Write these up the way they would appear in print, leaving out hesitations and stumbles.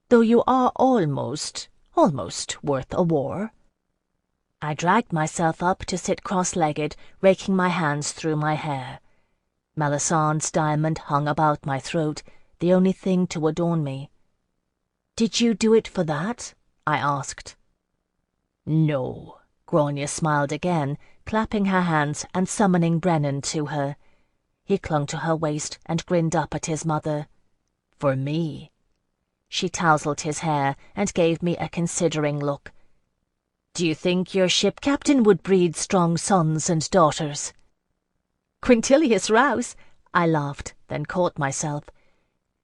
though you are almost worth a war." I dragged myself up to sit cross-legged, raking my hands through my hair. Melisandre's diamond hung about my throat, the only thing to adorn me. "Did you do it for that?" I asked. "No," Grania smiled again, clapping her hands and summoning Brennan to her. He clung to her waist and grinned up at his mother. "For me." She tousled his hair and gave me a considering look. "Do you think your ship captain would breed strong sons and daughters?" "Quintilius Rouse," I laughed, then caught myself.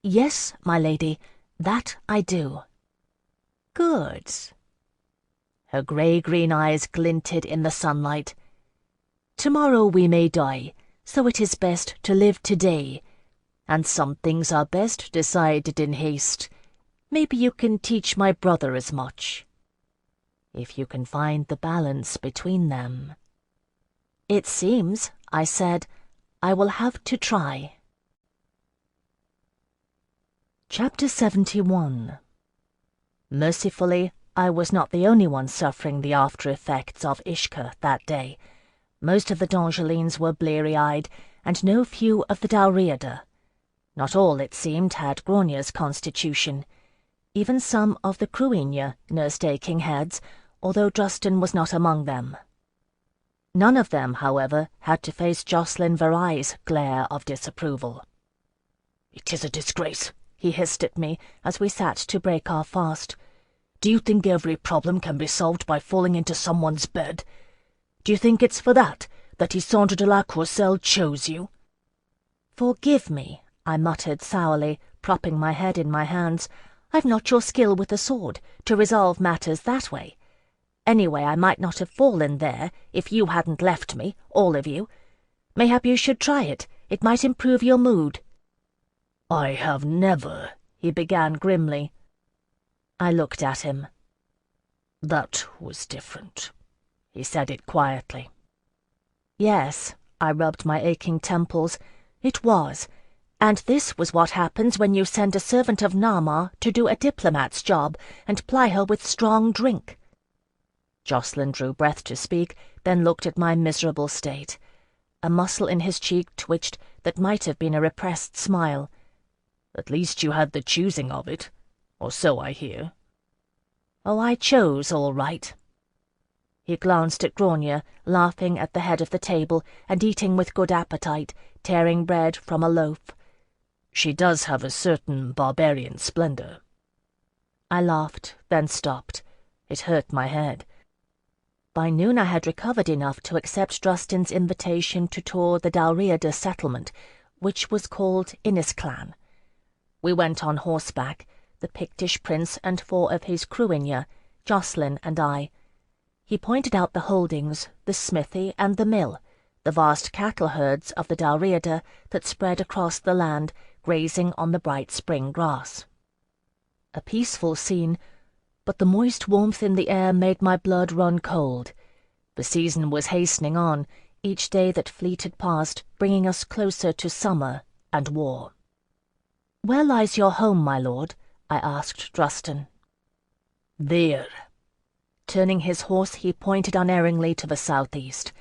"Yes, my lady, that I do." "Good." Her grey-green eyes glinted in the sunlight. "Tomorrow we may die, so it is best to live today. And some things are best decided in haste. Maybe you can teach my brother as much. If you can find the balance between them." "It seems," I said, "I will have to try." Chapter 71. Mercifully, I was not the only one suffering the after-effects of Ishka that day. Most of the Dongelines were bleary-eyed, and no few of the Dalriada. Not all, it seemed, had Grania's constitution. Even some of the Cruinia nursed aching heads, although Drustin was not among them. None of them, however, had to face Jocelyn Verai's glare of disapproval. "It is a disgrace," he hissed at me as we sat to break our fast. "Do you think every problem can be solved by falling into someone's bed? Do you think it's for that Ysandre de la Courcelle chose you?" "Forgive me," I muttered sourly, propping my head in my hands. "I've not your skill with the sword to resolve matters that way. Anyway, I might not have fallen there if you hadn't left me, all of you. Mayhap you should try it. It might improve your mood." "I have never," he began grimly. I looked at him. "That was different." He said it quietly. Yes, I rubbed my aching temples. It was. And this was what happens when you send a servant of Nama to do a diplomat's job and ply her with strong drink. Jocelyn drew breath to speak, then looked at my miserable state. A muscle in his cheek twitched that might have been a repressed smile. "At least you had the choosing of it, or so I hear." "Oh, I chose, all right." He glanced at Grania, laughing at the head of the table and eating with good appetite, tearing bread from a loaf. "She does have a certain barbarian splendor." I laughed, then stopped. It hurt my head. By noon I had recovered enough to accept Drustin's invitation to tour the Dalriada settlement, which was called Innisclan. We went on horseback, the Pictish prince and 4 of his Cruinia, Jocelyn and I. He pointed out the holdings, the smithy and the mill, the vast cattle herds of the Dalriada that spread across the land, grazing on the bright spring grass. A peaceful scene, but the moist warmth in the air made my blood run cold. The season was hastening on, each day that fleeted past bringing us closer to summer and war. "Where lies your home, my lord?" I asked Drustin. "There." Turning his horse, he pointed unerringly to the southeast.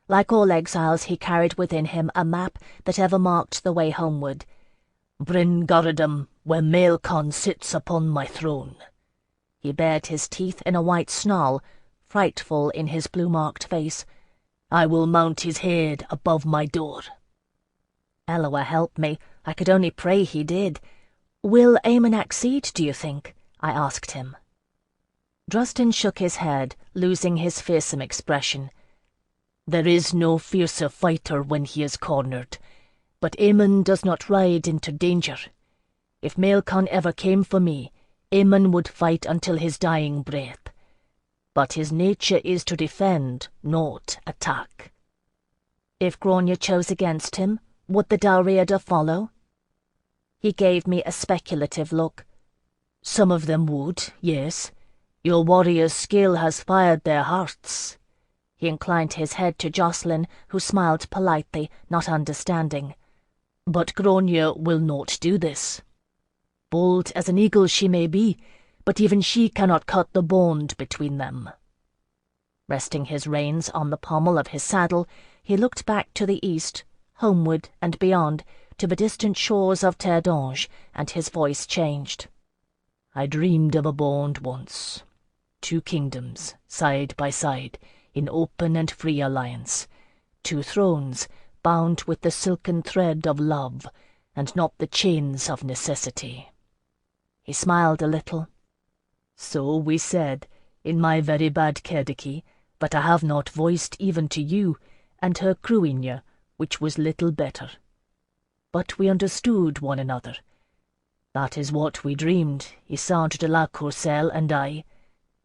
Like all exiles, he carried within him a map that ever marked the way homeward. "Bryn Gorodom, where Maelcon sits upon my throne." He bared his teeth in a white snarl, frightful in his blue-marked face. "I will mount his head above my door." Eloa help me, I could only pray he did. "Will Aemon accede, do you think?" I asked him. Drustin shook his head, losing his fearsome expression. "There is no fiercer fighter when he is cornered, but Aemon does not ride into danger. If Maelcon ever came for me, Aemon would fight until his dying breath. But his nature is to defend, not attack." If Grania chose against him, would the Dalriada follow? He gave me a speculative look. "Some of them would, yes. Your warrior's skill has fired their hearts." He inclined his head to Jocelyn, who smiled politely, not understanding. "But Grania will not do this." Bold as an eagle she may be, but even she cannot cut the bond between them." Resting his reins on the pommel of his saddle, he looked back to the east, homeward and beyond, to the distant shores of Terre d'Ange, and his voice changed. "I dreamed of a bond once. 2 kingdoms, side by side, in open and free alliance. 2 thrones, bound with the silken thread of love, and not the chains of necessity." He smiled a little. "So we said, in my very bad Kediki, but I have not voiced even to you, and her Cruigne, which was little better. But we understood one another. That is what we dreamed, Ysandre de la Courcelle and I.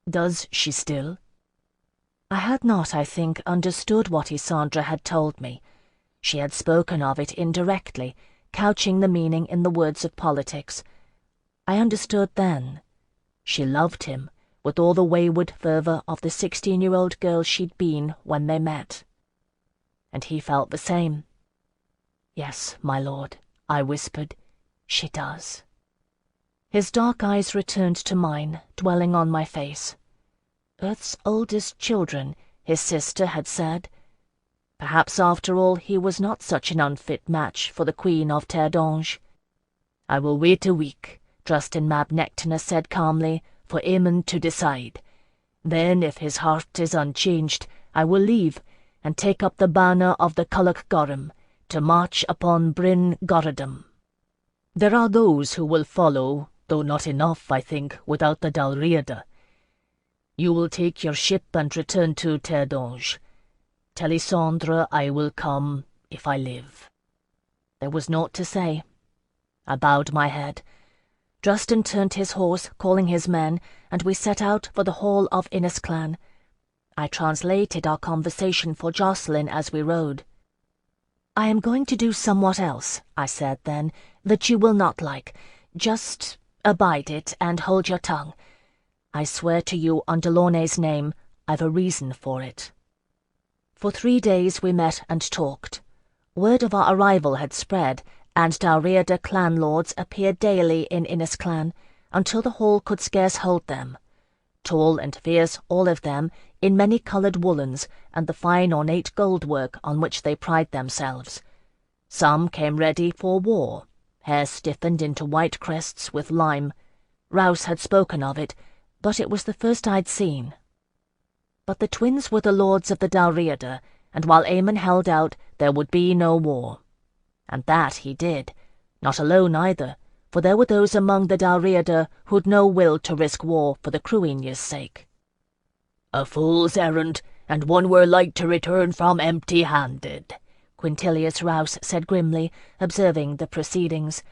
Does she still?" I had not, I think, understood what Ysandre had told me. She had spoken of it indirectly, couching the meaning in the words of politics. I understood then. She loved him, with all the wayward fervour of the 16-year-old girl she'd been when they met. And he felt the same. "Yes, my lord," I whispered, "she does." His dark eyes returned to mine, dwelling on my face. Earth's oldest children, his sister had said. Perhaps after all he was not such an unfit match for the Queen of Terre d'Ange. "I will wait a week," Drustin Mab Nectaner said calmly, "for Aemon to decide. Then, if his heart is unchanged, I will leave, and take up the banner of the Culloch Gorham, to march upon Bryn Goradam. There are those who will follow, though not enough, I think, without the Dalriada. You will take your ship and return to Terre d'Ange. Tell Ysandre I will come, if I live." There was naught to say. I bowed my head. Drustin turned his horse, calling his men, and we set out for the hall of Innisclan. I translated our conversation for Jocelyn as we rode. "I am going to do somewhat else," I said then, "that you will not like. Just abide it and hold your tongue. I swear to you on Delaunay's name, I've a reason for it." For 3 days we met and talked. Word of our arrival had spread, and Dalriada clan lords appeared daily in Innisclan, until the hall could scarce hold them. Tall and fierce, all of them, in many-coloured woollens, and the fine ornate gold-work on which they pride themselves. Some came ready for war, hair stiffened into white crests with lime. Rouse had spoken of it, but it was the first I'd seen. But the twins were the lords of the Dalriada, and while Aemon held out, there would be no war. And that he did, not alone either, for there were those among the Dalriada who'd no will to risk war for the Cruigne's sake. "A fool's errand, and one we're like to return from empty-handed," Quintilius Rouse said grimly, observing the proceedings.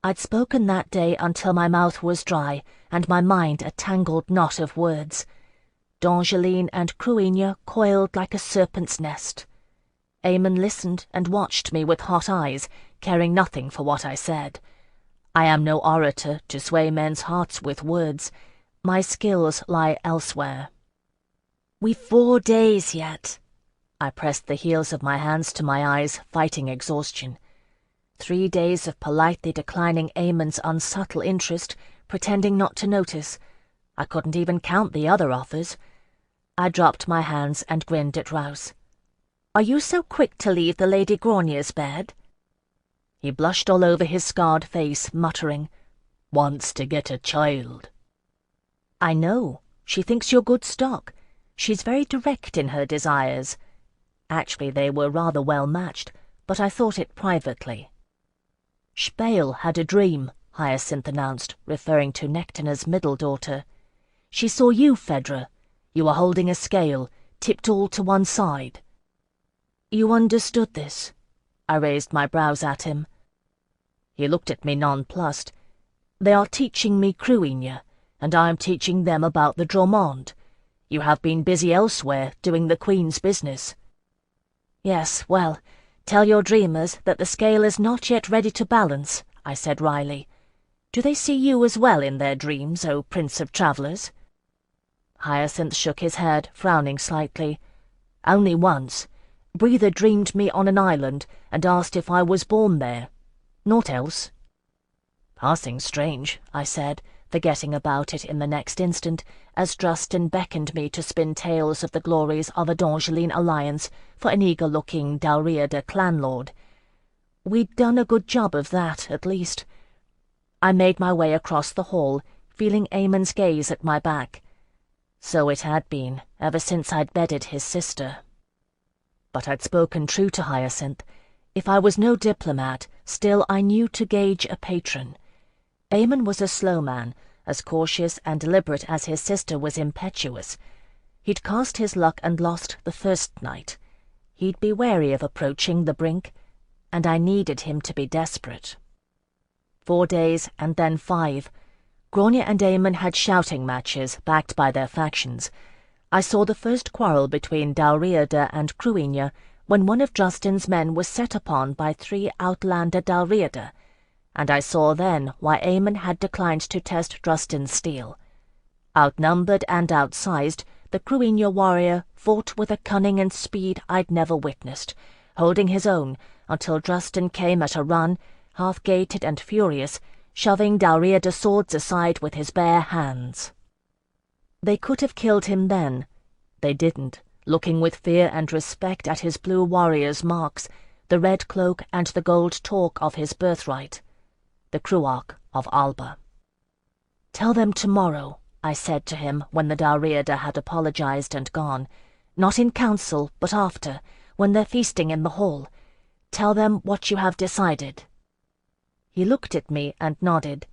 I'd spoken that day until my mouth was dry, and my mind a tangled knot of words. D'Angeline and Cruigne coiled like a serpent's nest. Aemon listened and watched me with hot eyes, caring nothing for what I said. I am no orator to sway men's hearts with words. My skills lie elsewhere. "We've 4 days yet." I pressed the heels of my hands to my eyes, fighting exhaustion. 3 days of politely declining Aemon's unsubtle interest, pretending not to notice. I couldn't even count the other offers. I dropped my hands and grinned at Rouse. "Are you so quick to leave the Lady Gronier's bed?" He blushed all over his scarred face, muttering, "Wants to get a child." "I know. She thinks you're good stock. She's very direct in her desires. Actually, they were rather well matched, but I thought it privately." "Speil had a dream," Hyacinth announced, referring to Nectaner's middle daughter. "She saw you, Phèdre. You were holding a scale, tipped all to one side." "You understood this?" I raised my brows at him. He looked at me nonplussed. "They are teaching me Cruigne, and I am teaching them about the Dromond. You have been busy elsewhere, doing the Queen's business." "Yes, well, tell your dreamers that the scale is not yet ready to balance," I said wryly. "Do they see you as well in their dreams, O Prince of Travellers?" Hyacinth shook his head, frowning slightly. "Only once. Breather dreamed me on an island, and asked if I was born there. Naught else." Passing strange, I said, forgetting about it in the next instant, as Justin beckoned me to spin tales of the glories of a Dongeline alliance for an eager-looking Dalriada clanlord. We'd done a good job of that, at least. I made my way across the hall, feeling Eamon's gaze at my back. So it had been, ever since I'd bedded his sister. But I'd spoken true to Hyacinth. If I was no diplomat, still I knew to gauge a patron. Eamon was a slow man, as cautious and deliberate as his sister was impetuous. He'd cast his luck and lost the first night. He'd be wary of approaching the brink, and I needed him to be desperate. 4 days, and then 5. Grania and Eamon had shouting matches, backed by their factions. I saw the first quarrel between Dalriada and Cruinia when one of Justin's men was set upon by 3 outlander Dalriada, and I saw then why Eamon had declined to test Justin's steel. Outnumbered and outsized, the Cruinia warrior fought with a cunning and speed I'd never witnessed, holding his own until Justin came at a run, half-gated and furious, shoving Dalriada's swords aside with his bare hands. They could have killed him then. They didn't, looking with fear and respect at his blue warrior's marks, the red cloak and the gold torque of his birthright, the Cruach of Alba. "Tell them tomorrow," I said to him when the Dalriada had apologized and gone, "not in council, but after, when they're feasting in the hall. Tell them what you have decided." He looked at me and nodded.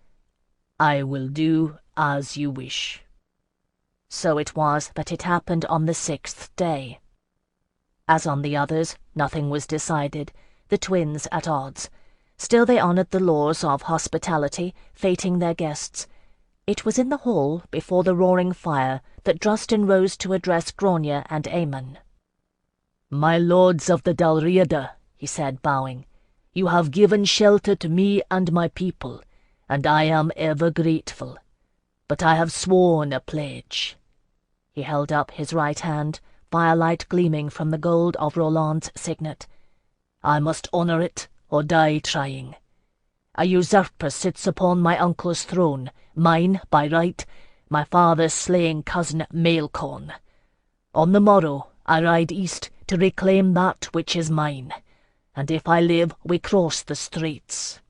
"I will do as you wish." So it was that it happened on the 6th day. As on the others, nothing was decided, the twins at odds. Still they honoured the laws of hospitality, feting their guests. It was in the hall, before the roaring fire, that Justin rose to address Grania and Eamon. "My lords of the Dalriada," he said, bowing, "you have given shelter to me and my people, and I am ever grateful. But I have sworn a pledge." He held up his right hand, firelight gleaming from the gold of Roland's signet. "I must honour it, or die trying. A usurper sits upon my uncle's throne, mine by right, my father's slaying cousin Maelcon. On the morrow I ride east to reclaim that which is mine, and if I live we cross the straits."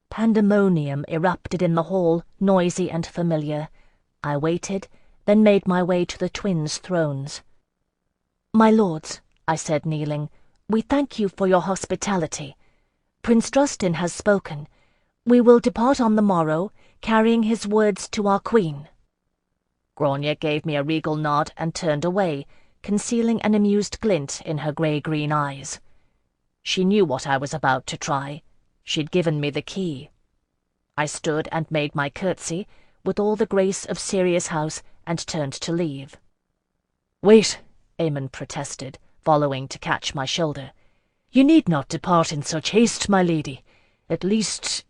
Pandemonium erupted in the hall, noisy and familiar. I waited, then made my way to the twins' thrones. "My lords," I said, kneeling, "we thank you for your hospitality. Prince Justin has spoken. We will depart on the morrow, carrying his words to our queen." Grania gave me a regal nod and turned away, concealing an amused glint in her grey-green eyes. She knew what I was about to try. She'd given me the key. I stood and made my curtsy, with all the grace of serious house, and turned to leave. "Wait," Eamon protested, following to catch my shoulder. "You need not depart in such haste, my lady. At least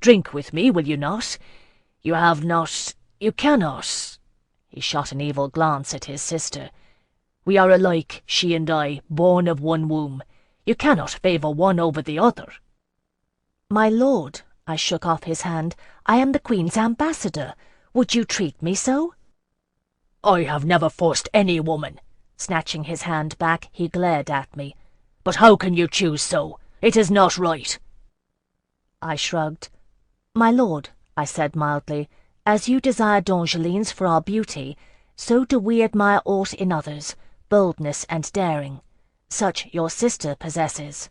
drink with me, will you not? You cannot." He shot an evil glance at his sister. "We are alike, she and I, born of one womb. You cannot favour one over the other." "My lord," I shook off his hand, "I am the Queen's ambassador. Would you treat me so?" "I have never forced any woman." Snatching his hand back, he glared at me. "But how can you choose so? It is not right." I shrugged. "My lord," I said mildly, "as you desire Dongelines for our beauty, so do we admire aught in others, boldness and daring. Such your sister possesses."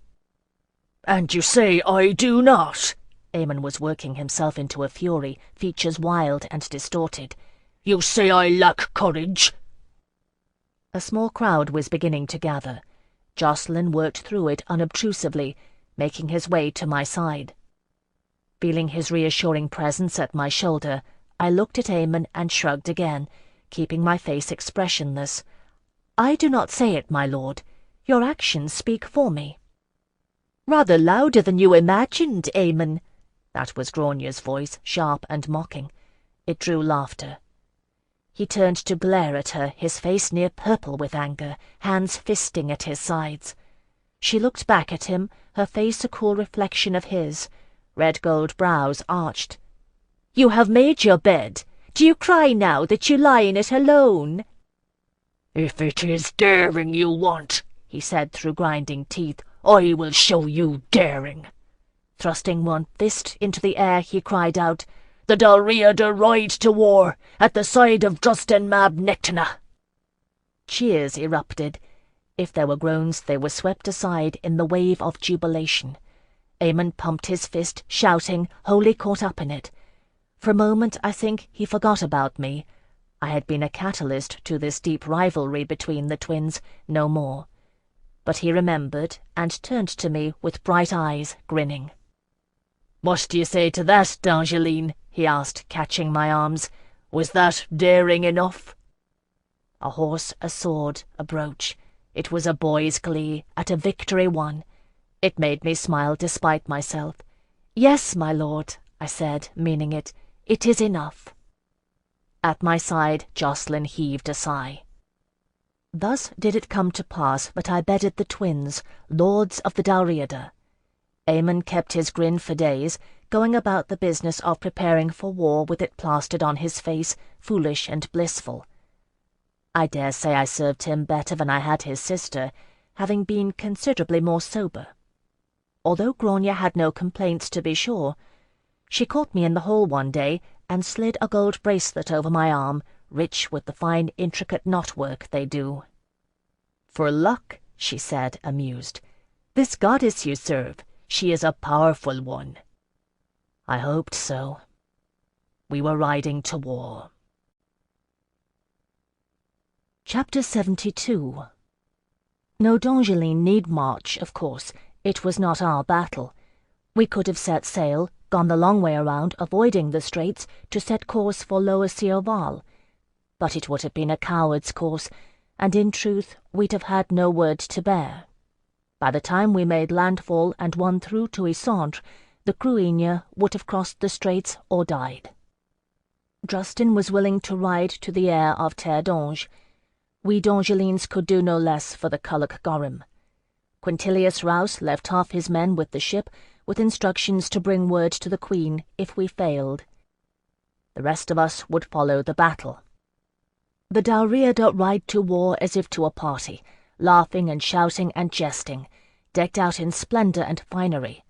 "And you say I do not?" Eamon was working himself into a fury, features wild and distorted. "You say I lack courage?" A small crowd was beginning to gather. Jocelyn worked through it unobtrusively, making his way to my side. Feeling his reassuring presence at my shoulder, I looked at Eamon and shrugged again, keeping my face expressionless. "I do not say it, my lord. Your actions speak for me." "Rather louder than you imagined, Eamon." That was Grania's voice, sharp and mocking. It drew laughter. He turned to glare at her, his face near purple with anger, hands fisting at his sides. She looked back at him, her face a cool reflection of his. red gold brows arched. "You have made your bed. Do you cry now that you lie in it alone?" "If it is daring you want," he said through grinding teeth, "I will show you daring." Thrusting one fist into the air, he cried out, "The Dalriada ride to war at the side of Drustin Mab Nectana." Cheers erupted. If there were groans, they were swept aside in the wave of jubilation. Aemon pumped his fist, shouting, wholly caught up in it. For a moment, I think, he forgot about me. I had been a catalyst to this deep rivalry between the twins, no more. But he remembered, and turned to me with bright eyes, grinning. "What do you say to that, D'Angeline?" he asked, catching my arms. "Was that daring enough?" A horse, a sword, a brooch. It was a boy's glee at a victory won. It made me smile despite myself. "Yes, my lord," I said, meaning it. "It is enough." At my side, Jocelyn heaved a sigh. Thus did it come to pass that I bedded the twins, lords of the Dalriada. Aemon kept his grin for days, going about the business of preparing for war with it plastered on his face, foolish and blissful. I dare say I served him better than I had his sister, having been considerably more sober. Although Grania had no complaints, to be sure. She caught me in the hall one day and slid a gold bracelet over my arm, rich with the fine intricate knotwork they do. "For luck," she said, amused. "This goddess you serve, she is a powerful one." I hoped so. We were riding to war. Chapter 72. No D'Angeline need march, of course. It was not our battle. We could have set sail, gone the long way around, avoiding the straits, to set course for Lower Sioval. But it would have been a coward's course, and in truth we'd have had no word to bear. By the time we made landfall and won through to Isendre, the Cruigne would have crossed the straits or died. Drustin was willing to ride to the heir of Terre d'Ange. We D'Angelines could do no less for the Culloch Gorham. Quintilius Rouse left half his men with the ship, with instructions to bring word to the Queen if we failed. The rest of us would follow the battle. The Dalriada ride to war as if to a party, laughing and shouting and jesting, decked out in splendour and finery.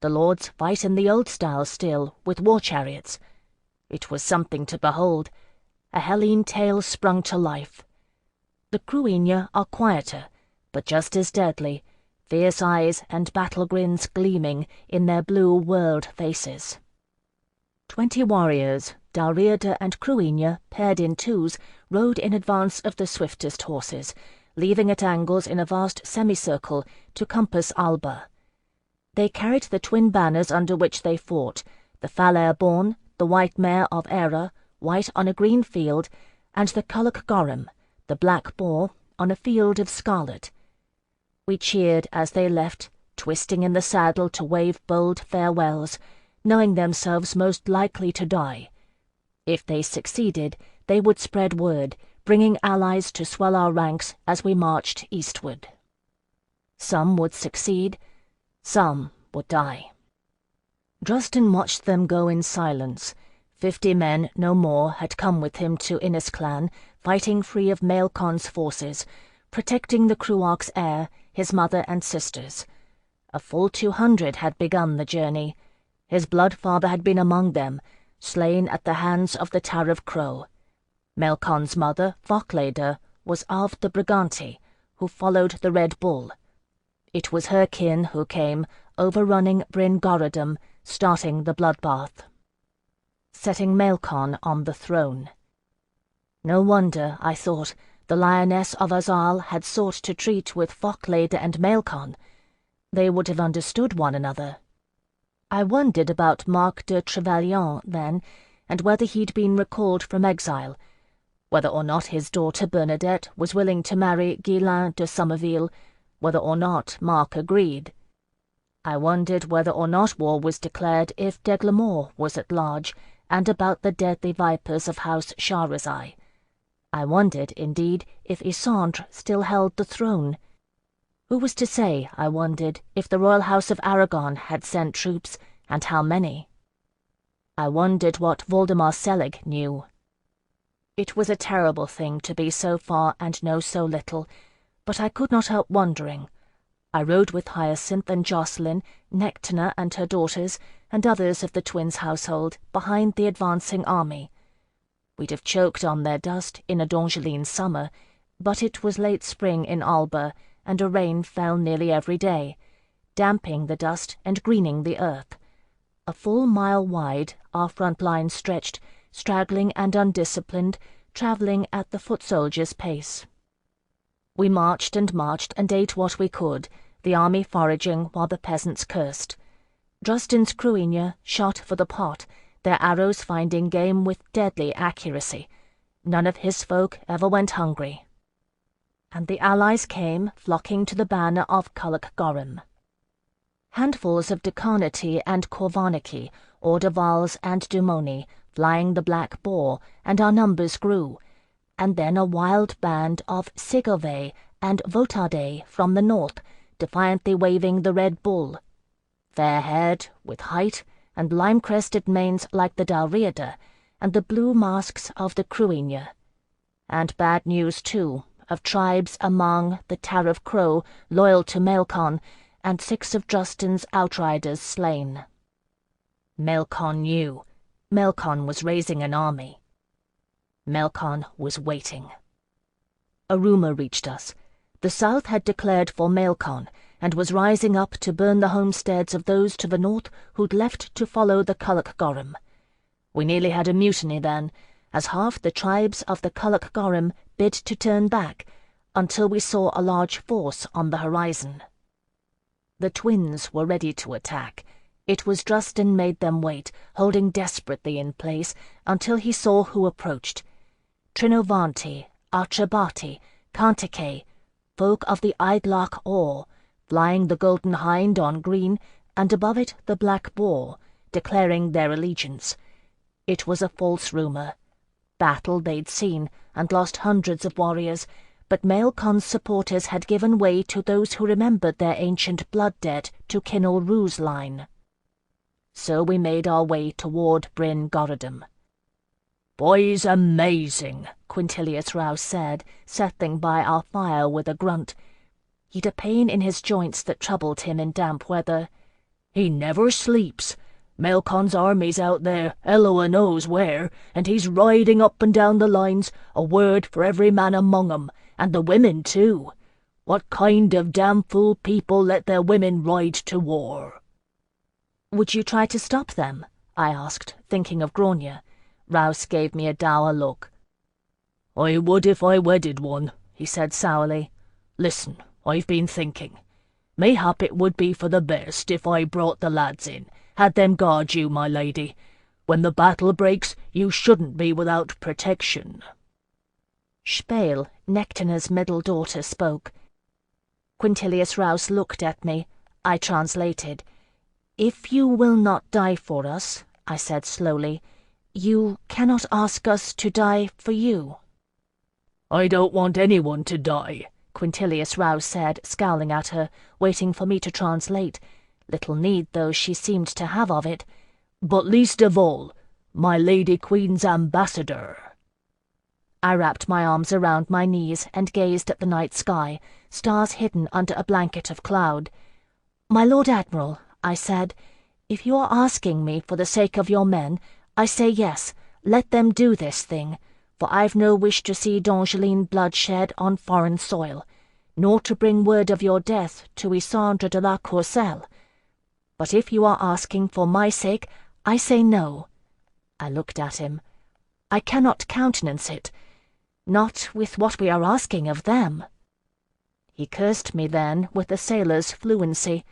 The lords fight in the old style still, with war-chariots. It was something to behold, a Hellene tale sprung to life. The Cruigne are quieter, but just as deadly, fierce eyes and battle grins gleaming in their blue world faces. 20 warriors, Dalriada and Cruigne, paired in twos, rode in advance of the swiftest horses, leaving at angles in a vast semicircle to compass Alba. They carried the twin banners under which they fought, the Falair born, the white mare of Era, white on a green field, and the Culloch Gorham, the black boar, on a field of scarlet. We cheered as they left, twisting in the saddle to wave bold farewells, knowing themselves most likely to die. If they succeeded, they would spread word, bringing allies to swell our ranks as we marched eastward. Some would succeed, some would die. Drustin watched them go in silence. 50 men, no more, had come with him to Innisclan, fighting free of Maelcon's forces, protecting the Cruach's heir, his mother and sisters. A full 200 had begun the journey. His blood-father had been among them, slain at the hands of the Tariv Crow. Maelcon's mother, Fochleder, was of the Briganti, who followed the Red Bull. It was her kin who came, overrunning Bryn Gorodom, starting the bloodbath, setting Maelcon on the throne. No wonder, I thought, the Lioness of Azal had sought to treat with Fochleder and Maelcon. They would have understood one another. I wondered about Marc de Trevelyan then, and whether he'd been recalled from exile, whether or not his daughter Bernadette was willing to marry Guillain de Somerville, whether or not Marc agreed. I wondered whether or not war was declared if d'Eglamour was at large, and about the deadly vipers of House Shahrazai. I wondered, indeed, if Isendre still held the throne. Who was to say, I wondered, if the royal house of Aragon had sent troops, and how many? I wondered what Voldemar Selig knew. It was a terrible thing to be so far and know so little, but I could not help wondering. I rode with Hyacinth and Jacqueline, Nectina and her daughters, and others of the twins' household, behind the advancing army. We'd have choked on their dust in a Dongeline summer, but it was late spring in Alba, and a rain fell nearly every day, damping the dust and greening the earth. A full mile wide, our front line stretched, straggling and undisciplined, travelling at the foot soldiers' pace. We marched and ate what we could, the army foraging while the peasants cursed. Justin's Cruinia shot for the pot, their arrows finding game with deadly accuracy. None of his folk ever went hungry. And the allies came, flocking to the banner of Culloch Gorham. Handfuls of Decarnity and Corvaniki, Ordevals and Dumoni, flying the black boar, and our numbers grew, and then a wild band of Sigove and Votade from the north, defiantly waving the red bull. Fair-haired, with height, and lime-crested manes like the Dalriada, and the blue masks of the Cruinia. And bad news, too, of tribes among the Tariff Crow, loyal to Maelcon, and 6 of Justin's outriders slain. Maelcon knew. Maelcon was raising an army. Maelcon was waiting. A rumour reached us. The South had declared for Maelcon, and was rising up to burn the homesteads of those to the north who'd left to follow the Culloch Gorham. We nearly had a mutiny then, as half the tribes of the Culloch Gorham bid to turn back, until we saw a large force on the horizon. The twins were ready to attack. It was Justin made them wait, holding desperately in place, until he saw who approached. Trinovanti, Archabati, Cantike, folk of the Idlach Or, flying the golden hind on green, and above it the black boar, declaring their allegiance. It was a false rumour. Battle they'd seen, and lost hundreds of warriors, but Maelcon's supporters had given way to those who remembered their ancient blood debt to Kinnell Rhu's line. So we made our way toward Bryn Gorodom. "Boy's amazing," Quintilius Rouse said, settling by our fire with a grunt. He'd a pain in his joints that troubled him in damp weather. "He never sleeps. Maelcon's army's out there, Eloa knows where, and he's riding up and down the lines, a word for every man among 'em, and the women too. What kind of damn fool people let their women ride to war?" "Would you try to stop them?" I asked, thinking of Grania. Rouse gave me a dour look. "I would if I wedded one," he said sourly. "Listen, I've been thinking. Mayhap it would be for the best if I brought the lads in, had them guard you, my lady. When the battle breaks, you shouldn't be without protection." Spale, Nectina's middle daughter, spoke. Quintilius Rouse looked at me. I translated. "If you will not die for us," I said slowly, "you cannot ask us to die for you." "I don't want anyone to die," Quintilius Rouse said, scowling at her, waiting for me to translate. Little need, though, she seemed to have of it. "But least of all, my Lady Queen's ambassador." I wrapped my arms around my knees and gazed at the night sky, stars hidden under a blanket of cloud. "My Lord Admiral," I said, "if you are asking me for the sake of your men, I say yes, let them do this thing, for I've no wish to see Dongeline blood shed on foreign soil, nor to bring word of your death to Isandre de la Courcelle. But if you are asking for my sake, I say no." I looked at him. "I cannot countenance it, not with what we are asking of them." He cursed me then with a sailor's fluency.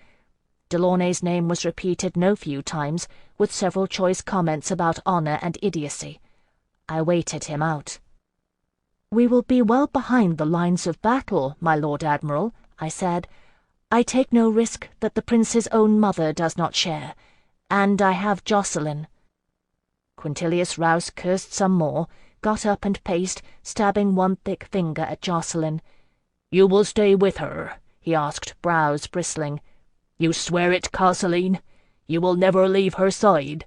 Delaunay's name was repeated no few times, with several choice comments about honour and idiocy. I waited him out. "We will be well behind the lines of battle, my Lord Admiral," I said. "I take no risk that the Prince's own mother does not share, and I have Jocelyn." Quintilius Rouse cursed some more, got up and paced, stabbing one thick finger at Jocelyn. "You will stay with her?" he asked, brows bristling. "You swear it, Castleline? You will never leave her side?"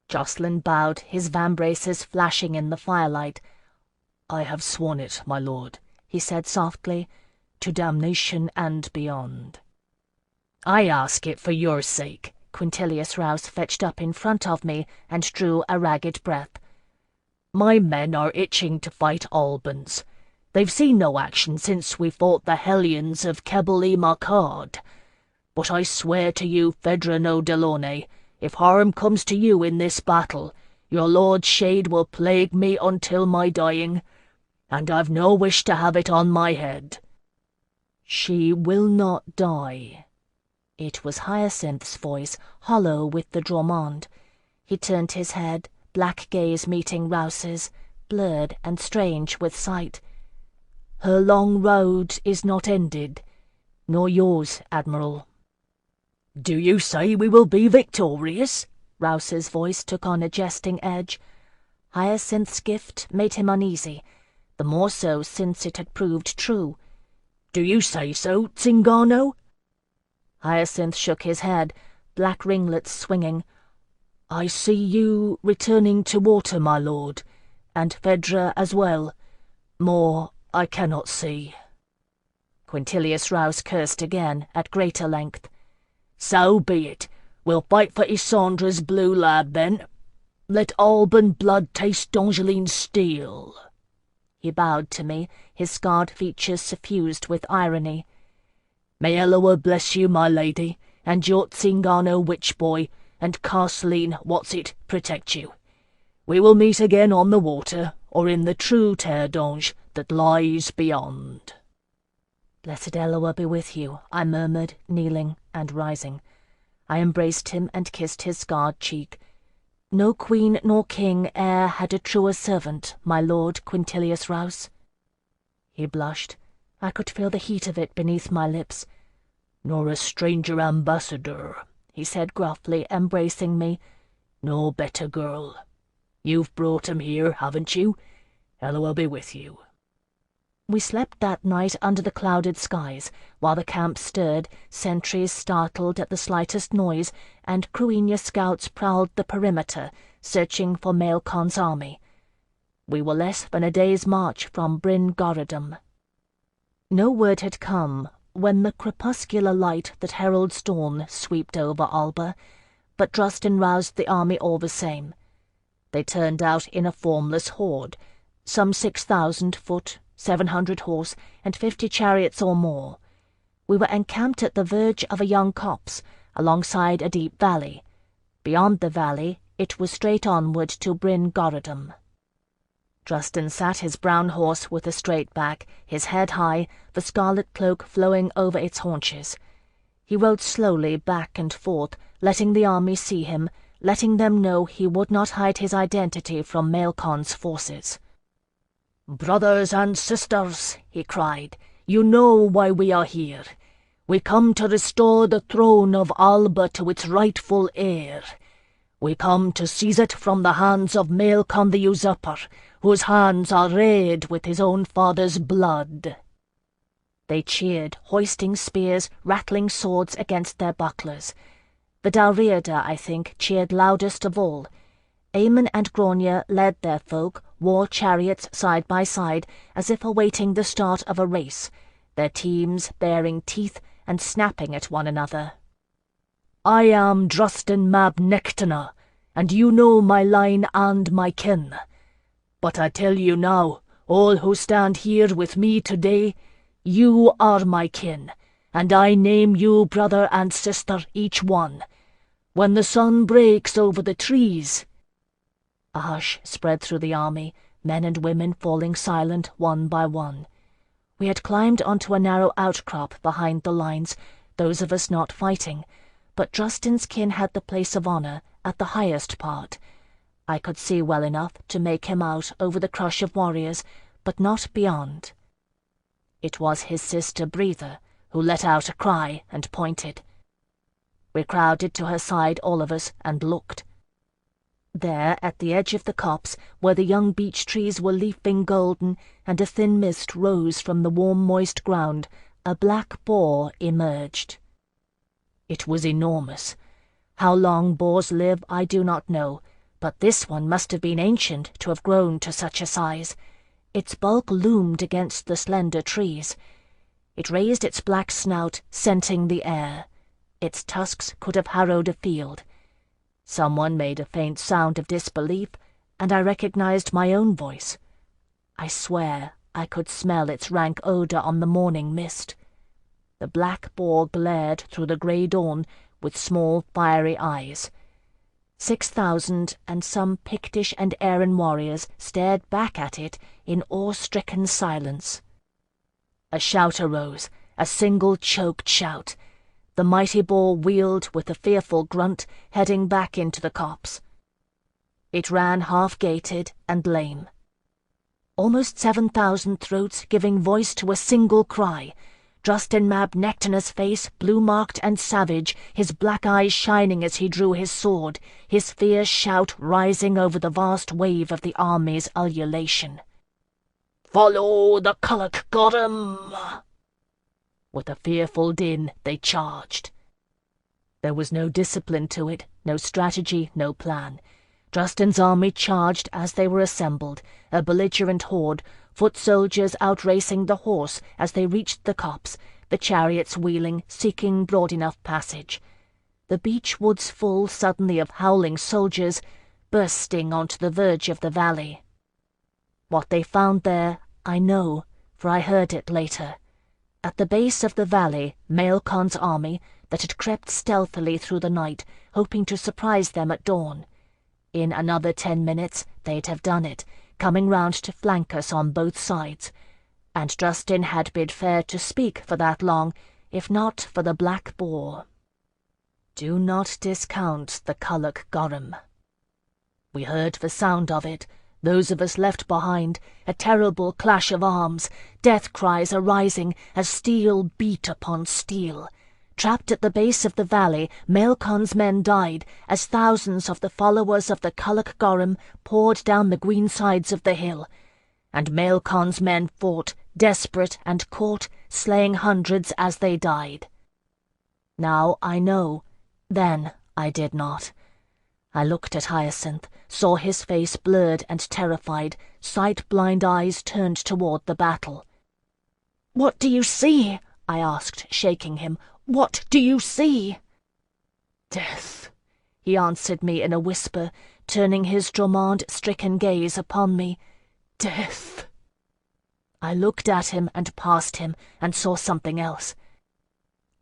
Jocelyn bowed, his vambraces flashing in the firelight. "I have sworn it, my lord," he said softly, "to damnation and beyond." "I ask it for your sake." Quintilius Rouse fetched up in front of me and drew a ragged breath. "My men are itching to fight Albans. They've seen no action since we fought the hellions of Kebel-y-Makard. But I swear to you, Phèdre no Delaunay, if harm comes to you in this battle, your lord's shade will plague me until my dying, and I've no wish to have it on my head." "She will not die." It was Hyacinth's voice, hollow with the Dromond. He turned his head, black gaze meeting Rouse's, blurred and strange with sight. "Her long road is not ended, nor yours, Admiral." "Do you say we will be victorious?" Rouse's voice took on a jesting edge. Hyacinth's gift made him uneasy, the more so since it had proved true. "Do you say so, Zingano?" Hyacinth shook his head, black ringlets swinging. "I see you returning to water, my lord, and Phèdre as well. More I cannot see." Quintilius Rouse cursed again, at greater length. "So be it. We'll fight for Issandra's blue lad, then. Let Alban blood taste D'Angeline's steel." He bowed to me, his scarred features suffused with irony. "May Eloa bless you, my lady, and your Zingano witch-boy, and Carsleen What's-it protect you. We will meet again on the water, or in the true terre d'ange that lies beyond." "Blessed Eloa be with you," I murmured, kneeling and rising. I embraced him and kissed his scarred cheek. "No queen nor king e'er had a truer servant, my lord Quintilius Rouse." He blushed. I could feel the heat of it beneath my lips. "Nor a stranger ambassador," he said gruffly, embracing me. "No better girl. You've brought him here, haven't you? Eloa be with you." We slept that night under the clouded skies, while the camp stirred, sentries startled at the slightest noise, and Cruinia scouts prowled the perimeter, searching for Maelcon's army. We were less than a day's march from Bryn Goredum. No word had come when the crepuscular light that heralds dawn swept over Alba, but Drustin roused the army all the same. They turned out in a formless horde, some 6,000 foot, 700 horse, and 50 chariots or more. We were encamped at the verge of a young copse, alongside a deep valley. Beyond the valley, it was straight onward to Bryn Goredum. Drustin sat his brown horse with a straight back, his head high, the scarlet cloak flowing over its haunches. He rode slowly back and forth, letting the army see him, letting them know he would not hide his identity from Maelcon's forces. "Brothers and sisters," he cried, "you know why we are here. We come to restore the throne of Alba to its rightful heir. We come to seize it from the hands of Maelcon the usurper, whose hands are red with his own father's blood." They cheered, hoisting spears, rattling swords against their bucklers. The Dalriada, I think, cheered loudest of all. Aemon and Grania led their folk, war chariots side by side, as if awaiting the start of a race, their teams baring teeth and snapping at one another. "I am Drustin Mab Nectana, and you know my line and my kin. But I tell you now, all who stand here with me today, you are my kin, and I name you brother and sister each one. When the sun breaks over the trees—" A hush spread through the army, men and women falling silent one by one. We had climbed onto a narrow outcrop behind the lines, those of us not fighting, but Drustin's kin had the place of honour at the highest part. I could see well enough to make him out over the crush of warriors, but not beyond. It was his sister Breather, who let out a cry and pointed. We crowded to her side, all of us, and looked. There, at the edge of the copse, where the young beech trees were leafing golden, and a thin mist rose from the warm moist ground, a black boar emerged. It was enormous. How long boars live I do not know, but this one must have been ancient to have grown to such a size. Its bulk loomed against the slender trees. It raised its black snout, scenting the air. Its tusks could have harrowed a field. Someone made a faint sound of disbelief, and I recognized my own voice. I swear I could smell its rank odor on the morning mist. The black boar glared through the grey dawn with small, fiery eyes. 6,000 and some Pictish and Aryan warriors stared back at it in awe-stricken silence. A shout arose, a single choked shout. The mighty boar wheeled with a fearful grunt, heading back into the copse. It ran half-gated and lame. Almost 7,000 throats giving voice to a single cry. Drustin Mab Nectar's face, blue-marked and savage, his black eyes shining as he drew his sword, his fierce shout rising over the vast wave of the army's ululation. "Follow the Culloch Gorum!" With a fearful din they charged. There was no discipline to it, no strategy, no plan. Drustin's army charged as they were assembled, a belligerent horde, foot soldiers outracing the horse as they reached the copse, the chariots wheeling, seeking broad enough passage. The beech woods full suddenly of howling soldiers, bursting onto the verge of the valley. What they found there, I know, for I heard it later. At the base of the valley, Maelcon's army, that had crept stealthily through the night, hoping to surprise them at dawn. In another 10 minutes they'd have done it, coming round to flank us on both sides, and Drustin had bid fair to speak for that long, if not for the black boar. Do not discount the Culloch Gorum. We heard the sound of it, those of us left behind, a terrible clash of arms, death cries arising as steel beat upon steel. Trapped at the base of the valley, Maelcon's men died, as thousands of the followers of the Culloch Gorum poured down the green sides of the hill. And Maelcon's men fought, desperate and caught, slaying hundreds as they died. Now I know, then I did not. I looked at Hyacinth, saw his face blurred and terrified, sight-blind eyes turned toward the battle. "What do you see?" I asked, shaking him. "What do you see?" "Death," he answered me in a whisper, turning his Dromond-stricken gaze upon me. "Death." I looked at him and past him, and saw something else.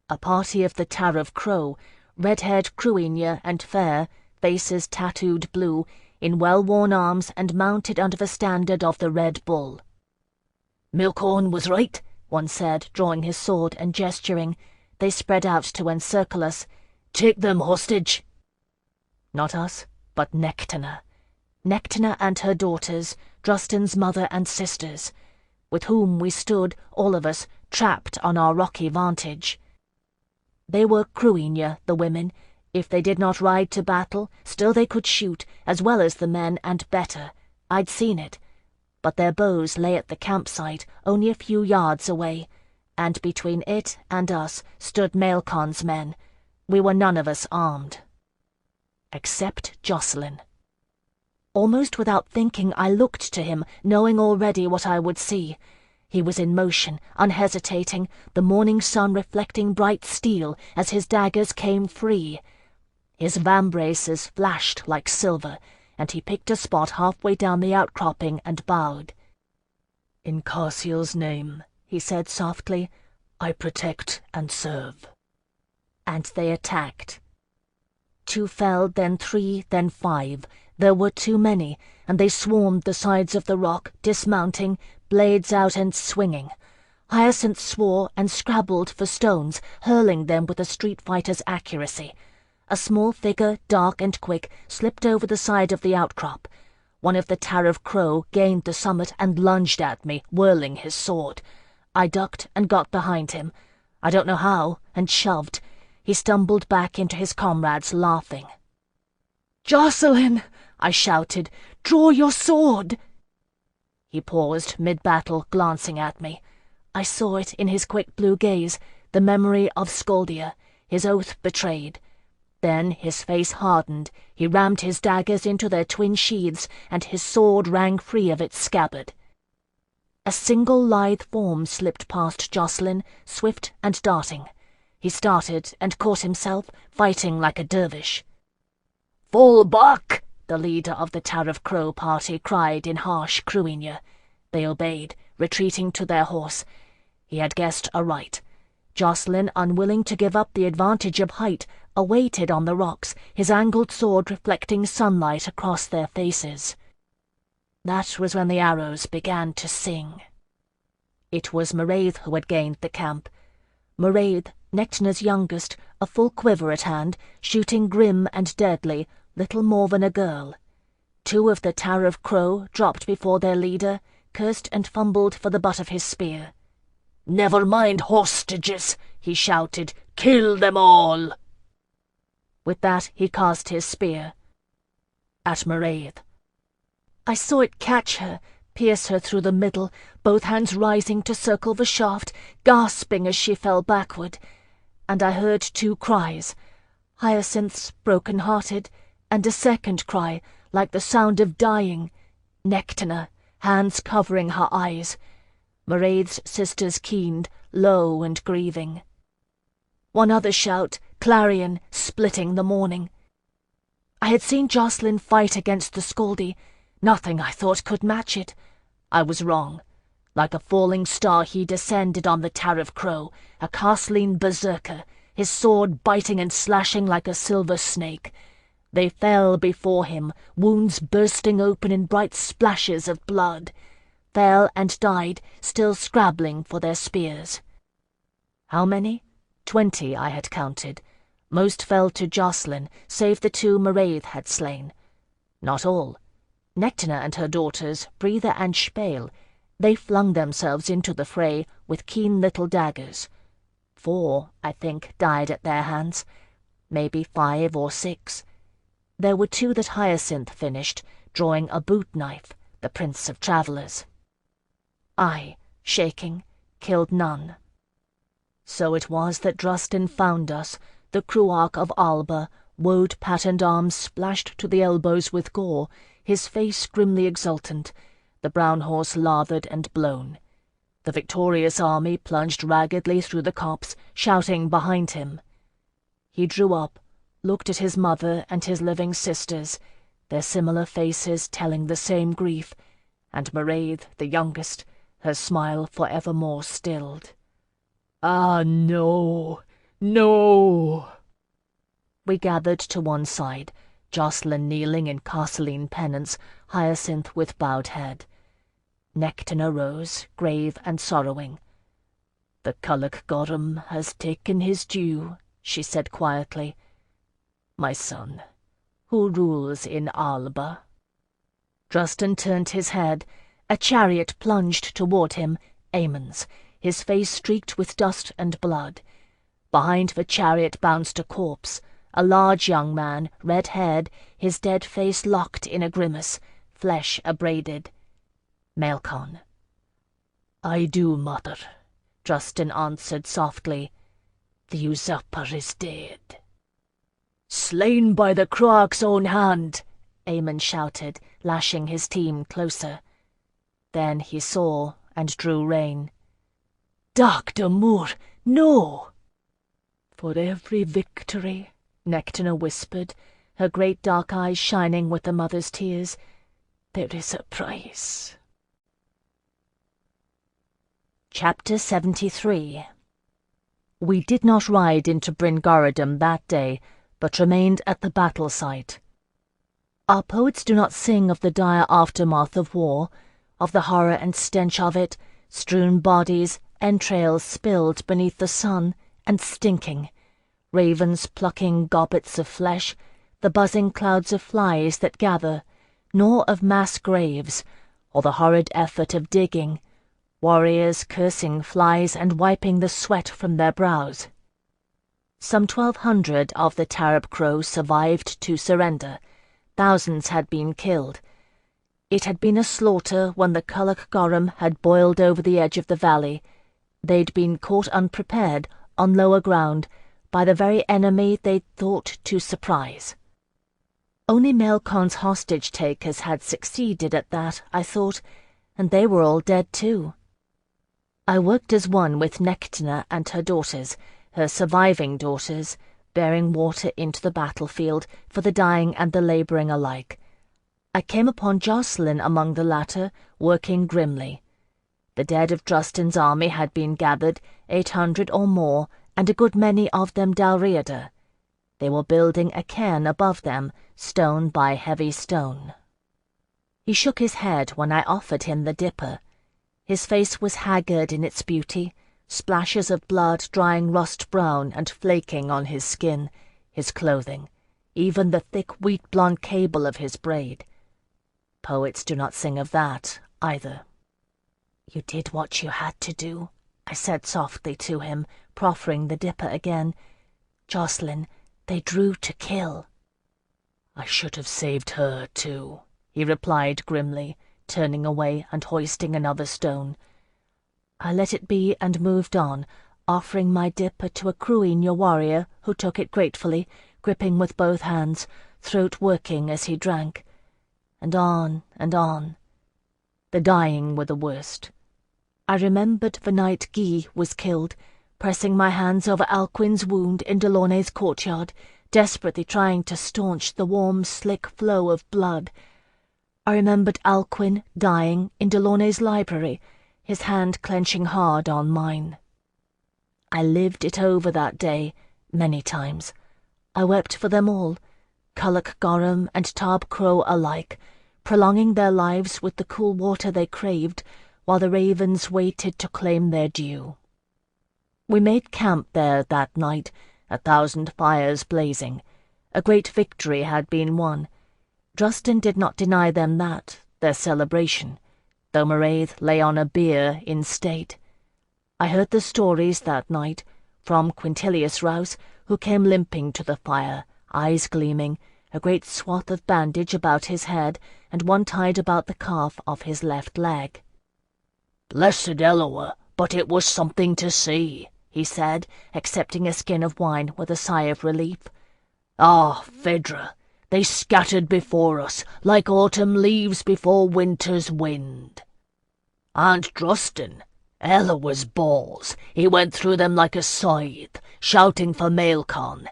A party of the Tariff Crow, red-haired Cruinia and fair, faces tattooed blue, in well-worn arms and mounted under the standard of the Red Bull. "Milcorn was right," one said, drawing his sword and gesturing. They spread out to encircle us. "Take them hostage." Not us, but Nectarna. Nectarna and her daughters, Drustin's mother and sisters, with whom we stood, all of us, trapped on our rocky vantage. They were Cruinia, the women. If they did not ride to battle, still they could shoot, as well as the men, and better. I'd seen it. But their bows lay at the campsite, only a few yards away, and between it and us stood Maelcon's men. We were none of us armed. Except Jocelyn. Almost without thinking, I looked to him, knowing already what I would see. He was in motion, unhesitating, the morning sun reflecting bright steel as his daggers came free. His vambraces flashed like silver, and he picked a spot halfway down the outcropping and bowed. "In Kushiel's name," he said softly, "I protect and serve." And they attacked. 2 fell, then 3, then 5. There were too many, and they swarmed the sides of the rock, dismounting, blades out and swinging. Hyacinth swore and scrabbled for stones, hurling them with a street fighter's accuracy. A small figure, dark and quick, slipped over the side of the outcrop. One of the Tariff Crow gained the summit and lunged at me, whirling his sword. I ducked and got behind him. I don't know how, and shoved. He stumbled back into his comrades, laughing. "Jocelyn!" I shouted. "Draw your sword!" He paused mid-battle, glancing at me. I saw it in his quick blue gaze, the memory of Skoldia, his oath betrayed. Then his face hardened, he rammed his daggers into their twin sheaths, and his sword rang free of its scabbard. A single lithe form slipped past Jacqueline, swift and darting. He started and caught himself, fighting like a dervish. "Fall back!" the leader of the Tariff Crow party cried in harsh Kruinia. They obeyed, retreating to their horse. He had guessed aright. Jacqueline, unwilling to give up the advantage of height, awaited on the rocks, his angled sword reflecting sunlight across their faces. That was when the arrows began to sing. It was Mairead who had gained the camp. Mairead, Nectina's youngest, a full quiver at hand, shooting grim and deadly, little more than a girl. Two of the Tariff Crow dropped before their leader, cursed and fumbled for the butt of his spear. "Never mind hostages," he shouted. "Kill them all!" With that he cast his spear at Mairead. I saw it catch her, pierce her through the middle, both hands rising to circle the shaft, gasping as she fell backward. And I heard two cries, Hyacinth's broken-hearted, and a second cry, like the sound of dying. Nectina, hands covering her eyes. Mairead's sisters keened, low and grieving. One other shout, clarion, splitting the morning. I had seen Jacqueline fight against the Scaldi. Nothing, I thought, could match it. I was wrong. Like a falling star he descended on the Tariff Crow, a Castlean berserker, his sword biting and slashing like a silver snake. They fell before him, wounds bursting open in bright splashes of blood. Fell and died, still scrabbling for their spears. How many? 20 I had counted. Most fell to Jacqueline, save the two Mairead had slain. Not all. Nectina and her daughters, Breather and Spale, they flung themselves into the fray with keen little daggers. 4, I think, died at their hands. Maybe 5 or 6. There were 2 that Hyacinth finished, drawing a boot knife, the prince of travellers. I, shaking, killed none. So it was that Drustin found us, the Cruach of Alba, woad-patterned arms splashed to the elbows with gore, his face grimly exultant, the brown horse lathered and blown. The victorious army plunged raggedly through the copse, shouting behind him. He drew up, looked at his mother and his living sisters, their similar faces telling the same grief, and Mairead, the youngest, her smile forevermore stilled. "Ah, no, no!" We gathered to one side, Jacqueline kneeling in Castlean penance, Hyacinth with bowed head. Nectina rose, grave and sorrowing. "The Culloch Gorham has taken his due," she said quietly. "My son, who rules in Alba?" Drustin turned his head. A chariot plunged toward him, Aemon's, his face streaked with dust and blood. Behind the chariot bounced a corpse, a large young man, red-haired, his dead face locked in a grimace, flesh abraded. Maelcon. "I do, mother," Drustin answered softly. "The usurper is dead." "Slain by the Cruach's own hand," Aemon shouted, lashing his team closer. Then he saw and drew rein. "Dark de Moor, no!" "For every victory," Nectina whispered, her great dark eyes shining with the mother's tears, "there is a price." Chapter 73. We did not ride into Bryn Gowradim that day, but remained at the battle site. Our poets do not sing of the dire aftermath of war, of the horror and stench of it, strewn bodies, entrails spilled beneath the sun, and stinking, ravens plucking gobbets of flesh, the buzzing clouds of flies that gather, nor of mass graves, or the horrid effort of digging, warriors cursing flies and wiping the sweat from their brows. Some 1,200 of the Tariff Crow survived to surrender. Thousands had been killed. It had been a slaughter when the Culloch Gorham had boiled over the edge of the valley. They'd been caught unprepared, on lower ground, by the very enemy they'd thought to surprise. Only Maelcon's hostage-takers had succeeded at that, I thought, and they were all dead too. I worked as one with Nectina and her daughters, her surviving daughters, bearing water into the battlefield for the dying and the labouring alike. I came upon Jacqueline among the latter, working grimly. The dead of Drustin's army had been gathered, 800 or more, and a good many of them Dalriada. They were building a cairn above them, stone by heavy stone. He shook his head when I offered him the dipper. His face was haggard in its beauty, splashes of blood drying rust-brown and flaking on his skin, his clothing, even the thick wheat-blonde cable of his braid. Poets do not sing of that, either. "You did what you had to do," I said softly to him, proffering the dipper again. "Jacqueline, they drew to kill." "I should have saved her, too," he replied grimly, turning away and hoisting another stone. I let it be and moved on, offering my dipper to a Cruinia warrior who took it gratefully, gripping with both hands, throat working as he drank. And on and on. The dying were the worst. I remembered the night Guy was killed, pressing my hands over Alcuin's wound in Delaunay's courtyard, desperately trying to staunch the warm, slick flow of blood. I remembered Alcuin dying in Delaunay's library, his hand clenching hard on mine. I lived it over that day, many times. I wept for them all, Culloch Gorham and Tarbh Crow alike, prolonging their lives with the cool water they craved, while the ravens waited to claim their due. We made camp there that night, 1,000 fires blazing. A great victory had been won. Drustin did not deny them that, their celebration, though Mairead lay on a bier in state. I heard the stories that night, from Quintilius Rouse, who came limping to the fire, eyes gleaming, a great swath of bandage about his head, and one tied about the calf of his left leg. "Blessed Eloa, but it was something to see," he said, accepting a skin of wine with a sigh of relief. "Ah, Phèdre, they scattered before us, like autumn leaves before winter's wind. And Drustin, Eloa's balls, he went through them like a scythe, shouting for Maelcon.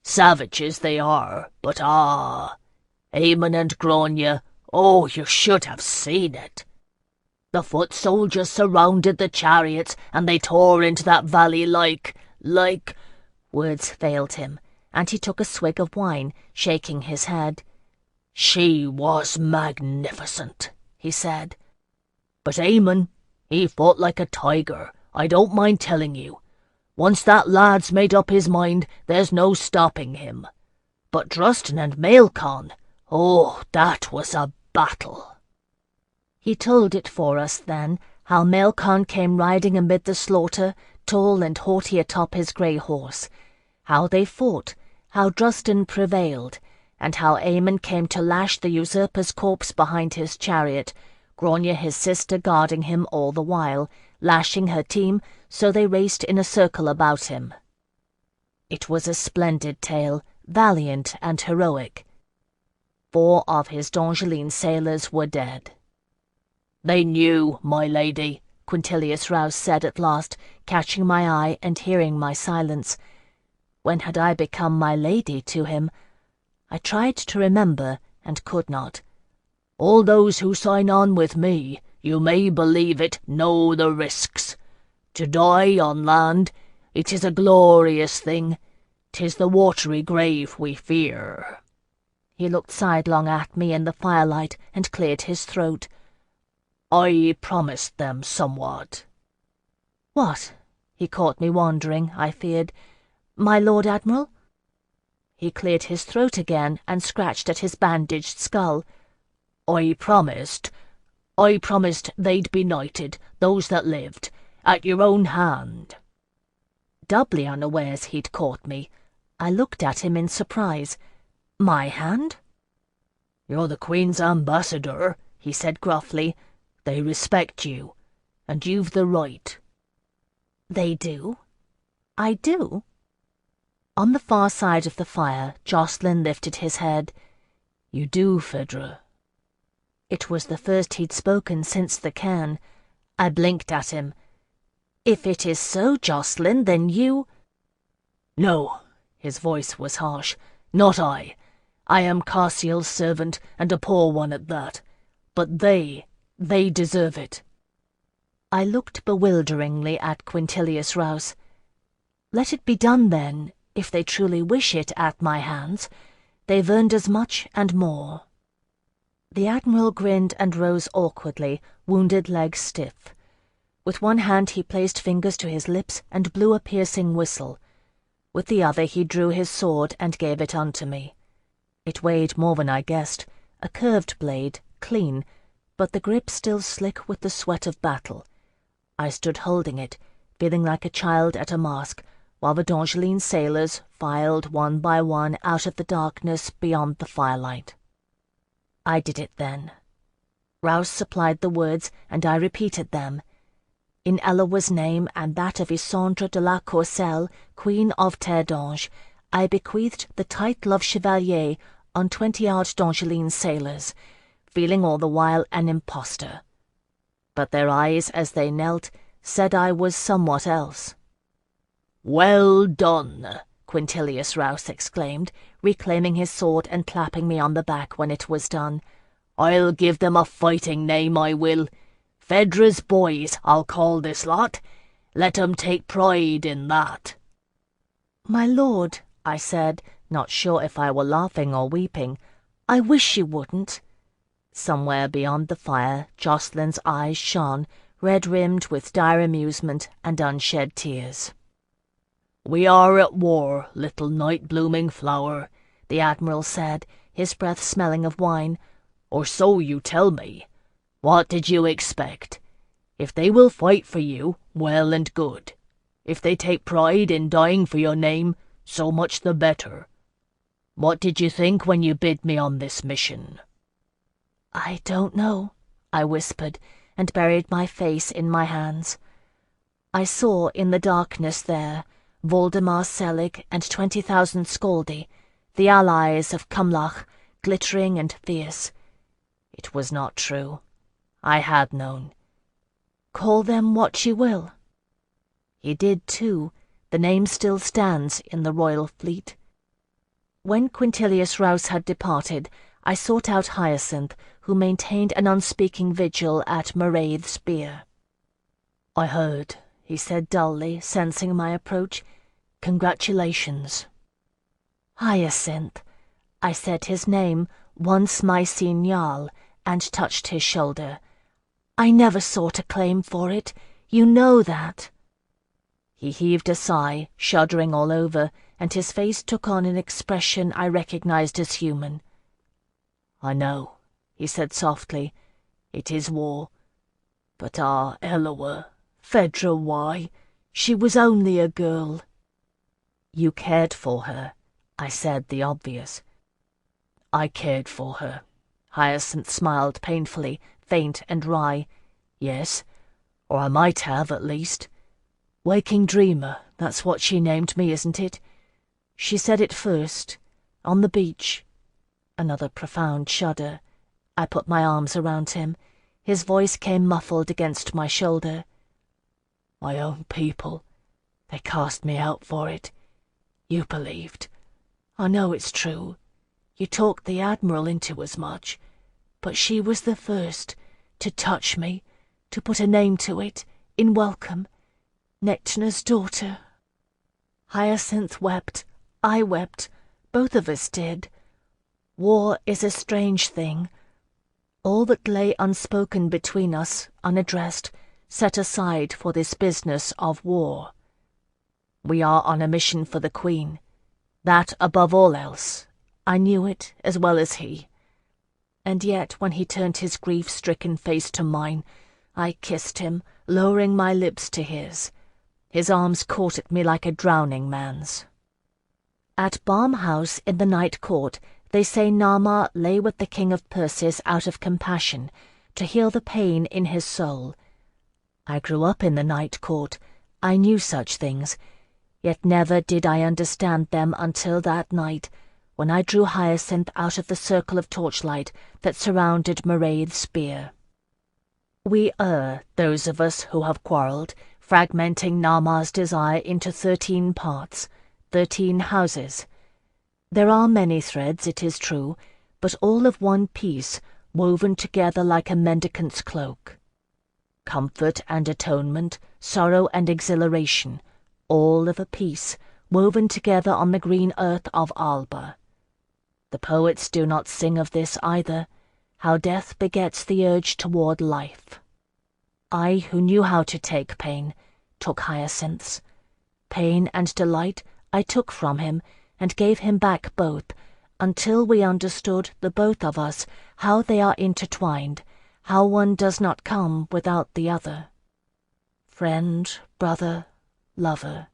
Savages they are, but ah! Aemon and Grania, oh, you should have seen it. The foot soldiers surrounded the chariots, and they tore into that valley like... Words failed him, and he took a swig of wine, shaking his head. "She was magnificent," he said. "But Aemon, he fought like a tiger, I don't mind telling you. Once that lad's made up his mind, there's no stopping him. But Drustin and Maelcon, oh, that was a battle." He told it for us then, how Maelcon came riding amid the slaughter, tall and haughty atop his grey horse, how they fought, how Drustin prevailed, and how Aemon came to lash the usurper's corpse behind his chariot, Grania his sister guarding him all the while, lashing her team, so they raced in a circle about him. It was a splendid tale, valiant and heroic. 4 of his Dongeline sailors were dead. "They knew, my lady," Quintilius Rouse said at last, catching my eye and hearing my silence. When had I become my lady to him? I tried to remember, and could not. "All those who sign on with me, you may believe it, know the risks. To die on land, it is a glorious thing. 'Tis the watery grave we fear." He looked sidelong at me in the firelight and cleared his throat. "I promised them somewhat." "What?" He caught me wandering, I feared. "My Lord Admiral?" He cleared his throat again and scratched at his bandaged skull. I promised they'd be knighted, those that lived, at your own hand." Doubly unawares he'd caught me. I looked at him in surprise. "My hand?" "You're the Queen's ambassador," he said gruffly. "They respect you, and you've the right." "They do? I do?" On the far side of the fire, Jocelyn lifted his head. "You do, Phèdre." It was the first he'd spoken since the cairn. I blinked at him. "If it is so, Jocelyn, then you—" "No," his voice was harsh. "Not I. I am Kushiel's servant, and a poor one at that. But they deserve it." I looked bewilderingly at Quintilius Rouse. "Let it be done, then, if they truly wish it at my hands. They've earned as much and more." The Admiral grinned and rose awkwardly, wounded leg stiff. With one hand he placed fingers to his lips and blew a piercing whistle. With the other he drew his sword and gave it unto me. It weighed more than I guessed, a curved blade, clean, but the grip still slick with the sweat of battle. I stood holding it, feeling like a child at a masque, while the Dongeline sailors filed one by one out of the darkness beyond the firelight. I did it then. Rouse supplied the words, and I repeated them. In Elowa's name and that of Isandre de la Courcelle, Queen of Terre d'Ange, I bequeathed the title of Chevalier on 20-odd Dongeline sailors, feeling all the while an impostor. But their eyes, as they knelt, said I was somewhat else. "Well done!" Quintilius Rouse exclaimed, reclaiming his sword and clapping me on the back when it was done. "I'll give them a fighting name, I will. Phèdre's boys, I'll call this lot. Let 'em take pride in that." "My lord," I said, not sure if I were laughing or weeping, "I wish you wouldn't." Somewhere beyond the fire, Jocelyn's eyes shone, red-rimmed with dire amusement and unshed tears. "We are at war, little night-blooming flower," the Admiral said, his breath smelling of wine. "Or so you tell me. What did you expect? If they will fight for you, well and good. If they take pride in dying for your name, so much the better. What did you think when you bid me on this mission?" "I don't know," I whispered, and buried my face in my hands. I saw in the darkness there Voldemar Selig and 20,000 Scaldi, the allies of Cumlach, glittering and fierce. It was not true. I had known. "Call them what you will." He did too. The name still stands in the royal fleet. When Quintilius Rouse had departed, I sought out Hyacinth, who maintained an unspeaking vigil at Maraith's bier. "I heard," he said dully, sensing my approach. "Congratulations." "Hyacinth." I said his name, once my signal, and touched his shoulder. "I never sought a claim for it. You know that." He heaved a sigh, shuddering all over, and his face took on an expression I recognized as human. "I know," he said softly. "It is war. But our Elowa, Phèdre, why? She was only a girl." "You cared for her," I said the obvious. "I cared for her." Hyacinth smiled painfully, faint and wry. "Yes, or I might have, at least. Waking Dreamer, that's what she named me, isn't it? She said it first, on the beach." Another profound shudder. I put my arms around him. His voice came muffled against my shoulder. "My own people, they cast me out for it. You believed. I know it's true. You talked the Admiral into as much. But she was the first to touch me, to put a name to it, in welcome. Nectina's daughter." Hyacinth wept. I wept. Both of us did. War is a strange thing. All that lay unspoken between us, unaddressed, set aside for this business of war. We are on a mission for the Queen. That above all else. I knew it as well as he. And yet when he turned his grief-stricken face to mine, I kissed him, lowering my lips to his. His arms caught at me like a drowning man's. At Balm House in the Night Court, they say Nama lay with the King of Persis out of compassion, to heal the pain in his soul. I grew up in the Night Court. I knew such things. Yet never did I understand them until that night, when I drew Hyacinth out of the circle of torchlight that surrounded Mairead's bier. We err, those of us who have quarrelled, fragmenting Nama's desire into 13 parts, 13 houses. There are many threads, it is true, but all of one piece, woven together like a mendicant's cloak. Comfort and atonement, sorrow and exhilaration, all of a piece, woven together on the green earth of Alba. The poets do not sing of this either, how death begets the urge toward life. I, who knew how to take pain, took Hyacinth's. Pain and delight I took from him, and gave him back both, until we understood, the both of us, how they are intertwined, how one does not come without the other. Friend, brother, lover,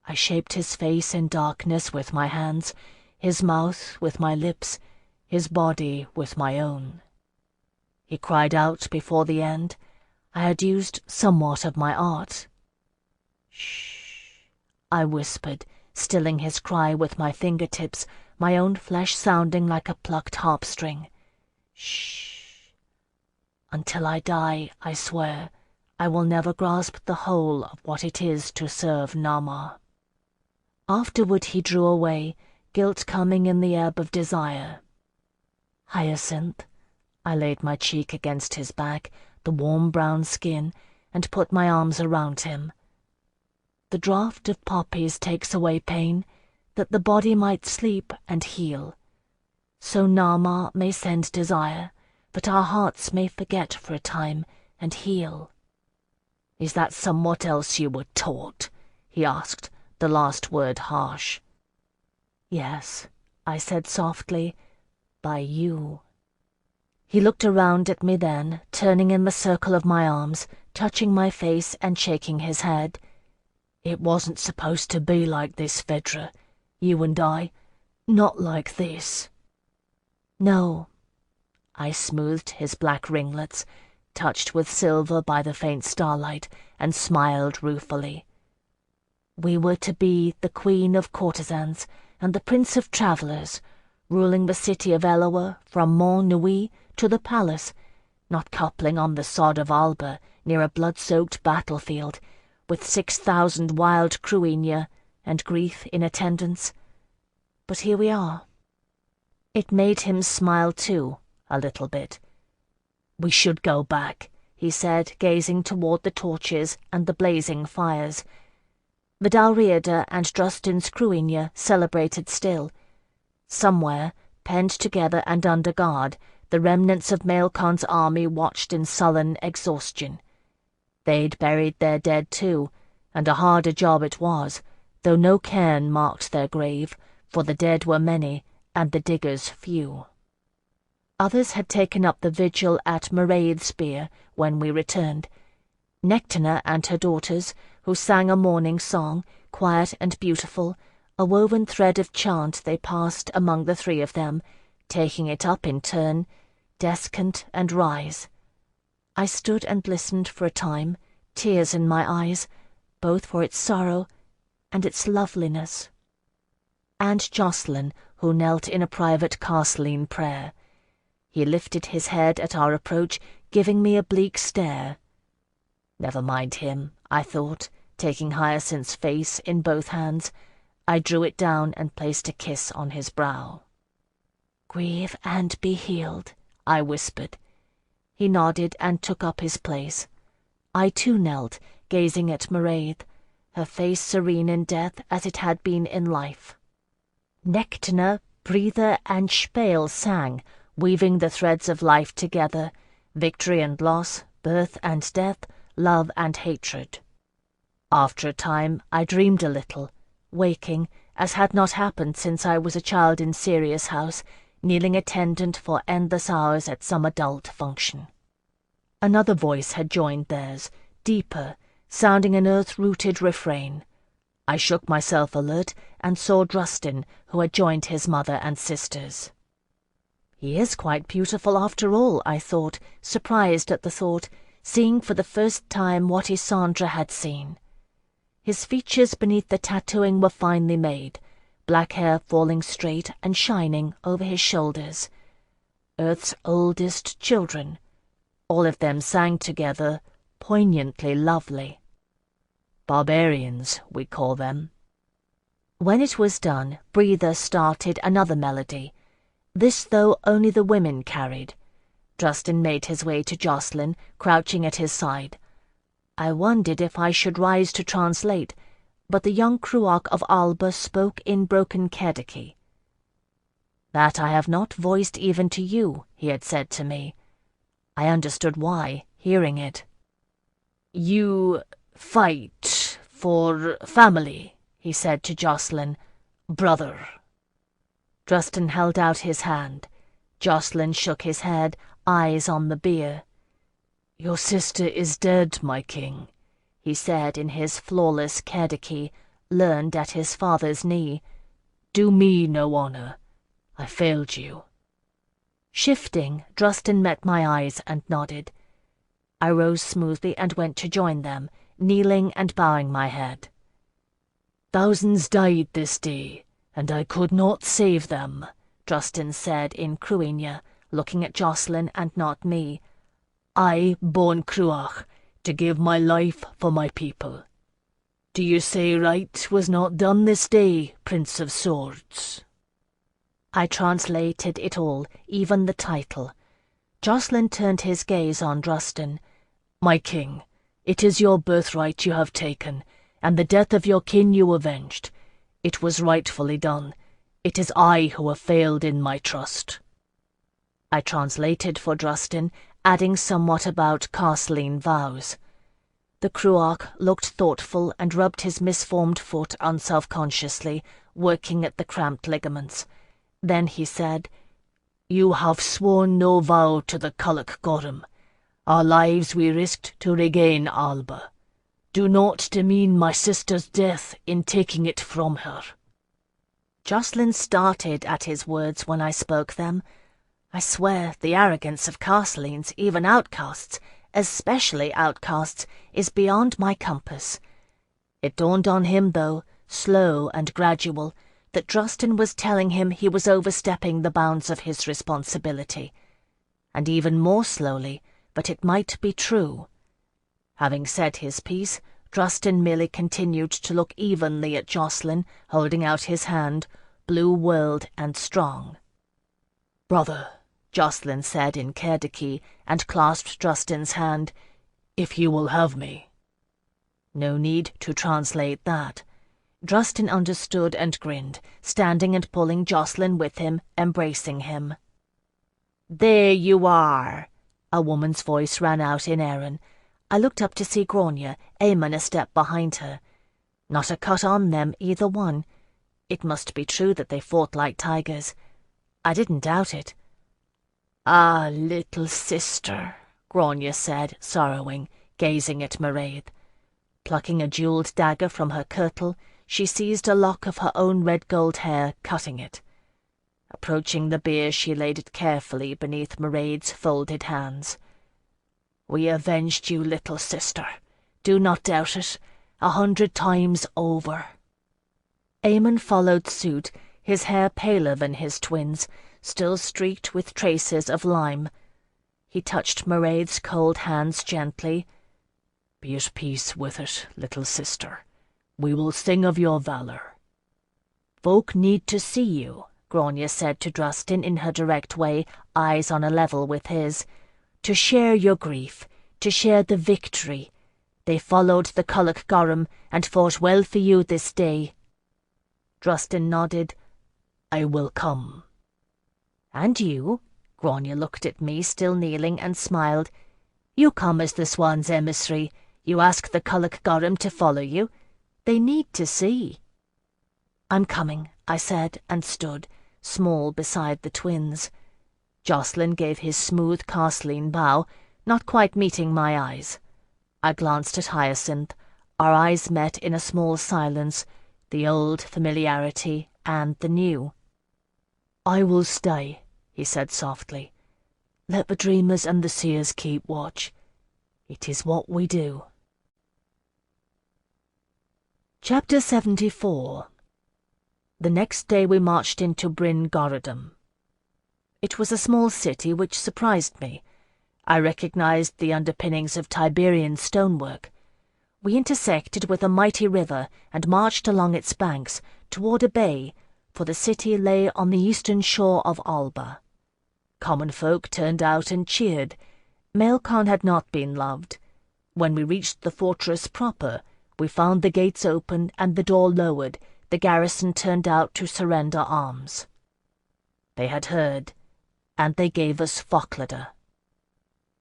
I shaped his face in darkness with my hands, his mouth with my lips, his body with my own. He cried out before the end. I had used somewhat of my art. "Shh," I whispered, stilling his cry with my fingertips, my own flesh sounding like a plucked harp-string. "Shh. Until I die, I swear, I will never grasp the whole of what it is to serve Nama." Afterward he drew away, guilt coming in the ebb of desire. "Hyacinth," I laid my cheek against his back, the warm brown skin, and put my arms around him. "The draught of poppies takes away pain, that the body might sleep and heal. So Nama may send desire, but our hearts may forget for a time and heal." "Is that somewhat else you were taught?" he asked, the last word harsh. "Yes," I said softly, "by you." He looked around at me then, turning in the circle of my arms, touching my face and shaking his head. "It wasn't supposed to be like this, Phèdre. You and I. Not like this." "No." I smoothed his black ringlets, touched with silver by the faint starlight, and smiled ruefully. "We were to be the queen of courtesans and the prince of travellers, ruling the city of Eloa from Mont Nuit to the palace, not coupling on the sod of Alba near a blood-soaked battlefield, with 6,000 wild Cruinia and grief in attendance. But here we are." It made him smile too, a little bit. "We should go back," he said, gazing toward the torches and the blazing fires. The Dalriada and Drustin's Cruinia celebrated still. Somewhere, penned together and under guard, the remnants of Maelcon's army watched in sullen exhaustion. They'd buried their dead too, and a harder job it was, though no cairn marked their grave, for the dead were many, and the diggers few. Others had taken up the vigil at Mairead's bier when we returned. Nectina and her daughters, who sang a morning song, quiet and beautiful, a woven thread of chant they passed among the 3 of them, taking it up in turn, descant and rise. I stood and listened for a time, tears in my eyes, both for its sorrow and its loveliness. And Jocelyn, who knelt in a private Castelline prayer. He lifted his head at our approach, giving me a bleak stare. Never mind him, I thought, taking Hyacinth's face in both hands. I drew it down and placed a kiss on his brow. "Grieve and be healed," I whispered. He nodded and took up his place. I too knelt, gazing at Mairead, her face serene in death as it had been in life. Nectina, Breather, and Spale sang, weaving the threads of life together, victory and loss, birth and death, love and hatred. After a time I dreamed a little, waking, as had not happened since I was a child in Sirius House, kneeling attendant for endless hours at some adult function. Another voice had joined theirs, deeper, sounding an earth-rooted refrain. I shook myself alert and saw Drustin, who had joined his mother and sisters. He is quite beautiful after all, I thought, surprised at the thought, seeing for the first time what Isandra had seen. His features beneath the tattooing were finely made, black hair falling straight and shining over his shoulders. Earth's oldest children. All of them sang together, poignantly lovely. Barbarians, we call them. When it was done, Breather started another melody. This, though, only the women carried. Justin made his way to Jacqueline, crouching at his side. I wondered if I should rise to translate, but the young Cruach of Alba spoke in broken Kediki. "That I have not voiced even to you," he had said to me. I understood why, hearing it. "You fight for family," he said to Jacqueline. "Brother." Justin held out his hand. Jacqueline shook his head, eyes on the bier. "Your sister is dead, my king," he said in his flawless Kediki, learned at his father's knee. "Do me no honor. I failed you." Shifting, Justin met my eyes and nodded. I rose smoothly and went to join them, kneeling and bowing my head. "Thousands died this day, and I could not save them," Justin said in Cruinia, looking at Jacqueline and not me. "I, born Cruach, to give my life for my people. Do you say right was not done this day, Prince of Swords?" I translated it all, even the title. Jacqueline turned his gaze on Justin. "My king, it is your birthright you have taken, and the death of your kin you avenged. It was rightfully done. It is I who have failed in my trust." I translated for Justin, adding somewhat about Castlean vows. The Cruach looked thoughtful and rubbed his misformed foot unselfconsciously, working at the cramped ligaments. Then he said, "You have sworn no vow to the Culloch Gorham. Our lives we risked to regain Alba. Do not demean my sister's death in taking it from her." Jacqueline started at his words when I spoke them. I swear the arrogance of Castleans, even outcasts, especially outcasts, is beyond my compass. It dawned on him, though, slow and gradual, that Justin was telling him he was overstepping the bounds of his responsibility. And even more slowly, but it might be true. Having said his piece, Justin merely continued to look evenly at Jacqueline, holding out his hand, blue-whirled and strong. "Brother," Jacqueline said in Kediki, and clasped Justin's hand, "if you will have me." No need to translate that. Justin understood and grinned, standing and pulling Jacqueline with him, embracing him. "There you are!" A woman's voice ran out in Erin. I looked up to see Grania, Eamon a step behind her. Not a cut on them, either one. It must be true that they fought like tigers. I didn't doubt it. "Ah, little sister," Grania said, sorrowing, gazing at Mairead. Plucking a jewelled dagger from her kirtle, she seized a lock of her own red-gold hair, cutting it. Approaching the bier, she laid it carefully beneath Mairead's folded hands. "We avenged you, little sister. Do not doubt it, 100 times over." Eamon followed suit, his hair paler than his twins, still streaked with traces of lime. He touched Mairead's cold hands gently. "Be at peace with it, little sister. We will sing of your valour." "Folk need to see you," Grania said to Justin in her direct way, eyes on a level with his. "To share your grief, to share the victory. They followed the Culloch Gorham and fought well for you this day." Justin nodded. "I will come." "And you?" Grania looked at me, still kneeling, and smiled. "You come as the Swan's emissary. You ask the Culloch Gorham to follow you. They need to see." "I'm coming," I said, and stood, small beside the twins. Jacqueline gave his smooth Castlean bow, not quite meeting my eyes. I glanced at Hyacinth. Our eyes met in a small silence, the old familiarity and the new. "I will stay," he said softly. "Let the dreamers and the seers keep watch. It is what we do." Chapter 74. The next day we marched into Bryn Gorodom. It was a small city which surprised me. I recognized the underpinnings of Tiberian stonework. We intersected with a mighty river and marched along its banks toward a bay, for the city lay on the eastern shore of Alba. Common folk turned out and cheered. Maelcon had not been loved. When we reached the fortress proper, we found the gates open and the door lowered. The garrison turned out to surrender arms. They had heard, and they gave us Phèdre,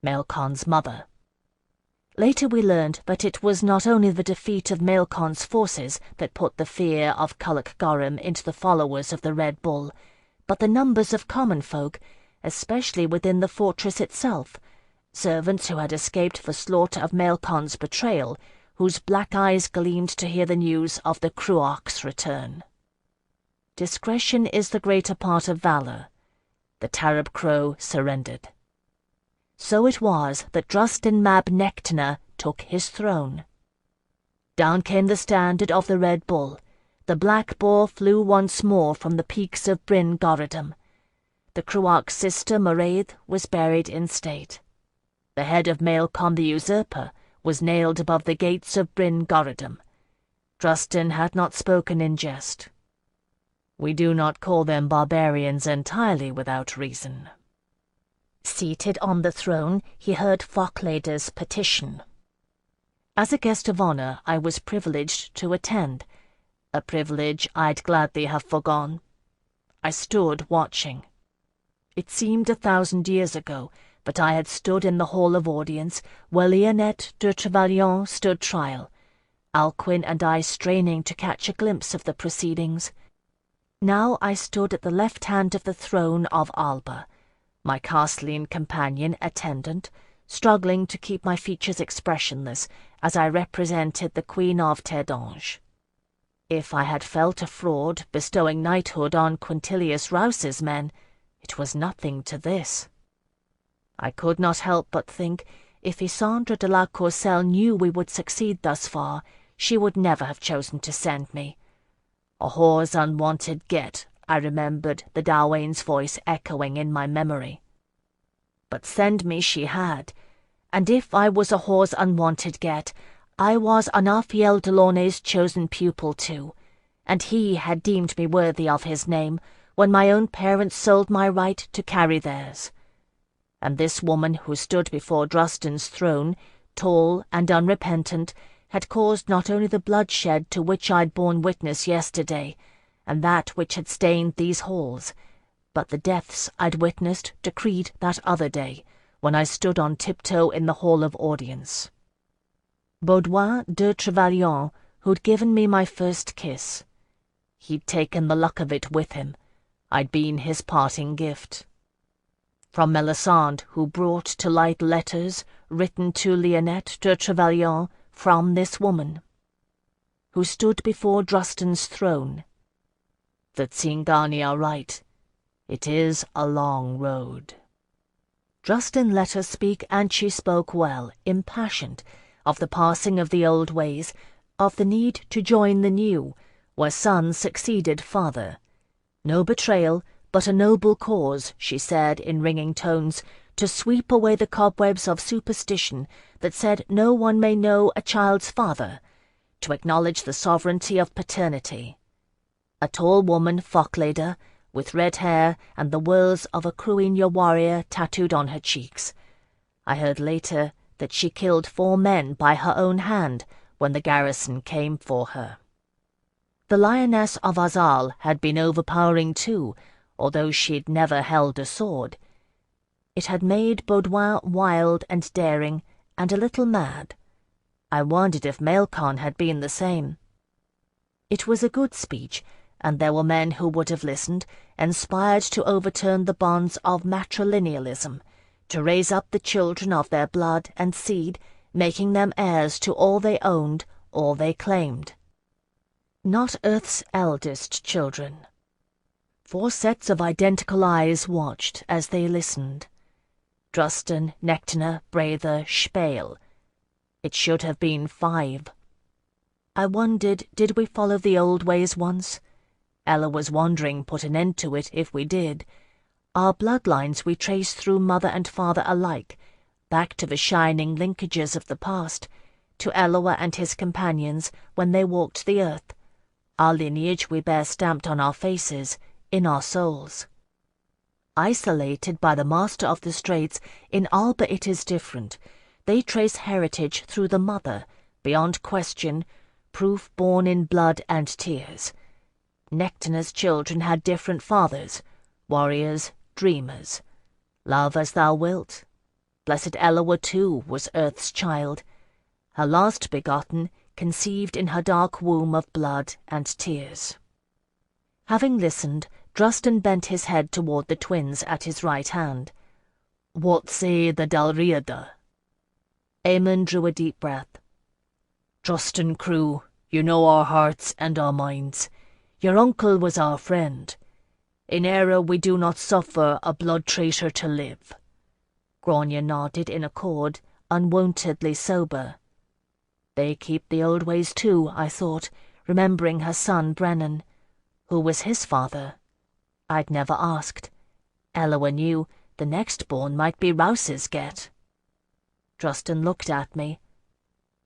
Maelcon's mother. Later we learned that it was not only the defeat of Maelcon's forces that put the fear of Culhwch Gorym into the followers of the Red Bull, but the numbers of common folk, especially within the fortress itself, servants who had escaped the slaughter of Maelcon's betrayal, whose black eyes gleamed to hear the news of the Cruach's return. Discretion is the greater part of valour. The Tarab Crow surrendered. So it was that Drustin Mab Nectana took his throne. Down came the standard of the Red Bull. The black boar flew once more from the peaks of Bryn Gorodom. The Cruach's sister Mairead was buried in state. The head of Maelcon the usurper was nailed above the gates of Bryn Gorodom. Drustin had not spoken in jest. We do not call them barbarians entirely without reason. Seated on the throne, he heard Phèdre's petition. As a guest of honour, I was privileged to attend, a privilege I'd gladly have forgone. I stood watching. It seemed 1,000 years ago, but I had stood in the hall of audience where Lionette de Trevelyan stood trial, Alcuin and I straining to catch a glimpse of the proceedings. Now I stood at the left hand of the throne of Alba, my Castellan companion attendant, struggling to keep my features expressionless as I represented the Queen of Terdange. If I had felt a fraud bestowing knighthood on Quintilius Rouse's men, it was nothing to this. I could not help but think, if Isandre de la Courcelle knew we would succeed thus far, she would never have chosen to send me. A whore's unwanted get, I remembered the Dawain's voice echoing in my memory. But send me she had, and if I was a whore's unwanted get, I was Anafiel Delaunay's chosen pupil too, and he had deemed me worthy of his name when my own parents sold my right to carry theirs. And this woman who stood before Drustin's throne, tall and unrepentant, had caused not only the bloodshed to which I'd borne witness yesterday, and that which had stained these halls, but the deaths I'd witnessed decreed that other day, when I stood on tiptoe in the hall of audience. Baudouin de Trevelyan, who'd given me my first kiss. He'd taken the luck of it with him. I'd been his parting gift. From Melisande, who brought to light letters written to Lionette de Trevelyan from this woman, who stood before Drustin's throne. The Tsingani are right. It is a long road. Drustin let her speak, and she spoke well, impassioned, of the passing of the old ways, of the need to join the new, where son succeeded father. No betrayal, but a noble cause, she said in ringing tones, to sweep away the cobwebs of superstition that said no one may know a child's father, to acknowledge the sovereignty of paternity. A tall woman, Phèdre, with red hair and the words of a Cruinia warrior tattooed on her cheeks. I heard later that she killed 4 men by her own hand when the garrison came for her. The Lioness of Azal had been overpowering too, although she'd never held a sword. It had made Baudouin wild and daring, and a little mad. I wondered if Maelcon had been the same. It was a good speech, and there were men who would have listened, inspired to overturn the bonds of matrilinealism, to raise up the children of their blood and seed, making them heirs to all they owned, all they claimed. Not Earth's eldest children. 4 sets of identical eyes watched as they listened. Drustin, Nectana, Brayther, Spale. It should have been 5. I wondered, did we follow the old ways once? Ella was wondering put an end to it if we did. Our bloodlines we traced through mother and father alike, back to the shining linkages of the past, to Eloah and his companions when they walked the earth. Our lineage we bear stamped on our faces, in our souls. Isolated by the Master of the Straits, in Alba it is different. They trace heritage through the mother, beyond question, proof born in blood and tears. Nectina's children had different fathers, warriors, dreamers. Love as thou wilt. Blessed Eloah, too, was Earth's child, her last begotten, conceived in her dark womb of blood and tears. Having listened, Drustin bent his head toward the twins at his right hand. What say the Dalriada? Aemon drew a deep breath. Drustin Crew, you know our hearts and our minds. Your uncle was our friend. In Era we do not suffer a blood traitor to live. Grania nodded in accord, unwontedly sober. They keep the old ways too, I thought, remembering her son Brennan. Who was his father? I'd never asked. Eloah knew the next born might be Rouse's get. Drustin looked at me.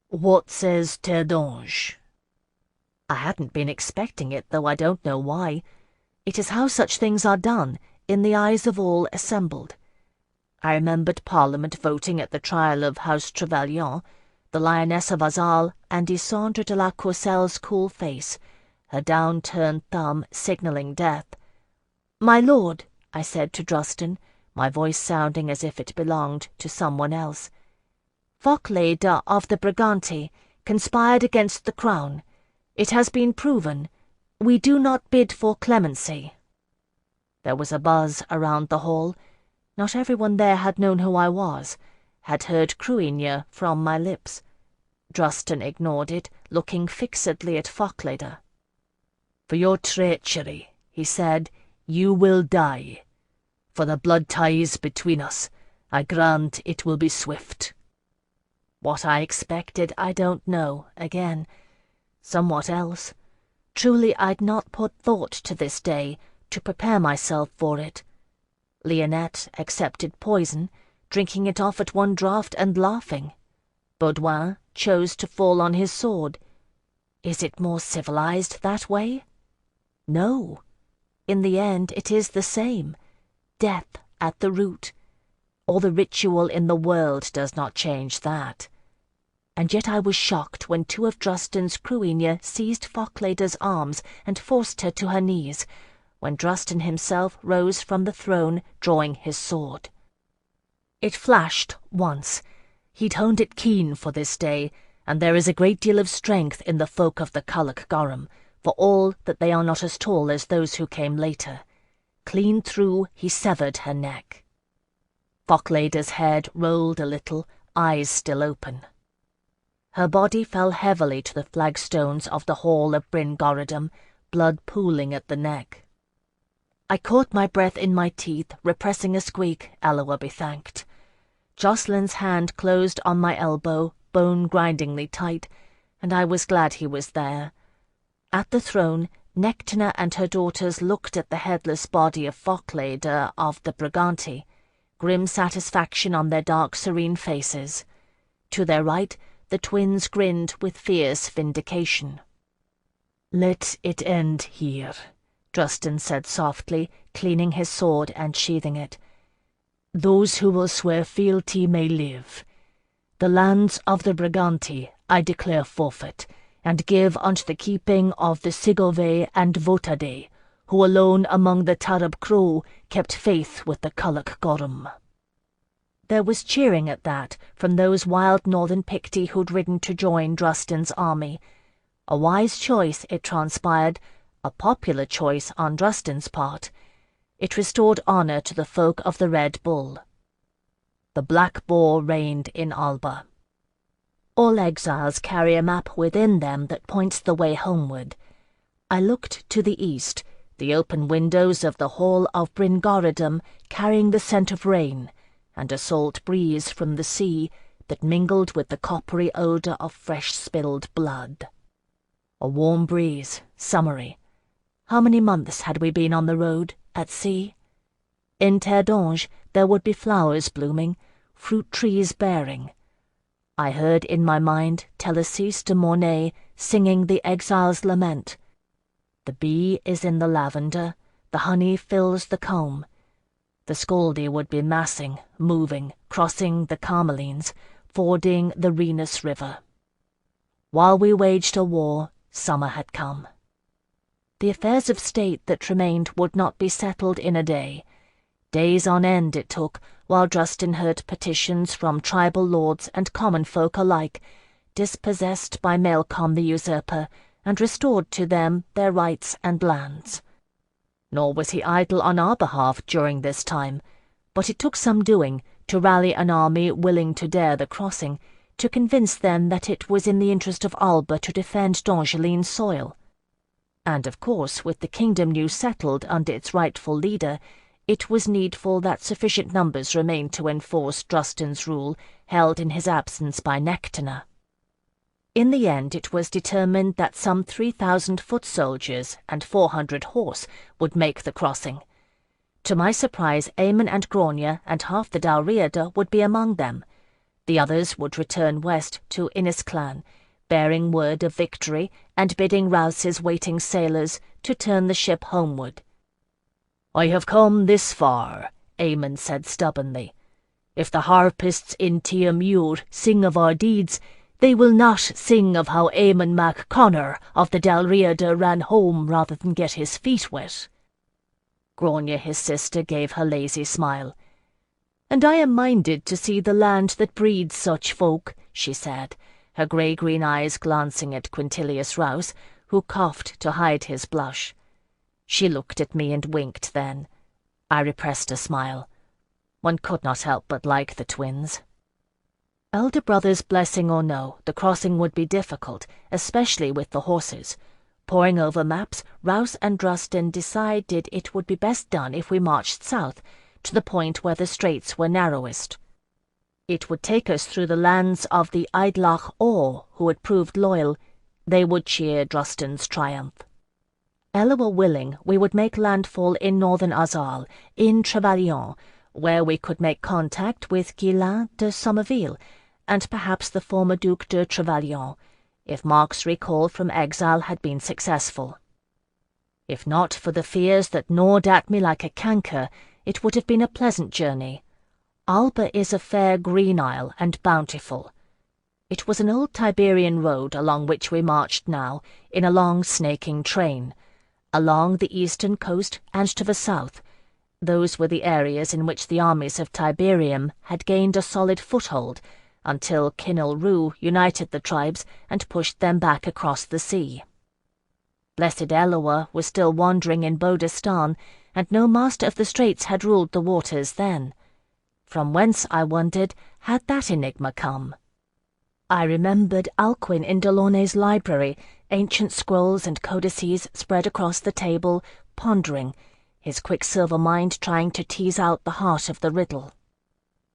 What says Terdange? I hadn't been expecting it, though I don't know why. It is how such things are done, in the eyes of all assembled. I remembered Parliament voting at the trial of House Trevelyan, the Lioness of Azal, and Isandre de la Courcelle's cool face, her down-turned thumb signalling death. "My lord," I said to Drustin, my voice sounding as if it belonged to someone else. "Fochleda of the Briganti conspired against the crown. It has been proven. We do not bid for clemency." There was a buzz around the hall. Not everyone there had known who I was, had heard Cruinia from my lips. Drustin ignored it, looking fixedly at Fochleda. For your treachery, he said, you will die. For the blood ties between us, I grant it will be swift. What I expected, I don't know, again. Somewhat else. Truly I'd not put thought to this day, to prepare myself for it. Lionette accepted poison, drinking it off at one draught and laughing. Baudouin chose to fall on his sword. Is it more civilized that way? No. In the end it is the same. Death at the root. All the ritual in the world does not change that. And yet I was shocked when two of Drustin's Cruinia seized Fochleda's arms and forced her to her knees, when Drustin himself rose from the throne, drawing his sword. It flashed once. He'd honed it keen for this day, and there is a great deal of strength in the folk of the Culloch Gorham, for all that they are not as tall as those who came later. Clean through he severed her neck. Fochleda's head rolled a little, eyes still open. Her body fell heavily to the flagstones of the hall of Bryn Goradam, blood pooling at the neck. I caught my breath in my teeth, repressing a squeak, Eloah be thanked. Jocelyn's hand closed on my elbow, bone-grindingly tight, and I was glad he was there. At the throne, Nectina and her daughters looked at the headless body of Fochleda of the Briganti, grim satisfaction on their dark, serene faces. To their right, the twins grinned with fierce vindication. "Let it end here," Drustin said softly, cleaning his sword and sheathing it. "Those who will swear fealty may live. The lands of the Briganti I declare forfeit, and give unto the keeping of the Sigove and Votade, who alone among the Tarab Crow kept faith with the Culloch Gorham." There was cheering at that from those wild northern Picti who'd ridden to join Drustin's army. A wise choice, it transpired, a popular choice on Drustin's part. It restored honour to the folk of the Red Bull. The Black Boar reigned in Alba. All exiles carry a map within them that points the way homeward. I looked to the east, the open windows of the hall of Bryn Goradam carrying the scent of rain, and a salt breeze from the sea that mingled with the coppery odour of fresh spilled blood. A warm breeze, summery. How many months had we been on the road, at sea? In Terre d'Ange there would be flowers blooming, fruit trees bearing. I heard in my mind Telesys de Mornay singing the exile's lament. The bee is in the lavender, the honey fills the comb. The Scaldi would be massing, moving, crossing the Carmelines, fording the Rhenus River. While we waged a war, summer had come. The affairs of state that remained would not be settled in a day. Days on end it took, while Drustin heard petitions from tribal lords and common folk alike, dispossessed by Maelcom the usurper, and restored to them their rights and lands. Nor was he idle on our behalf during this time, but it took some doing to rally an army willing to dare the crossing, to convince them that it was in the interest of Alba to defend d'Angeline's soil. And of course, with the kingdom new settled under its rightful leader, it was needful that sufficient numbers remained to enforce Drustin's rule, held in his absence by Nectana. In the end it was determined that some 3,000 foot soldiers and 400 horse would make the crossing. To my surprise, Aemon and Grania and half the Dalriada would be among them. The others would return west to Innisclan, bearing word of victory and bidding Rouse's waiting sailors to turn the ship homeward. "I have come this far," Aemon said stubbornly. "If the harpists in Tia Muir sing of our deeds, they will not sing of how Aemon mac Connor of the Dalriada ran home rather than get his feet wet." Grania, his sister, gave her lazy smile. "And I am minded to see the land that breeds such folk," she said, her grey-green eyes glancing at Quintilius Rouse, who coughed to hide his blush. She looked at me and winked then. I repressed a smile. One could not help but like the twins. Elder brother's blessing or no, the crossing would be difficult, especially with the horses. Poring over maps, Rouse and Drustin decided it would be best done if we marched south, to the point where the straits were narrowest. It would take us through the lands of the Eidlach Or, who had proved loyal. They would cheer Drustin's triumph. Ella were willing, we would make landfall in northern Azal, in Trevelyan, where we could make contact with Guillain de Somerville, and perhaps the former Duc de Trevelyan, if Mark's recall from exile had been successful. If not for the fears that gnawed at me like a canker, it would have been a pleasant journey. Alba is a fair green isle and bountiful. It was an old Tiberian road along which we marched now, in a long snaking train. Along the eastern coast and to the south, those were the areas in which the armies of Tiberium had gained a solid foothold, until Kinil Rû united the tribes and pushed them back across the sea. Blessed Eloa was still wandering in Bodistan, and no master of the straits had ruled the waters then. From whence, I wondered, had that enigma come? I remembered Alcuin in Delaunay's library, ancient scrolls and codices spread across the table, pondering, his quicksilver mind trying to tease out the heart of the riddle.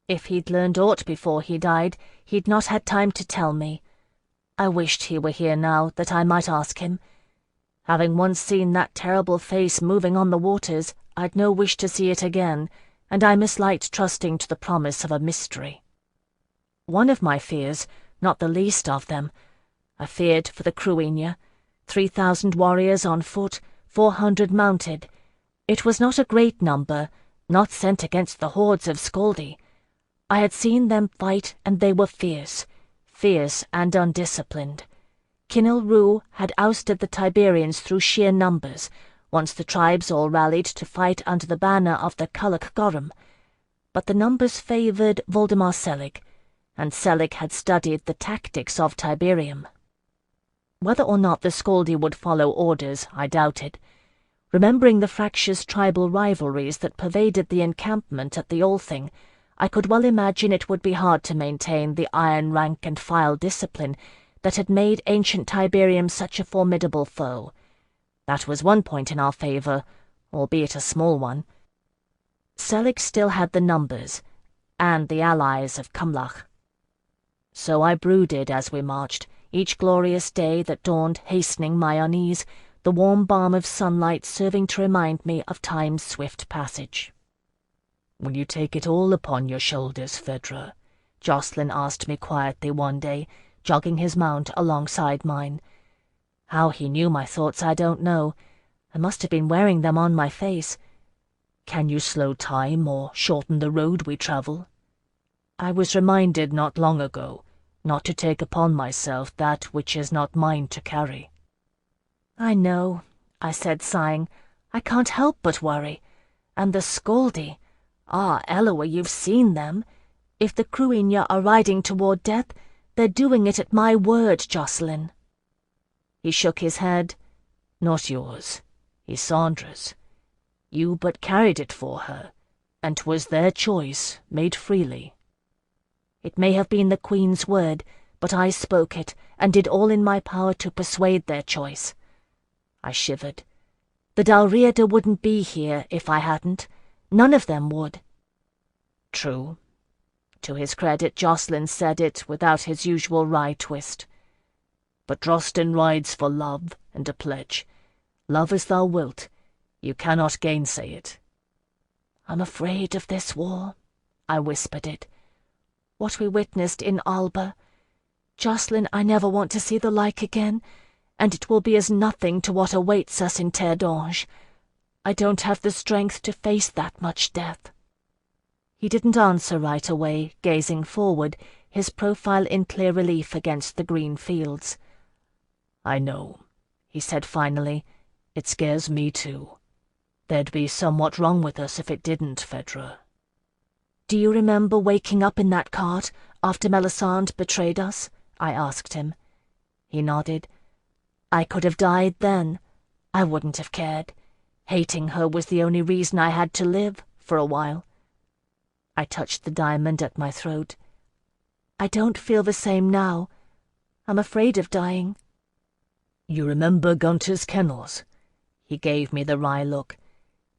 If he'd learned aught before he died, he'd not had time to tell me. I wished he were here now, that I might ask him. Having once seen that terrible face moving on the waters, I'd no wish to see it again, and I misliked trusting to the promise of a mystery. One of my fears, not the least of them, I feared for the Cruinia, 3,000 warriors on foot, 400 mounted. It was not a great number, not sent against the hordes of Scaldi. I had seen them fight, and they were fierce and undisciplined. Kinil Rû had ousted the Tiberians through sheer numbers, once the tribes all rallied to fight under the banner of the Culloch Gorham. But the numbers favoured Voldemar Selig, and Selig had studied the tactics of Tiberium. Whether or not the Scaldi would follow orders, I doubted. Remembering the fractious tribal rivalries that pervaded the encampment at the Althing, I could well imagine it would be hard to maintain the iron rank-and-file discipline that had made ancient Tiberium such a formidable foe. That was one point in our favour, albeit a small one. Selig still had the numbers, and the allies of Cumlach. So I brooded as we marched, each glorious day that dawned hastening my unease, the warm balm of sunlight serving to remind me of time's swift passage. "Will you take it all upon your shoulders, Phèdre?" Jocelyn asked me quietly one day, jogging his mount alongside mine. How he knew my thoughts I don't know. I must have been wearing them on my face. "Can you slow time or shorten the road we travel? I was reminded not long ago not to take upon myself that which is not mine to carry." "I know," I said, sighing. "I can't help but worry. And the Scaldi. Ah, Eloa, you've seen them. If the Cruigna are riding toward death, they're doing it at my word, Jocelyn." He shook his head. "Not yours, Issandra's. You but carried it for her, and 'twas their choice, made freely." It may have been the Queen's word, but I spoke it, and did all in my power to persuade their choice. I shivered. The Dalriada wouldn't be here if I hadn't. None of them would. True. To his credit, Jocelyn said it without his usual wry twist. But Drosten rides for love and a pledge. Love as thou wilt, you cannot gainsay it. "I'm afraid of this war," I whispered it. "What we witnessed in Alba. Jocelyn, I never want to see the like again, and it will be as nothing to what awaits us in Terre d'Ange. I don't have the strength to face that much death." He didn't answer right away, gazing forward, his profile in clear relief against the green fields. "I know," he said finally. "It scares me too. There'd be somewhat wrong with us if it didn't, Phèdre." "Do you remember waking up in that cart after Melisande betrayed us?" I asked him. He nodded. "I could have died then. I wouldn't have cared. Hating her was the only reason I had to live, for a while." I touched the diamond at my throat. "I don't feel the same now. I'm afraid of dying." "You remember Gunter's kennels?" He gave me the wry look.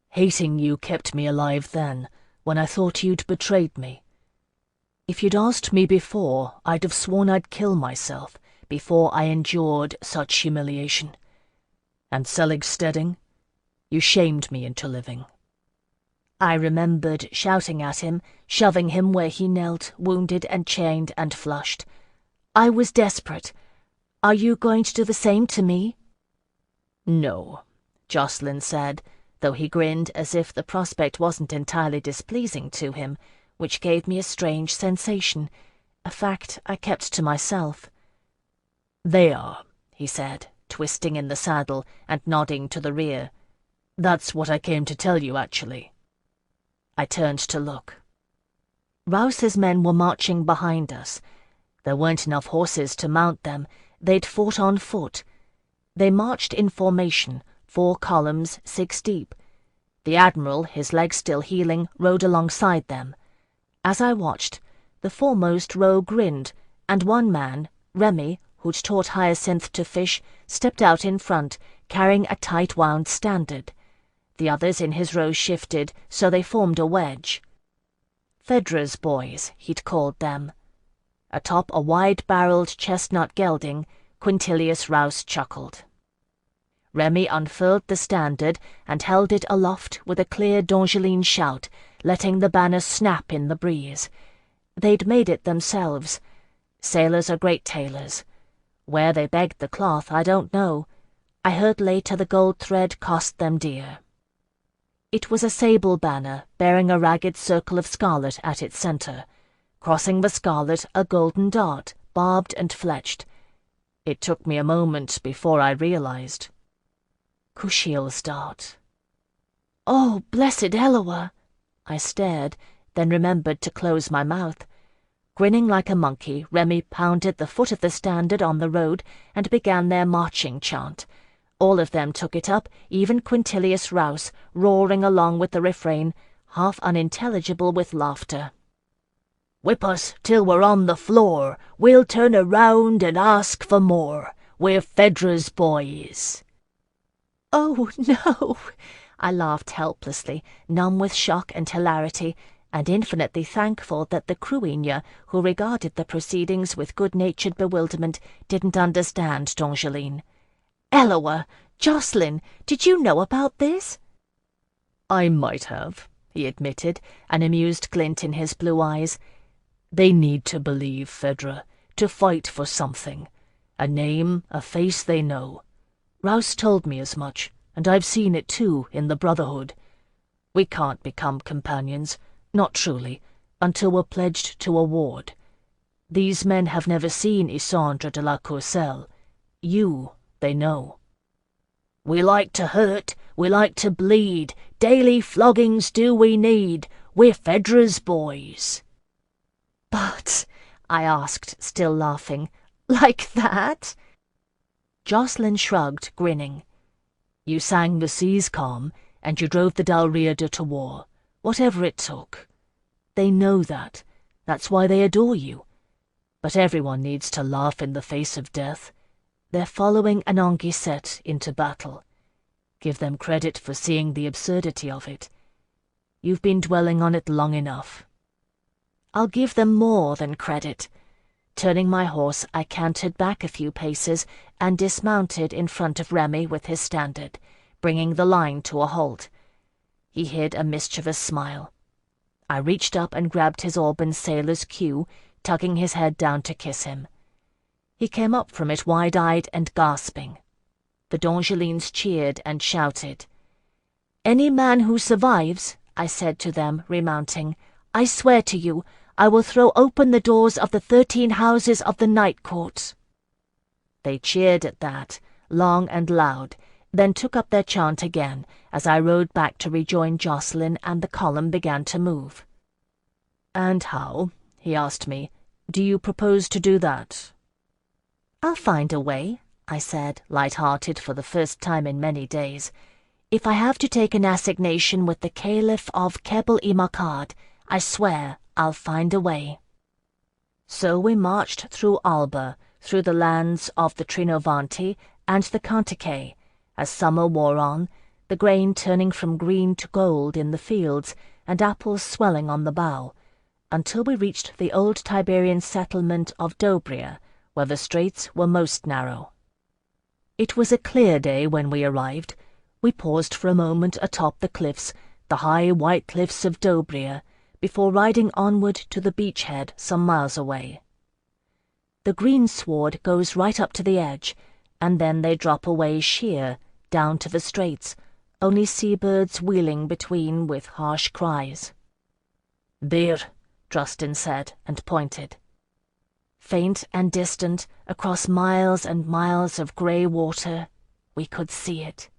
"Hating you kept me alive then, when I thought you'd betrayed me. If you'd asked me before, I'd have sworn I'd kill myself before I endured such humiliation. And Selig Stedding, you shamed me into living." I remembered shouting at him, shoving him where he knelt, wounded and chained and flushed. I was desperate. Are you going to do the same to me? "No," Jocelyn said, though he grinned as if the prospect wasn't entirely displeasing to him, which gave me a strange sensation, a fact I kept to myself. "They are," he said, twisting in the saddle and nodding to the rear. "That's what I came to tell you, actually." I turned to look. Rouse's men were marching behind us. There weren't enough horses to mount them. They'd fought on foot. They marched in formation, 4 columns, 6 deep. The Admiral, his legs still healing, rode alongside them. As I watched, the foremost row grinned, and one man, Remy, who'd taught Hyacinth to fish, stepped out in front, carrying a tight-wound standard. The others in his row shifted, so they formed a wedge. Phèdre's boys, he'd called them. Atop a wide-barreled chestnut gelding, Quintilius Rouse chuckled. Remy unfurled the standard and held it aloft with a clear D'Angeline shout, letting the banner snap in the breeze. They'd made it themselves. Sailors are great tailors. Where they begged the cloth, I don't know. I heard later the gold thread cost them dear. It was a sable banner, bearing a ragged circle of scarlet at its centre. Crossing the scarlet, a golden dart, barbed and fletched. It took me a moment before I realized. Kushiel's dart. "Oh, blessed Eloa!" I stared, then remembered to close my mouth. Grinning like a monkey, Remy pounded the foot of the standard on the road and began their marching chant. All of them took it up, even Quintilius Rouse, roaring along with the refrain, half unintelligible with laughter. "Whip us till we're on the floor, we'll turn around and ask for more. We're Phèdre's boys." "Oh, no!" I laughed helplessly, numb with shock and hilarity, and infinitely thankful that the Cruigne, who regarded the proceedings with good-natured bewilderment, didn't understand Dongeline. "Eloa, Jocelyn, did you know about this?" "I might have," he admitted, an amused glint in his blue eyes. "They need to believe, Phèdre, to fight for something. A name, a face they know. Rouse told me as much, and I've seen it too in the Brotherhood. We can't become companions, not truly, until we're pledged to a ward. These men have never seen Isandre de la Courcelle. You, they know. We like to hurt, we like to bleed, daily floggings do we need, we're Phèdre's boys." "But," I asked, still laughing, "like that?" Jocelyn shrugged, grinning. "You sang the seas calm, and you drove the Dalriada to war, whatever it took. They know that. That's why they adore you. But everyone needs to laugh in the face of death. They're following an Anguisette into battle. Give them credit for seeing the absurdity of it. You've been dwelling on it long enough." "I'll give them more than credit." Turning my horse, I cantered back a few paces and dismounted in front of Remy with his standard, bringing the line to a halt. He hid a mischievous smile. I reached up and grabbed his Alban sailor's queue, tugging his head down to kiss him. He came up from it wide-eyed and gasping. The Dongelines cheered and shouted. "Any man who survives," I said to them, remounting, "I swear to you, I will throw open the doors of the 13 houses of the Night Court." They cheered at that, long and loud, then took up their chant again as I rode back to rejoin Jocelyn and the column began to move. "And how," he asked me, "do you propose to do that?" "I'll find a way," I said, light-hearted for the first time in many days. "If I have to take an assignation with the Caliph of Kebel-i-Makad, I swear I'll find a way." So we marched through Alba, through the lands of the Trinovanti and the Cantiquet, as summer wore on, the grain turning from green to gold in the fields and apples swelling on the bough, until we reached the old Tiberian settlement of Dobria, where the straits were most narrow. It was a clear day when we arrived. We paused for a moment atop the cliffs, the high white cliffs of Dobria, before riding onward to the beachhead some miles away. The greensward goes right up to the edge, and then they drop away sheer, down to the straits, only seabirds wheeling between with harsh cries. "There," Drustin said, and pointed. Faint and distant, across miles and miles of grey water, we could see it.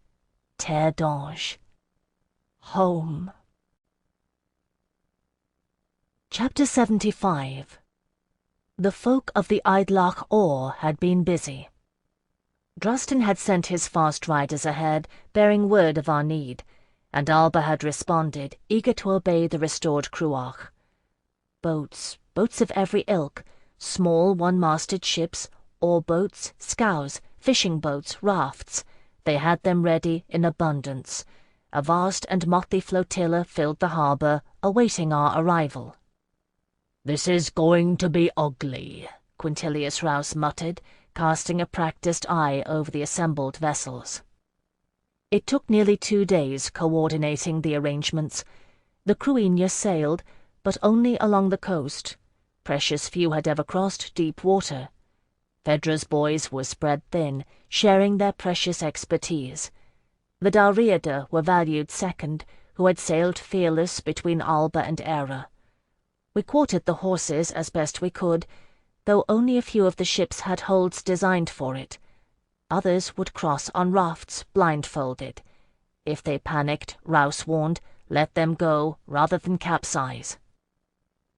Terre d'Ange. Home. Chapter 75. The folk of the Eidlach Or had been busy. Drustin had sent his fast riders ahead, bearing word of our need, and Alba had responded, eager to obey the restored Cruach. Boats of every ilk, small one-masted ships, oar-boats, scows, fishing boats, rafts. They had them ready in abundance. A vast and motley flotilla filled the harbour, awaiting our arrival. "This is going to be ugly," Quintilius Rouse muttered, casting a practised eye over the assembled vessels. It took nearly 2 days coordinating the arrangements. The Cruigne sailed, but only along the coast. Precious few had ever crossed deep water. Phèdre's boys were spread thin, sharing their precious expertise. The Dalriada were valued second, who had sailed fearless between Alba and Era. We quartered the horses as best we could, though only a few of the ships had holds designed for it. Others would cross on rafts, blindfolded. If they panicked, Rouse warned, let them go rather than capsize.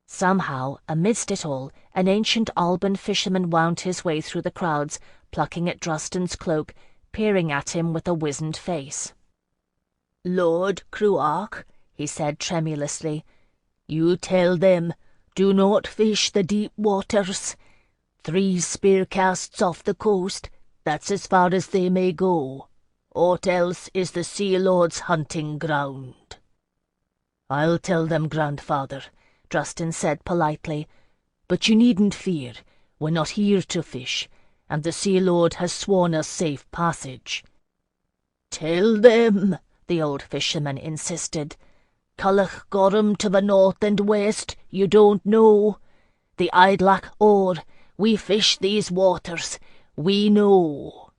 Somehow, amidst it all, an ancient Alban fisherman wound his way through the crowds, plucking at Drustin's cloak, peering at him with a wizened face. "Lord Cruach," he said tremulously, "you tell them, do not fish the deep waters. 3 spear casts off the coast, that's as far as they may go. Aught else is the Sea Lord's hunting ground." "I'll tell them, grandfather," Drustin said politely. "But you needn't fear. We're not here to fish, and the Sea Lord has sworn us safe passage." "Tell them," the old fisherman insisted. "Culloch Gorham to the north and west, you don't know. The Idlach Or, we fish these waters. We know."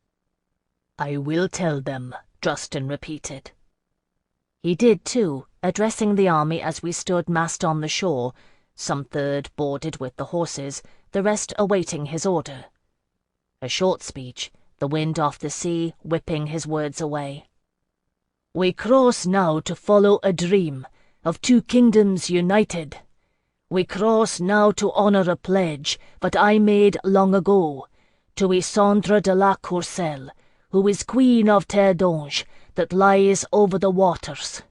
"I will tell them," Drustin repeated. He did too, addressing the army as we stood massed on the shore, some third boarded with the horses, the rest awaiting his order. A short speech, the wind off the sea whipping his words away. "We cross now to follow a dream of two kingdoms united. We cross now to honour a pledge that I made long ago to Isandre de la Courcelle, who is Queen of Terdange, that lies over the waters.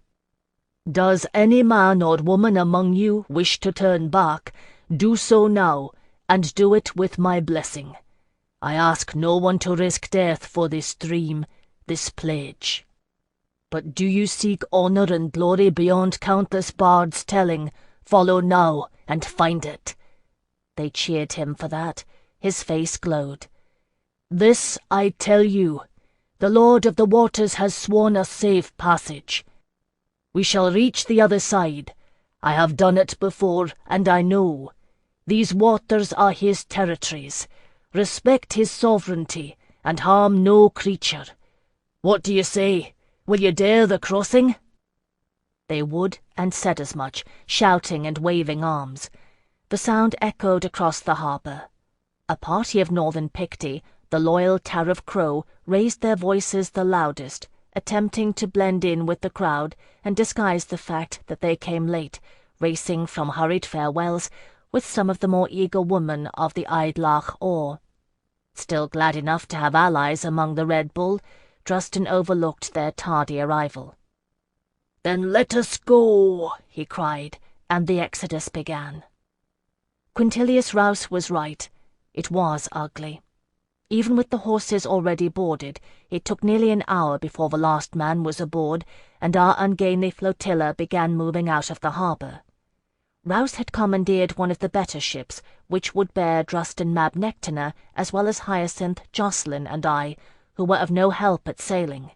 Does any man or woman among you wish to turn back? Do so now, and do it with my blessing. I ask no one to risk death for this dream, this pledge. But do you seek honour and glory beyond countless bards' telling? Follow now, and find it." They cheered him for that. His face glowed. "This I tell you. The Lord of the Waters has sworn us safe passage. We shall reach the other side. I have done it before, and I know. These waters are his territories. Respect his sovereignty, and harm no creature. What do you say? Will you dare the crossing?" They would, and said as much, shouting and waving arms. The sound echoed across the harbour. A party of northern Picti, the loyal Tariff Crow, raised their voices the loudest, attempting to blend in with the crowd and disguise the fact that they came late, racing from hurried farewells with some of the more eager women of the Idlach Or. Still glad enough to have allies among the Red Bull, Drustin overlooked their tardy arrival. "Then let us go," he cried, and the exodus began. Quintilius Rouse was right. It was ugly. Even with the horses already boarded, it took nearly an hour before the last man was aboard, and our ungainly flotilla began moving out of the harbour. Rouse had commandeered one of the better ships, which would bear Drustin Mab Nectaner, as well as Hyacinth, Jocelyn, and I, who were of no help at sailing.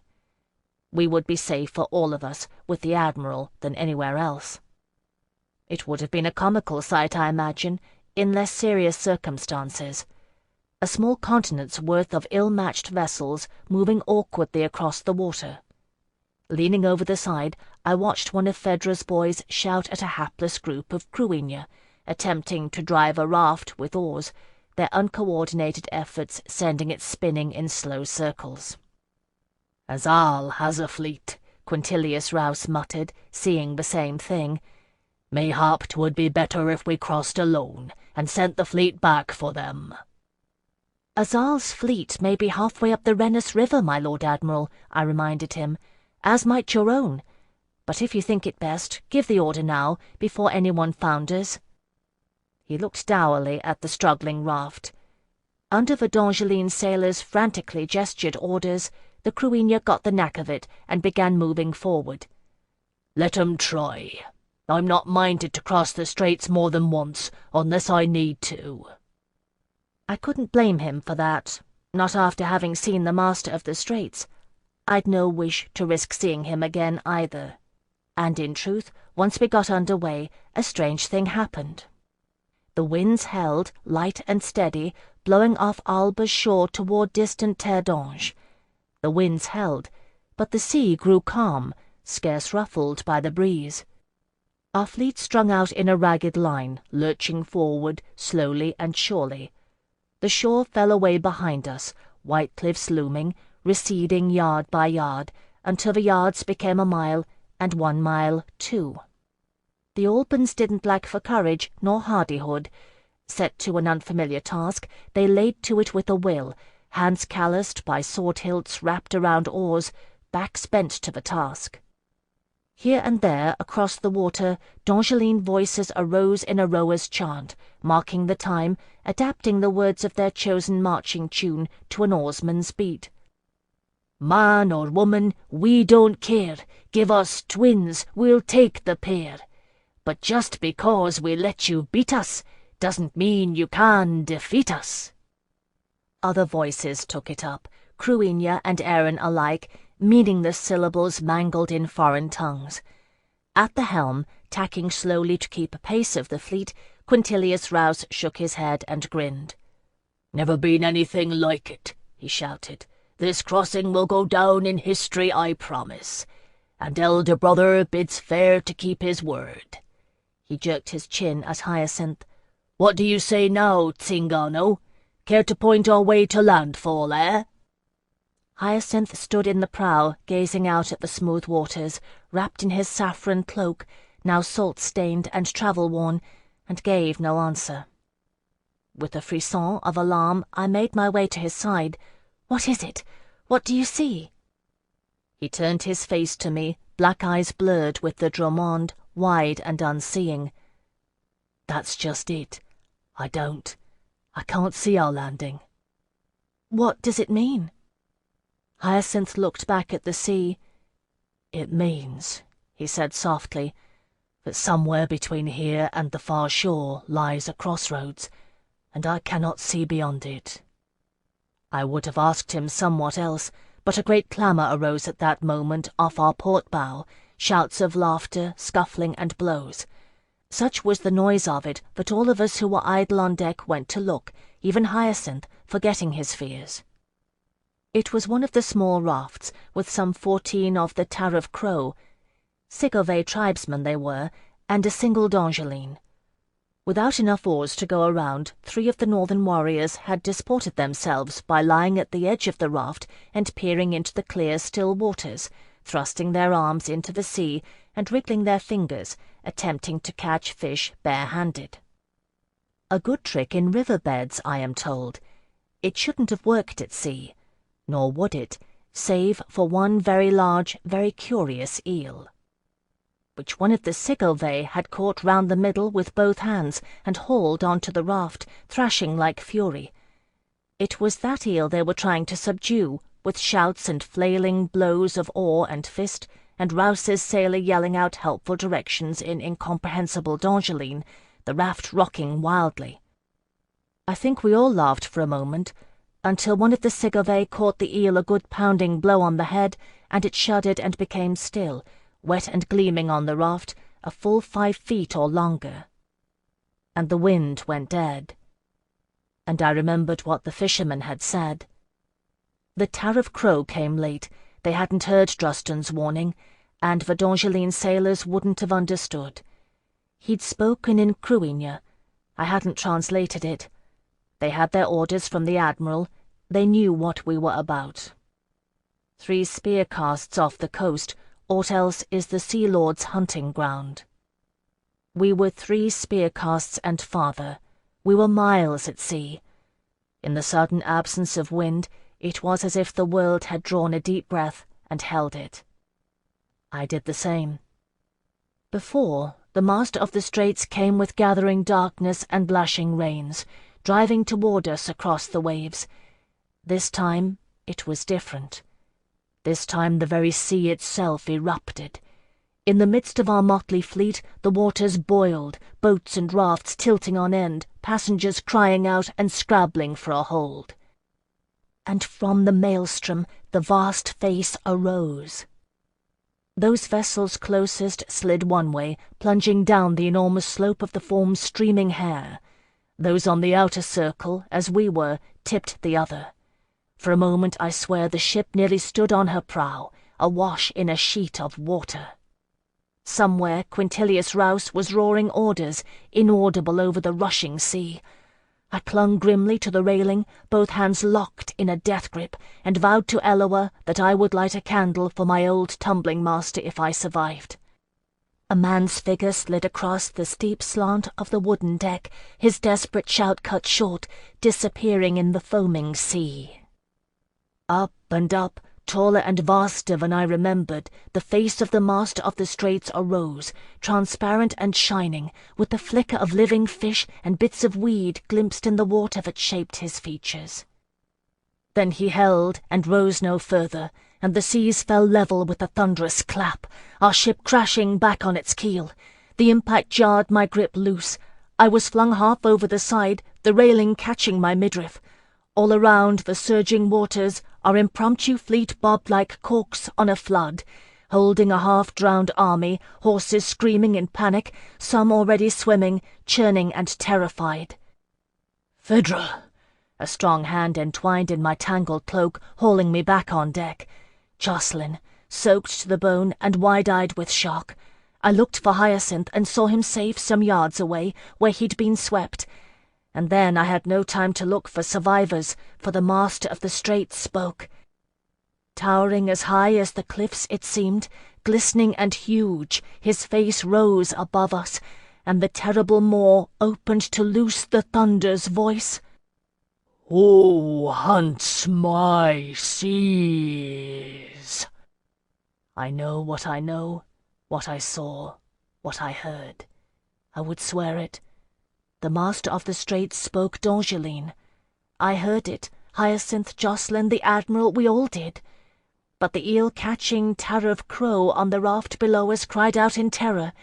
We would be safe for all of us with the Admiral than anywhere else. It would have been a comical sight, I imagine, in less serious circumstances. A small continent's worth of ill-matched vessels moving awkwardly across the water. Leaning over the side, I watched one of Phèdre's boys shout at a hapless group of Cruinia, attempting to drive a raft with oars, their uncoordinated efforts sending it spinning in slow circles. "Azal has a fleet," Quintilius Rouse muttered, seeing the same thing. "Mayhap 'twould be better if we crossed alone, and sent the fleet back for them." "Azal's fleet may be halfway up the Rennes River, my Lord Admiral," I reminded him, "as might your own. But if you think it best, give the order now, before anyone founders." He looked dourly at the struggling raft. Under the Dongeline sailors' frantically gestured orders, the Cruinia got the knack of it and began moving forward. "Let 'em try. I'm not minded to cross the straits more than once, unless I need to." I couldn't blame him for that, not after having seen the master of the straits. I'd no wish to risk seeing him again either. And in truth, once we got under way, a strange thing happened. The winds held, light and steady, blowing off Alba's shore toward distant Terdange. The winds held, but the sea grew calm, scarce ruffled by the breeze. Our fleet strung out in a ragged line, lurching forward slowly and surely. The shore fell away behind us, white cliffs looming, receding yard by yard, until the yards became a mile, and 1 mile 2. The Albans didn't lack for courage nor hardihood. Set to an unfamiliar task, they laid to it with a will, hands calloused by sword hilts wrapped around oars, backs bent to the task. Here and there, across the water, Dongeline voices arose in a rower's chant, marking the time, adapting the words of their chosen marching tune to an oarsman's beat. Man or woman, we don't care. Give us twins, we'll take the pair. But just because we let you beat us, doesn't mean you can defeat us." Other voices took it up, Cruinia and Aaron alike, meaningless syllables mangled in foreign tongues. At the helm, tacking slowly to keep pace of the fleet, Quintilius Rouse shook his head and grinned. "Never been anything like it," he shouted. "This crossing will go down in history, I promise. And elder brother bids fair to keep his word." He jerked his chin at Hyacinth. "What do you say now, Zingano? Care to point our way to landfall, eh?" Hyacinth stood in the prow, gazing out at the smooth waters, wrapped in his saffron cloak, now salt-stained and travel-worn, and gave no answer. With a frisson of alarm, I made my way to his side. "What is it? What do you see?" He turned his face to me, black eyes blurred with the Dromond, wide and unseeing. "That's just it. I can't see our landing." "What does it mean?" Hyacinth looked back at the sea. "It means," he said softly, "that somewhere between here and the far shore lies a crossroads, and I cannot see beyond it." I would have asked him somewhat else, but a great clamour arose at that moment off our port bow, shouts of laughter, scuffling and blows. Such was the noise of it that all of us who were idle on deck went to look, even Hyacinth, forgetting his fears. It was one of the small rafts, with some 14 of the Tariff Crow. Sigové tribesmen they were, and a single Dongeline. Without enough oars to go around, 3 of the northern warriors had disported themselves by lying at the edge of the raft and peering into the clear, still waters, thrusting their arms into the sea and wriggling their fingers, attempting to catch fish bare-handed. A good trick in river beds, I am told. It shouldn't have worked at sea, nor would it, save for one very large, very curious eel, which one of the Sigové had caught round the middle with both hands and hauled onto the raft, thrashing like fury. It was that eel they were trying to subdue, with shouts and flailing blows of oar and fist, and Rouse's sailor yelling out helpful directions in incomprehensible Dongeline, the raft rocking wildly. I think we all laughed for a moment, until one of the Sigové caught the eel a good pounding blow on the head, and it shuddered and became still, wet and gleaming on the raft, a full 5 feet or longer. And the wind went dead. And I remembered what the fisherman had said. The Tariff Crow came late. They hadn't heard Druston's warning, and the Dongeline sailors wouldn't have understood. He'd spoken in Cruinia. I hadn't translated it. They had their orders from the Admiral. They knew what we were about. 3 spear casts off the coast, aught else is the Sea Lord's hunting ground. We were 3 spear casts and farther. We were miles at sea. In the sudden absence of wind, it was as if the world had drawn a deep breath and held it. I did the same. Before, the master of the straits came with gathering darkness and lashing rains, driving toward us across the waves. This time it was different. This time the very sea itself erupted. In the midst of our motley fleet, the waters boiled, boats and rafts tilting on end, passengers crying out and scrabbling for a hold. And from the maelstrom the vast face arose. Those vessels closest slid one way, plunging down the enormous slope of the form's streaming hair. Those on the outer circle, as we were, tipped the other. For a moment I swear the ship nearly stood on her prow, awash in a sheet of water. Somewhere Quintilius Rouse was roaring orders, inaudible over the rushing sea. I clung grimly to the railing, both hands locked in a death grip, and vowed to Eloa that I would light a candle for my old tumbling master if I survived. A man's figure slid across the steep slant of the wooden deck, his desperate shout cut short, disappearing in the foaming sea. Up and up, taller and vaster than I remembered, the face of the master of the straits arose, transparent and shining, with the flicker of living fish and bits of weed glimpsed in the water that shaped his features. Then he held and rose no further, and the seas fell level with a thunderous clap, our ship crashing back on its keel. The impact jarred my grip loose. I was flung half over the side, the railing catching my midriff. All around the surging waters, our impromptu fleet bobbed like corks on a flood, holding a half-drowned army, horses screaming in panic, some already swimming, churning and terrified. "Phèdre!" A strong hand entwined in my tangled cloak, hauling me back on deck. Jacqueline, soaked to the bone and wide-eyed with shock. I looked for Hyacinth and saw him safe some yards away, where he'd been swept. And then I had no time to look for survivors, for the master of the Straits spoke. Towering as high as the cliffs it seemed, glistening and huge, his face rose above us, and the terrible maw opened to loose the thunder's voice. "Who hunts my seas?" I know, what I saw, what I heard. I would swear it. The master of the Straits spoke d'Angeline. I heard it, Hyacinth, Jacqueline, the Admiral, we all did. But the eel-catching tariff crow on the raft below us cried out in terror,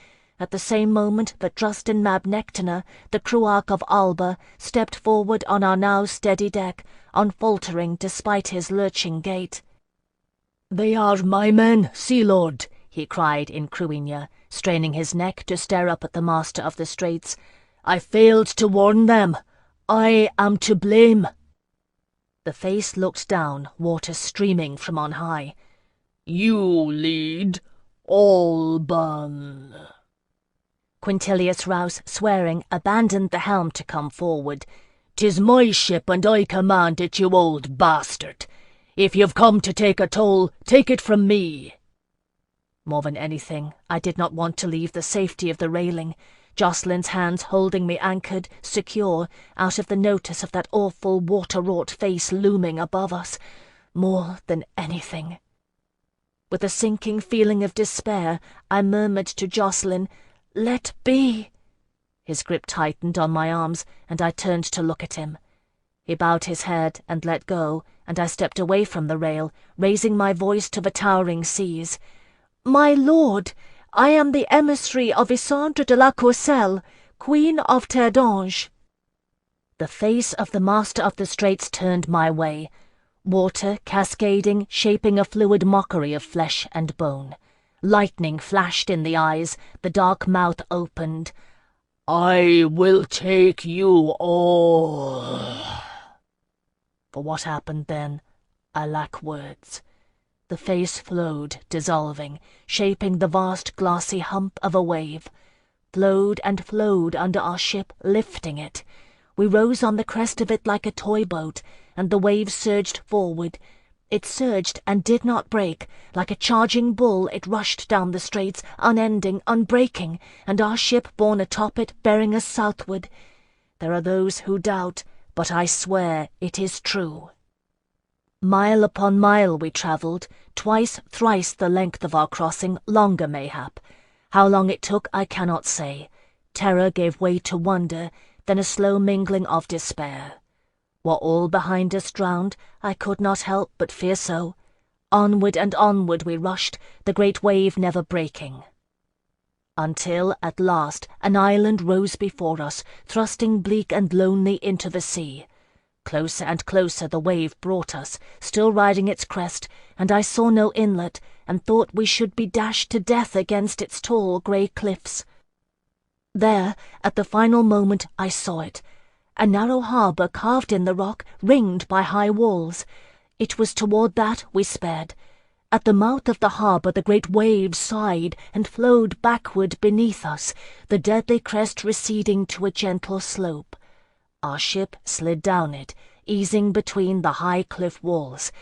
at the same moment that Drustin Mab Nectaner, the Cruarch of Alba, stepped forward on our now steady deck, unfaltering despite his lurching gait. "They are my men, Sea Lord," he cried in Cruinia, straining his neck to stare up at the master of the Straits. "I failed to warn them. I am to blame." The face looked down, water streaming from on high. "You lead Alban." Quintilius Rouse, swearing, abandoned the helm to come forward. "'Tis my ship, and I command it, you old bastard. If you've come to take a toll, take it from me." More than anything, I did not want to leave the safety of the railing, Jacqueline's hands holding me anchored, secure, out of the notice of that awful water-wrought face looming above us. More than anything. With a sinking feeling of despair, I murmured to Jacqueline, "Let be." His grip tightened on my arms, and I turned to look at him. He bowed his head and let go, and I stepped away from the rail, raising my voice to the towering seas. "My lord, I am the emissary of Isandre de la Courcelle, Queen of Terre d'Ange." The face of the master of the Straits turned my way, water cascading, shaping a fluid mockery of flesh and bone. Lightning flashed in the eyes, the dark mouth opened. "I will take you all." For what happened then, I lack words. The face flowed, dissolving, shaping the vast glassy hump of a wave. Flowed and flowed under our ship, lifting it. We rose on the crest of it like a toy boat, and the wave surged forward. It surged and did not break. Like a charging bull it rushed down the straits, unending, unbreaking, and our ship borne atop it, bearing us southward. There are those who doubt, but I swear it is true. Mile upon mile we travelled, twice, thrice the length of our crossing, longer mayhap. How long it took I cannot say. Terror gave way to wonder, then a slow mingling of despair. Were all behind us drowned? I could not help but fear so. Onward and onward we rushed, the great wave never breaking. Until, at last, an island rose before us, thrusting bleak and lonely into the sea. Closer and closer the wave brought us, still riding its crest, and I saw no inlet, and thought we should be dashed to death against its tall grey cliffs. There, at the final moment, I saw it. A narrow harbour carved in the rock, ringed by high walls. It was toward that we sped. At the mouth of the harbour the great waves sighed and flowed backward beneath us, the deadly crest receding to a gentle slope. Our ship slid down it, easing between the high cliff walls,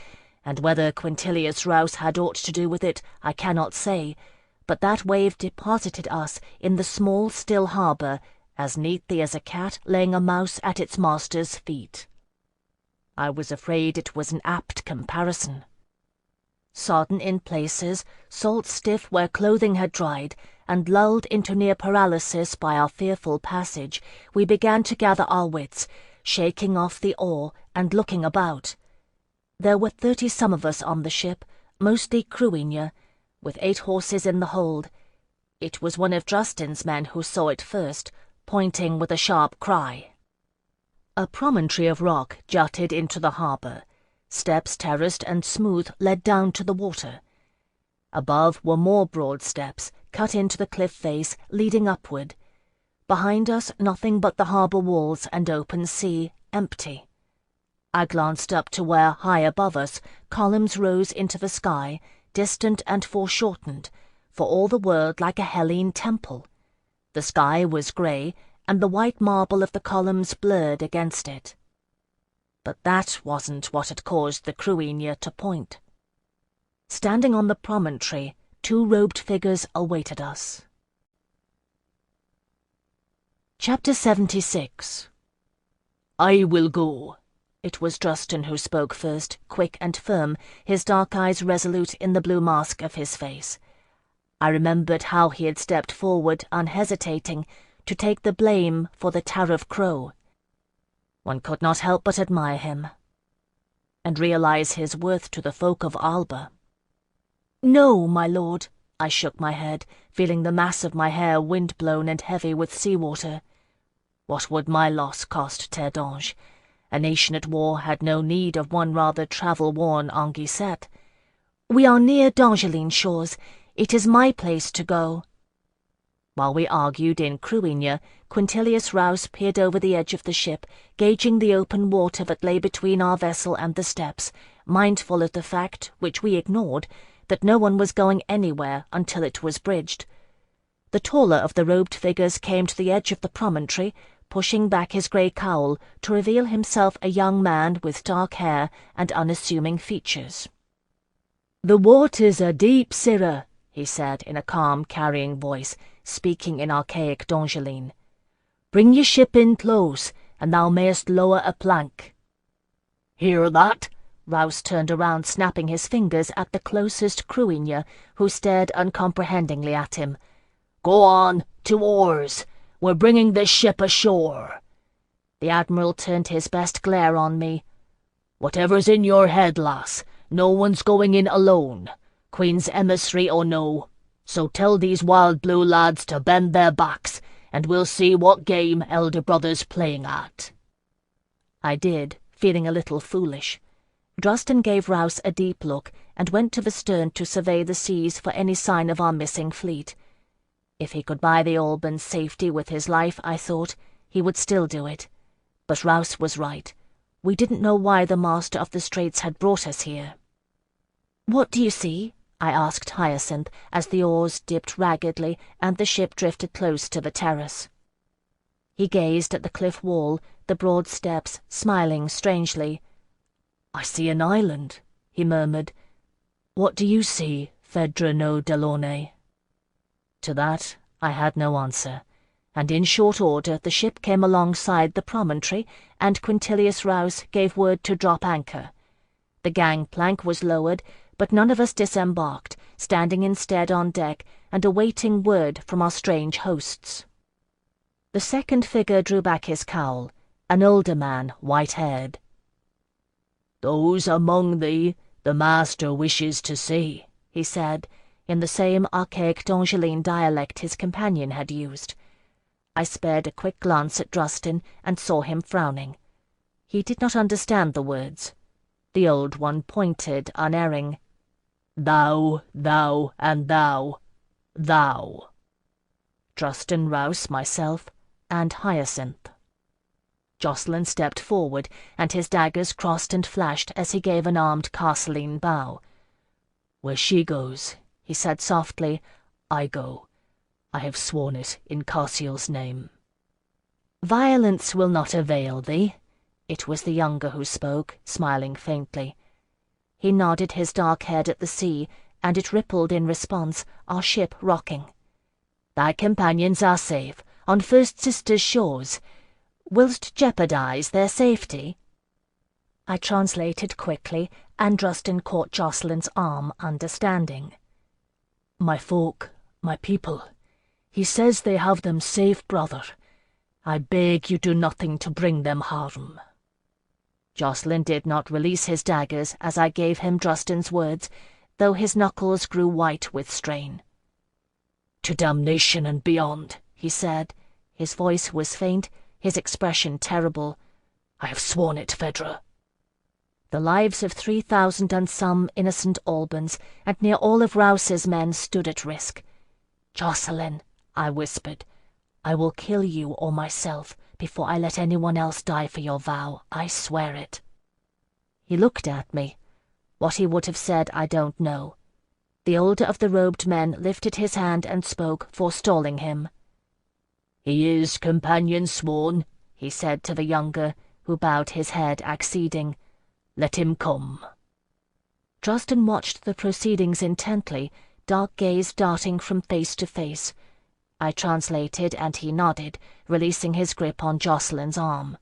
and whether Quintilius Rouse had aught to do with it I cannot say, but that wave deposited us in the small still harbour, as neatly as a cat laying a mouse at its master's feet. I was afraid it was an apt comparison. Sodden in places, salt-stiff where clothing had dried, and lulled into near paralysis by our fearful passage, we began to gather our wits, shaking off the oar and looking about. There were 30-some of us on the ship, mostly crewinja, with 8 horses in the hold. It was one of Justin's men who saw it first, pointing with a sharp cry. A promontory of rock jutted into the harbour. Steps terraced and smooth led down to the water. Above were more broad steps, cut into the cliff face, leading upward. Behind us, nothing but the harbour walls and open sea, empty. I glanced up to where, high above us, columns rose into the sky, distant and foreshortened, for all the world like a Hellene temple. The sky was grey, and the white marble of the columns blurred against it. But that wasn't what had caused the crewinja to point. Standing on the promontory, 2 robed figures awaited us. Chapter 76. I will go. It was Justin who spoke first, quick and firm, his dark eyes resolute in the blue mask of his face. I remembered how he had stepped forward, unhesitating, to take the blame for the Tariff Crow. One could not help but admire him, and realize his worth to the folk of Alba. "No, my lord," I shook my head, feeling the mass of my hair wind-blown and heavy with sea-water. What would my loss cost Terre d'Ange? A nation at war had no need of one rather travel-worn Anguissette. "We are near d'Angeline shores. It is my place to go." While we argued in crewinja, Quintilius Rouse peered over the edge of the ship, gauging the open water that lay between our vessel and the steps, mindful of the fact, which we ignored, that no one was going anywhere until it was bridged. The taller of the robed figures came to the edge of the promontory, pushing back his grey cowl to reveal himself a young man with dark hair and unassuming features. "The waters are deep, sirrah," he said in a calm, carrying voice, speaking in archaic d'Angeline. "Bring your ship in close, and thou mayest lower a plank." "Hear that?" Rouse turned around, snapping his fingers at the closest crewinja, who stared uncomprehendingly at him. "Go on, to oars. We're bringing this ship ashore." The Admiral turned his best glare on me. "Whatever's in your head, lass, no one's going in alone, Queen's emissary or no. So tell these wild blue lads to bend their backs, and we'll see what game elder brother's playing at." I did, feeling a little foolish. Justin gave Rouse a deep look and went to the stern to survey the seas for any sign of our missing fleet. If he could buy the Albans safety with his life, I thought, he would still do it. But Rouse was right. We didn't know why the master of the Straits had brought us here. "What do you see?" I asked Hyacinth, as the oars dipped raggedly and the ship drifted close to the terrace. He gazed at the cliff wall, the broad steps, smiling strangely. "I see an island," he murmured. "What do you see, Phèdre Delaunay?" To that I had no answer, and in short order the ship came alongside the promontory, and Quintilius Rouse gave word to drop anchor. The gangplank was lowered, but none of us disembarked, standing instead on deck and awaiting word from our strange hosts. The second figure drew back his cowl, an older man, white-haired. "Those among thee the master wishes to see," he said, in the same archaic d'Angeline dialect his companion had used. I spared a quick glance at Justin and saw him frowning. He did not understand the words. The old one pointed, unerring. "Thou, thou, and thou. Thou." Justin Rouse, myself, and Hyacinth. Jocelyn stepped forward, and his daggers crossed and flashed as he gave an armed Carceline bow. "Where she goes," he said softly, "I go. I have sworn it in Kushiel's name." "Violence will not avail thee." It was the younger who spoke, smiling faintly. He nodded his dark head at the sea, and it rippled in response, our ship rocking. "Thy companions are safe, on First Sister's shores. Willst jeopardize their safety?" I translated quickly, and Justin caught Jocelyn's arm, understanding. "My folk, my people. He says they have them safe, brother. I beg you do nothing to bring them harm." Jocelyn did not release his daggers as I gave him Drusten's words, though his knuckles grew white with strain. "To damnation and beyond," he said. His voice was faint, his expression terrible. "I have sworn it, Phèdre." The lives of 3,000 and some innocent Albans, and near all of Rouse's men, stood at risk. "Jocelyn," I whispered, "I will kill you or myself before I let anyone else die for your vow. I swear it." He looked at me. What he would have said I don't know. The older of the robed men lifted his hand and spoke, forestalling him. "He is companion sworn," he said to the younger, who bowed his head, acceding. "Let him come." Drusten watched the proceedings intently, dark gaze darting from face to face. I translated, and he nodded, releasing his grip on Jocelyn's arm.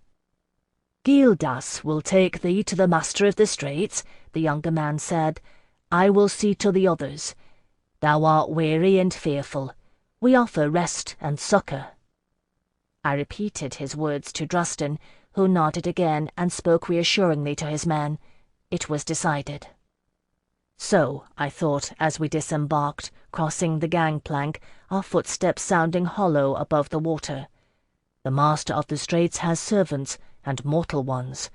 "Gildas will take thee to the Master of the Straits," the younger man said. "I will see to the others. Thou art weary and fearful. We offer rest and succour." I repeated his words to Drusten, who nodded again and spoke reassuringly to his men. It was decided. So, I thought, as we disembarked, crossing the gangplank, our footsteps sounding hollow above the water. The Master of the Straits has servants, and mortal ones.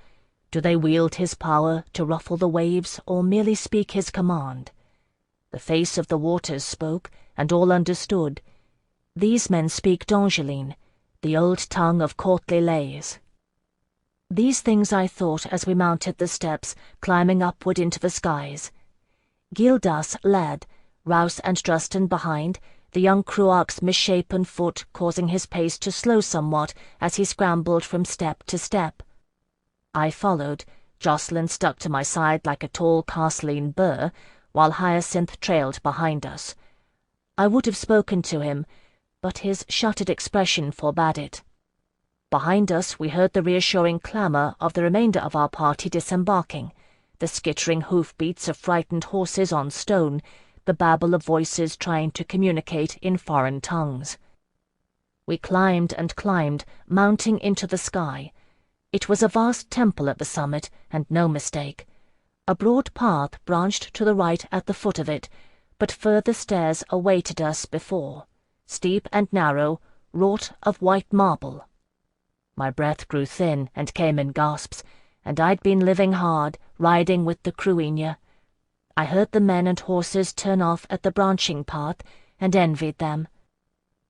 Do they wield his power to ruffle the waves, or merely speak his command? The face of the waters spoke, and all understood. These men speak d'Angeline, the old tongue of courtly lays. These things I thought as we mounted the steps, climbing upward into the skies. Gildas led, Rouse and Drusten behind, the young Cruarch's misshapen foot causing his pace to slow somewhat as he scrambled from step to step. I followed, Jocelyn stuck to my side like a tall Castelline burr, while Hyacinth trailed behind us. I would have spoken to him, but his shuttered expression forbade it. Behind us we heard the reassuring clamour of the remainder of our party disembarking, the skittering hoof-beats of frightened horses on stone, the babble of voices trying to communicate in foreign tongues. We climbed and climbed, mounting into the sky. It was a vast temple at the summit, and no mistake. A broad path branched to the right at the foot of it, but further stairs awaited us before, steep and narrow, wrought of white marble. My breath grew thin and came in gasps, and I'd been living hard, riding with the Cruinia. I heard the men and horses turn off at the branching path, and envied them.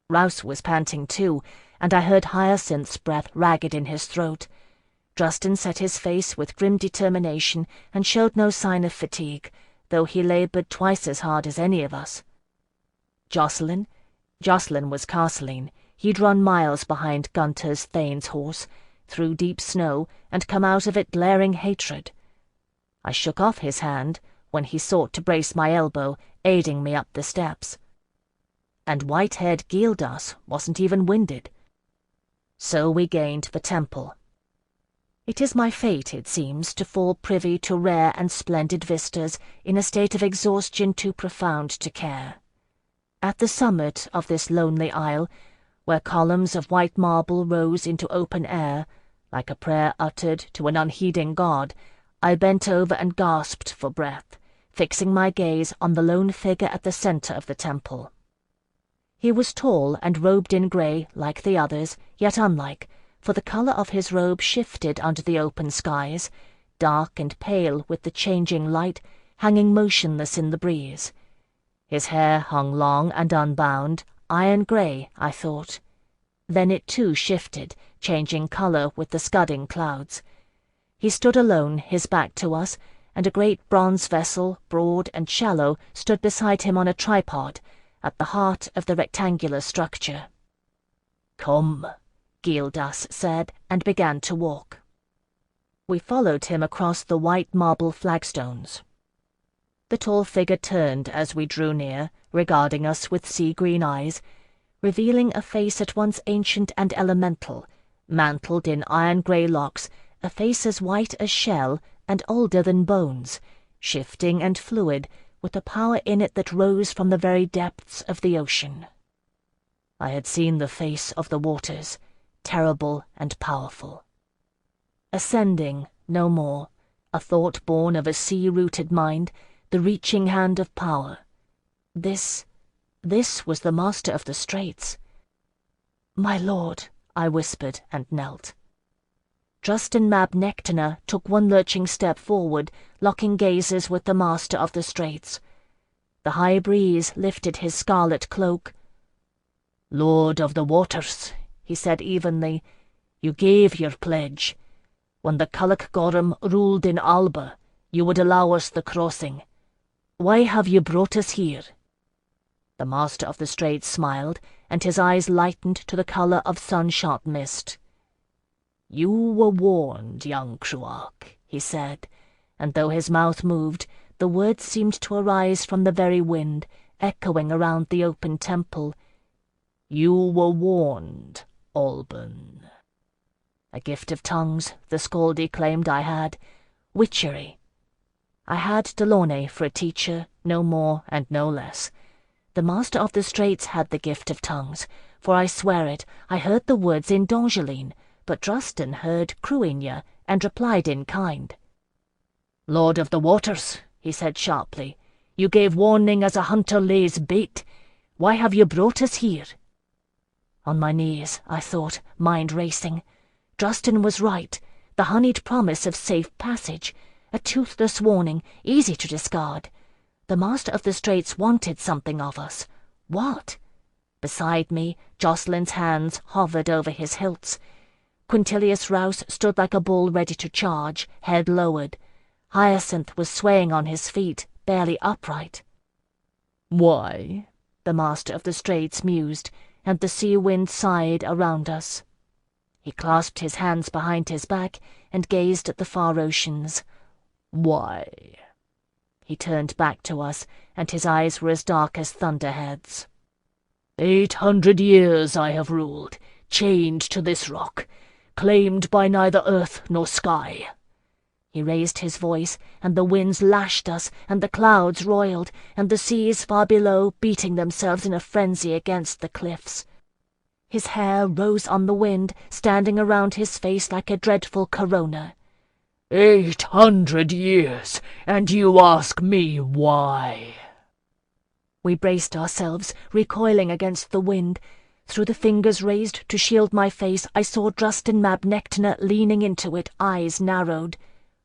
Rouse was panting too, and I heard Hyacinth's breath ragged in his throat. Drusten set his face with grim determination and showed no sign of fatigue, though he laboured twice as hard as any of us. Jocelyn was Castelline. He'd run miles behind Gunter's Thane's horse, through deep snow, and come out of it glaring hatred. I shook off his hand when he sought to brace my elbow, aiding me up the steps. And white-haired Gildas wasn't even winded. So we gained the temple. It is my fate, it seems, to fall privy to rare and splendid vistas in a state of exhaustion too profound to care. At the summit of this lonely isle, where columns of white marble rose into open air, like a prayer uttered to an unheeding god, I bent over and gasped for breath, fixing my gaze on the lone figure at the centre of the temple. He was tall and robed in grey like the others, yet unlike, for the colour of his robe shifted under the open skies, dark and pale with the changing light, hanging motionless in the breeze. His hair hung long and unbound, iron grey, I thought. Then it too shifted, changing colour with the scudding clouds. He stood alone, his back to us, and a great bronze vessel, broad and shallow, stood beside him on a tripod, at the heart of the rectangular structure. "Come," Gildas said, and began to walk. We followed him across the white marble flagstones. The tall figure turned as we drew near, regarding us with sea-green eyes, revealing a face at once ancient and elemental, mantled in iron-grey locks, a face as white as shell and older than bones, shifting and fluid, with a power in it that rose from the very depths of the ocean. I had seen the face of the waters, terrible and powerful. Ascending, no more, a thought born of a sea-rooted mind, the reaching hand of power. This was the Master of the Straits. "My lord," I whispered and knelt. Justin Mab Nectaner took one lurching step forward, locking gazes with the Master of the Straits. The high breeze lifted his scarlet cloak. "Lord of the Waters," he said evenly, "you gave your pledge. When the Culloch Gorham ruled in Alba, you would allow us the crossing. Why have you brought us here?" The Master of the Straits smiled, and his eyes lightened to the colour of sunshot mist. "You were warned, young Cruach," he said, and though his mouth moved, the words seemed to arise from the very wind, echoing around the open temple. "You were warned, Alban." A gift of tongues, the Scaldy claimed I had. Witchery. I had Delaunay for a teacher, no more and no less. The Master of the Straits had the gift of tongues, for I swear it, I heard the words in Dongeline, but Drustin heard Cruinia, and replied in kind. "Lord of the Waters," he said sharply, "you gave warning as a hunter lays bait. Why have you brought us here?" On my knees, I thought, mind racing. Drustin was right. The honeyed promise of safe passage, a toothless warning, easy to discard. The Master of the Straits wanted something of us. What? Beside me, Jocelyn's hands hovered over his hilts. Quintilius Rouse stood like a bull ready to charge, head lowered. Hyacinth was swaying on his feet, barely upright. "Why?" the Master of the Straits mused, and the sea wind sighed around us. He clasped his hands behind his back and gazed at the far oceans. "Why?" He turned back to us, and his eyes were as dark as thunderheads. 800 years I have ruled, chained to this rock, claimed by neither earth nor sky." He raised his voice, and the winds lashed us, and the clouds roiled, and the seas far below beating themselves in a frenzy against the cliffs. His hair rose on the wind, standing around his face like a dreadful corona. 800 years, and you ask me why?" We braced ourselves, recoiling against the wind. Through the fingers raised to shield my face, I saw Drustin Mab Nectaner leaning into it, eyes narrowed.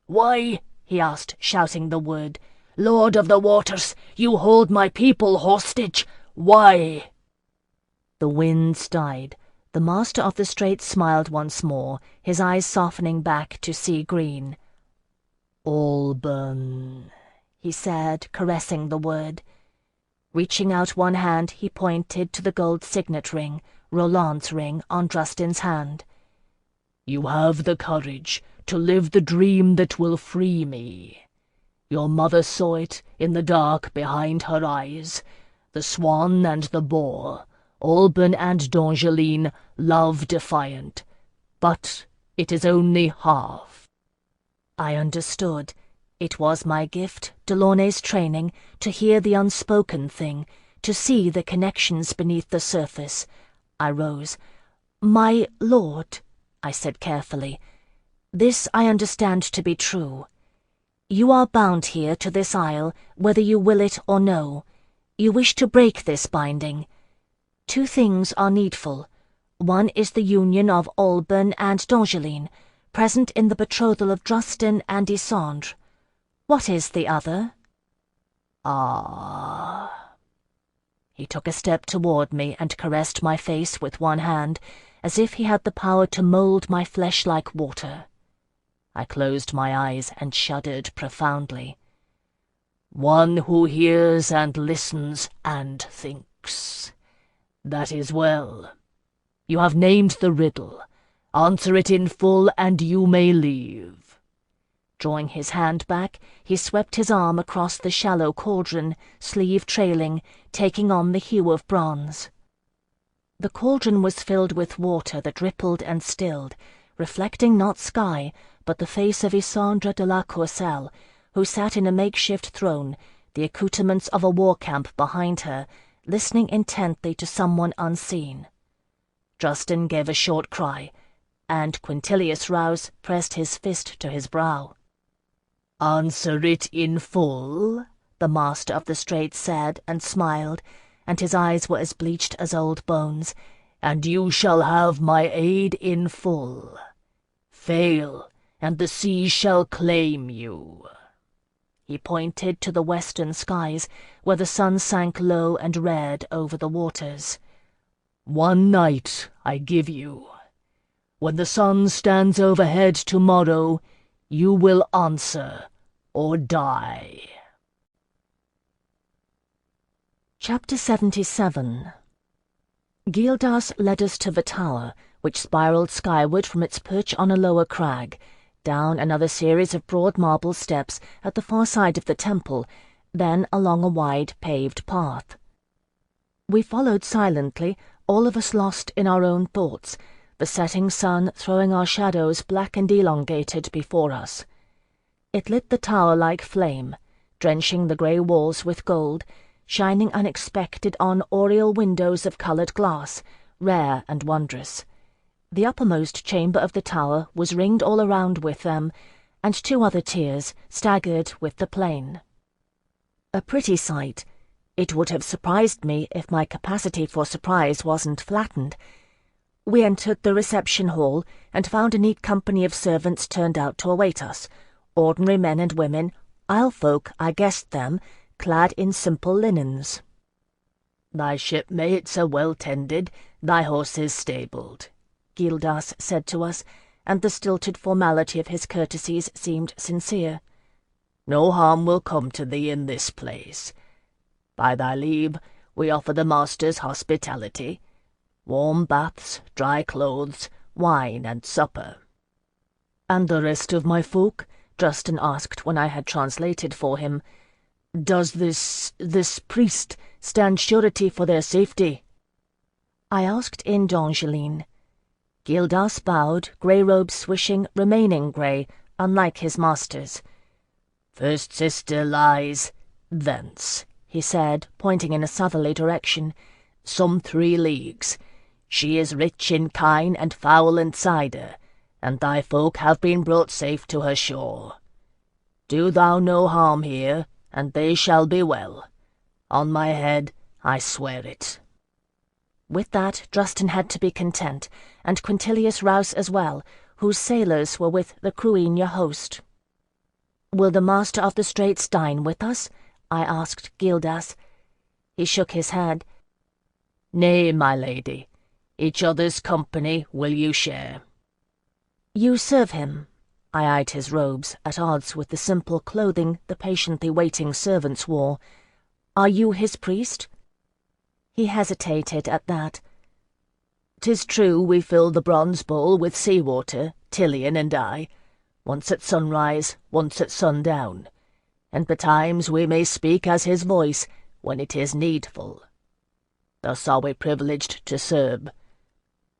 "Why?" he asked, shouting the word. "Lord of the Waters, you hold my people hostage. Why?" The winds died. The Master of the Straits smiled once more, his eyes softening back to sea green. "Alban," he said, caressing the word. Reaching out one hand, he pointed to the gold signet ring, Roland's ring, on Drustin's hand. "You have the courage to live the dream that will free me. Your mother saw it in the dark behind her eyes. The swan and the boar, Alban and Dongeline, love defiant. But it is only half." I understood. It was my gift, Delaunay's training, to hear the unspoken thing, to see the connections beneath the surface. I rose. "My lord," I said carefully, "this I understand to be true. You are bound here to this isle, whether you will it or no. You wish to break this binding. 2 things are needful. One is the union of Alban and Dongeline, present in the betrothal of Drustin and Isandre. What is the other?" "Ah." He took a step toward me and caressed my face with one hand, as if he had the power to mould my flesh like water. I closed my eyes and shuddered profoundly. "One who hears and listens and thinks. That is well. You have named the riddle. Answer it in full, and you may leave." Drawing his hand back, he swept his arm across the shallow cauldron, sleeve trailing, taking on the hue of bronze. The cauldron was filled with water that rippled and stilled, reflecting not sky, but the face of Isandre de la Courcelle, who sat in a makeshift throne, the accoutrements of a war camp behind her, listening intently to someone unseen. Drustin gave a short cry. and Quintilius Rouse pressed his fist to his brow. "Answer it in full," the Master of the Straits said, and smiled, and his eyes were as bleached as old bones. "and you shall have my aid in full. Fail, and the sea shall claim you." He pointed to the western skies, where the sun sank low and red over the waters. "One night I give you. When the sun stands overhead tomorrow, you will answer or die." Chapter 77. Gildas led us to the tower, which spiraled skyward from its perch on a lower crag, down another series of broad marble steps at the far side of the temple, then along a wide paved path. We followed silently, all of us lost in our own thoughts, the setting sun throwing our shadows black and elongated before us. It lit the tower like flame, drenching the grey walls with gold, shining unexpected on oriel windows of coloured glass, rare and wondrous. The uppermost chamber of the tower was ringed all around with them, and 2 other tiers staggered with the plain. A pretty sight. It would have surprised me if my capacity for surprise wasn't flattened. We entered the reception hall and found a neat company of servants turned out to await us, ordinary men and women, isle folk, I guessed them, clad in simple linens. "Thy shipmates are well tended, thy horses stabled," Gildas said to us, and the stilted formality of his courtesies seemed sincere. "No harm will come to thee in this place. By thy leave, we offer the masters hospitality, warm baths, dry clothes, wine and supper." "And the rest of my folk?" Justin asked when I had translated for him. "Does this priest stand surety for their safety?" I asked in D'Angeline. Gildas bowed, grey robes swishing, remaining grey, unlike his master's. "First sister lies thence," he said, pointing in a southerly direction. "Some 3 leagues. She is rich in kine and fowl and cider, and thy folk have been brought safe to her shore. Do thou no harm here, and they shall be well. On my head, I swear it." With that, Justin had to be content, and Quintilius Rouse as well, whose sailors were with the Cruinia host. "Will the Master of the Straits dine with us?" I asked Gildas. He shook his head. "Nay, my lady. Each other's company will you share." "You serve him?" I eyed his robes, at odds with the simple clothing the patiently waiting servants wore. "Are you his priest?" He hesitated at that. "'Tis true we fill the bronze bowl with sea-water, Tilion and I, once at sunrise, once at sundown, and betimes we may speak as his voice when it is needful. Thus are we privileged to serve,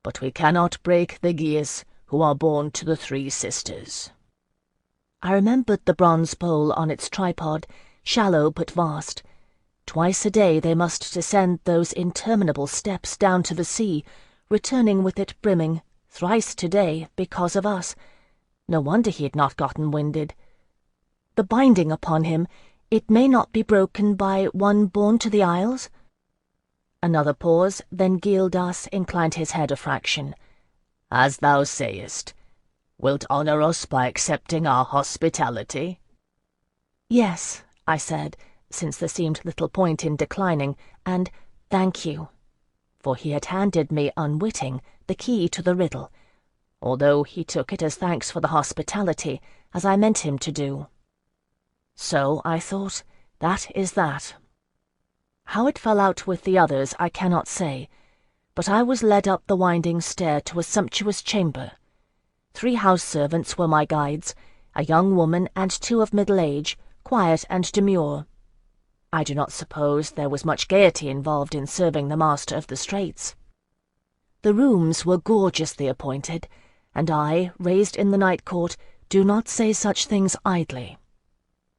but we cannot break the geas who are born to the 3 sisters." I remembered the bronze bowl on its tripod, shallow but vast. Twice a day they must descend those interminable steps down to the sea, returning with it brimming, thrice today, because of us. No wonder he had not gotten winded. The binding upon him, it may not be broken by one born to the Isles? Another pause, then Gildas inclined his head a fraction. "As thou sayest, wilt honour us by accepting our hospitality?" "Yes," I said, since there seemed little point in declining, and "thank you," for he had handed me, unwitting, the key to the riddle, although he took it as thanks for the hospitality, as I meant him to do. So, I thought, that is that. How it fell out with the others I cannot say, but I was led up the winding stair to a sumptuous chamber. 3 house servants were my guides, a young woman and 2 of middle age, quiet and demure. I do not suppose there was much gaiety involved in serving the Master of the Straits. The rooms were gorgeously appointed, and I, raised in the night court, do not say such things idly.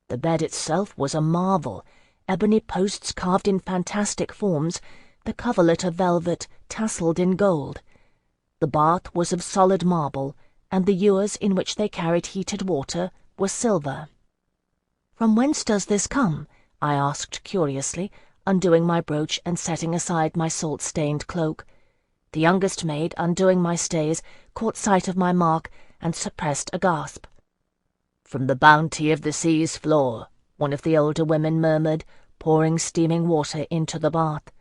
The bed itself was a marvel, ebony posts carved in fantastic forms, the coverlet of velvet tasselled in gold. The bath was of solid marble, and the ewers in which they carried heated water were silver. "From whence does this come?" I asked curiously, undoing my brooch and setting aside my salt-stained cloak. The youngest maid, undoing my stays, caught sight of my mark and suppressed a gasp. "From the bounty of the sea's floor," one of the older women murmured, pouring steaming water into the bath.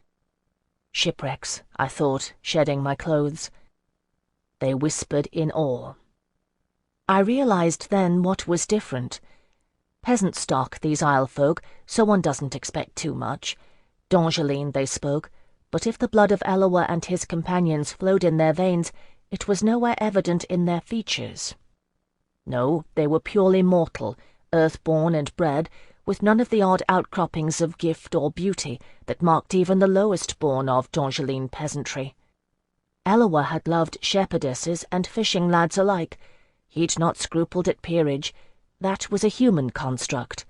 "Shipwrecks," I thought, shedding my clothes. They whispered in awe. I realized then what was different. Peasant stock, these Isle folk, so one doesn't expect too much. D'Angeline, they spoke, but if the blood of Eloa and his companions flowed in their veins, it was nowhere evident in their features. No, they were purely mortal, earth-born and bred, with none of the odd outcroppings of gift or beauty that marked even the lowest-born of D'Angeline peasantry. Eloa had loved shepherdesses and fishing lads alike. He'd not scrupled at peerage. That was a human construct.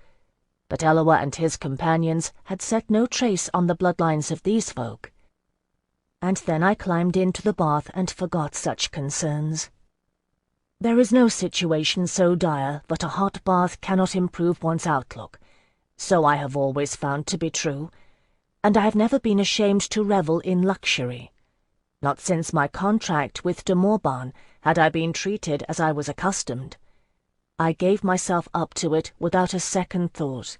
But Eloa and his companions had set no trace on the bloodlines of these folk. And then I climbed into the bath and forgot such concerns. There is no situation so dire that a hot bath cannot improve one's outlook. So I have always found to be true, and I have never been ashamed to revel in luxury. Not since my contract with de Morban had I been treated as I was accustomed. I gave myself up to it without a second thought.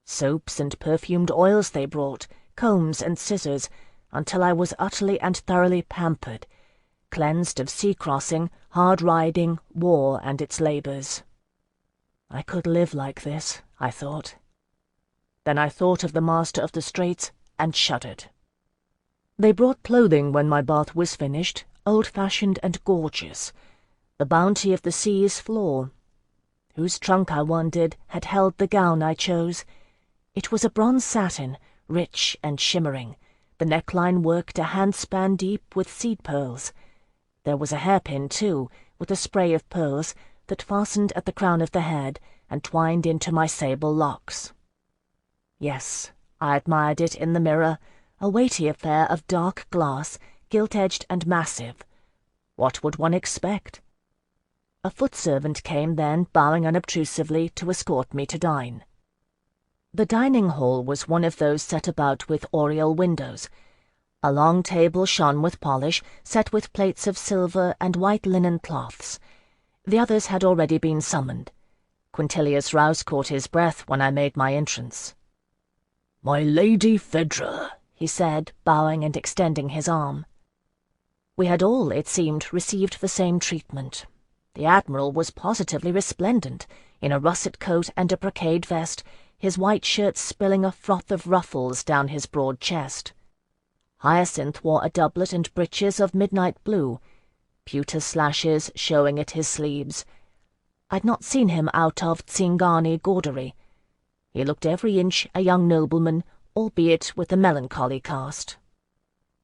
Soaps and perfumed oils they brought, combs and scissors, until I was utterly and thoroughly pampered, cleansed of sea-crossing, hard riding, war and its labours. I could live like this, I thought. Then I thought of the Master of the Straits and shuddered. They brought clothing when my bath was finished, old-fashioned and gorgeous. The bounty of the sea's floor. Whose trunk, I wondered, had held the gown I chose? It was a bronze satin, rich and shimmering, the neckline worked a handspan deep with seed pearls. There was a hairpin, too, with a spray of pearls that fastened at the crown of the head and twined into my sable locks. Yes, I admired it in the mirror, a weighty affair of dark glass, gilt-edged and massive. What would one expect? A foot-servant came then, bowing unobtrusively, to escort me to dine. The dining-hall was one of those set about with oriel windows. A long table shone with polish, set with plates of silver and white linen cloths. The others had already been summoned. Quintilius Rouse caught his breath when I made my entrance. "My Lady Phèdre," he said, bowing and extending his arm. We had all, it seemed, received the same treatment. The Admiral was positively resplendent, in a russet coat and a brocade vest, his white shirt spilling a froth of ruffles down his broad chest. Hyacinth wore a doublet and breeches of midnight blue, pewter slashes showing at his sleeves. I'd not seen him out of Tsingani gaudery. He looked every inch a young nobleman, albeit with a melancholy cast.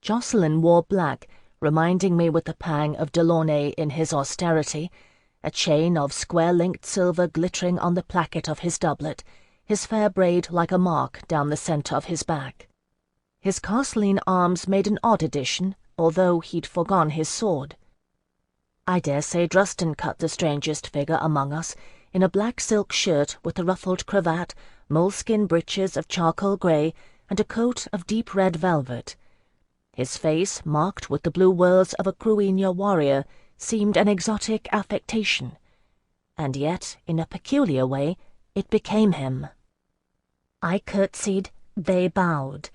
Jocelyn wore black, reminding me with a pang of Delaunay in his austerity, a chain of square-linked silver glittering on the placket of his doublet, his fair braid like a mark down the centre of his back. His castlean arms made an odd addition, although he'd forgone his sword. I dare say Druston cut the strangest figure among us, in a black silk shirt with a ruffled cravat, moleskin breeches of charcoal grey, and a coat of deep red velvet. His face, marked with the blue whorls of a Cruinia warrior, seemed an exotic affectation, and yet, in a peculiar way, it became him. I curtsied, they bowed.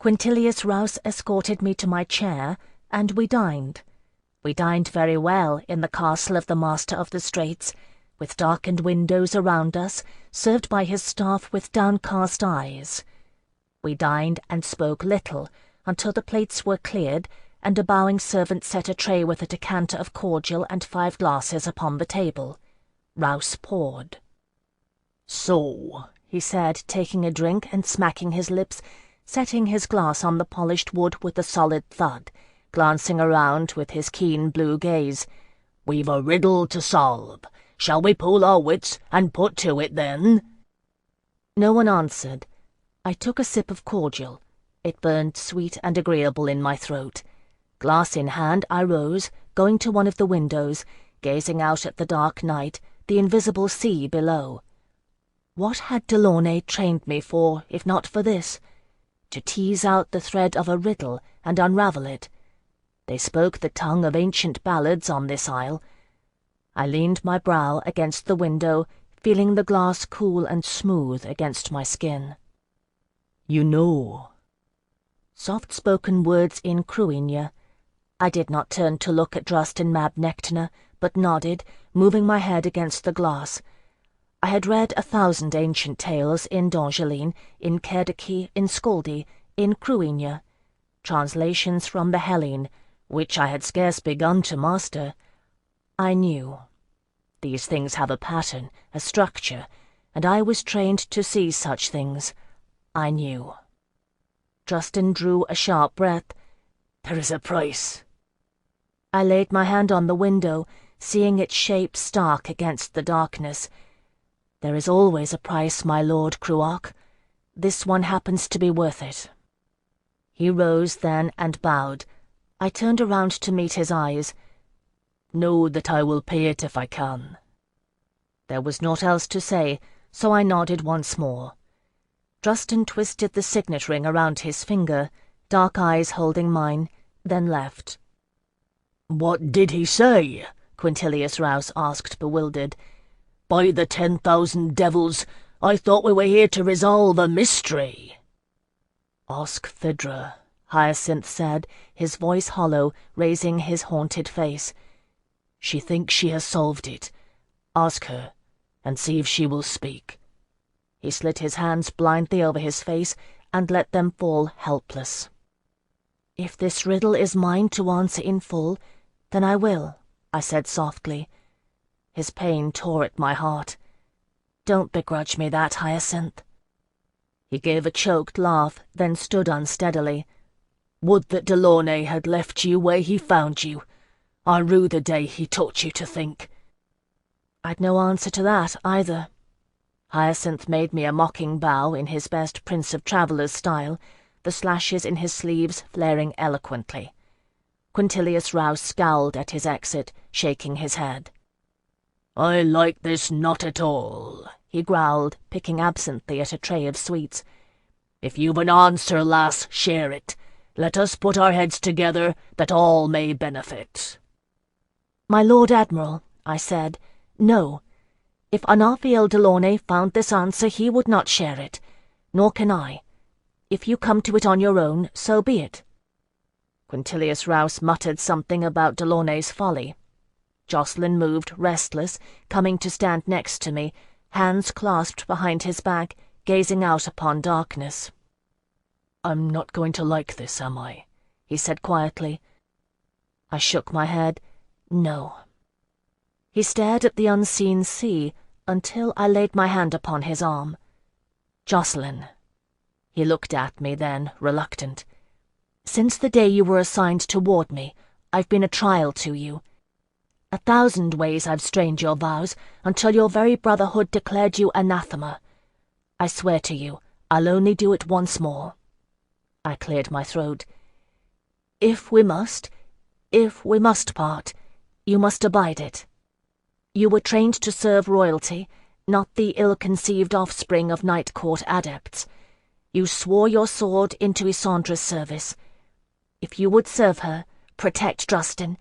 Quintilius Rouse escorted me to my chair, and we dined. We dined very well in the castle of the Master of the Straits, with darkened windows around us, served by his staff with downcast eyes. We dined and spoke little, until the plates were cleared, and a bowing servant set a tray with a decanter of cordial and 5 glasses upon the table. Rouse poured. "So," he said, taking a drink and smacking his lips, setting his glass on the polished wood with a solid thud, glancing around with his keen blue gaze, "we've a riddle to solve. Shall we pool our wits and put to it, then?" No one answered. I took a sip of cordial. It burned sweet and agreeable in my throat. Glass in hand, I rose, going to one of the windows, gazing out at the dark night, the invisible sea below. What had Delaunay trained me for, if not for this? To tease out the thread of a riddle and unravel it. They spoke the tongue of ancient ballads on this isle. I leaned my brow against the window, feeling the glass cool and smooth against my skin. You know. Soft-spoken words in Cruinia. I did not turn to look at Drustin Mab Nectina, but nodded, moving my head against the glass. I had read 1,000 ancient tales in Dongeline, in Cerdaici, in Scaldi, in Cruinia. Translations from the Hellene, which I had scarce begun to master. I knew. These things have a pattern, a structure, and I was trained to see such things. I knew. Drustin drew a sharp breath. There is a price. I laid my hand on the window, seeing its shape stark against the darkness. There is always a price, my lord Cruach. This one happens to be worth it. He rose then and bowed. I turned around to meet his eyes. Know that I will pay it if I can. There was naught else to say, so I nodded once more. Drustin twisted the signet ring around his finger, dark eyes holding mine, then left. What did he say? Quintilius Rouse asked, bewildered. By the 10,000 devils, I thought we were here to resolve a mystery. Ask Phèdre, Hyacinth said, his voice hollow, raising his haunted face. She thinks she has solved it. Ask her, and see if she will speak. He slid his hands blindly over his face and let them fall helpless. If this riddle is mine to answer in full, then I will, I said softly. His pain tore at my heart. Don't begrudge me that, Hyacinth. He gave a choked laugh, then stood unsteadily. Would that Delaunay had left you where he found you. I rue the day he taught you to think. I'd no answer to that, either. Hyacinth made me a mocking bow in his best Prince of Travellers style, the slashes in his sleeves flaring eloquently. Quintilius Rouse scowled at his exit, shaking his head. I like this not at all, he growled, picking absently at a tray of sweets. If you've an answer, lass, share it. Let us put our heads together, that all may benefit. My Lord Admiral, I said, no. If Anarthiel Delaunay found this answer, he would not share it. Nor can I. If you come to it on your own, so be it. Quintilius Rouse muttered something about Delaunay's folly. Jocelyn moved, restless, coming to stand next to me, hands clasped behind his back, gazing out upon darkness. I'm not going to like this, am I? He said quietly. I shook my head. No. He stared at the unseen sea until I laid my hand upon his arm. Jocelyn. He looked at me then, reluctant. Since the day you were assigned to ward me, I've been a trial to you. 1,000 ways I've strained your vows, until your very brotherhood declared you anathema. I swear to you, I'll only do it once more. I cleared my throat. If we must part, you must abide it. You were trained to serve royalty, not the ill-conceived offspring of Night Court adepts. You swore your sword into Isandra's service. If you would serve her, protect Drustin,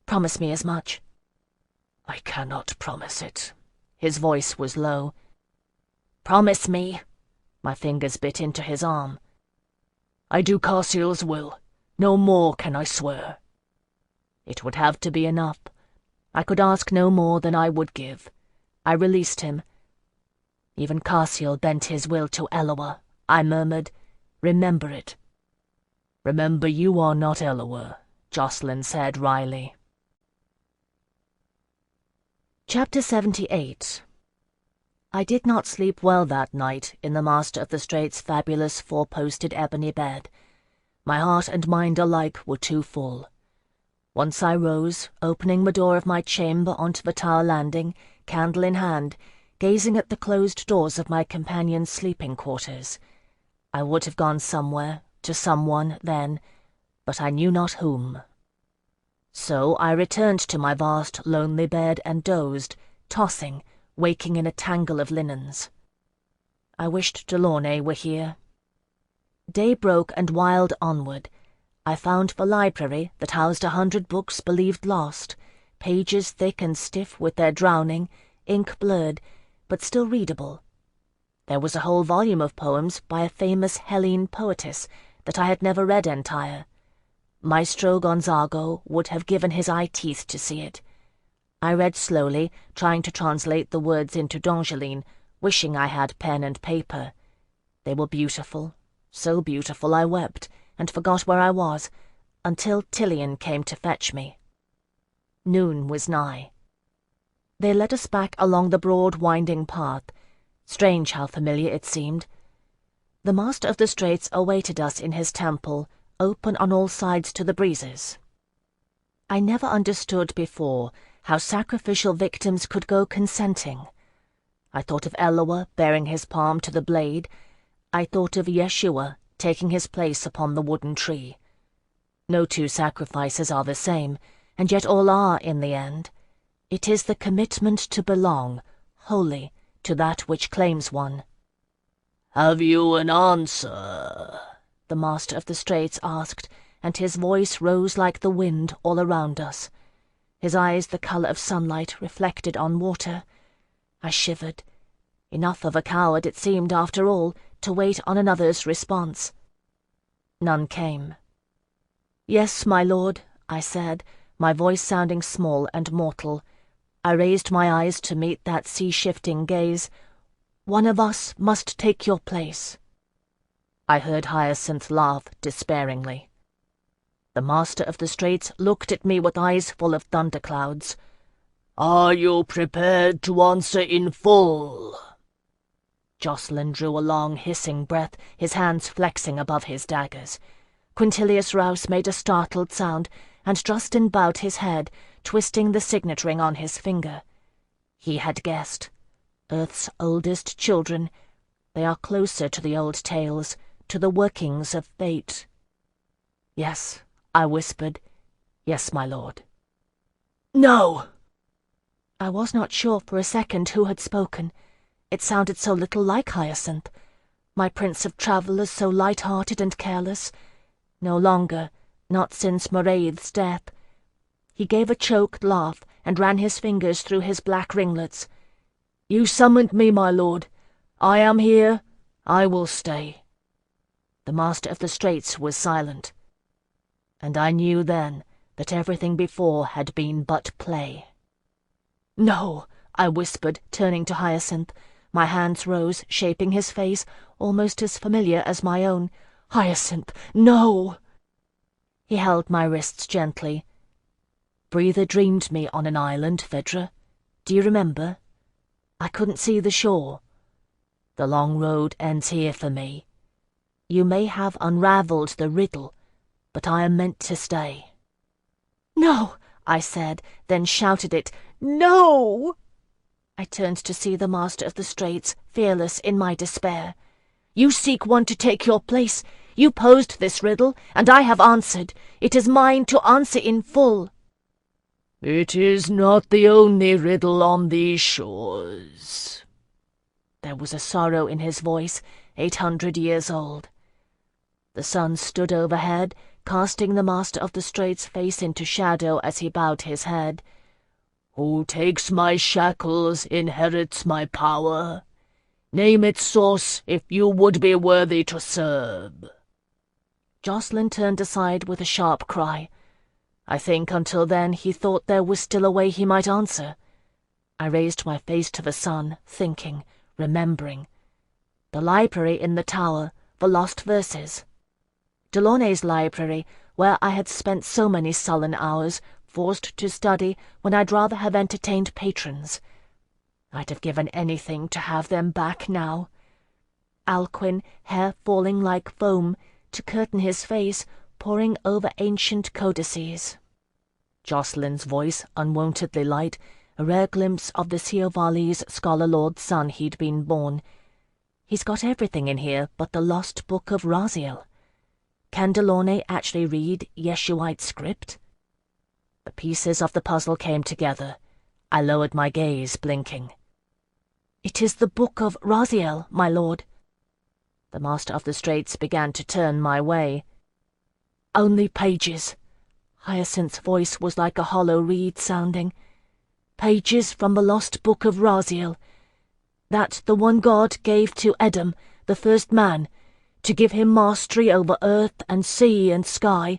promise me as much. I cannot promise it. His voice was low. Promise me. My fingers bit into his arm. I do Kushiel's will. No more can I swear. It would have to be enough. I could ask no more than I would give. I released him. Even Kushiel bent his will to Eloa. I murmured, remember it. Remember you are not Eloa, Jocelyn said wryly. Chapter 78. I did not sleep well that night in the Master of the Strait's fabulous four-posted ebony bed. My heart and mind alike were too full. Once I rose, opening the door of my chamber onto the tower landing, candle in hand, gazing at the closed doors of my companion's sleeping quarters. I would have gone somewhere, to someone, then, but I knew not whom. So I returned to my vast, lonely bed and dozed, tossing, waking in a tangle of linens. I wished Delaunay were here. Day broke and wiled onward. I found the library that housed 100 books believed lost, pages thick and stiff with their drowning, ink blurred, but still readable. There was a whole volume of poems by a famous Hellene poetess that I had never read entire. Maestro Gonzago would have given his eye teeth to see it. I read slowly, trying to translate the words into Dongeline, wishing I had pen and paper. They were beautiful, so beautiful I wept, and forgot where I was, until Tilion came to fetch me. Noon was nigh. They led us back along the broad winding path. Strange how familiar it seemed. The Master of the Straits awaited us in his temple, open on all sides to the breezes. I never understood before how sacrificial victims could go consenting. I thought of Eloah bearing his palm to the blade. I thought of Yeshua taking his place upon the wooden tree. No two sacrifices are the same, and yet all are in the end. It is the commitment to belong, wholly, to that which claims one. "Have you an answer?" the Master of the Straits asked, and his voice rose like the wind all around us. His eyes the colour of sunlight reflected on water. I shivered. Enough of a coward it seemed, after all, to wait on another's response. None came. "Yes, my lord," I said, my voice sounding small and mortal. I raised my eyes to meet that sea-shifting gaze. "One of us must take your place." I heard Hyacinth laugh despairingly. The Master of the Straits looked at me with eyes full of thunderclouds. "Are you prepared to answer in full?" Jocelyn drew a long, hissing breath, his hands flexing above his daggers. Quintilius Rouse made a startled sound, and Justin bowed his head, twisting the signet ring on his finger. He had guessed. Earth's oldest children. They are closer to the old tales, to the workings of fate. "Yes," I whispered. "Yes, my lord." "No!" I was not sure for a second who had spoken. It sounded so little like Hyacinth, my prince of travellers so light-hearted and careless. No longer, not since Maraid's death. He gave a choked laugh and ran his fingers through his black ringlets. "You summoned me, my lord. I am here. I will stay." The Master of the Straits was silent. And I knew then that everything before had been but play. "No," I whispered, turning to Hyacinth. My hands rose, shaping his face, almost as familiar as my own. "Hyacinth, no!" He held my wrists gently. "Breather dreamed me on an island, Phèdre. Do you remember? I couldn't see the shore. The long road ends here for me. You may have unravelled the riddle, but I am meant to stay." "No!" I said, then shouted it. "No!" I turned to see the Master of the Straits, fearless in my despair. "You seek one to take your place. You posed this riddle, and I have answered. It is mine to answer in full." "It is not the only riddle on these shores." There was a sorrow in his voice, 800 years old. The sun stood overhead, casting the Master of the Straits' face into shadow as he bowed his head. "Who takes my shackles inherits my power. Name its source if you would be worthy to serve." Jocelyn turned aside with a sharp cry. I think until then he thought there was still a way he might answer. I raised my face to the sun, thinking, remembering. The library in the tower, the lost verses. Delaunay's library, where I had spent so many sullen hours, forced to study when I'd rather have entertained patrons. I'd have given anything to have them back now. Alcuin, hair falling like foam, to curtain his face, poring over ancient codices. Jocelyn's voice, unwontedly light, a rare glimpse of the Siovali's scholar-lord's son he'd been born. He's got everything in here but the lost book of Raziel. Can Delaunay actually read Yeshuite script? The pieces of the puzzle came together. I lowered my gaze, blinking. "It is the Book of Raziel, my lord." The Master of the Straits began to turn my way. "Only pages." Hyacinth's voice was like a hollow reed sounding. "Pages from the lost Book of Raziel, that the one God gave to Edom, the first man, to give him mastery over earth and sea and sky,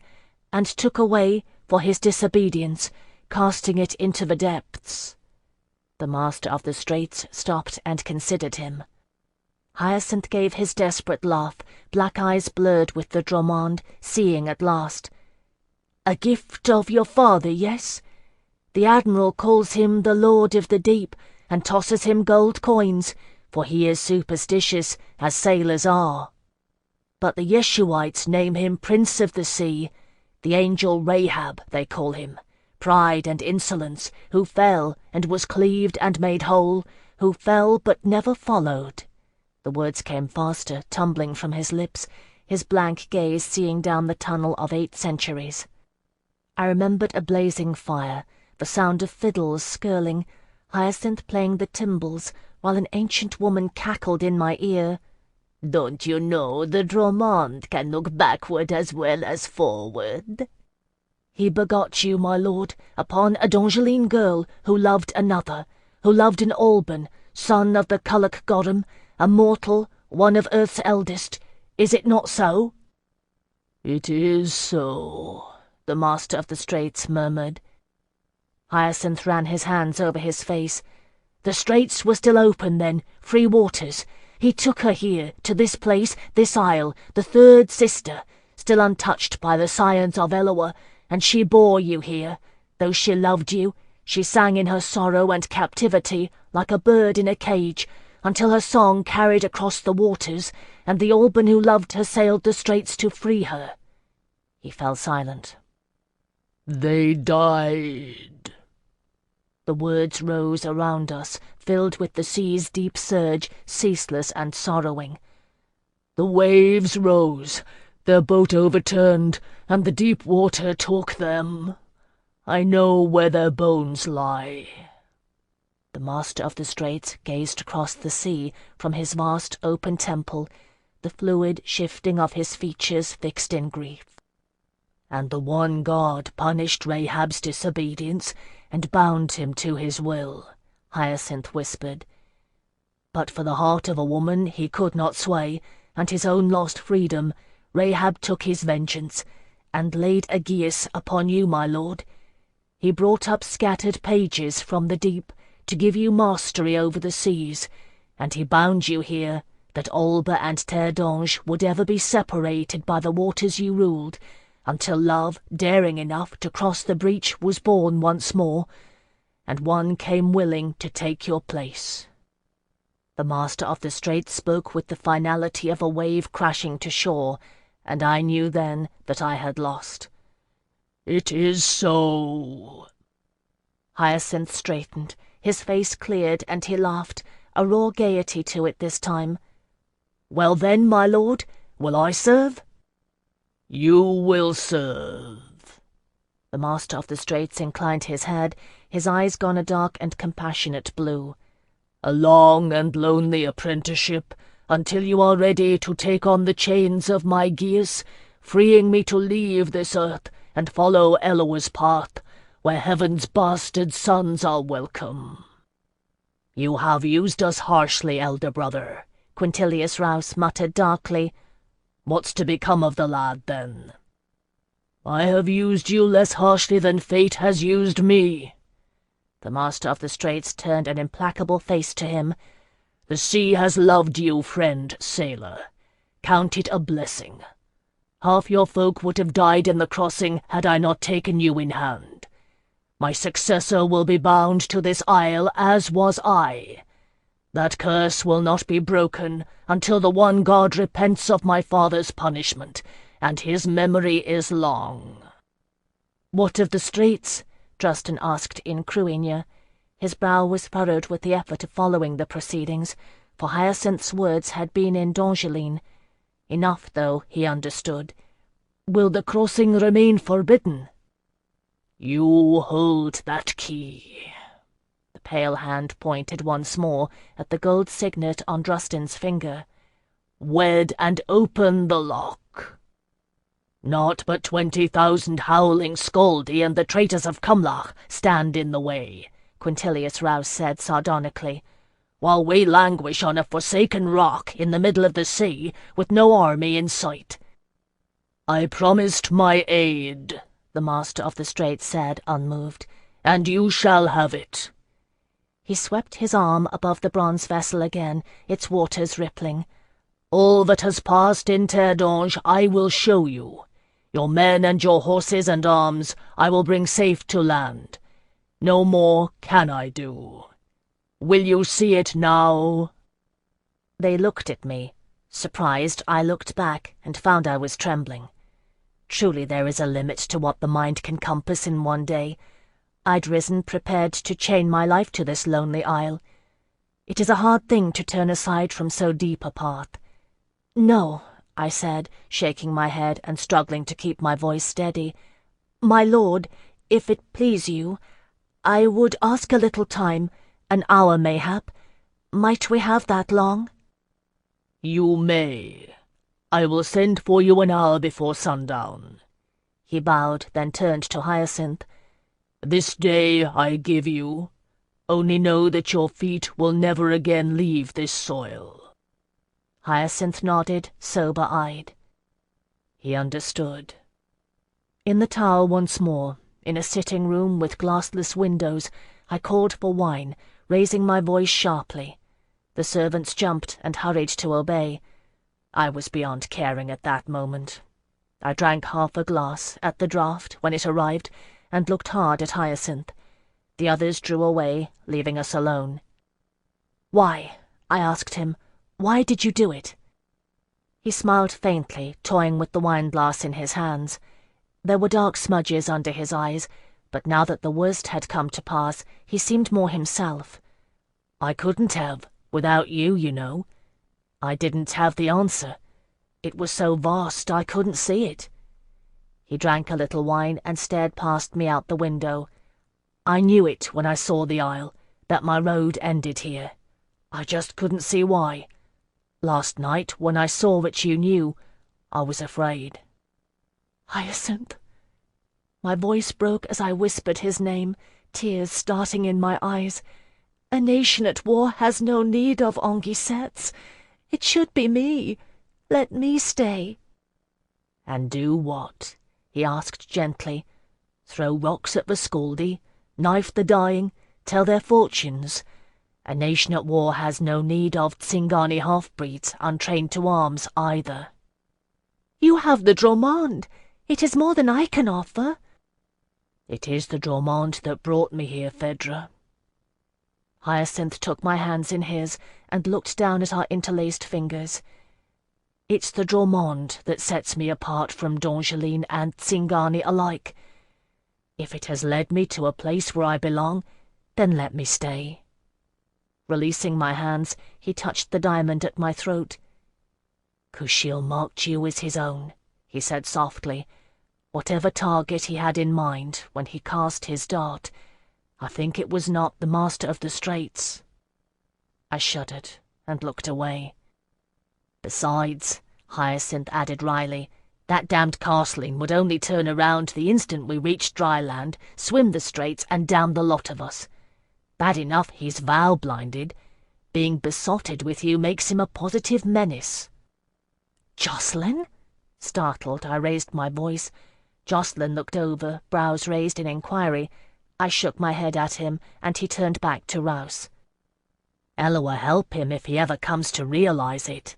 and took away, for his disobedience, casting it into the depths." The Master of the Straits stopped and considered him. Hyacinth gave his desperate laugh, black eyes blurred with the Dromond, seeing at last. "A gift of your father, yes? The Admiral calls him the Lord of the Deep, and tosses him gold coins, for he is superstitious, as sailors are. But the Yeshuites name him Prince of the Sea, the angel Rahab, they call him, pride and insolence, who fell and was cleaved and made whole, who fell but never followed." The words came faster, tumbling from his lips, his blank gaze seeing down the tunnel of 8 centuries. I remembered a blazing fire, the sound of fiddles skirling, Hyacinth playing the timbrels, while an ancient woman cackled in my ear. "Don't you know the Dromond can look backward as well as forward?" "He begot you, my lord, upon a Dongeline girl who loved another, who loved an Alban, son of the Culloch Godam, a mortal, one of Earth's eldest. Is it not so?" "It is so," the Master of the Straits murmured. Hyacinth ran his hands over his face. "The Straits were still open then, free waters. He took her here, to this place, this isle, the third sister, still untouched by the scions of Eloah, and she bore you here. Though she loved you, she sang in her sorrow and captivity, like a bird in a cage, until her song carried across the waters, and the Alban who loved her sailed the straits to free her." He fell silent. "They died." The words rose around us, filled with the sea's deep surge, ceaseless and sorrowing. "The waves rose, their boat overturned, and the deep water took them. I know where their bones lie." The Master of the Straits gazed across the sea from his vast open temple, the fluid shifting of his features fixed in grief. "And the one God punished Rahab's disobedience and bound him to his will," Hyacinth whispered. "But for the heart of a woman he could not sway, and his own lost freedom, Rahab took his vengeance, and laid a geas upon you, my lord. He brought up scattered pages from the deep, to give you mastery over the seas, and he bound you here, that Alba and Terre d'Ange would ever be separated by the waters you ruled, until love, daring enough to cross the breach, was born once more, and one came willing to take your place." The Master of the Straits spoke with the finality of a wave crashing to shore, and I knew then that I had lost. "It is so." Hyacinth straightened, his face cleared, and he laughed, a raw gaiety to it this time. "Well then, my lord, will I serve?" "You will serve." The Master of the Straits inclined his head, his eyes gone a dark and compassionate blue. "A long and lonely apprenticeship, until you are ready to take on the chains of my geas, freeing me to leave this earth and follow Eloah's path, where heaven's bastard sons are welcome." "You have used us harshly, elder brother," Quintilius Rouse muttered darkly. "What's to become of the lad, then?" "I have used you less harshly than fate has used me." The Master of the Straits turned an implacable face to him. "The sea has loved you, friend sailor. Count it a blessing. Half your folk would have died in the crossing had I not taken you in hand. My successor will be bound to this isle as was I. That curse will not be broken until the one God repents of my father's punishment, and his memory is long." "What of the Straits?" Drustin asked in Cruinia. His brow was furrowed with the effort of following the proceedings, for Hyacinth's words had been in Dongeline. Enough, though, he understood. Will the crossing remain forbidden?" "You hold that key." The pale hand pointed once more at the gold signet on Drustin's finger. "Wed and open the lock." "Not but 20,000 howling Scaldi and the traitors of Cumlach stand in the way," Quintilius Rouse said sardonically, "while we languish on a forsaken rock in the middle of the sea with no army in sight." "I promised my aid," the Master of the Straits said, unmoved, "and you shall have it." He swept his arm above the bronze vessel again, its waters rippling. "All that has passed in Terdange I will show you. Your men and your horses and arms I will bring safe to land. No more can I do. Will you see it now?" They looked at me. Surprised, I looked back and found I was trembling. Truly there is a limit to what the mind can compass in one day. I'd risen prepared to chain my life to this lonely isle. It is a hard thing to turn aside from so deep a path. "No," I said, shaking my head and struggling to keep my voice steady. "My lord, if it please you, I would ask a little time, an hour mayhap. Might we have that long?" "You may. I will send for you an hour before sundown." He bowed, then turned to Hyacinth. "This day I give you. Only know that your feet will never again leave this soil." Hyacinth nodded, sober-eyed. He understood. In the tower once more, in a sitting room with glassless windows, I called for wine, raising my voice sharply. The servants jumped and hurried to obey. I was beyond caring at that moment. I drank half a glass at the draught when it arrived, and looked hard at Hyacinth. The others drew away, leaving us alone. "Why?" I asked him. "Why did you do it?" He smiled faintly, toying with the wine-glass in his hands. There were dark smudges under his eyes, but now that the worst had come to pass, he seemed more himself. "I couldn't have, without you, you know. I didn't have the answer. It was so vast I couldn't see it." He drank a little wine and stared past me out the window. "I knew it when I saw the isle, that my road ended here. I just couldn't see why. Last night, when I saw that you knew, I was afraid." "Hyacinth." My voice broke as I whispered his name, tears starting in my eyes. "A nation at war has no need of Anguissettes. It should be me. Let me stay." "And do what?" he asked gently. "Throw rocks at the Scaldi, knife the dying, tell their fortunes? A nation at war has no need of Tsingani half-breeds untrained to arms either." "You have the Dromande. It is more than I can offer." "It is the Dromande that brought me here, Phèdre." Hyacinth took my hands in his and looked down at our interlaced fingers. "It's the Dromande that sets me apart from Dongeline and Tsingani alike. If it has led me to a place where I belong, then let me stay." Releasing my hands, he touched the diamond at my throat. "Kushiel marked you as his own," he said softly. "Whatever target he had in mind when he cast his dart, I think it was not the Master of the Straits." I shuddered and looked away. "Besides," Hyacinth added wryly, "that damned castling would only turn around the instant we reached dry land, swim the straits, and down the lot of us. Bad enough he's vow-blinded. Being besotted with you makes him a positive menace." "Jocelyn?" Startled, I raised my voice. Jocelyn looked over, brows raised in inquiry. I shook my head at him, and he turned back to Rouse. "Eloa help him if he ever comes to realize it."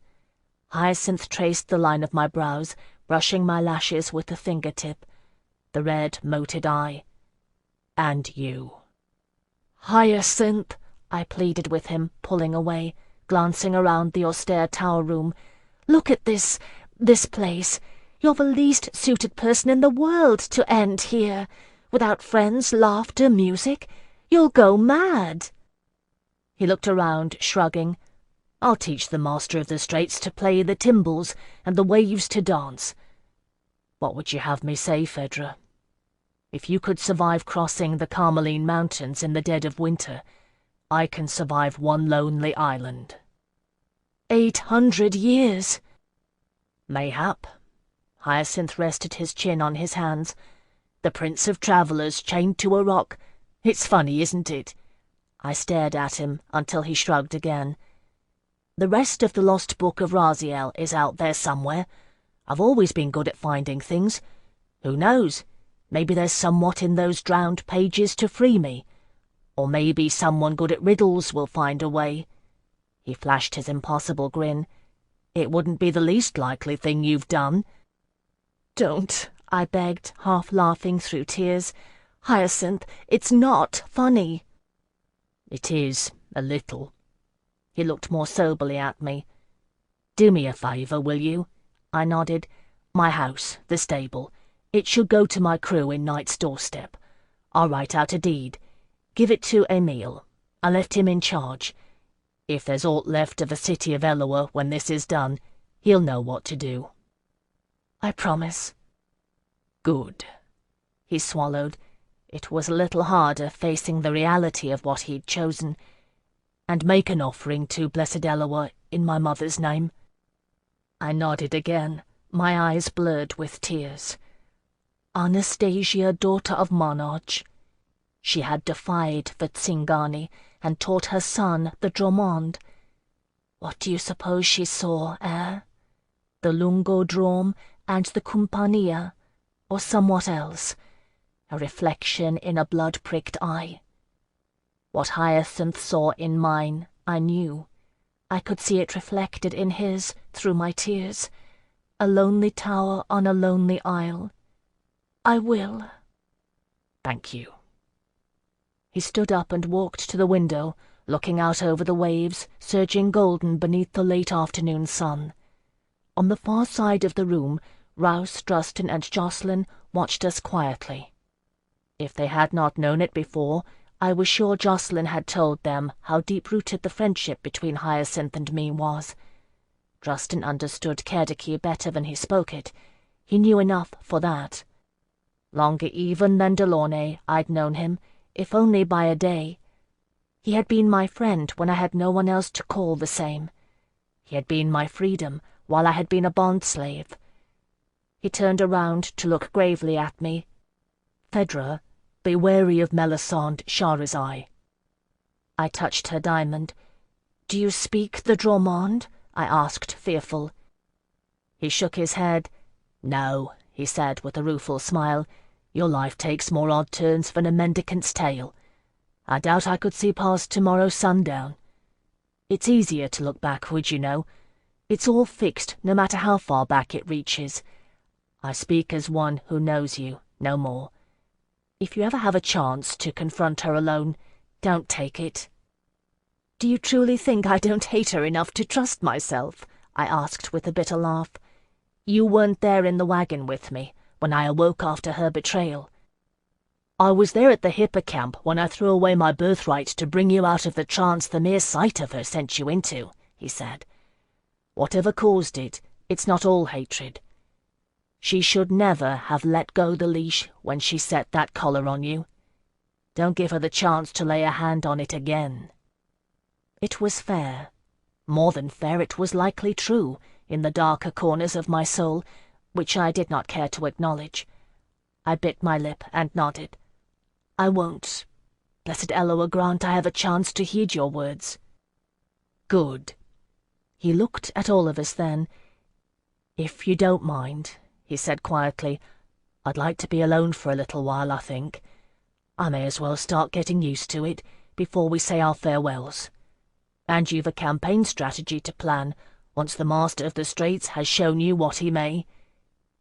Hyacinth traced the line of my brows, brushing my lashes with the fingertip. The red, moated eye. "And you." "Hyacinth," I pleaded with him, pulling away, glancing around the austere tower room. "Look at this place. You're the least suited person in the world to end here. Without friends, laughter, music, you'll go mad." He looked around, shrugging. "I'll teach the Master of the Straits to play the timbrels and the waves to dance." What would you have me say, Phèdre? If you could survive crossing the Carmeline Mountains in the dead of winter, I can survive one lonely island. 800 years! Mayhap. Hyacinth rested his chin on his hands. The Prince of Travellers chained to a rock. It's funny, isn't it? I stared at him until he shrugged again. The rest of the lost book of Raziel is out there somewhere. I've always been good at finding things. Who knows? Maybe there's somewhat in those drowned pages to free me. Or maybe someone good at riddles will find a way. He flashed his impossible grin. It wouldn't be the least likely thing you've done. Don't, I begged, half laughing through tears. Hyacinth, it's not funny. It is, a little. He looked more soberly at me. Do me a favour, will you? I nodded. My house, the stable. It should go to my crew in Knight's doorstep. I'll write out a deed. Give it to Emil. I left him in charge. If there's aught left of the city of Eloa when this is done, he'll know what to do. I promise. Good. He swallowed. It was a little harder facing the reality of what he'd chosen. And make an offering to blessed Eloa in my mother's name. I nodded again, my eyes blurred with tears. Anastasia, daughter of Monarch. She had defied the Tsingani and taught her son the Dromond. What do you suppose she saw, eh? The Lungo Drom and the Kumpania, or somewhat else? A reflection in a blood-pricked eye. What Hyacinth saw in mine, I knew. I could see it reflected in his through my tears. A lonely tower on a lonely isle. I will. Thank you. He stood up and walked to the window, looking out over the waves, surging golden beneath the late afternoon sun. On the far side of the room, Rouse, Drustin, and Jacqueline watched us quietly. If they had not known it before, I was sure Jacqueline had told them how deep-rooted the friendship between Hyacinth and me was. Drustin understood Kerdiki better than he spoke it. He knew enough for that. Longer even than Delaunay I'd known him, if only by a day. He had been my friend when I had no one else to call the same. He had been my freedom while I had been a bond-slave. He turned around to look gravely at me. "Phèdre, be wary of Melisande Shahrazai." I touched her diamond. "Do you speak the Dromond?" I asked, fearful. He shook his head. "No," he said with a rueful smile. "Your life takes more odd turns than a mendicant's tale. I doubt I could see past tomorrow's sundown. It's easier to look backward, you know. It's all fixed, no matter how far back it reaches. I speak as one who knows you, no more. If you ever have a chance to confront her alone, don't take it." "Do you truly think I don't hate her enough to trust myself?" I asked with a bitter laugh. "You weren't there in the wagon with me when I awoke after her betrayal." "I was there at the hippocamp when I threw away my birthright to bring you out of the trance the mere sight of her sent you into," he said. "Whatever caused it, it's not all hatred. She should never have let go the leash when she set that collar on you. Don't give her the chance to lay a hand on it again." It was fair. More than fair, it was likely true, in the darker corners of my soul, which I did not care to acknowledge. I bit my lip and nodded. "I won't. Blessed Eloa grant I have a chance to heed your words." "Good." He looked at all of us then. "If you don't mind," he said quietly, "I'd like to be alone for a little while, I think. I may as well start getting used to it before we say our farewells. And you've a campaign strategy to plan once the Master of the Straits has shown you what he may.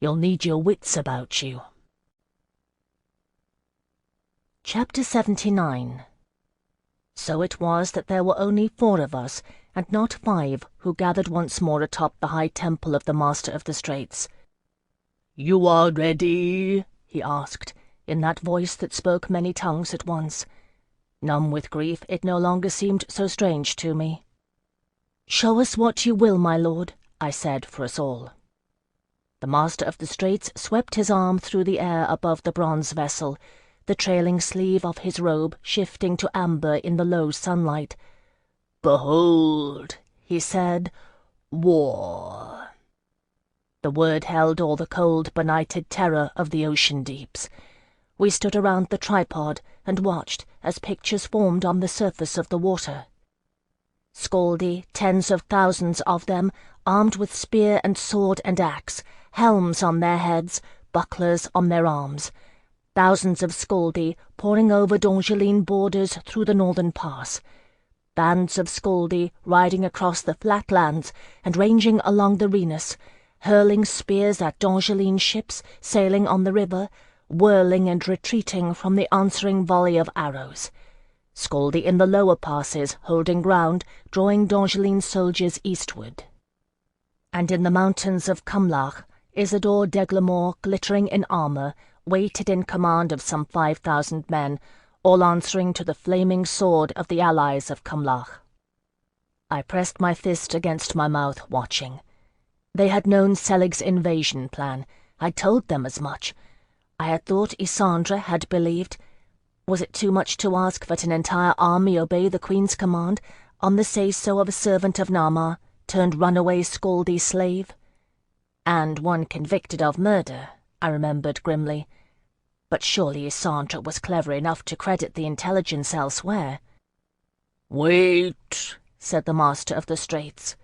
You'll need your wits about you." Chapter 79. So it was that there were only 4 of us, and not 5, who gathered once more atop the high temple of the Master of the Straits. "You are ready?" he asked, in that voice that spoke many tongues at once. Numb with grief, it no longer seemed so strange to me. "Show us what you will, my lord," I said for us all. The master of the straits swept his arm through the air above the bronze vessel, the trailing sleeve of his robe shifting to amber in the low sunlight. "Behold," he said, "war." The word held all the cold, benighted terror of the ocean deeps. We stood around the tripod and watched as pictures formed on the surface of the water. Scaldi, tens of thousands of them, armed with spear and sword and axe, helms on their heads, bucklers on their arms. Thousands of Scaldi pouring over Dongeline borders through the northern pass. Bands of Scaldi riding across the flat lands and ranging along the Rhenus, hurling spears at Dongeline ships sailing on the river, whirling and retreating from the answering volley of arrows. Scaldi in the lower passes holding ground, drawing Dongeline soldiers eastward. And in the mountains of Cumlach, Isidore d'Eglamour, glittering in armour, waited in command of some 5,000 men, all answering to the flaming sword of the allies of Cumlach. I pressed my fist against my mouth, watching. They had known Selig's invasion plan. I'd told them as much. I had thought Isandre had believed. Was it too much to ask that an entire army obey the Queen's command, on the say-so of a servant of Nama, turned runaway Scaldi slave? And one convicted of murder, I remembered grimly. But surely Isandre was clever enough to credit the intelligence elsewhere. "Wait," said the master of the straits.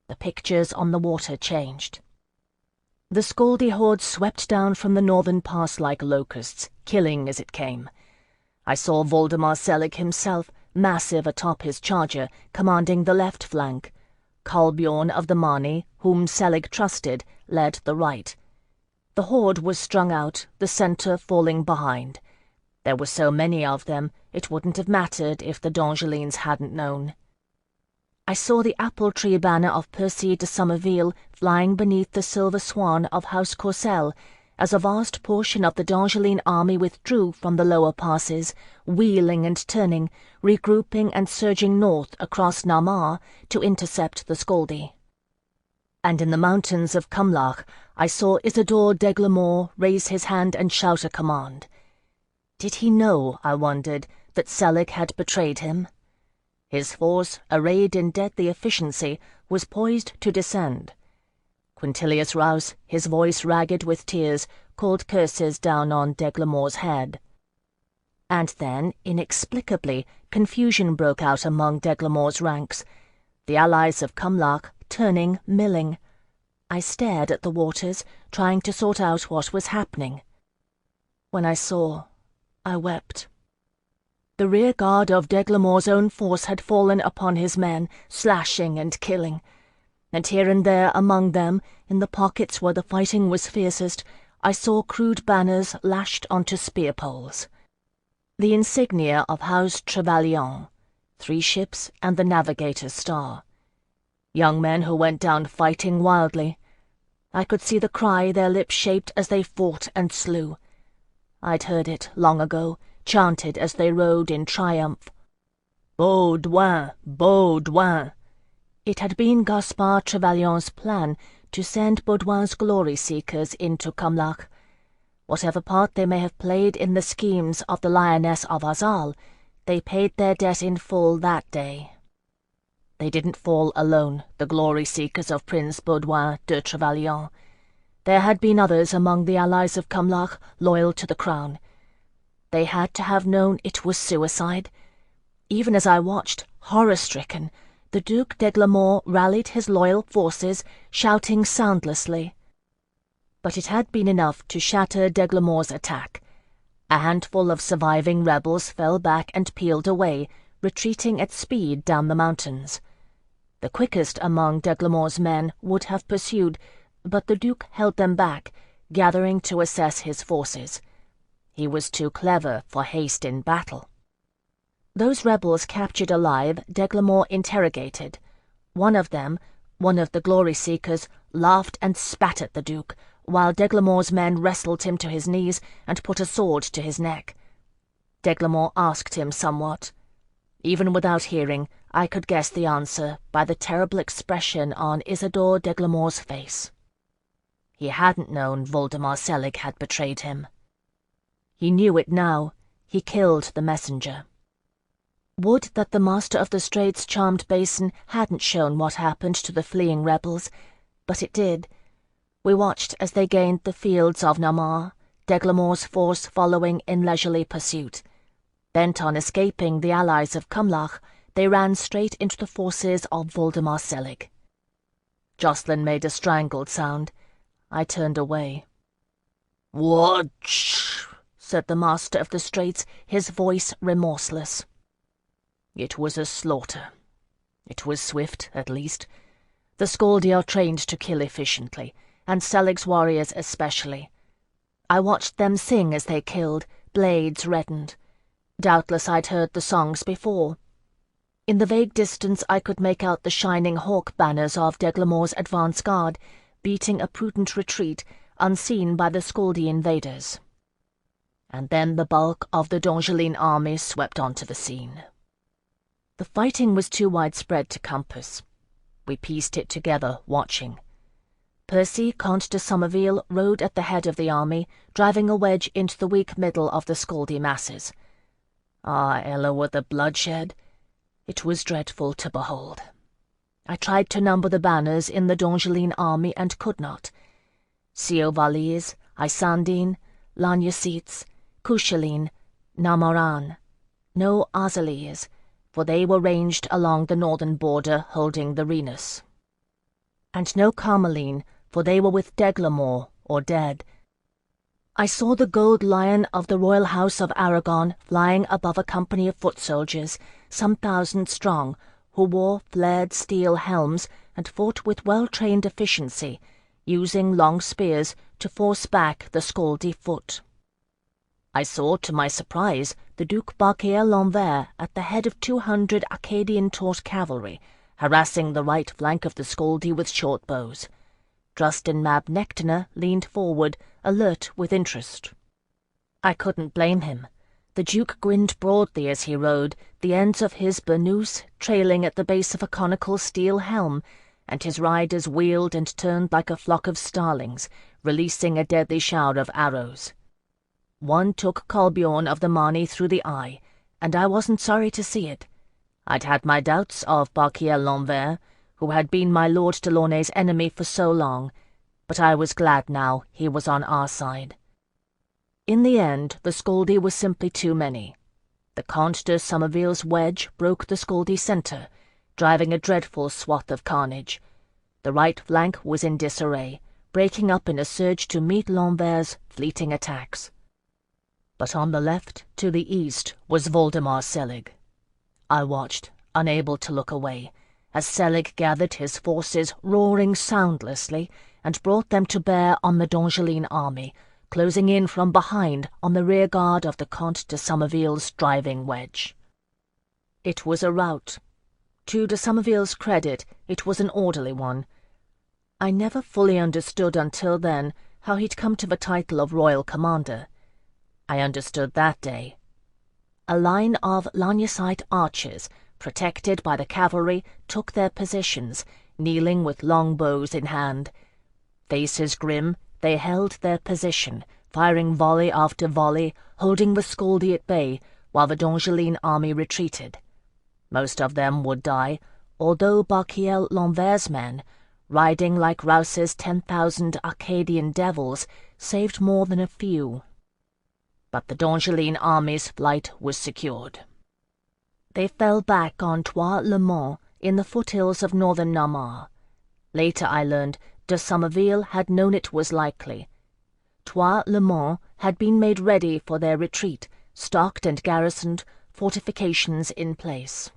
The pictures on the water changed. The Scaldi horde swept down from the northern pass like locusts, killing as it came. I saw Voldemar Selig himself, massive atop his charger, commanding the left flank. Kolbjorn of the Mani, whom Selig trusted, led the right. The horde was strung out, the centre falling behind. There were so many of them, it wouldn't have mattered if the Dongelines hadn't known. I saw the apple-tree banner of Percy de Somerville flying beneath the silver swan of House Courcelle, as a vast portion of the Dongeline army withdrew from the lower passes, wheeling and turning, regrouping and surging north across Namar to intercept the Scaldi. And in the mountains of Cumlach I saw Isidore d'Eglamour raise his hand and shout a command. Did he know, I wondered, that Selig had betrayed him? His force, arrayed in deadly efficiency, was poised to descend. Quintilius Rouse, his voice ragged with tears, called curses down on d'Eglamour's head. And then, inexplicably, confusion broke out among d'Eglamour's ranks. The allies of Cumlach, turning, milling. I stared at the waters, trying to sort out what was happening. When I saw, I wept. The rear guard of d'Eglamour's own force had fallen upon his men, slashing and killing. And here and there among them, in the pockets where the fighting was fiercest, I saw crude banners lashed onto spear poles. The insignia of House Trevelyan, 3 ships and the navigator's star. Young men who went down fighting wildly. I could see the cry their lips shaped as they fought and slew. I'd heard it long ago, chanted as they rode in triumph. Baudouin, Baudouin. It had been Gaspard Trevelyan's plan to send Baudouin's glory-seekers into Cumlach. Whatever part they may have played in the schemes of the Lioness of Azal, they paid their debt in full that day. They didn't fall alone, the glory-seekers of Prince Baudouin de Trevelyan. There had been others among the allies of Cumlach loyal to the crown. They had to have known it was suicide. Even as I watched, horror-stricken, the Duc d'Eglamour rallied his loyal forces, shouting soundlessly. But it had been enough to shatter d'Eglamour's attack. A handful of surviving rebels fell back and peeled away, retreating at speed down the mountains. The quickest among d'Eglamour's men would have pursued, but the Duke held them back, gathering to assess his forces. He was too clever for haste in battle. Those rebels captured alive, d'Eglamour interrogated. One of them, one of the glory-seekers, laughed and spat at the Duke, while d'Eglamour's men wrestled him to his knees and put a sword to his neck. d'Eglamour asked him somewhat. Even without hearing, I could guess the answer by the terrible expression on Isidore d'Eglamour's face. He hadn't known Voldemar Selig had betrayed him. He knew it now. He killed the messenger. Would that the Master of the Straits' charmed basin hadn't shown what happened to the fleeing rebels, but it did. We watched as they gained the fields of Namar, Deglamore's force following in leisurely pursuit. Bent on escaping the allies of Cumlach, they ran straight into the forces of Voldemar Selig. Jocelyn made a strangled sound. I turned away. "Watch," said the Master of the Straits, his voice remorseless. It was a slaughter. It was swift, at least. The Scaldi are trained to kill efficiently, and Selig's warriors especially. I watched them sing as they killed, blades reddened. Doubtless I'd heard the songs before. In the vague distance I could make out the shining hawk banners of Deglamore's advance guard, beating a prudent retreat, unseen by the Scaldi invaders. And then the bulk of the Dongeline army swept onto the scene. The fighting was too widespread to compass. We pieced it together, watching. Percy, Comte de Somerville, rode at the head of the army, driving a wedge into the weak middle of the Scaldi masses. Ah, Ella, with the bloodshed! It was dreadful to behold. I tried to number the banners in the Dongeline army and could not. Siovalese, Isandine, Lagnacites, Kushielin, Namaran. No Azalese, for they were ranged along the northern border holding the Renus. And no Carmeline, for they were with Deglamore, or dead. I saw the gold lion of the royal house of Aragon flying above a company of foot soldiers, some 1,000 strong, who wore flared steel helms and fought with well-trained efficiency, using long spears to force back the Scaldi foot. I saw, to my surprise, the Duke Barquier L'Envers at the head of 200 Acadian Taut cavalry, harassing the right flank of the Scaldi with short bows. Drustin Mab Nectaner leaned forward, alert with interest. I couldn't blame him. The Duke grinned broadly as he rode, the ends of his burnous trailing at the base of a conical steel helm, and his riders wheeled and turned like a flock of starlings, releasing a deadly shower of arrows. One took Colbjorn of the Marne through the eye, and I wasn't sorry to see it. I'd had my doubts of Barquier L'Envers, who had been my Lord Delaunay's enemy for so long, but I was glad now he was on our side. In the end, the Scaldi were simply too many. The Comte de Somerville's wedge broke the Scaldi centre, driving a dreadful swath of carnage. The right flank was in disarray, breaking up in a surge to meet L'Envers' fleeting attacks. But on the left, to the east, was Voldemar Selig. I watched, unable to look away, as Selig gathered his forces roaring soundlessly and brought them to bear on the Dongeline army, closing in from behind on the rear guard of the Comte de Somerville's driving wedge. It was a rout. To de Somerville's credit, it was an orderly one. I never fully understood until then how he'd come to the title of Royal Commander. I understood that day. A line of Lagnacite archers, protected by the cavalry, took their positions, kneeling with long bows in hand. Faces grim, they held their position, firing volley after volley, holding the Scaldi at bay, while the Dongeline army retreated. Most of them would die, although Barquier L'Envers' men, riding like Rouse's 10,000 Arcadian devils, saved more than a few. But the Dongeline army's flight was secured. They fell back on Trois-le-Mont in the foothills of northern Namar. Later I learned de Somerville had known it was likely. Trois-le-Mont had been made ready for their retreat, stocked and garrisoned, fortifications in place.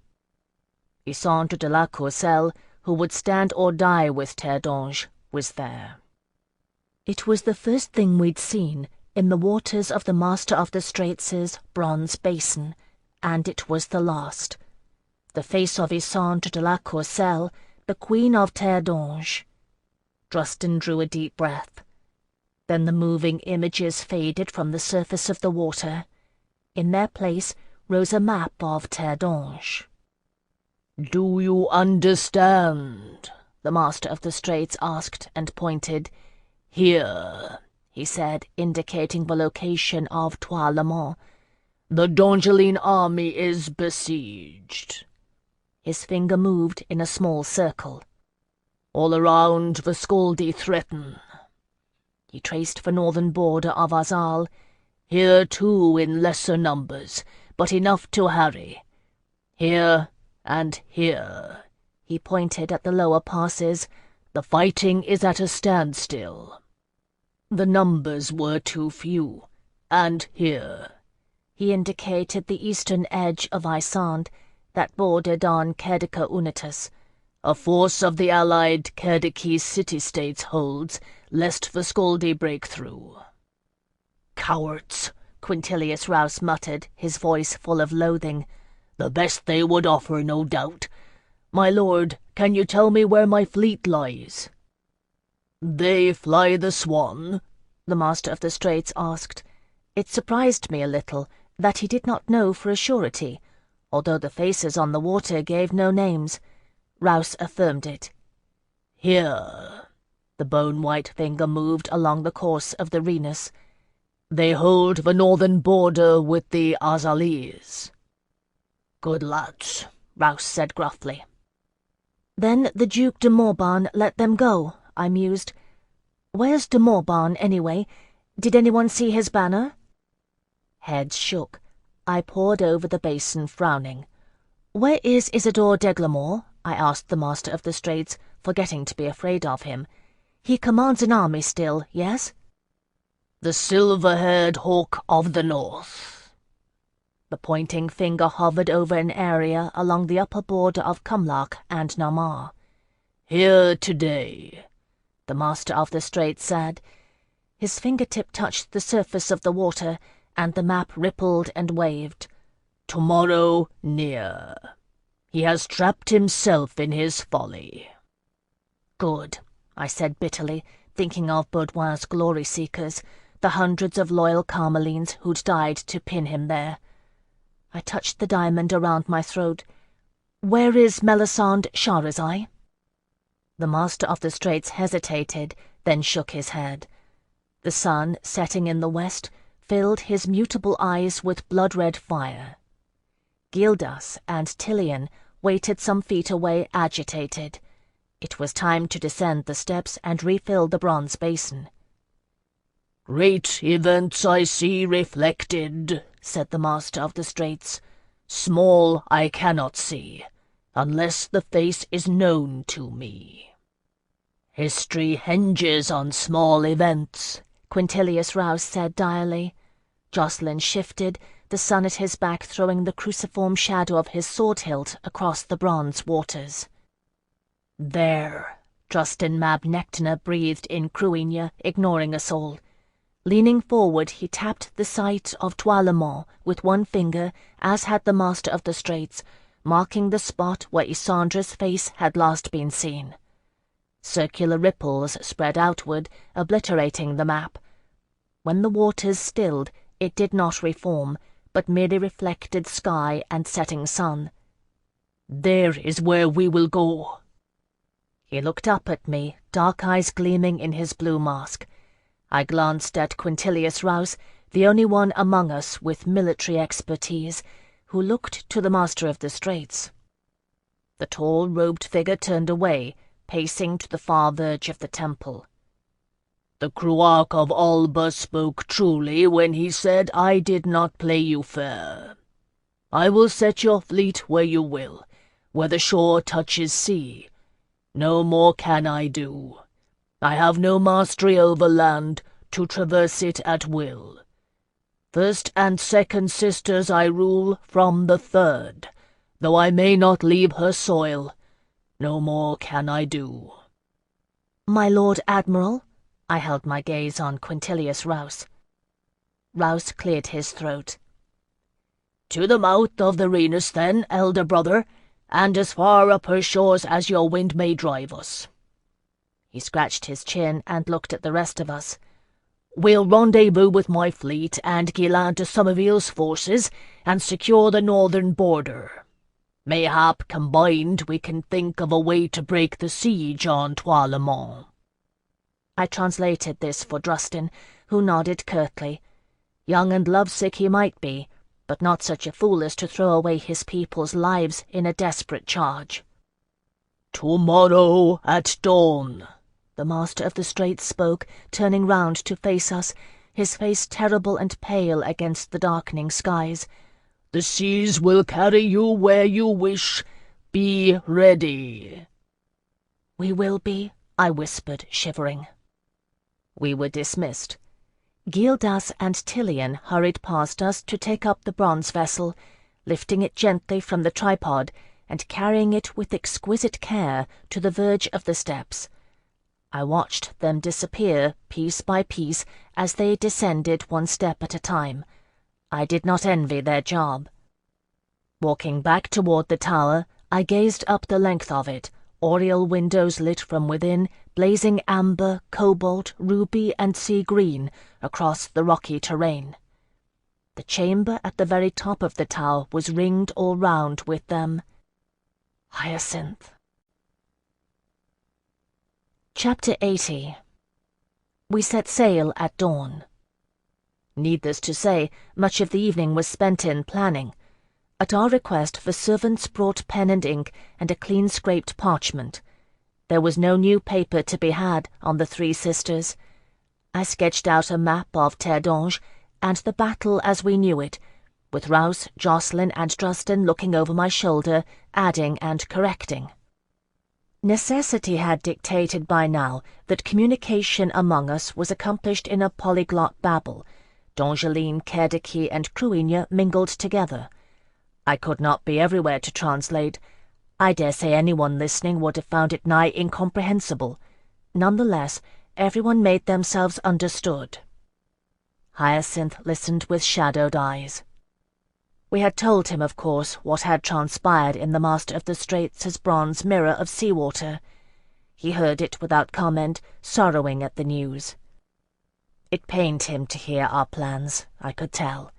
Isandre de la Courcelle, who would stand or die with Terre d'Ange, was there. It was the first thing we'd seen in the waters of the Master of the Straits' bronze basin, and it was the last. The face of Isandre de la Courcelle, the Queen of Terre d'Ange. Drustin drew a deep breath. Then the moving images faded from the surface of the water. In their place rose a map of Terre d'Ange. "Do you understand?" the Master of the Straits asked and pointed. "Here," he said, indicating the location of Trois-le-Mont. "The Dongeline army is besieged." His finger moved in a small circle. "All around the Scaldi threaten." He traced the northern border of Azal. "Here, too, in lesser numbers, but enough to harry. Here and here." He pointed at the lower passes. "The fighting is at a standstill. The numbers were too few. And here." He indicated the eastern edge of Isande that bordered on Cerdica Unitas. "A force of the allied Cerdici city-states holds, lest the Scaldi break through." "Cowards," Quintilius Rouse muttered, his voice full of loathing. "The best they would offer, no doubt. My lord, can you tell me where my fleet lies?" "They fly the Swan?" the Master of the Straits asked. It surprised me a little that he did not know for a surety, although the faces on the water gave no names. Rouse affirmed it. "Here." The bone-white finger moved along the course of the Rhenus. "They hold the northern border with the Azalese." "Good lads," Rouse said gruffly. "Then the Duke de Morban let them go," I mused. "Where's de Morban, anyway? Did anyone see his banner?" Heads shook. I pored over the basin, frowning. "Where is Isidore d'Eglamour?" I asked the Master of the Straits, forgetting to be afraid of him. "He commands an army still, yes?" "The silver-haired hawk of the north." The pointing finger hovered over an area along the upper border of Cumlock and Namar. "Here today," the Master of the Straits said. His fingertip touched the surface of the water, and the map rippled and waved. "Tomorrow near. He has trapped himself in his folly." "Good," I said bitterly, thinking of Baudouin's glory-seekers, the hundreds of loyal Carmelines who'd died to pin him there. I touched the diamond around my throat. "Where is Melisande Shahrazai?" The Master of the Straits hesitated, then shook his head. The sun, setting in the west, filled his mutable eyes with blood-red fire. Gildas and Tilion waited some feet away, agitated. It was time to descend the steps and refill the bronze basin. "Great events I see reflected," said the Master of the Straits. "Small I cannot see, unless the face is known to me." "History hinges on small events," Quintilius Rouse said direly. Jocelyn shifted, the sun at his back throwing the cruciform shadow of his sword hilt across the bronze waters. "There," Justin Mab Nectaner breathed in Cruinia, ignoring us all. Leaning forward, he tapped the site of Trois-le-Mont with one finger, as had the Master of the Straits, marking the spot where Isandra's face had last been seen. Circular ripples spread outward, obliterating the map. When the waters stilled, it did not reform, but merely reflected sky and setting sun. "There is where we will go." He looked up at me, dark eyes gleaming in his blue mask. I glanced at Quintilius Rouse, the only one among us with military expertise, who looked to the Master of the Straits. The tall, robed figure turned away, pacing to the far verge of the temple. "The Cruach of Alba spoke truly when he said I did not play you fair. I will set your fleet where you will, where the shore touches sea. No more can I do. I have no mastery over land, to traverse it at will. First and second sisters I rule from the third, though I may not leave her soil. No more can I do." "My Lord Admiral?" I held my gaze on Quintilius Rouse. Rouse cleared his throat. "To the mouth of the Rhenus, then, elder brother, and as far up her shores as your wind may drive us." He scratched his chin and looked at the rest of us. "We'll rendezvous with my fleet and Guylain de Somerville's forces and secure the northern border. Mayhap, combined, we can think of a way to break the siege on Trois-le-Mont." I translated this for Drustin, who nodded curtly. Young and lovesick he might be, but not such a fool as to throw away his people's lives in a desperate charge. "Tomorrow at dawn," the Master of the Straits spoke, turning round to face us, his face terrible and pale against the darkening skies. "the seas will carry you where you wish. Be ready." "We will be," I whispered, shivering. We were dismissed. Gildas and Tilian hurried past us to take up the bronze vessel, lifting it gently from the tripod and carrying it with exquisite care to the verge of the steps. I watched them disappear piece by piece as they descended one step at a time. I did not envy their job. Walking back toward the tower, I gazed up the length of it, oriel windows lit from within, blazing amber, cobalt, ruby, and sea green across the rocky terrain. The chamber at the very top of the tower was ringed all round with them. Hyacinth. Chapter 80. We set sail at dawn. Needless to say, much of the evening was spent in planning. At our request, the servants brought pen and ink and a clean-scraped parchment. There was no new paper to be had on the Three Sisters. I sketched out a map of Terre d'Ange and the battle as we knew it, with Rouse, Jacqueline, and Drustin looking over my shoulder, adding and correcting. Necessity had dictated by now that communication among us was accomplished in a polyglot babble. D'Angeline, Cairdequi, and Cruigna mingled together. I could not be everywhere to translate. I dare say anyone listening would have found it nigh incomprehensible. Nonetheless, everyone made themselves understood. Hyacinth listened with shadowed eyes. We had told him, of course, what had transpired in the Master of the Straits' bronze mirror of seawater. He heard it without comment, sorrowing at the news. It pained him to hear our plans, I could tell.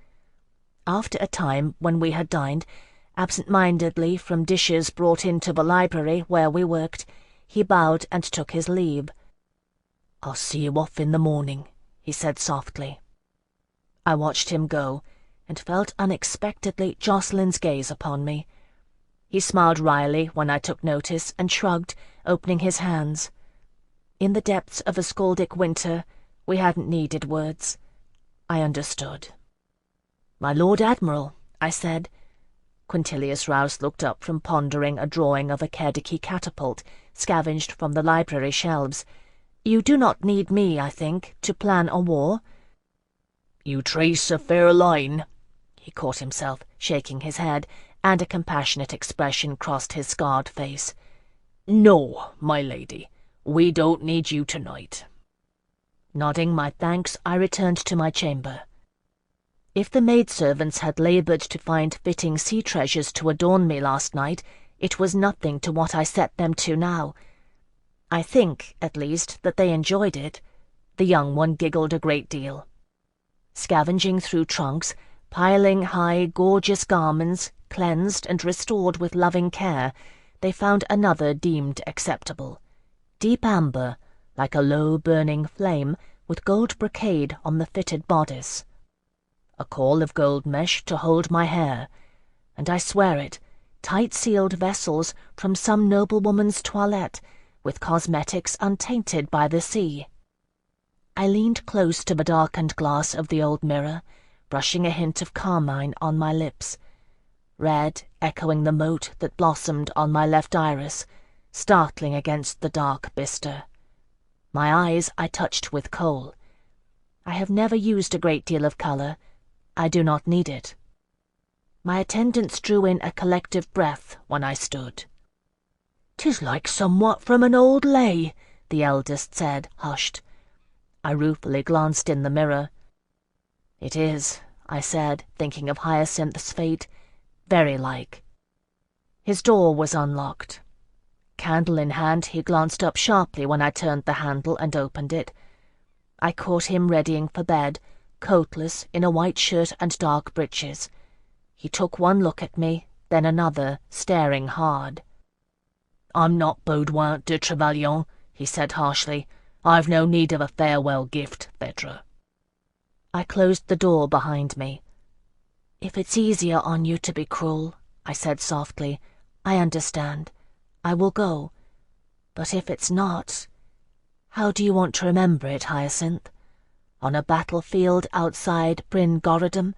After a time, when we had dined, absent-mindedly from dishes brought into the library where we worked, he bowed and took his leave. "I'll see you off in the morning," he said softly. I watched him go, and felt unexpectedly Jocelyn's gaze upon me. He smiled wryly when I took notice, and shrugged, opening his hands. In the depths of a scaldic winter, we hadn't needed words. I understood. "My Lord Admiral," I said. Quintilius Rouse looked up from pondering a drawing of a Cairdequi catapult, scavenged from the library shelves. "You do not need me, I think, to plan a war." "You trace a fair line." He caught himself, shaking his head, and a compassionate expression crossed his scarred face. "No, my lady, we don't need you tonight." Nodding my thanks, I returned to my chamber. If the maidservants had laboured to find fitting sea treasures to adorn me last night, it was nothing to what I set them to now. I think, at least, that they enjoyed it. The young one giggled a great deal. Scavenging through trunks, piling high, gorgeous garments, cleansed and restored with loving care, they found another deemed acceptable. Deep amber, like a low burning flame, with gold brocade on the fitted bodice. A caul of gold mesh to hold my hair, and I swear it, tight-sealed vessels from some noblewoman's toilette, with cosmetics untainted by the sea. I leaned close to the darkened glass of the old mirror, brushing a hint of carmine on my lips. Red, echoing the moat that blossomed on my left iris, startling against the dark bistre. My eyes I touched with kohl. I have never used a great deal of colour. I do not need it. My attendants drew in a collective breath when I stood. "'Tis like somewhat from an old lay," the eldest said, hushed. I ruefully glanced in the mirror. "It is," I said, thinking of Hyacinth's fate. "Very like." His door was unlocked. Candle in hand, he glanced up sharply when I turned the handle and opened it. I caught him readying for bed, coatless, in a white shirt and dark breeches. He took one look at me, then another, staring hard. "I'm not Baudouin de Trevelyan," he said harshly. I've no need of a farewell gift, Phèdre." I closed the door behind me. "If it's easier on you to be cruel," I said softly, "I understand. I will go. But if it's not, how do you want to remember it, Hyacinth? On a battlefield outside Bryn Gorodom,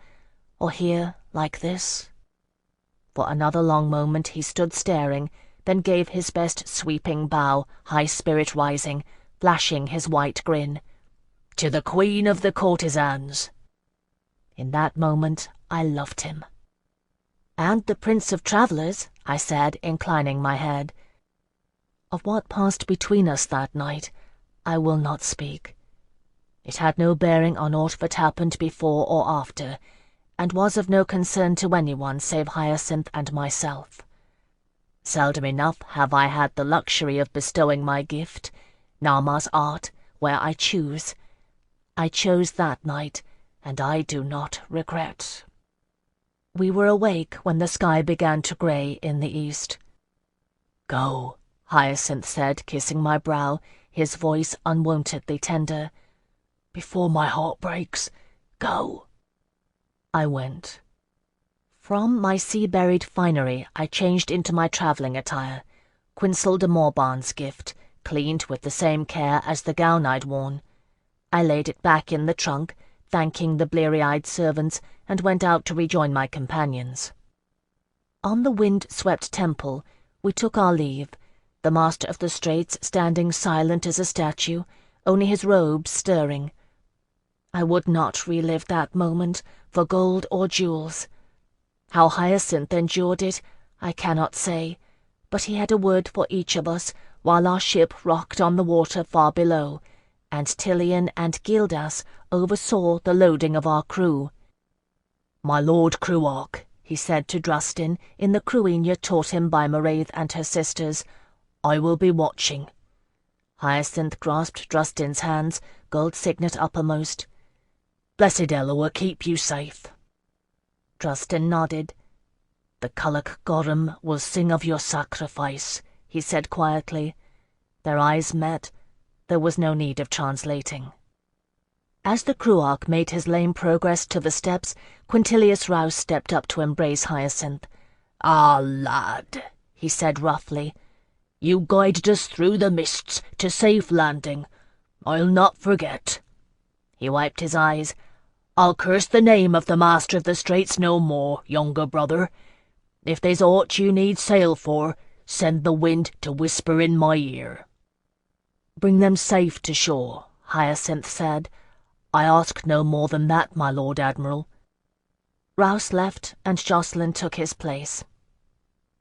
or here, like this?" For another long moment he stood staring, then gave his best sweeping bow, high spirit rising, flashing his white grin. "To the Queen of the Courtesans." In that moment I loved him. "And the Prince of Travellers," I said, inclining my head. Of what passed between us that night, I will not speak. It had no bearing on aught that happened before or after, and was of no concern to anyone save Hyacinth and myself. Seldom enough have I had the luxury of bestowing my gift, Nama's art, where I choose. I chose that night, and I do not regret. We were awake when the sky began to grey in the east. "Go," Hyacinth said, kissing my brow, his voice unwontedly tender. "Before my heart breaks, go." I went. From my sea-buried finery I changed into my travelling attire, Quinzel de Morban's gift, cleaned with the same care as the gown I'd worn. I laid it back in the trunk, thanking the bleary-eyed servants, and went out to rejoin my companions. On the wind-swept temple we took our leave, the Master of the Straits standing silent as a statue, only his robes stirring. I would not relive that moment for gold or jewels. How Hyacinth endured it, I cannot say, but he had a word for each of us while our ship rocked on the water far below, and Tilion and Gildas oversaw the loading of our crew. "My Lord Cruarch," he said to Drustin in the Cruinia taught him by Mairead and her sisters, "I will be watching." Hyacinth grasped Drustin's hands, gold signet uppermost. "Blessed Eloa keep you safe." Drustin nodded. "The Culloch Gorum will sing of your sacrifice," he said quietly. Their eyes met. There was no need of translating. As the Cruarch made his lame progress to the steps, Quintilius Rouse stepped up to embrace Hyacinth. "Ah, lad," he said roughly, "you guided us through the mists to safe landing. I'll not forget." He wiped his eyes. "I'll curse the name of the Master of the Straits no more, younger brother. If there's aught you need sail for, send the wind to whisper in my ear." "Bring them safe to shore," Hyacinth said. "I ask no more than that, my Lord Admiral." Rouse left, and Jocelyn took his place.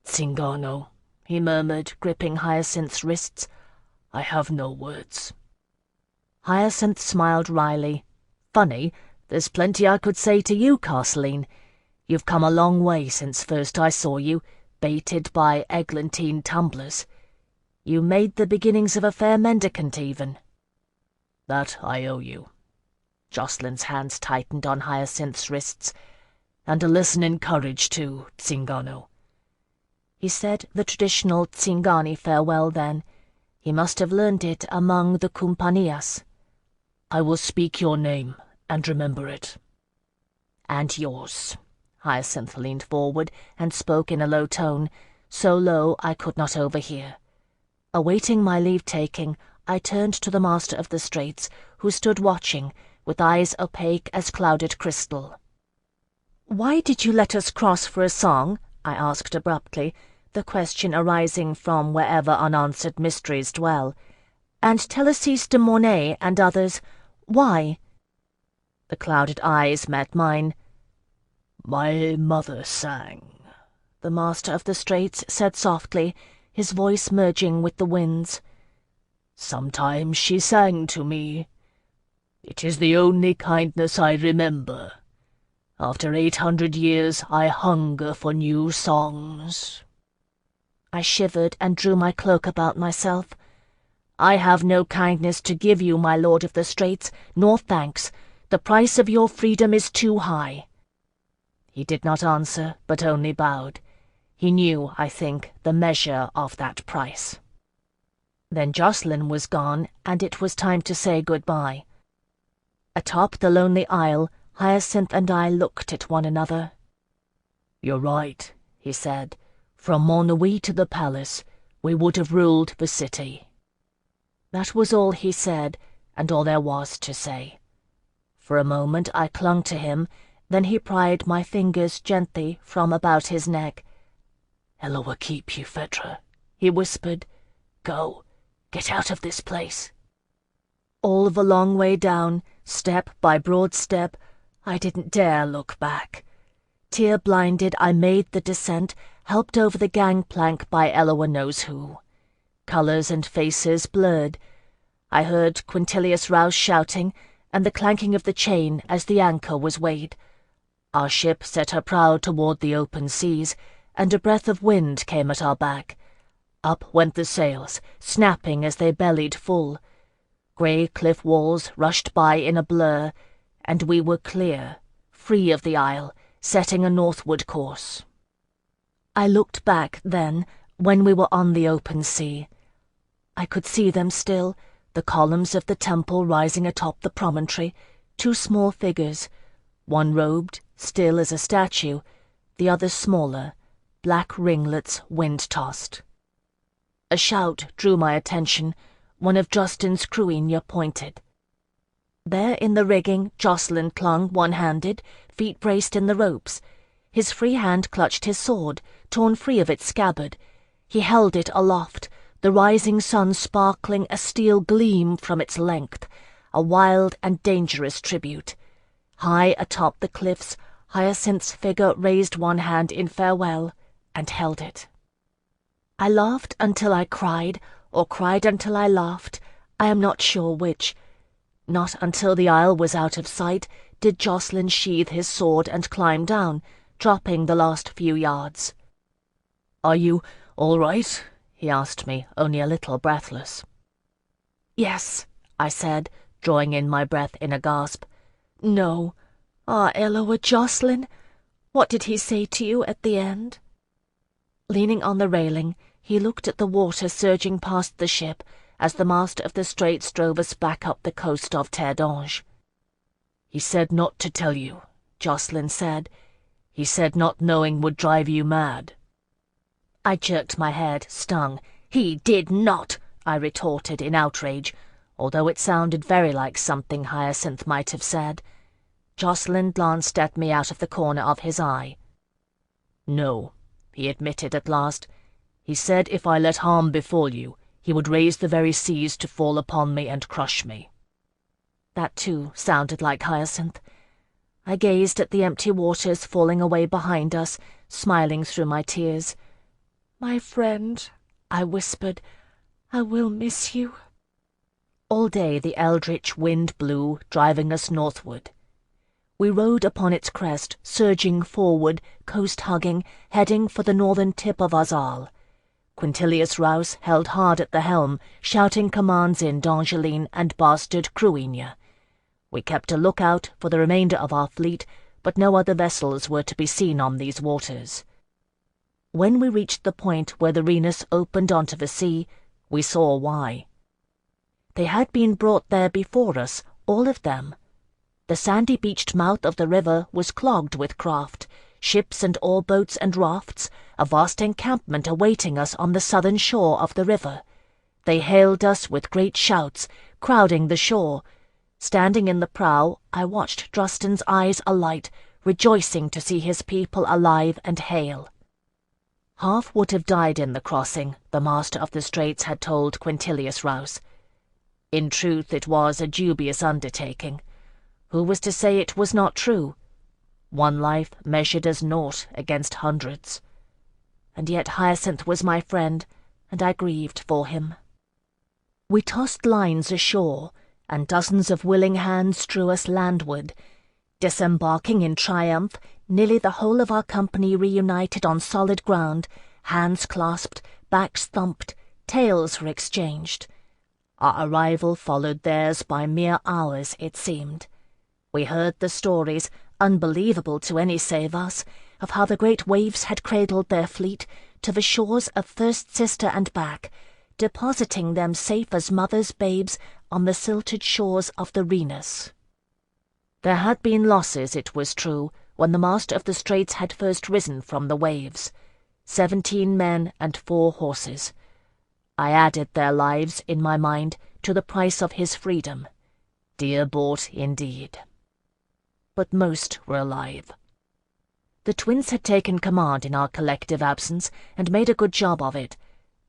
"Zingano," he murmured, gripping Hyacinth's wrists. "I have no words." Hyacinth smiled wryly. "Funny, there's plenty I could say to you, Castleine. You've come a long way since first I saw you, baited by eglantine tumblers. You made the beginnings of a fair mendicant, even." "That I owe you." Jocelyn's hands tightened on Hyacinth's wrists. "And a lesson in courage, too, Zingano." He said the traditional Tsingani farewell then. He must have learned it among the Kumpanias. "I will speak your name, and remember it." "And yours." Hyacinth leaned forward and spoke in a low tone, so low I could not overhear. Awaiting my leave-taking, I turned to the Master of the Straits, who stood watching, with eyes opaque as clouded crystal. "Why did you let us cross for a song?" I asked abruptly, the question arising from wherever unanswered mysteries dwell. "And Telesys de Mornay and others, why?" The clouded eyes met mine. "My mother sang," the Master of the Straits said softly, his voice merging with the wind's. "Sometimes she sang to me. It is the only kindness I remember. After 800 years I hunger for new songs." I shivered and drew my cloak about myself. "I have no kindness to give you, my Lord of the Straits, nor thanks. The price of your freedom is too high." He did not answer, but only bowed. He knew, I think, the measure of that price. Then Jacqueline was gone, and it was time to say goodbye. Atop the lonely isle, Hyacinth and I looked at one another. "You're right," he said. "From Monowee to the palace, we would have ruled the city." That was all he said, and all there was to say. For a moment I clung to him, then he pried my fingers gently from about his neck. "Ella will keep you, Phèdre," he whispered. "Go, get out of this place." All the long way down, step by broad step, I didn't dare look back. Tear-blinded, I made the descent, helped over the gangplank by Eloa knows who. Colours and faces blurred. I heard Quintilius Rouse shouting, and the clanking of the chain as the anchor was weighed. Our ship set her prow toward the open seas, and a breath of wind came at our back. Up went the sails, snapping as they bellied full. Grey cliff walls rushed by in a blur, and we were clear, free of the isle, setting a northward course. I looked back then, when we were on the open sea. I could see them still, the columns of the temple rising atop the promontory, two small figures, one robed, still as a statue, the other smaller, black ringlets wind-tossed. A shout drew my attention. One of Justin's crewina pointed. There in the rigging, Jacqueline clung one-handed, feet braced in the ropes. His free hand clutched his sword, torn free of its scabbard. He held it aloft, the rising sun sparkling a steel gleam from its length, a wild and dangerous tribute. High atop the cliffs, Hyacinth's figure raised one hand in farewell and held it. I laughed until I cried, or cried until I laughed, I am not sure which. Not until the isle was out of sight did Jacqueline sheathe his sword and climb down, dropping the last few yards. "Are you all right?" he asked me, only a little breathless. "Yes," I said, drawing in my breath in a gasp. "No. Eloa, Jacqueline, what did he say to you at the end?" Leaning on the railing, he looked at the water surging past the ship as the master of the Straits drove us back up the coast of Terre d'Ange. "He said not to tell you," Jacqueline said. "He said not knowing would drive you mad." I jerked my head, stung. "He did not," I retorted in outrage, although it sounded very like something Hyacinth might have said. Jacqueline glanced at me out of the corner of his eye. "No," he admitted at last. "He said if I let harm befall you, he would raise the very seas to fall upon me and crush me." That, too, sounded like Hyacinth. I gazed at the empty waters falling away behind us, smiling through my tears. "My friend," I whispered, "I will miss you." All day the eldritch wind blew, driving us northward. We rode upon its crest, surging forward, coast-hugging, heading for the northern tip of Azal. Quintilius Rouse held hard at the helm, shouting commands in D'Angeline and bastard crewina. We kept a lookout for the remainder of our fleet, but no other vessels were to be seen on these waters. When we reached the point where the Renus opened onto the sea, we saw why. They had been brought there before us, all of them. The sandy-beached mouth of the river was clogged with craft, ships and oar-boats and rafts, a vast encampment awaiting us on the southern shore of the river. They hailed us with great shouts, crowding the shore. Standing in the prow, I watched Justin's eyes alight, rejoicing to see his people alive and hale. Half would have died in the crossing, the master of the Straits had told Quintilius Rouse. In truth, it was a dubious undertaking. Who was to say it was not true? One life measured as naught against hundreds. And yet Hyacinth was my friend, and I grieved for him. We tossed lines ashore, and dozens of willing hands drew us landward. Disembarking in triumph, nearly the whole of our company reunited on solid ground, hands clasped, backs thumped, tales were exchanged. Our arrival followed theirs by mere hours, it seemed. We heard the stories, unbelievable to any save us, of how the great waves had cradled their fleet to the shores of First Sister and back, depositing them safe as mothers' babes on the silted shores of the Rhenus. There had been losses, it was true, when the master of the straits had first risen from the waves. 17 men and 4 horses. I added their lives, in my mind, to the price of his freedom. Dear bought indeed. But most were alive. The twins had taken command in our collective absence, and made a good job of it.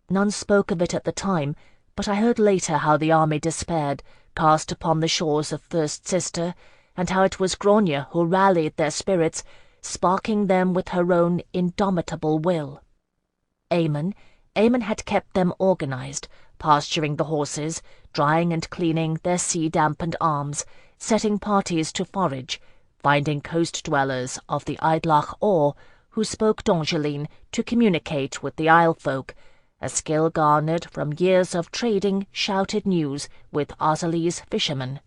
None spoke of it at the time, but I heard later how the army despaired, cast upon the shores of First Sister, and how it was Grania who rallied their spirits, sparking them with her own indomitable will. Aemon had kept them organized, pasturing the horses, drying and cleaning their sea-dampened arms, setting parties to forage, finding coast-dwellers of the Idlach Or who spoke Dongeline to communicate with the Isle folk, a skill garnered from years of trading shouted news with Arzelie's fishermen.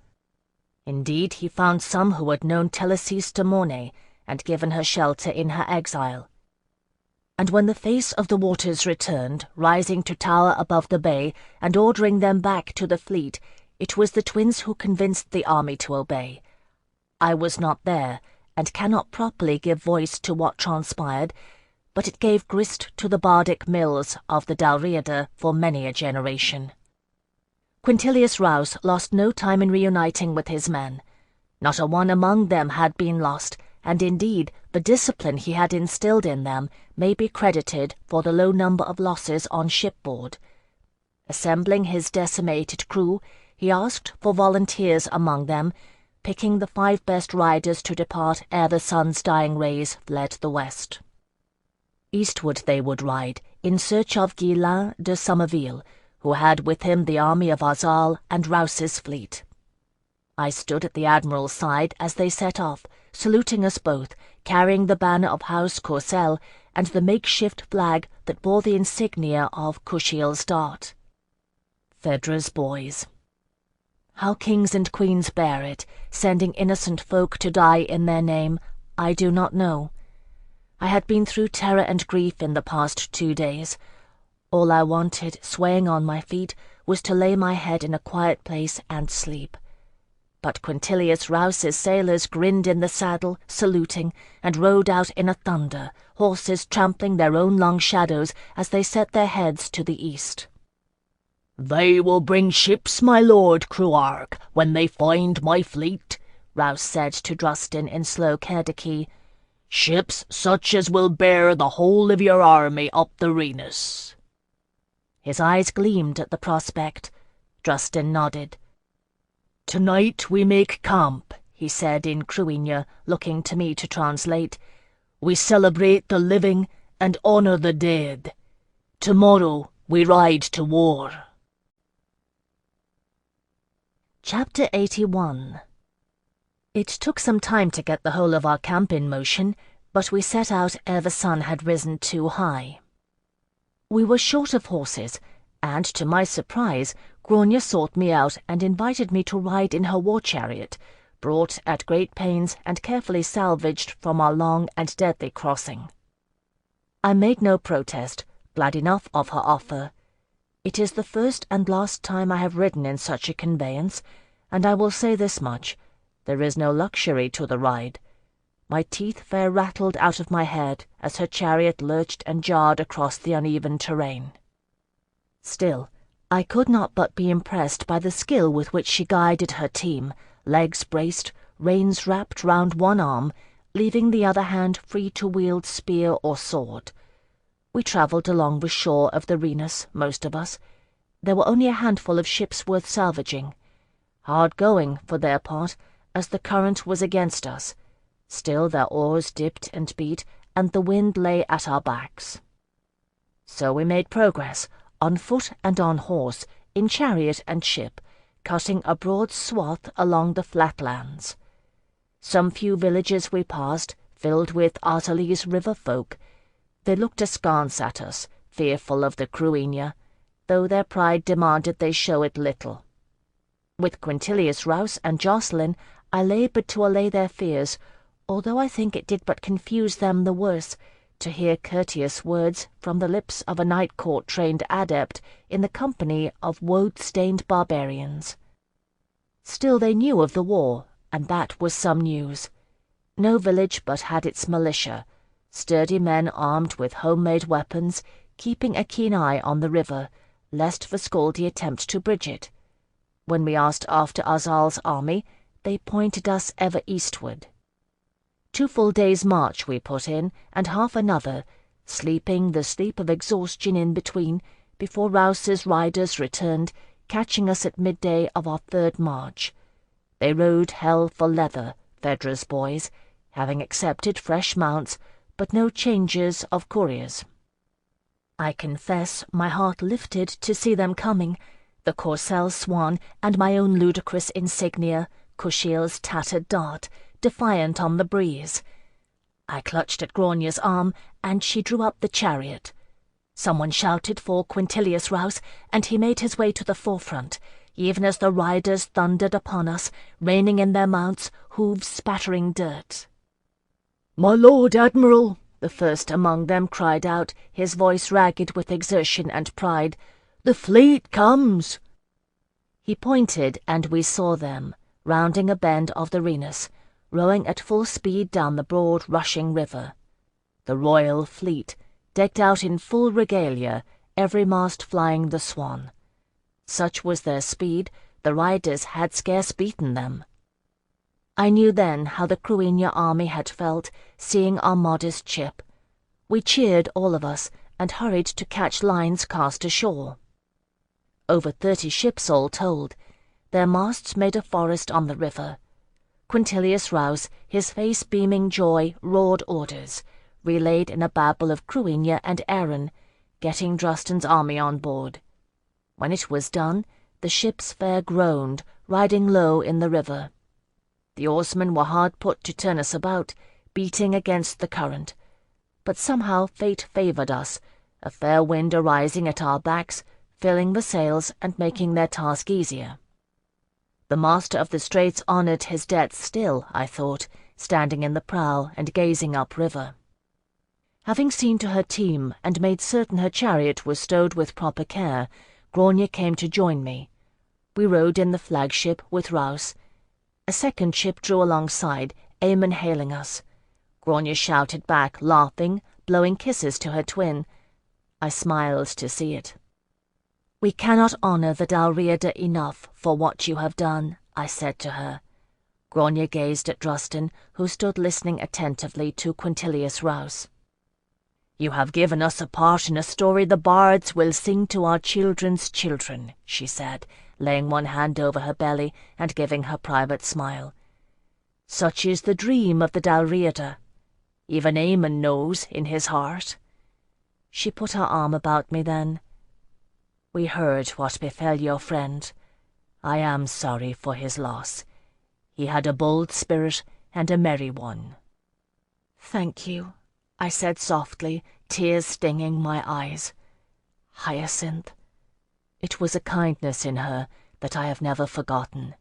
Indeed, he found some who had known Telesis de Mornay and given her shelter in her exile. And when the face of the waters returned, rising to tower above the bay and ordering them back to the fleet, it was the twins who convinced the army to obey. I was not there, and cannot properly give voice to what transpired, but it gave grist to the bardic mills of the Dalriada for many a generation. Quintilius Rous lost no time in reuniting with his men. Not a one among them had been lost, and indeed the discipline he had instilled in them may be credited for the low number of losses on shipboard. Assembling his decimated crew, he asked for volunteers among them, picking the 5 best riders to depart ere the sun's dying rays fled the west. Eastward they would ride, in search of Guillain de Somerville, who had with him the army of Arzal and Rous's fleet. I stood at the Admiral's side as they set off, saluting us both, carrying the banner of House Kushiel and the makeshift flag that bore the insignia of Kushiel's dart. Phèdre's boys. How kings and queens bear it, sending innocent folk to die in their name, I do not know. I had been through terror and grief in the past 2 days. All I wanted, swaying on my feet, was to lay my head in a quiet place and sleep. But Quintilius Rous's sailors grinned in the saddle, saluting, and rode out in a thunder, horses trampling their own long shadows as they set their heads to the east. "They will bring ships, my lord Cruarg, when they find my fleet," Rouse said to Drustin in slow Cerdickie. "Ships such as will bear the whole of your army up the Rhenus." His eyes gleamed at the prospect. Drustin nodded. "Tonight we make camp," he said in Cruinia, looking to me to translate. "We celebrate the living and honor the dead. Tomorrow we ride to war." Chapter 81. It took some time to get the whole of our camp in motion, but we set out ere the sun had risen too high. We were short of horses, and to my surprise, Grania sought me out and invited me to ride in her war-chariot, brought at great pains and carefully salvaged from our long and deadly crossing. I made no protest, glad enough of her offer. It is the first and last time I have ridden in such a conveyance, and I will say this much, there is no luxury to the ride. My teeth fair rattled out of my head as her chariot lurched and jarred across the uneven terrain. Still, I could not but be impressed by the skill with which she guided her team, legs braced, reins wrapped round one arm, leaving the other hand free to wield spear or sword. We travelled along the shore of the Rhenus, most of us. There were only a handful of ships worth salvaging. Hard going, for their part, as the current was against us. Still their oars dipped and beat, and the wind lay at our backs. So we made progress, on foot and on horse, in chariot and ship, cutting a broad swath along the flatlands. Some few villages we passed, filled with Arzelie's river folk. They looked askance at us, fearful of the Cruinia, though their pride demanded they show it little. With Quintilius Rous and Jacqueline, I laboured to allay their fears, although I think it did but confuse them the worse, to hear courteous words from the lips of a night court-trained adept in the company of woad-stained barbarians. Still they knew of the war, and that was some news. No village but had its militia, sturdy men armed with homemade weapons, keeping a keen eye on the river, lest Visconti attempt to bridge it. When we asked after Azal's army, they pointed us ever eastward. 2 full days' march we put in, and half another, sleeping the sleep of exhaustion in between, before Rouse's riders returned, catching us at midday of our 3rd march. They rode hell for leather, Phèdre's boys, having accepted fresh mounts, but no changes of couriers. I confess my heart lifted to see them coming, the Courcelle swan and my own ludicrous insignia, Kushiel's tattered dart, defiant on the breeze. I clutched at Grania's arm, and she drew up the chariot. Someone shouted for Quintilius Rouse, and he made his way to the forefront, even as the riders thundered upon us, reining in their mounts, hooves spattering dirt. "My Lord Admiral," the first among them cried out, his voice ragged with exertion and pride, "the fleet comes!" He pointed, and we saw them, rounding a bend of the Rhenus, rowing at full speed down the broad rushing river. The royal fleet, decked out in full regalia, every mast flying the swan. Such was their speed, the riders had scarce beaten them. I knew then how the Cruinia army had felt, seeing our modest ship. We cheered, all of us, and hurried to catch lines cast ashore. Over 30 ships all told. Their masts made a forest on the river. Quintilius Rouse, his face beaming joy, roared orders, relayed in a babble of Cruinia and Erin, getting Drusten's army on board. When it was done, the ships fair groaned, riding low in the river. The oarsmen were hard put to turn us about, beating against the current. But somehow fate favoured us, a fair wind arising at our backs, filling the sails and making their task easier. The master of the straits honoured his debts still, I thought, standing in the prow and gazing upriver. Having seen to her team and made certain her chariot was stowed with proper care, Grania came to join me. We rowed in the flagship with Rouse. A second ship drew alongside, Eamon hailing us. Grania shouted back, laughing, blowing kisses to her twin. I smiled to see it. "We cannot honour the Dalriada enough for what you have done," I said to her. Grania gazed at Drusten, who stood listening attentively to Quintilius Rouse. "You have given us a part in a story the bards will sing to our children's children," she said, laying one hand over her belly and giving her private smile. "Such is the dream of the Dalriada. Even Eamon knows in his heart." She put her arm about me then. "We heard what befell your friend. I am sorry for his loss. He had a bold spirit and a merry one." "Thank you," I said softly, tears stinging my eyes. "Hyacinth." It was a kindness in her that I have never forgotten.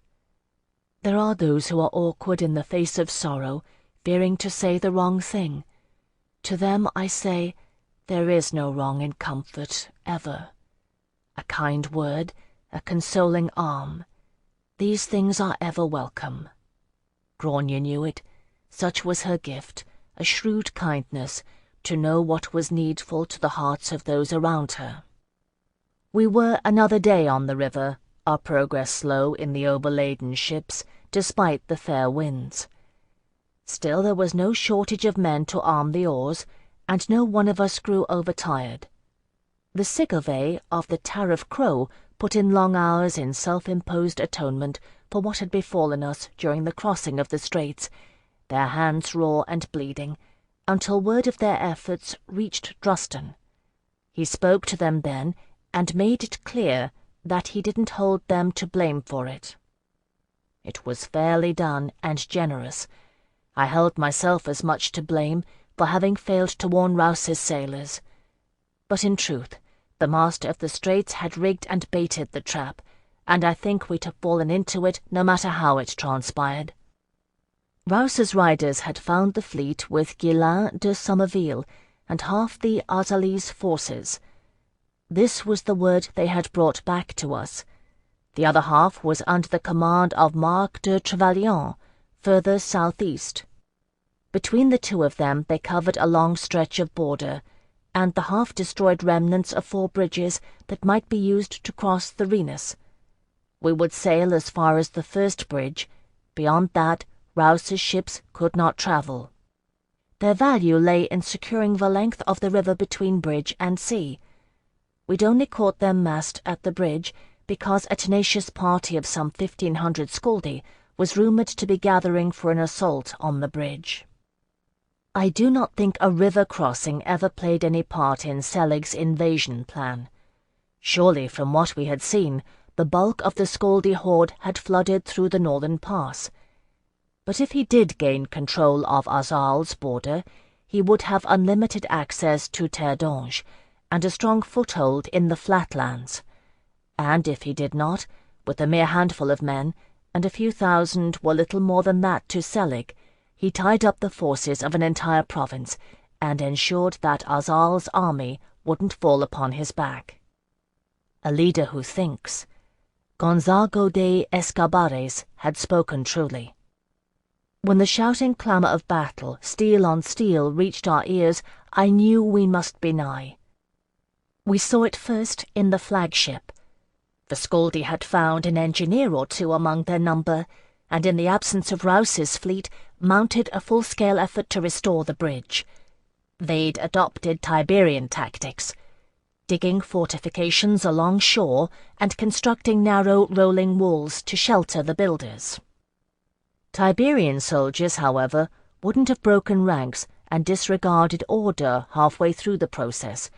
There are those who are awkward in the face of sorrow, fearing to say the wrong thing. To them I say, there is no wrong in comfort, ever. A kind word, a consoling arm, these things are ever welcome. Grania knew it. Such was her gift, a shrewd kindness, to know what was needful to the hearts of those around her. We were another day on the river, our progress slow in the overladen ships, despite the fair winds. Still there was no shortage of men to arm the oars, and no one of us grew overtired. The Sigurve of the Tariff Crow put in long hours in self-imposed atonement for what had befallen us during the crossing of the straits, their hands raw and bleeding, until word of their efforts reached Drusten. He spoke to them then, and made it clear that he didn't hold them to blame for it. It was fairly done and generous. I held myself as much to blame for having failed to warn Rouse's sailors. But in truth, the master of the straits had rigged and baited the trap, and I think we'd have fallen into it no matter how it transpired. Rouse's riders had found the fleet with Guillain de Somerville, and half the Azalese forces. This was the word they had brought back to us. The other half was under the command of Marc de Trevelyan, further southeast. Between the two of them they covered a long stretch of border, and the half-destroyed remnants of 4 bridges that might be used to cross the Rhenus. We would sail as far as the first bridge. Beyond that, Rouse's ships could not travel. Their value lay in securing the length of the river between bridge and sea. We'd only caught them massed at the bridge because a tenacious party of some 1,500 Scaldi was rumoured to be gathering for an assault on the bridge. I do not think a river crossing ever played any part in Selig's invasion plan. Surely, from what we had seen, the bulk of the Scaldi horde had flooded through the northern pass. But if he did gain control of Azal's border, he would have unlimited access to Terre d'Ange, and a strong foothold in the flatlands. And if he did not, with a mere handful of men, and a few thousand were little more than that to Selig, he tied up the forces of an entire province, and ensured that Azal's army wouldn't fall upon his back. A leader who thinks. Gonzago de Escobares had spoken truly. When the shouting clamour of battle, steel on steel, reached our ears, I knew we must be nigh. We saw it first in the flagship. The Scaldi had found an engineer or two among their number, and in the absence of Rouse's fleet, mounted a full-scale effort to restore the bridge. They'd adopted Tiberian tactics, digging fortifications along shore and constructing narrow rolling walls to shelter the builders. Tiberian soldiers, however, wouldn't have broken ranks and disregarded order halfway through the process,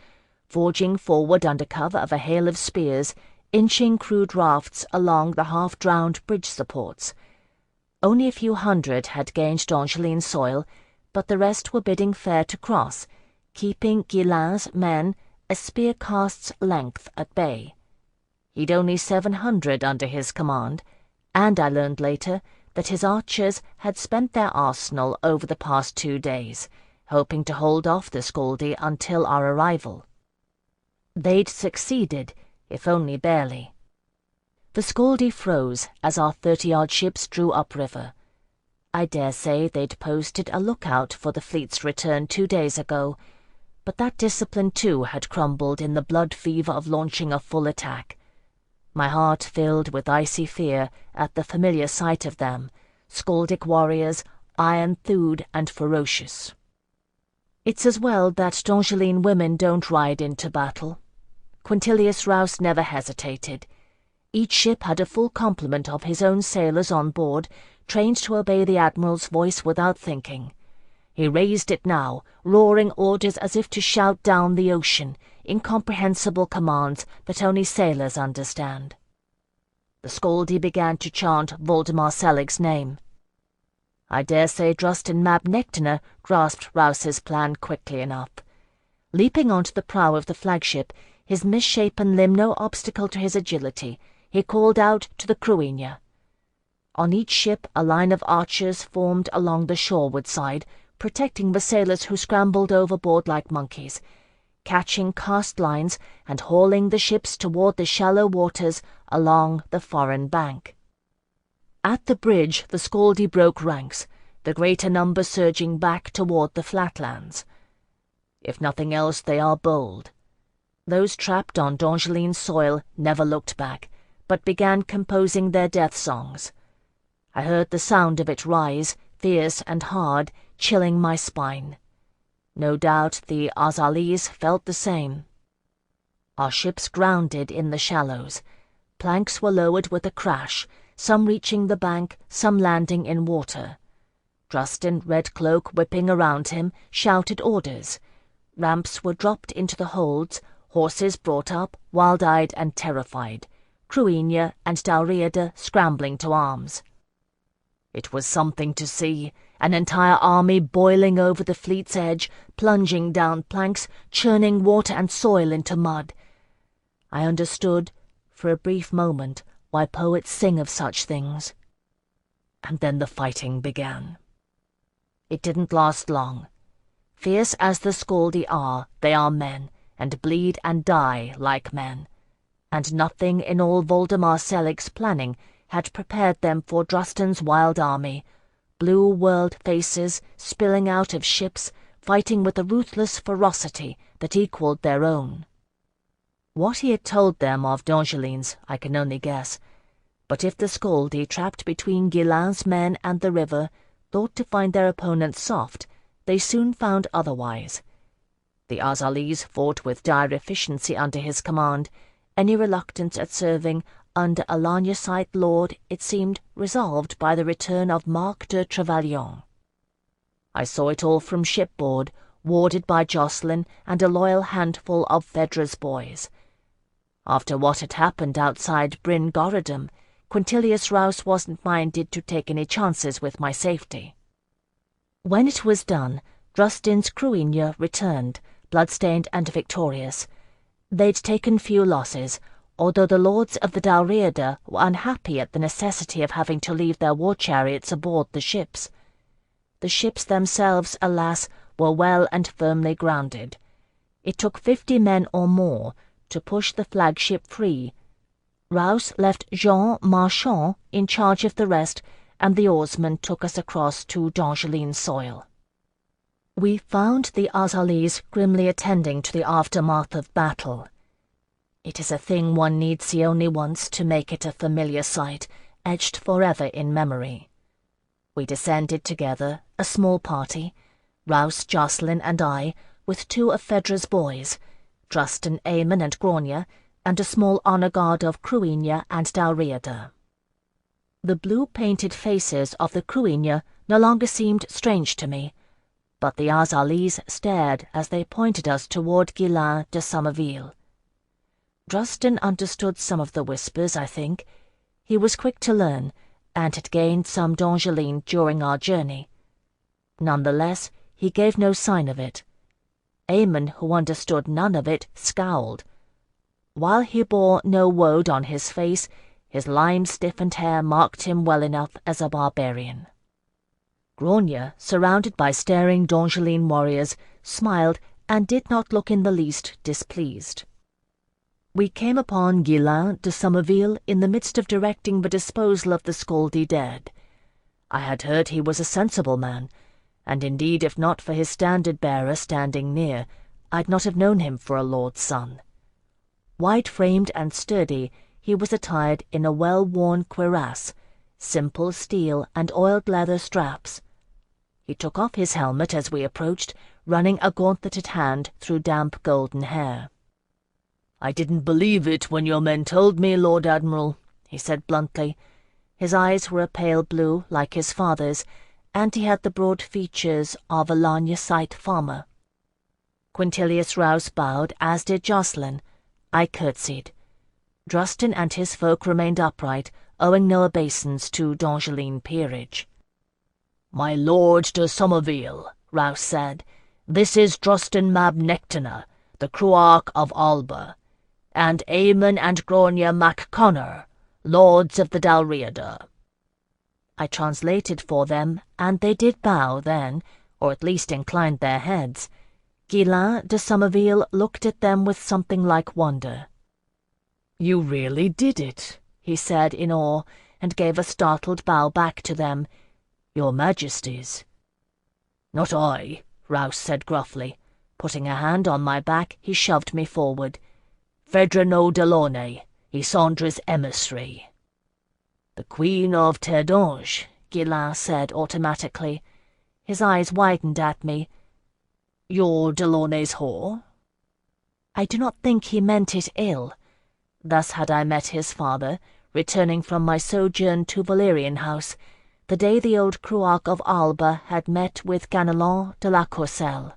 forging forward under cover of a hail of spears, inching crude rafts along the half-drowned bridge supports. Only a few hundred had gained Dongeline soil, but the rest were bidding fair to cross, keeping Guillain's men a spear-cast's length at bay. He'd only 700 under his command, and I learned later that his archers had spent their arsenal over the past 2 days, hoping to hold off the Scaldi until our arrival. They'd succeeded, if only barely. The Scaldi froze as our 30-odd ships drew upriver. I dare say they'd posted a lookout for the fleet's return 2 days ago, but that discipline too had crumbled in the blood fever of launching a full attack. My heart filled with icy fear at the familiar sight of them, Scaldic warriors, iron-thewed and ferocious. It's as well that Dongeline women don't ride into battle. Quintilius Rouse never hesitated. Each ship had a full complement of his own sailors on board, trained to obey the Admiral's voice without thinking. He raised it now, roaring orders as if to shout down the ocean, incomprehensible commands that only sailors understand. The Scaldi began to chant Voldemar Selig's name. I dare say Drustin Mab Nectaner grasped Rouse's plan quickly enough. Leaping onto the prow of the flagship, his misshapen limb no obstacle to his agility, he called out to the Cruinia. On each ship a line of archers formed along the shoreward side, protecting the sailors who scrambled overboard like monkeys, catching cast lines and hauling the ships toward the shallow waters along the foreign bank. At the bridge the Scaldi broke ranks, the greater number surging back toward the flatlands. If nothing else, they are bold. Those trapped on Dongeline soil never looked back, but began composing their death songs. I heard the sound of it rise, fierce and hard, chilling my spine. No doubt the Azalese felt the same. Our ships grounded in the shallows. Planks were lowered with a crash, some reaching the bank, some landing in water. Drustin, Red Cloak whipping around him, shouted orders. Ramps were dropped into the holds, horses brought up, wild-eyed and terrified, Cruinia and Dalriada scrambling to arms. It was something to see, an entire army boiling over the fleet's edge, plunging down planks, churning water and soil into mud. I understood, for a brief moment, why poets sing of such things. And then the fighting began. It didn't last long. Fierce as the Scaldi are, they are men, and bleed and die like men. And nothing in all Voldemar Selig's planning had prepared them for Drusten's wild army. Blue world faces spilling out of ships, fighting with a ruthless ferocity that equaled their own. What he had told them of Dongelines I can only guess, but if the Scaldi, trapped between Guillain's men and the river, thought to find their opponents soft, they soon found otherwise. The Azalis fought with dire efficiency under his command. Any reluctance at serving under a Lagnosite lord, it seemed, resolved by the return of Marc de Trevelyan. I saw it all from shipboard, warded by Jacqueline and a loyal handful of Phèdre's boys. After what had happened outside Bryn Gorodom, Quintilius Rouse wasn't minded to take any chances with my safety. When it was done, Drusten's Cruinia returned, bloodstained and victorious. They'd taken few losses, although the lords of the Dalriada were unhappy at the necessity of having to leave their war chariots aboard the ships. The ships themselves, alas, were well and firmly grounded. It took 50 men or more to push the flagship free. Rouse left Jean Marchand in charge of the rest, and the oarsmen took us across to Dongelines soil. We found the Azalis grimly attending to the aftermath of battle. It is a thing one need see only once to make it a familiar sight, etched forever in memory. We descended together, a small party, Rouse, Jacqueline, and I, with 2 of Phèdre's boys, Drusten, Aemon, and Grania, and a small honour guard of Cruinia and Dalriada. The blue-painted faces of the Cruinia no longer seemed strange to me, but the Azalis stared as they pointed us toward Guillain de Somerville. Drusten understood some of the whispers, I think. He was quick to learn, and had gained some Dongelines during our journey. None the less, he gave no sign of it. Aemon, who understood none of it, scowled. While he bore no woad on his face, his lime-stiffened hair marked him well enough as a barbarian. Grania, surrounded by staring Dongelines warriors, smiled and did not look in the least displeased. We came upon Guillain de Somerville in the midst of directing the disposal of the Scaldi dead. I had heard he was a sensible man, and indeed if not for his standard-bearer standing near, I'd not have known him for a lord's son. Wide-framed and sturdy, he was attired in a well-worn cuirass, simple steel and oiled leather straps. He took off his helmet as we approached, running a gauntleted hand through damp golden hair. "I didn't believe it when your men told me, Lord Admiral," he said bluntly. His eyes were a pale blue, like his father's, and he had the broad features of a Lagnosite farmer. Quintilius Rouse bowed, as did Jacqueline. I curtsied. Drusten and his folk remained upright, owing no obeisance to Dongelines peerage. "My Lord de Somerville," Rouse said, "this is Drusten mab Nectana, the Cruarch of Alba, and Aemon and Grania mac Connor, lords of the Dalriada." I translated for them, and they did bow then, or at least inclined their heads. Guillain de Somerville looked at them with something like wonder. "You really did it," he said in awe, and gave a startled bow back to them. "Your Majesties." "Not I," Rouse said gruffly. Putting a hand on my back, he shoved me forward. "Phèdre no Delaunay, Ysandra's emissary." "The Queen of Terdange," Guillain said automatically. His eyes widened at me. "You're Delaunay's whore?" I do not think he meant it ill. Thus had I met his father, returning from my sojourn to Valerian House, the day the old Cruarch of Alba had met with Ganelon de la Courcelle.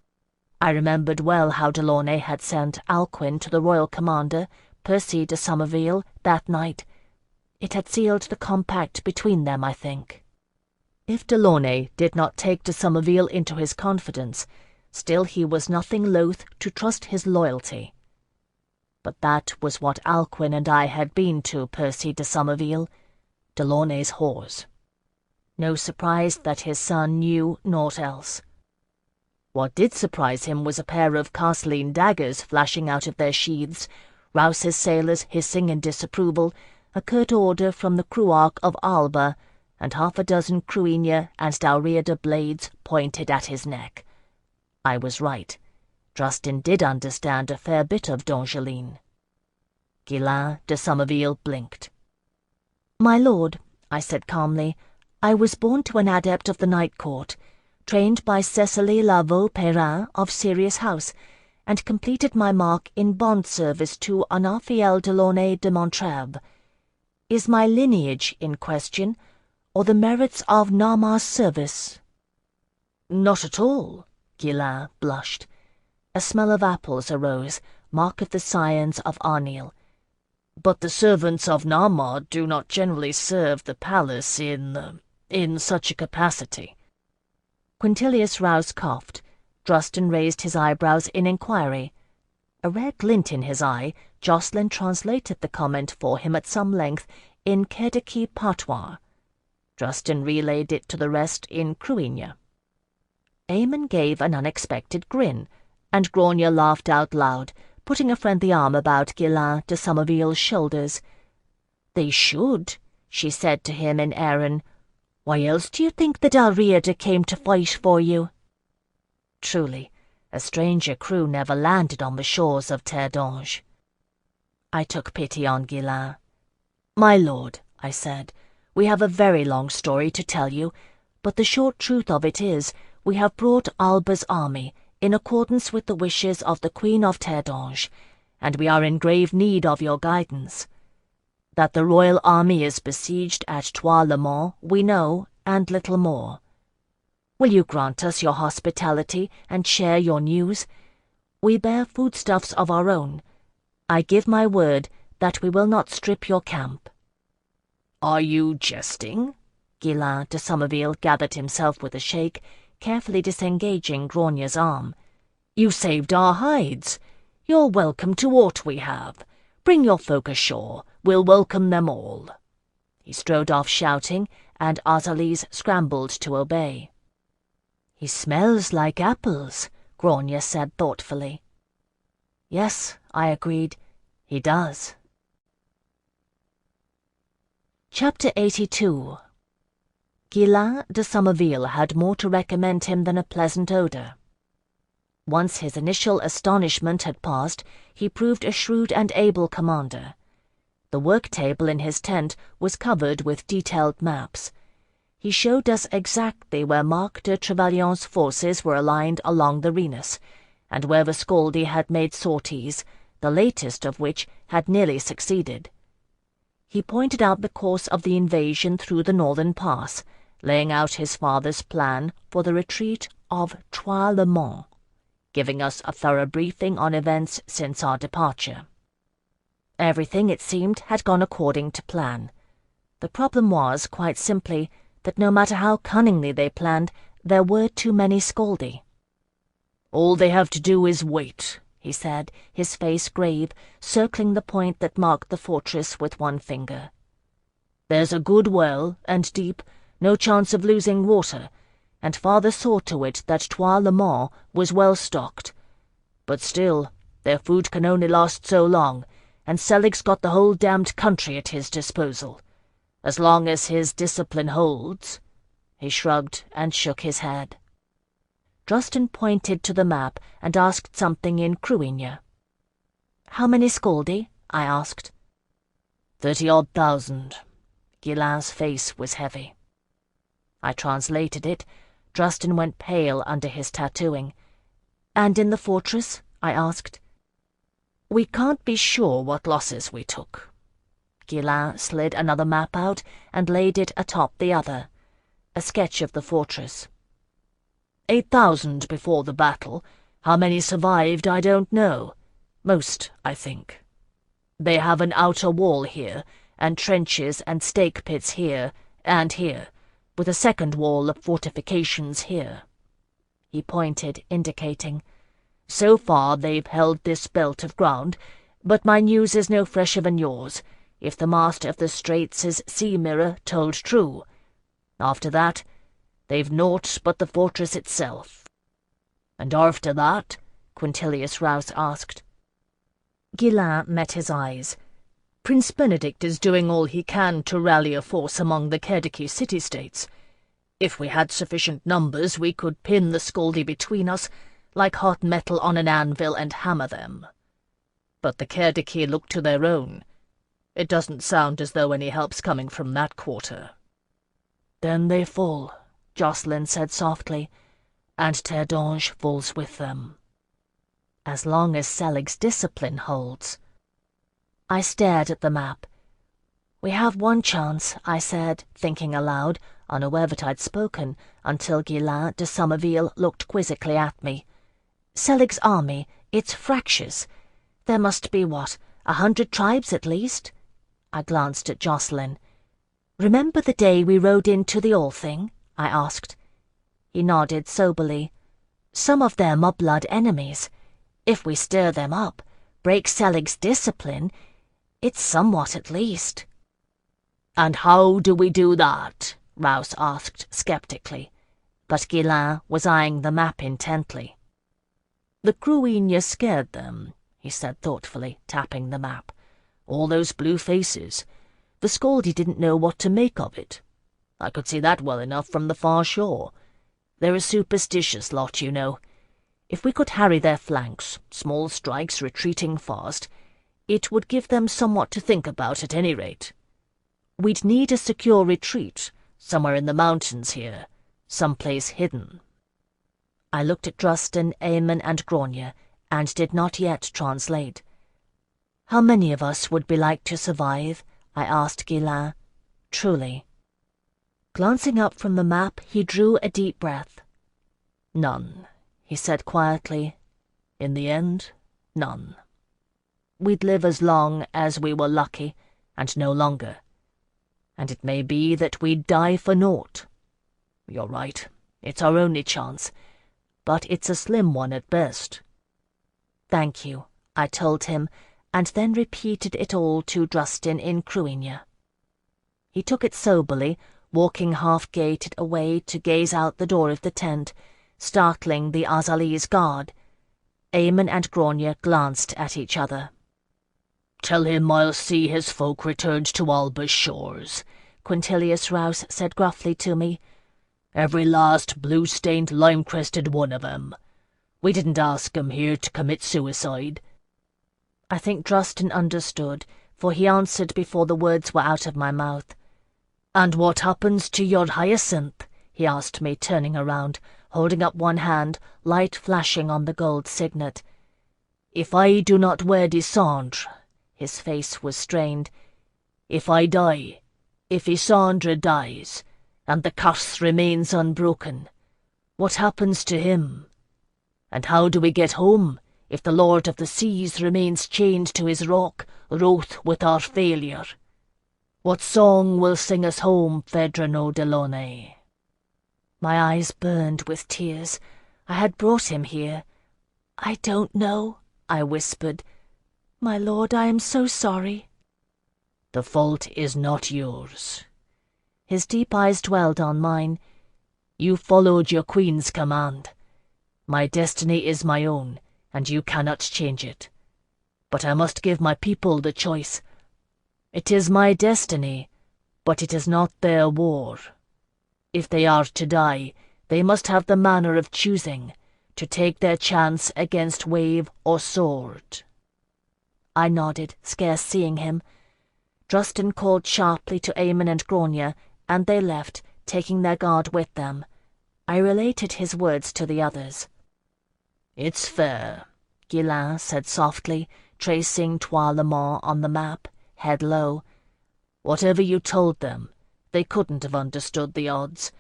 I remembered well how Delaunay had sent Alcuin to the royal commander, Percy de Somerville, that night. It had sealed the compact between them, I think. If Delaunay did not take de Somerville into his confidence, still he was nothing loath to trust his loyalty. But that was what Alcuin and I had been to Percy de Somerville, Delaunay's whores. No surprise that his son knew naught else. What did surprise him was a pair of Castelline daggers flashing out of their sheaths, Rouse's sailors hissing in disapproval, a curt order from the Cruarch of Alba, and half a dozen Cruinia and Dalriada blades pointed at his neck. I was right. Drustin did understand a fair bit of Dongeline. Ghislain de Somerville blinked. "My lord," I said calmly, "I was born to an adept of the Night Court, trained by Cecily Lavaux-Perrin of Sirius House, and completed my mark in bond service to Anaphiel Delaunay de Montreuil. Is my lineage in question, or the merits of Narmar's service?" "Not at all," Ghislain blushed. A smell of apples arose, mark of the scions of Arnil. "But the servants of Narmar do not generally serve the palace in such a capacity." Quintilius Rouse coughed. Drustin raised his eyebrows in inquiry. A rare glint in his eye, Jocelyn translated the comment for him at some length in Kedeki patois. Drustin relayed it to the rest in Cruinia. Eamon gave an unexpected grin, and Grania laughed out loud, putting a friendly arm about Ghislain de Somerville's shoulders. "They should," she said to him in Erin. "Why else do you think the Dalriada came to fight for you?" Truly, a stranger crew never landed on the shores of Terre d'Ange. I took pity on Ghislain. "My lord," I said, "we have a very long story to tell you, but the short truth of it is, we have brought Alba's army, in accordance with the wishes of the Queen of Terre d'Ange, and we are in grave need of your guidance. That the royal army is besieged at Trois-le-Mans, we know, and little more. Will you grant us your hospitality and share your news? We bear foodstuffs of our own. I give my word that we will not strip your camp." "Are you jesting?" Ghislain de Somerville gathered himself with a shake, carefully disengaging Grania's arm. "You saved our hides. You're welcome to aught we have. Bring your folk ashore. We'll welcome them all." He strode off shouting, and Arzalis scrambled to obey. "He smells like apples," Grania said thoughtfully. "Yes," I agreed, "he does." Chapter 82. Ghislain de Somerville had more to recommend him than a pleasant odour. Once his initial astonishment had passed, he proved a shrewd and able commander. The work-table in his tent was covered with detailed maps. He showed us exactly where Marc de Trevalian's forces were aligned along the Rhenus, and where Visconti had made sorties, the latest of which had nearly succeeded. He pointed out the course of the invasion through the northern pass, laying out his father's plan for the retreat of Trois-le-Mans, giving us a thorough briefing on events since our departure. Everything, it seemed, had gone according to plan. The problem was, quite simply, that no matter how cunningly they planned, there were too many Scaldi. "All they have to do is wait," he said, his face grave, circling the point that marked the fortress with one finger. "There's a good well, and deep, no chance of losing water, and father saw to it that Trois-le-Mans was well stocked. But still, their food can only last so long, and Selig's got the whole damned country at his disposal. As long as his discipline holds." He shrugged and shook his head. Drustin pointed to the map and asked something in Cruinia. "How many Scaldi?" I asked. 30-odd thousand. Ghislain's face was heavy. I translated it. Drustin went pale under his tattooing. "And in the fortress?" I asked. "We can't be sure what losses we took." Ghislain slid another map out and laid it atop the other. A sketch of the fortress. 8,000 before the battle. How many survived, I don't know. Most, I think. They have an outer wall here, and trenches and stake pits here, and here, with a second wall of fortifications here." He pointed, indicating. "So far they've held this belt of ground, but my news is no fresher than yours, if the master of the Straits' sea mirror told true. After that, they've naught but the fortress itself." And after that? Quintilius Rouse asked. Guillain met his eyes. Prince Benedict is doing all he can to rally a force among the Kerdiki city-states. If we had sufficient numbers, we could pin the Scaldi between us, like hot metal on an anvil, and hammer them. But the Kerdiki look to their own. It doesn't sound as though any help's coming from that quarter. Then they fall, Jocelyn said softly, and Terdange falls with them. As long as Selig's discipline holds. I stared at the map. We have one chance, I said, thinking aloud, unaware that I'd spoken, until Guillain de Somerville looked quizzically at me. Selig's army, it's fractious. There must be, 100 tribes at least? I glanced at Jocelyn. Remember the day we rode into the All-Thing? I asked. He nodded soberly. Some of them are blood enemies. If we stir them up, break Selig's discipline, it's somewhat at least. And how do we do that? Rouse asked sceptically, but Guillain was eyeing the map intently. The Cruinia scared them, he said thoughtfully, tapping the map. All those blue faces. The Scaldi didn't know what to make of it. I could see that well enough from the far shore. They're a superstitious lot, you know. If we could harry their flanks, small strikes retreating fast, it would give them somewhat to think about at any rate. We'd need a secure retreat, somewhere in the mountains here, someplace hidden. I looked at Drustin, Eamon, and Grania, and did not yet translate. How many of us would be like to survive? I asked Guillain. Truly. Glancing up from the map, he drew a deep breath. None, he said quietly. In the end, none. We'd live as long as we were lucky, and no longer. And it may be that we'd die for naught. You're right, it's our only chance, but it's a slim one at best. Thank you, I told him, and then repeated it all to Drustin in Cruinia. He took it soberly, walking half-gated away to gaze out the door of the tent, startling the Azalese guard. Eamon and Grania glanced at each other. "Tell him I'll see his folk returned to Alba's shores," Quintilius Rouse said gruffly to me. "Every last blue-stained, lime-crested one of 'em. We didn't ask 'em here to commit suicide." I think Drustin understood, for he answered before the words were out of my mouth. "And what happens to your Hyacinth?" he asked me, turning around, holding up one hand, light flashing on the gold signet. "If I do not wear Ysandre," his face was strained, "if I die, if Ysandre dies, and the curse remains unbroken, what happens to him? And how do we get home, if the Lord of the Seas remains chained to his rock, wroth with our failure? What song will sing us home, Phèdre no Delaunay?" My eyes burned with tears. I had brought him here. "I don't know," I whispered. "My lord, I am so sorry." "The fault is not yours." His deep eyes dwelled on mine. "You followed your queen's command. My destiny is my own, and you cannot change it. But I must give my people the choice. It is my destiny, but it is not their war. If they are to die, they must have the manner of choosing, to take their chance against wave or sword." I nodded, scarce seeing him. Drustin called sharply to Eamon and Grania, and they left, taking their guard with them. I related his words to the others. "It's fair," Guillain said softly, tracing Trois Le Mans on the map, head low. "Whatever you told them, they couldn't have understood the odds.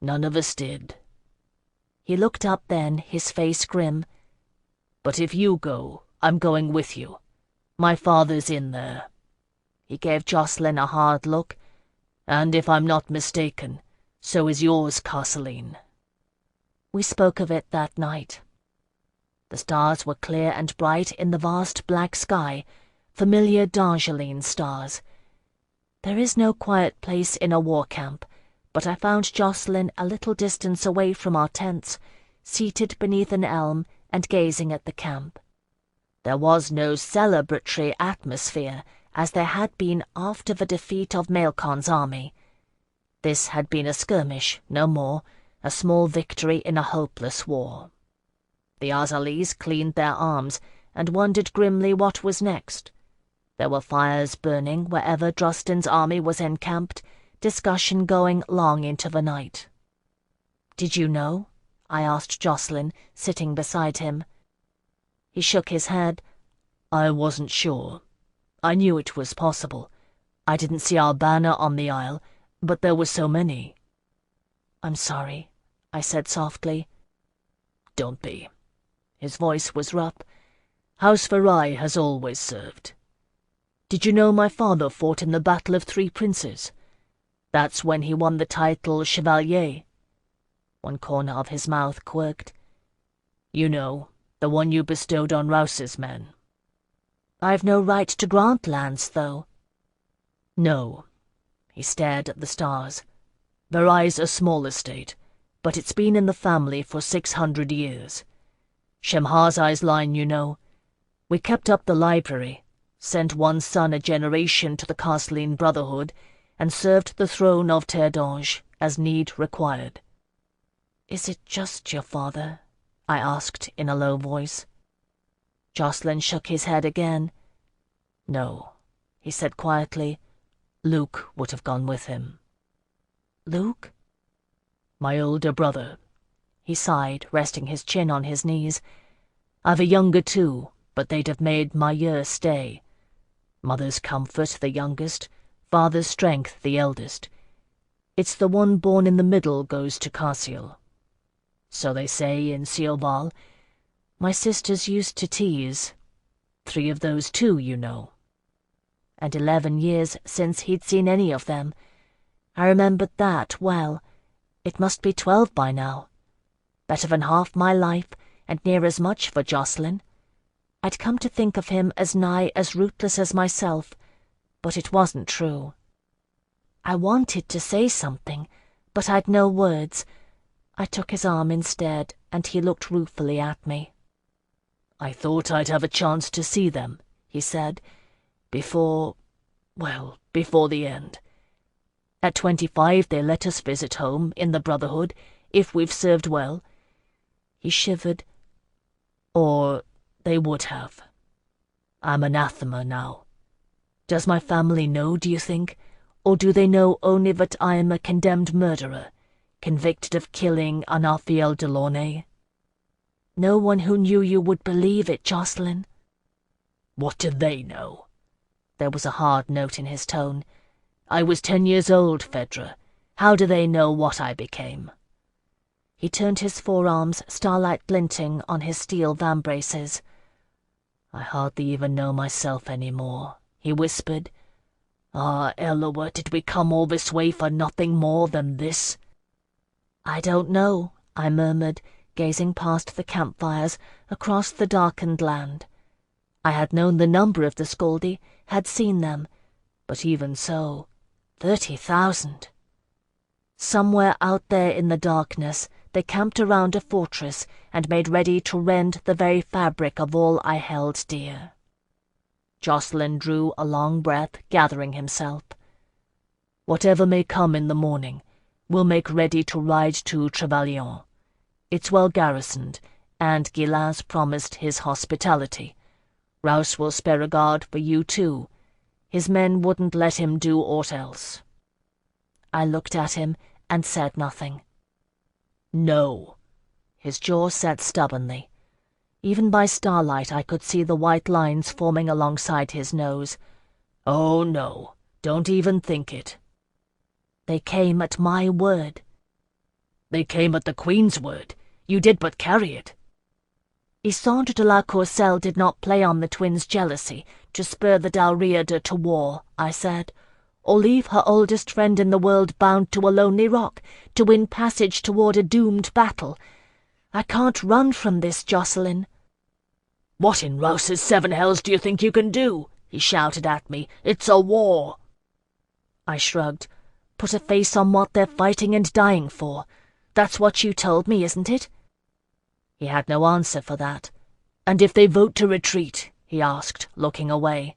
None of us did." He looked up then, his face grim. "But if you go, I'm going with you. My father's in there." He gave Jocelyn a hard look. "And if I'm not mistaken, so is yours, Castleline." We spoke of it that night. The stars were clear and bright in the vast black sky, familiar Darjeeling stars. There is no quiet place in a war camp, but I found Jocelyn a little distance away from our tents, seated beneath an elm and gazing at the camp. There was no celebratory atmosphere, as there had been after the defeat of Maelcon's army. This had been a skirmish, no more, a small victory in a hopeless war. The Arzalis cleaned their arms and wondered grimly what was next. There were fires burning wherever Drustin's army was encamped, discussion going long into the night. "Did you know?" I asked Jocelyn, sitting beside him. He shook his head. "I wasn't sure. I knew it was possible. I didn't see our banner on the isle, but there were so many." "I'm sorry," I said softly. "Don't be." His voice was rough. "House Farai has always served. Did you know my father fought in the Battle of Three Princes? That's when he won the title Chevalier." One corner of his mouth quirked. "You know, the one you bestowed on Rouse's men." "I've no right to grant lands, though." "No." He stared at the stars. "Farai's a small estate, but it's been in the family for 600 years. Shemhazai's line, you know. We kept up the library, sent one son a generation to the Castline Brotherhood, and served the throne of Terdange as need required." "Is it just your father?" I asked in a low voice. Jocelyn shook his head again. "No," he said quietly. "Luke would have gone with him." "Luke?" "My older brother." He sighed, resting his chin on his knees. "I've a younger too, but they'd have made my year stay. Mother's comfort, the youngest. Father's strength, the eldest. It's the one born in the middle goes to Kushiel. So they say in Sioval. My sisters used to tease. 3 of those too, you know." And 11 years since he'd seen any of them. I remembered that well. It must be 12 by now. Better than half my life, and near as much for Jocelyn. I'd come to think of him as nigh as rootless as myself, but it wasn't true. I wanted to say something, but I'd no words. I took his arm instead, and he looked ruefully at me. "I thought I'd have a chance to see them," he said, before the end. At 25 they let us visit home, in the Brotherhood, if we've served well." He shivered. "Or they would have. I'm anathema now. Does my family know, do you think? Or do they know only that I am a condemned murderer, convicted of killing Anafiel Delaunay?" "No one who knew you would believe it, Jocelyn." "What do they know?" There was a hard note in his tone. "I was 10 years old, Phèdre. How do they know what I became?" He turned his forearms, starlight glinting on his steel vambraces. "I hardly even know myself any more," he whispered. "Ah, Eloa, did we come all this way for nothing more than this?" "I don't know," I murmured, gazing past the campfires, across the darkened land. I had known the number of the Scaldi, had seen them, but even so, 30,000. Somewhere out there in the darkness, they camped around a fortress and made ready to rend the very fabric of all I held dear. Jocelyn drew a long breath, gathering himself. "Whatever may come in the morning, we'll make ready to ride to Trevelyan. It's well garrisoned, and Guillain's promised his hospitality. Rouse will spare a guard for you too. His men wouldn't let him do aught else." I looked at him and said nothing. "No." His jaw set stubbornly. Even by starlight I could see the white lines forming alongside his nose. "Oh, no. Don't even think it." "They came at my word." "They came at the Queen's word. You did but carry it." Isandre de la Courcelle did not play on the twins' jealousy to spur the Dalriada to war, I said, or leave her oldest friend in the world bound to a lonely rock to win passage toward a doomed battle. I can't run from this, Jocelyn. "What in Rouse's 7 hells do you think you can do?" he shouted at me. "It's a war." I shrugged. "Put a face on what they're fighting and dying for. That's what you told me, isn't it?" He had no answer for that. And if they vote to retreat, he asked, looking away.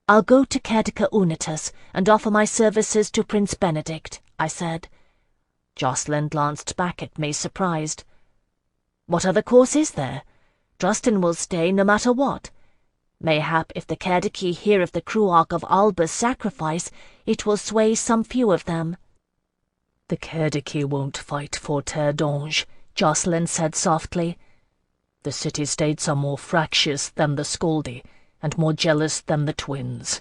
I'll go to Cerdica Unitas and offer my services to Prince Benedict, I said. Jacqueline glanced back at me, surprised. What other course is there? Drustin will stay no matter what. Mayhap if the Cerdici hear of the Cruarch of Alba's sacrifice, it will sway some few of them. The Cerdici won't fight for Terre d'Ange, Jacqueline said softly. The city-states are more fractious than the Scaldi, and more jealous than the twins.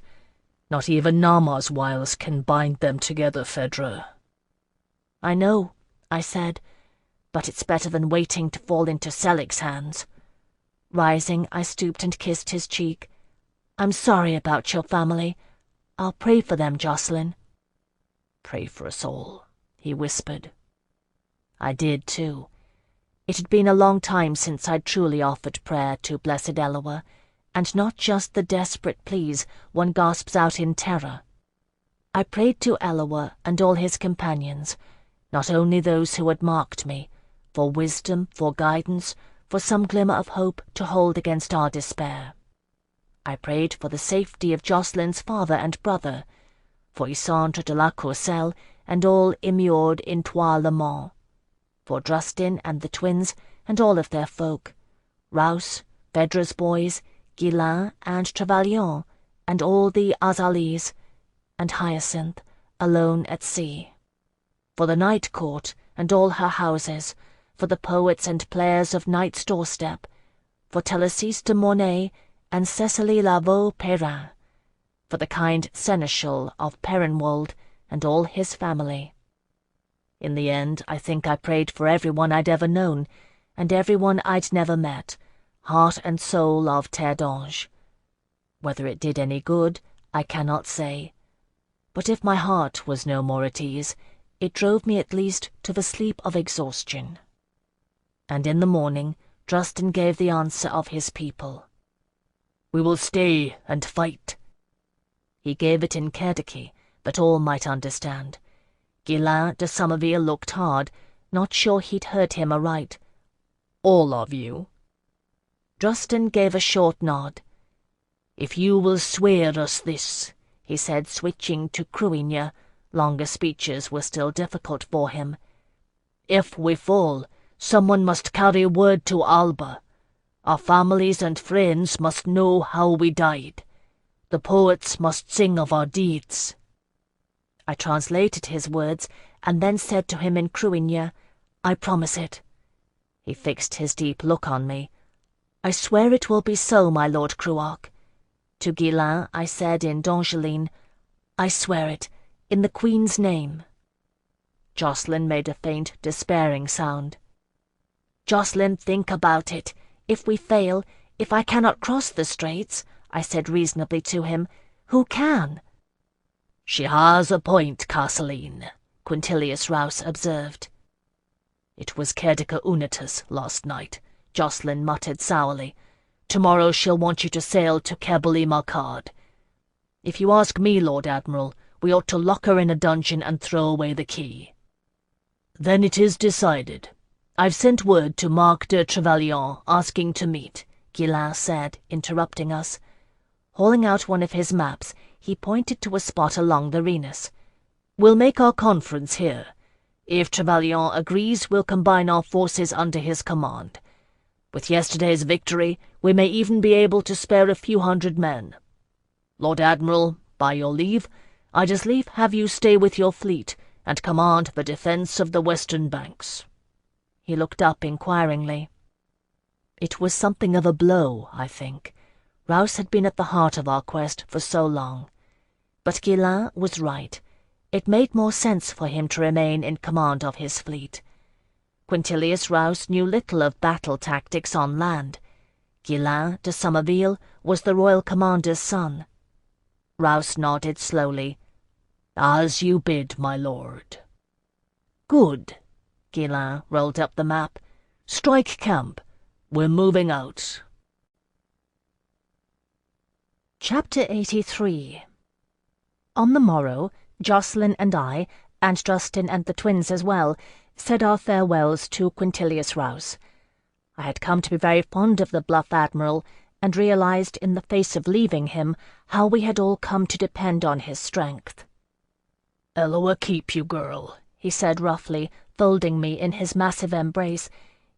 Not even Nama's wiles can bind them together, Phèdre. I know, I said, but it's better than waiting to fall into Selig's hands. Rising, I stooped and kissed his cheek. I'm sorry about your family. I'll pray for them, Jacqueline. Pray for us all, he whispered. I did, too. It had been a long time since I'd truly offered prayer to Blessed Eloa, and not just the desperate pleas one gasps out in terror. I prayed to Eloa and all his companions, not only those who had marked me, for wisdom, for guidance, for some glimmer of hope to hold against our despair. I prayed for the safety of Jacqueline's father and brother, for Ysandre de la Courcelle and all immured in Trois-le-Mans, for Drustin and the twins and all of their folk, Rouse, Phèdre's boys, Guillain and Trevelyan, and all the Azalies, and Hyacinth, alone at sea, for the Night Court and all her houses, for the poets and players of Night's doorstep, for Thélassise de Mornay and Cecily Lavaux-Perrin, for the kind seneschal of Perrenwald and all his family. In the end, I think I prayed for everyone I'd ever known, and everyone I'd never met, heart and soul of Terre d'Ange. Whether it did any good, I cannot say. But if my heart was no more at ease, it drove me at least to the sleep of exhaustion. And in the morning, Drustin gave the answer of his people. We will stay and fight. He gave it in Cerdici, that all might understand. Guillain de Somerville looked hard, not sure he'd heard him aright. All of you? Drustin gave a short nod. If you will swear us this, he said, switching to Cruigna. Longer speeches were still difficult for him. If we fall, someone must carry word to Alba. Our families and friends must know how we died. The poets must sing of our deeds. I translated his words, and then said to him in Cruigna, I promise it. He fixed his deep look on me. I swear it will be so, my Lord Cruarch. To Guillain I said in Dongeline, I swear it, in the Queen's name. Jacqueline made a faint, despairing sound. Jacqueline, think about it. If we fail, if I cannot cross the straits, I said reasonably to him, who can? She has a point, Castleline, Quintilius Rouse observed. It was Cerdica Unitas last night, Jacqueline muttered sourly. Tomorrow she'll want you to sail to Kebble-y-Marcard. If you ask me, Lord Admiral, we ought to lock her in a dungeon and throw away the key. Then it is decided. I've sent word to Marc de Trevelyan asking to meet, Guillain said, interrupting us. Hauling out one of his maps, he pointed to a spot along the Rhenus. We'll make our conference here. If Trevelyan agrees, we'll combine our forces under his command. With yesterday's victory, we may even be able to spare a few hundred men. Lord Admiral, by your leave, I'd as lief have you stay with your fleet and command the defence of the western banks. He looked up inquiringly. It was something of a blow, I think. Rouse had been at the heart of our quest for so long. But Guillain was right. It made more sense for him to remain in command of his fleet. Quintilius Rouse knew little of battle tactics on land. Guillain de Somerville was the royal commander's son. Rouse nodded slowly. As you bid, my lord. Good. Guillain rolled up the map. Strike camp. We're moving out. Chapter 83. On the morrow, Jacqueline and I, and Drustin and the twins as well, said our farewells to Quintilius Rouse. I had come to be very fond of the bluff admiral, and realized in the face of leaving him how we had all come to depend on his strength. "Eloa keep you, girl," he said roughly, folding me in his massive embrace.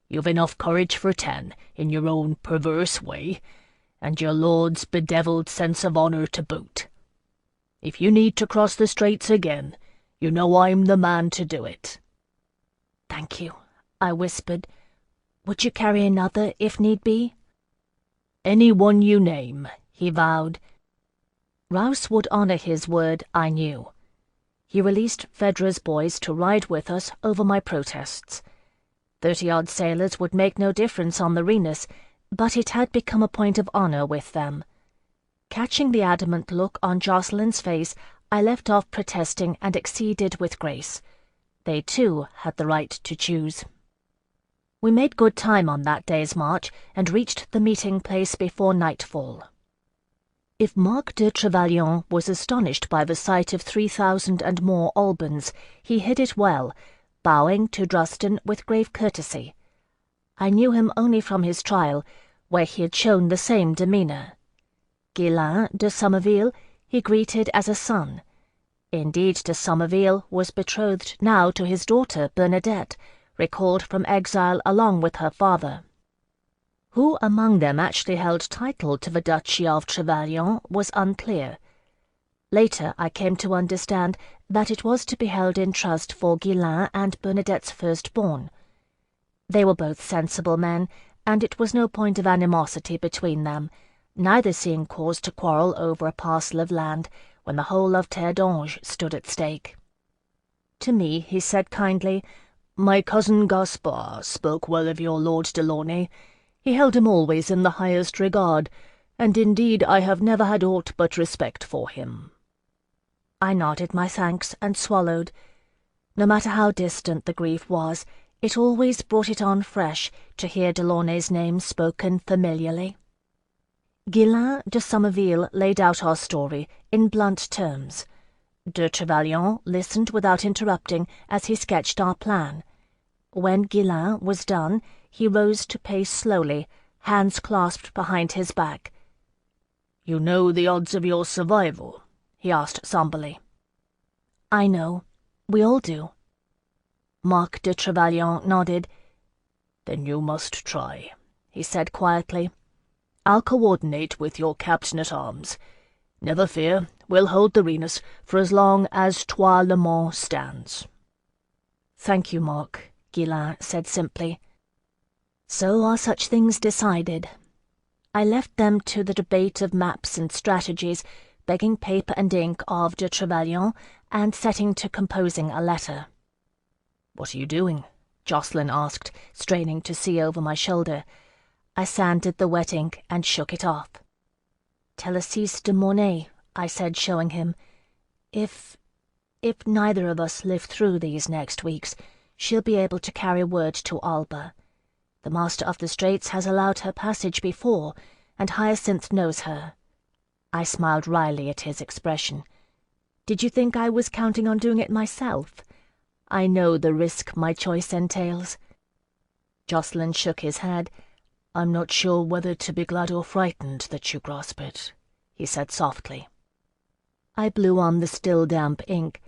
"You've enough courage for 10, in your own perverse way, and your lord's bedevilled sense of honour to boot. If you need to cross the straits again, you know I'm the man to do it." "Thank you," I whispered. "Would you carry another, if need be?" "Any one you name," he vowed. Rouse would honour his word, I knew. He released Phèdre's boys to ride with us over my protests. 30-odd sailors would make no difference on the Renus, but it had become a point of honour with them. Catching the adamant look on Jocelyn's face, I left off protesting and acceded with grace. They, too, had the right to choose. We made good time on that day's march, and reached the meeting place before nightfall. If Marc de Trevelyan was astonished by the sight of 3,000 and more Albans, he hid it well, bowing to Drustin with grave courtesy. I knew him only from his trial, where he had shown the same demeanour. Ghislain de Somerville he greeted as a son. Indeed, de Somerville was betrothed now to his daughter Bernadette, recalled from exile along with her father. Who among them actually held title to the Duchy of Trevelyan was unclear. Later I came to understand that it was to be held in trust for Ghislain and Bernadette's firstborn. They were both sensible men, and it was no point of animosity between them, neither seeing cause to quarrel over a parcel of land when the whole of Terre d'Ange stood at stake. To me he said kindly, "My cousin Gaspard spoke well of your Lord Delaunay. He held him always in the highest regard, and indeed I have never had aught but respect for him." I nodded my thanks and swallowed. No matter how distant the grief was, it always brought it on fresh to hear Delaunay's name spoken familiarly. Ghislain de Somerville laid out our story in blunt terms. De Trevelyan listened without interrupting as he sketched our plan. When Ghislain was done, he rose to pace slowly, hands clasped behind his back. "You know the odds of your survival?" he asked somberly. "I know. We all do." Marc de Trevelyan nodded. "Then you must try," he said quietly. "I'll coordinate with your captain-at-arms. Never fear, we'll hold the Renus for as long as Trois Le Mans stands." "Thank you, Marc," Ghislain said simply. So are such things decided. I left them to the debate of maps and strategies, begging paper and ink of de Trevelyan, and setting to composing a letter. "What are you doing?" Jocelyn asked, straining to see over my shoulder. I sanded the wet ink and shook it off. "Telesis de Mornay," I said, showing him. If neither of us live through these next weeks, she'll be able to carry word to Alba. The Master of the Straits has allowed her passage before, and Hyacinth knows her." I smiled wryly at his expression. "Did you think I was counting on doing it myself? I know the risk my choice entails." Jocelyn shook his head. "I'm not sure whether to be glad or frightened that you grasp it," he said softly. I blew on the still damp ink.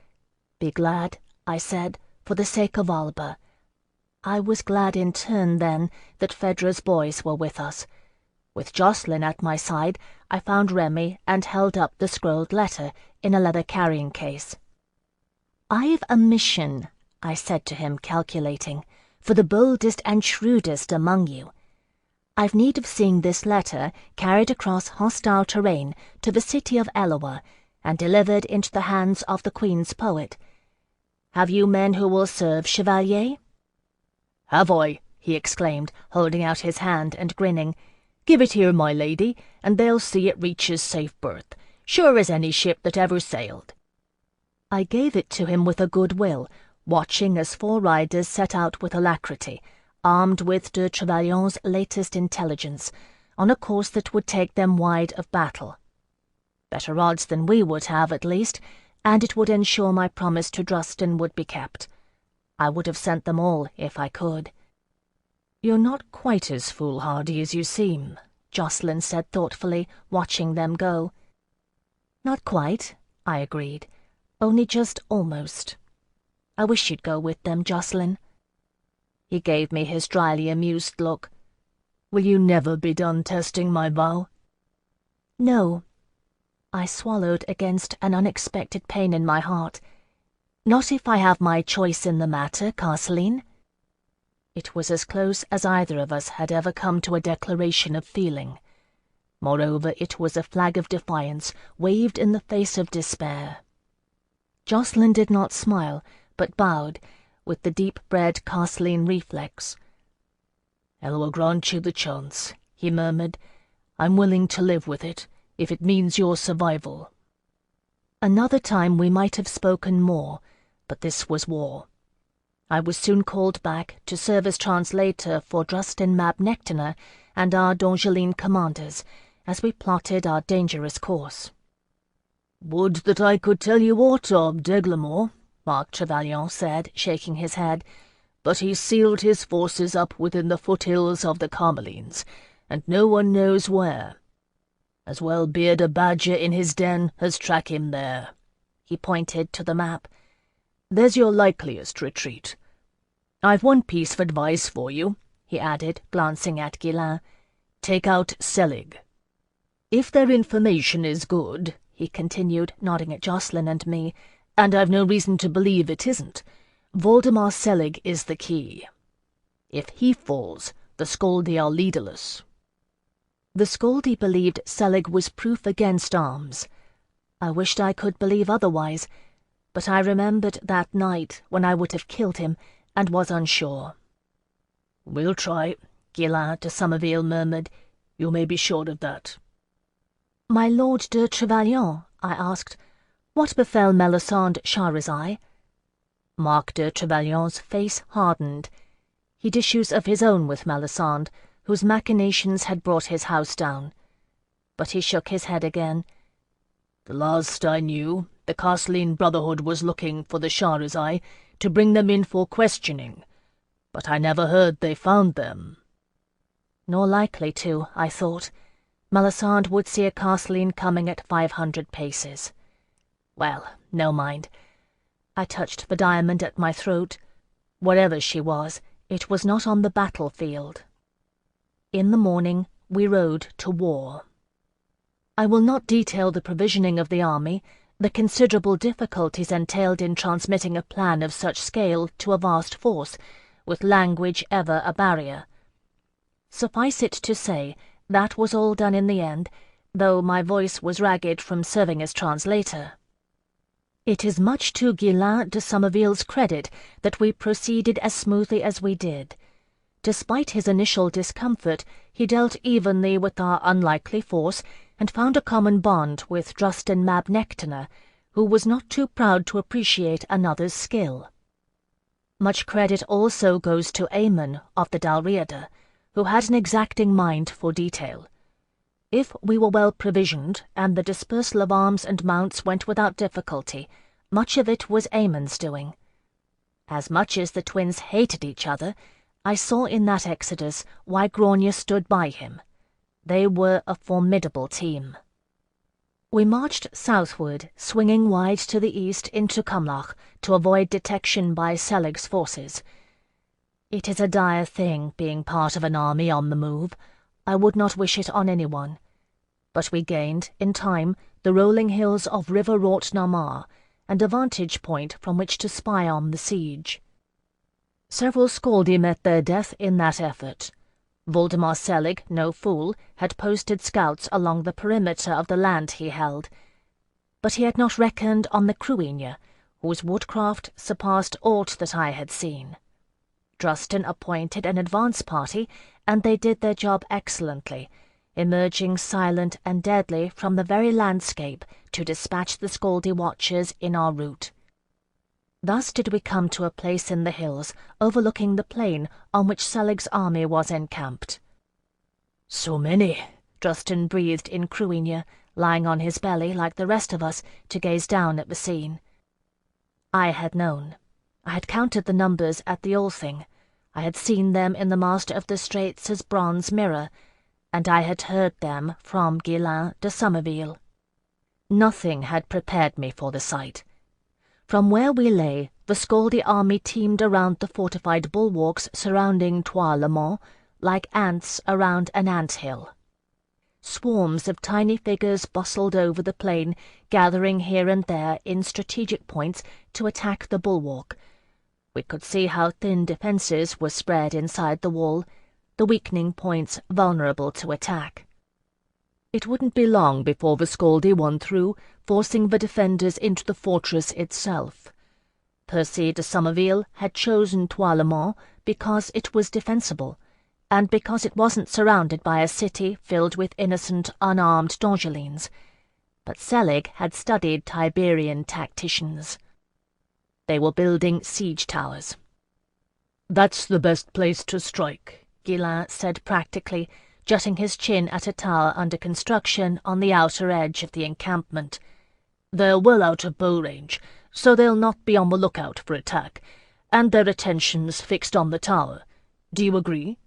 "Be glad," I said, "for the sake of Alba." I was glad in turn, then, that Phèdre's boys were with us. With Jocelyn at my side, I found Remy and held up the scrolled letter in a leather carrying case. "I've a mission," I said to him, calculating, "for the boldest and shrewdest among you. I've need of seeing this letter carried across hostile terrain to the city of Eloa and delivered into the hands of the Queen's poet. Have you men who will serve, Chevalier?" "Have I?" he exclaimed, holding out his hand and grinning. "Give it here, my lady, and they'll see it reaches safe berth, sure as any ship that ever sailed." I gave it to him with a good will, watching as 4 riders set out with alacrity, armed with de Trevelyan's latest intelligence, on a course that would take them wide of battle. Better odds than we would have, at least, and it would ensure my promise to Drustin would be kept. I would have sent them all if I could. "You're not quite as foolhardy as you seem," Jocelyn said thoughtfully, watching them go. "Not quite," I agreed. "Only just almost. I wish you'd go with them, Jocelyn." He gave me his dryly amused look. "Will you never be done testing my vow?" "No." I swallowed against an unexpected pain in my heart. "Not if I have my choice in the matter, Castleen." It was as close as either of us had ever come to a declaration of feeling. Moreover, it was a flag of defiance waved in the face of despair. Jocelyn did not smile, but bowed, with the deep-bred Castleen reflex. "I will grant you the chance," he murmured. "I'm willing to live with it, if it means your survival." Another time we might have spoken more, but this was war. I was soon called back to serve as translator for Drustin Mab Nectaner and our Dongeline commanders, as we plotted our dangerous course. "Would that I could tell you aught of d'Eglamour," Mark Trevelyan said, shaking his head, "but he's sealed his forces up within the foothills of the Carmelines, and no one knows where. As well beard a badger in his den as track him there." He pointed to the map. "There's your likeliest retreat. I've one piece of advice for you," he added, glancing at Guillain. "Take out Selig. If their information is good," he continued, nodding at Jocelyn and me, "and I've no reason to believe it isn't, Voldemar Selig is the key. If he falls, the Scaldi are leaderless." The Scaldi believed Selig was proof against arms. I wished I could believe otherwise, but I remembered that night when I would have killed him, and was unsure. "We'll try," Guillain de Somerville murmured. "You may be sure of that." "My Lord de Trevelyan," I asked, "what befell Melisande Shahrazai?" Mark de Trevelyan's face hardened. He'd issues of his own with Melisande, whose machinations had brought his house down. But he shook his head again. "The last I knew, the Castleen Brotherhood was looking for the Shahrazai to bring them in for questioning, but I never heard they found them." Nor likely to, I thought. Melisande would see a Castleen coming at 500 paces. Well, no mind. I touched the diamond at my throat. Wherever she was, it was not on the battlefield. In the morning, we rode to war. I will not detail the provisioning of the army, the considerable difficulties entailed in transmitting a plan of such scale to a vast force, with language ever a barrier. Suffice it to say, that was all done in the end, though my voice was ragged from serving as translator. It is much to Guillain de Somerville's credit that we proceeded as smoothly as we did. Despite his initial discomfort, he dealt evenly with our unlikely force, and found a common bond with Drustin Mab Nectaner, who was not too proud to appreciate another's skill. Much credit also goes to Aemon of the Dalriada, who had an exacting mind for detail. If we were well provisioned, and the dispersal of arms and mounts went without difficulty, much of it was Aemon's doing. As much as the twins hated each other, I saw in that exodus why Grania stood by him. They were a formidable team. We marched southward, swinging wide to the east into Cumlach to avoid detection by Selig's forces. It is a dire thing being part of an army on the move. I would not wish it on anyone. But we gained, in time, the rolling hills of river-wrought Namar, and a vantage point from which to spy on the siege. Several Scaldi met their death in that effort. Voldemar Selig, no fool, had posted scouts along the perimeter of the land he held. But he had not reckoned on the Cruinia, whose woodcraft surpassed aught that I had seen. Drustin appointed an advance party, and they did their job excellently, emerging silent and deadly from the very landscape to dispatch the Scaldi watchers in our route. Thus did we come to a place in the hills overlooking the plain on which Selig's army was encamped. "So many," Drustin breathed in Cruinia, lying on his belly like the rest of us to gaze down at the scene. I had known. I had counted the numbers at the Althing. I had seen them in the Master of the Straits' bronze mirror, and I had heard them from Ghislain de Somerville. Nothing had prepared me for the sight. From where we lay, the Scaldi army teemed around the fortified bulwarks surrounding Trois-le-Mont like ants around an ant-hill. Swarms of tiny figures bustled over the plain, gathering here and there in strategic points to attack the bulwark. We could see how thin defences were spread inside the wall, the weakening points vulnerable to attack. It wouldn't be long before the Scaldi won through, forcing the defenders into the fortress itself. Percy de Somerville had chosen Trois-le-Mont because it was defensible, and because it wasn't surrounded by a city filled with innocent, unarmed Dongelines. But Selig had studied Tiberian tacticians. They were building siege towers. "That's the best place to strike," Ghislain said practically, jutting his chin at a tower under construction on the outer edge of the encampment. "They're well out of bow range, so they'll not be on the lookout for attack, and their attention's fixed on the tower. Do you agree?"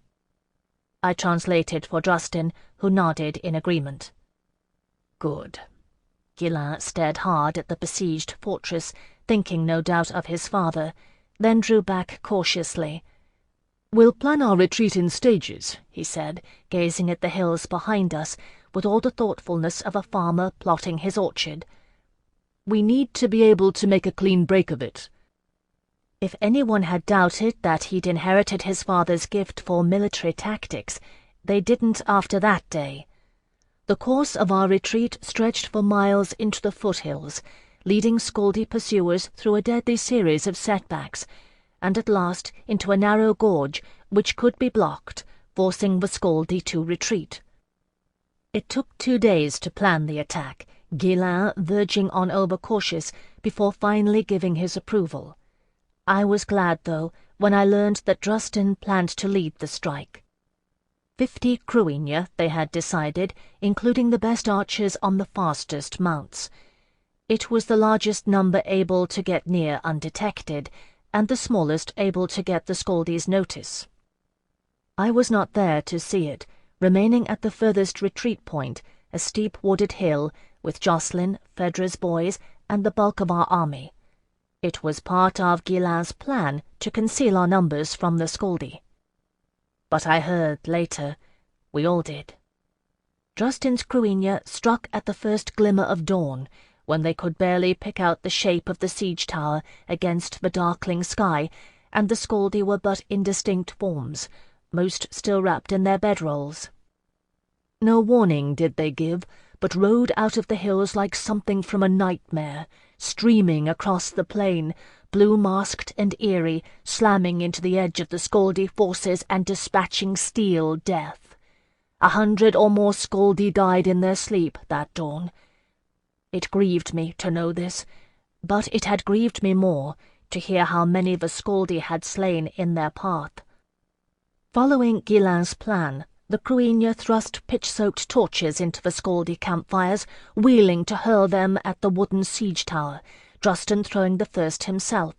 I translated for Justin, who nodded in agreement. "Good." Ghislain stared hard at the besieged fortress, thinking no doubt of his father, then drew back cautiously. "We'll plan our retreat in stages," he said, gazing at the hills behind us with all the thoughtfulness of a farmer plotting his orchard. "We need to be able to make a clean break of it." If anyone had doubted that he'd inherited his father's gift for military tactics, they didn't after that day. The course of our retreat stretched for miles into the foothills, leading Scaldi pursuers through a deadly series of setbacks, and at last into a narrow gorge which could be blocked, forcing the Scaldi to retreat. It took 2 days to plan the attack, Ghislain verging on overcautious before finally giving his approval. I was glad, though, when I learned that Justin planned to lead the strike. 50 Cruigne, they had decided, including the best archers on the fastest mounts. It was the largest number able to get near undetected, and the smallest able to get the Scaldi's notice. I was not there to see it, remaining at the furthest retreat point, a steep wooded hill, with Jocelyn, Phèdre's boys, and the bulk of our army. It was part of Ghislain's plan to conceal our numbers from the Scaldi. But I heard later, we all did. Justin's Cruigne struck at the first glimmer of dawn, when they could barely pick out the shape of the siege tower against the darkling sky, and the Scaldi were but indistinct forms, most still wrapped in their bedrolls. No warning did they give, but rode out of the hills like something from a nightmare, streaming across the plain, blue-masked and eerie, slamming into the edge of the Scaldi forces and dispatching steel death. 100 or more Scaldi died in their sleep that dawn. It grieved me to know this, but it had grieved me more to hear how many the Scaldi had slain in their path. Following Ghislain's plan, the Cruigne thrust pitch-soaked torches into the Scaldi campfires, wheeling to hurl them at the wooden siege tower, Justin throwing the first himself.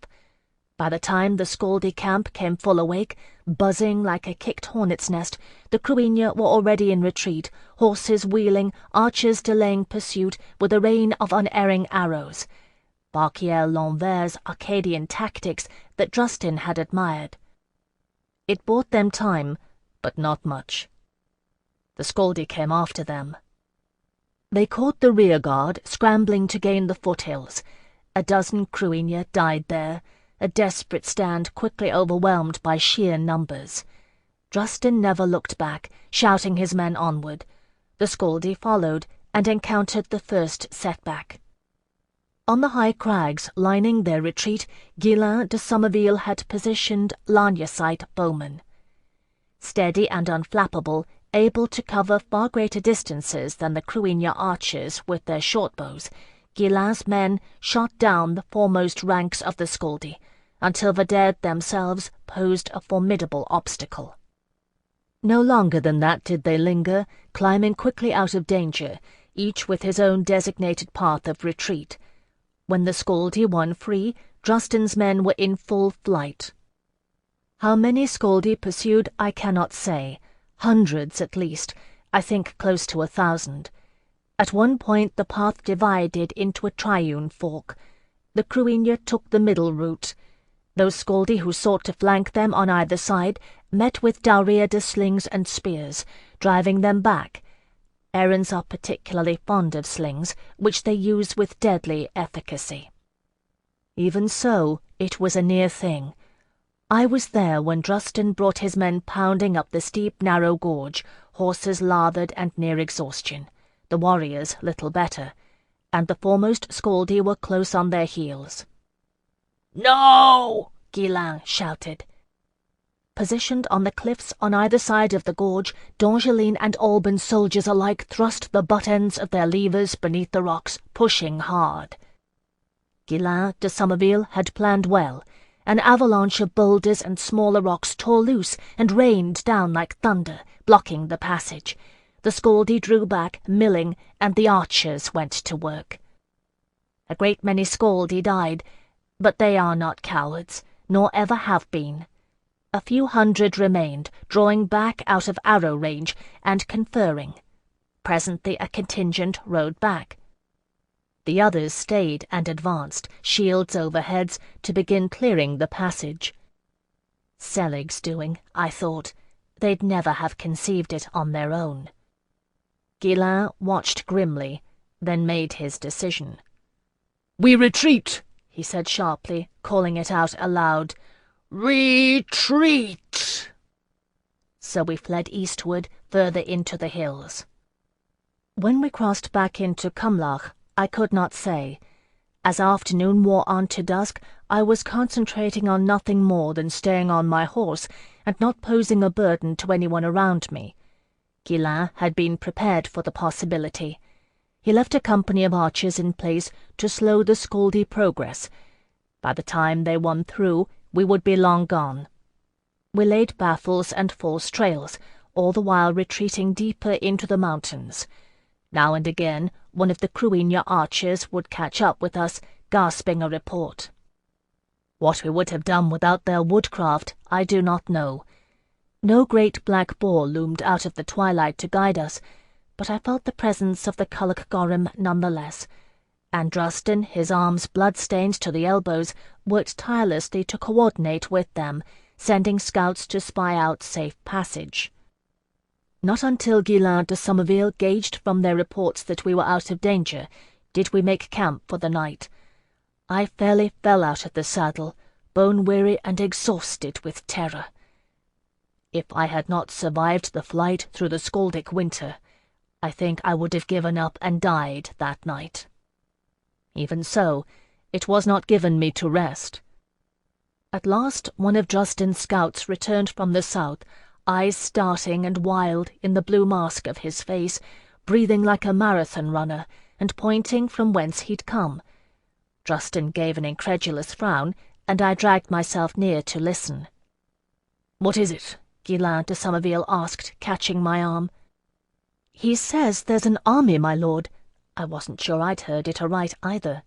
By the time the Scaldi camp came full awake, buzzing like a kicked hornet's nest, the Cruigne were already in retreat, horses wheeling, archers delaying pursuit with a rain of unerring arrows. Barquier L'Envers's Arcadian tactics that Justin had admired. It bought them time, but not much. The Scaldi came after them. They caught the rearguard, scrambling to gain the foothills. A dozen Cruigne died there, a desperate stand quickly overwhelmed by sheer numbers. Justin never looked back, shouting his men onward. The Scaldi followed and encountered the first setback. On the high crags lining their retreat, Ghislain de Somerville had positioned Lanyasite bowmen. Steady and unflappable, able to cover far greater distances than the Cruigne archers with their short bows, Ghislain's men shot down the foremost ranks of the Scaldi, until the dead themselves posed a formidable obstacle. No longer than that did they linger, climbing quickly out of danger, each with his own designated path of retreat. When the Scaldi won free, Justin's men were in full flight. How many Scaldi pursued I cannot say. Hundreds at least, I think close to 1,000. At one point the path divided into a triune fork. The Cruinia took the middle route. Those Scaldi who sought to flank them on either side met with Dalriada slings and spears, driving them back. Errands are particularly fond of slings, which they use with deadly efficacy. Even so, it was a near thing. I was there when Drustin brought his men pounding up the steep, narrow gorge, horses lathered and near exhaustion, the warriors little better, and the foremost Scaldi were close on their heels. "No!" Guillain shouted. Positioned on the cliffs on either side of the gorge, d'Angeline and Alban soldiers alike thrust the butt ends of their levers beneath the rocks, pushing hard. Guillain de Somerville had planned well. An avalanche of boulders and smaller rocks tore loose and rained down like thunder, blocking the passage. The Scaldi drew back, milling, and the archers went to work. A great many Scaldi died, but they are not cowards, nor ever have been. A few hundred remained, drawing back out of arrow range and conferring. Presently a contingent rode back. The others stayed and advanced, shields over heads, to begin clearing the passage. Selig's doing, I thought. They'd never have conceived it on their own. Guillain watched grimly, then made his decision. "We retreat," he said sharply, calling it out aloud. "Retreat!" So we fled eastward, further into the hills. When we crossed back into Cumlach, I could not say. As afternoon wore on to dusk, I was concentrating on nothing more than staying on my horse and not posing a burden to anyone around me. Guillain had been prepared for the possibility. He left a company of archers in place to slow the Scaldi progress. By the time they won through, we would be long gone. We laid baffles and false trails, all the while retreating deeper into the mountains. Now and again, one of the Cruinia archers would catch up with us, gasping a report. What we would have done without their woodcraft, I do not know. No great black boar loomed out of the twilight to guide us, but I felt the presence of the Culloch Gorham nonetheless, and Drustin, his arms blood-stained to the elbows, worked tirelessly to coordinate with them, sending scouts to spy out safe passage. Not until Guillain de Somerville gauged from their reports that we were out of danger did we make camp for the night. I fairly fell out of the saddle, bone-weary and exhausted with terror. If I had not survived the flight through the Scaldic winter, I think I would have given up and died that night. Even so, it was not given me to rest. At last one of Drustin's scouts returned from the south, eyes starting and wild in the blue mask of his face, breathing like a marathon runner, and pointing from whence he'd come. Drustin gave an incredulous frown, and I dragged myself near to listen. "What is it?" Guillain de Somerville asked, catching my arm. "He says there's an army, my lord." I wasn't sure I'd heard it aright either.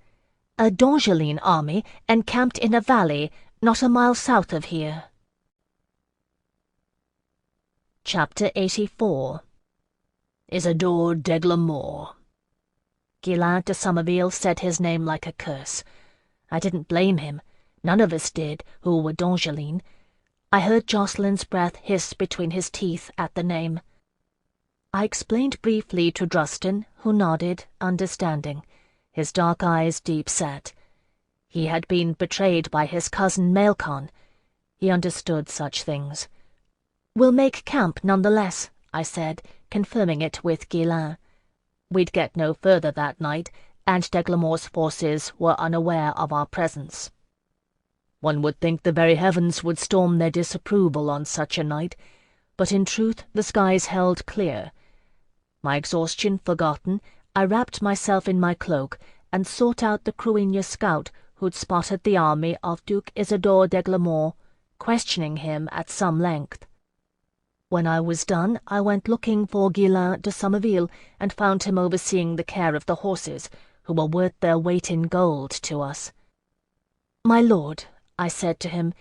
"A d'Angeline army, encamped in a valley, not a mile south of here." Chapter 84. Isidore d'Eglamour. Guillain de Somerville said his name like a curse. I didn't blame him. None of us did, who were d'Angeline. I heard Jocelyn's breath hiss between his teeth at the name. I explained briefly to Drustin, who nodded, understanding, his dark eyes deep-set. He had been betrayed by his cousin Maelcon. He understood such things. "We'll make camp nonetheless," I said, confirming it with Guillain. We'd get no further that night, and d'Eglamour's forces were unaware of our presence. One would think the very heavens would storm their disapproval on such a night, but in truth the skies held clear. My exhaustion forgotten, I wrapped myself in my cloak and sought out the Cruinia scout who'd spotted the army of Duke Isidore d'Eglamour, questioning him at some length. When I was done, I went looking for Guillain de Somerville and found him overseeing the care of the horses, who were worth their weight in gold to us. "My lord," I said to him,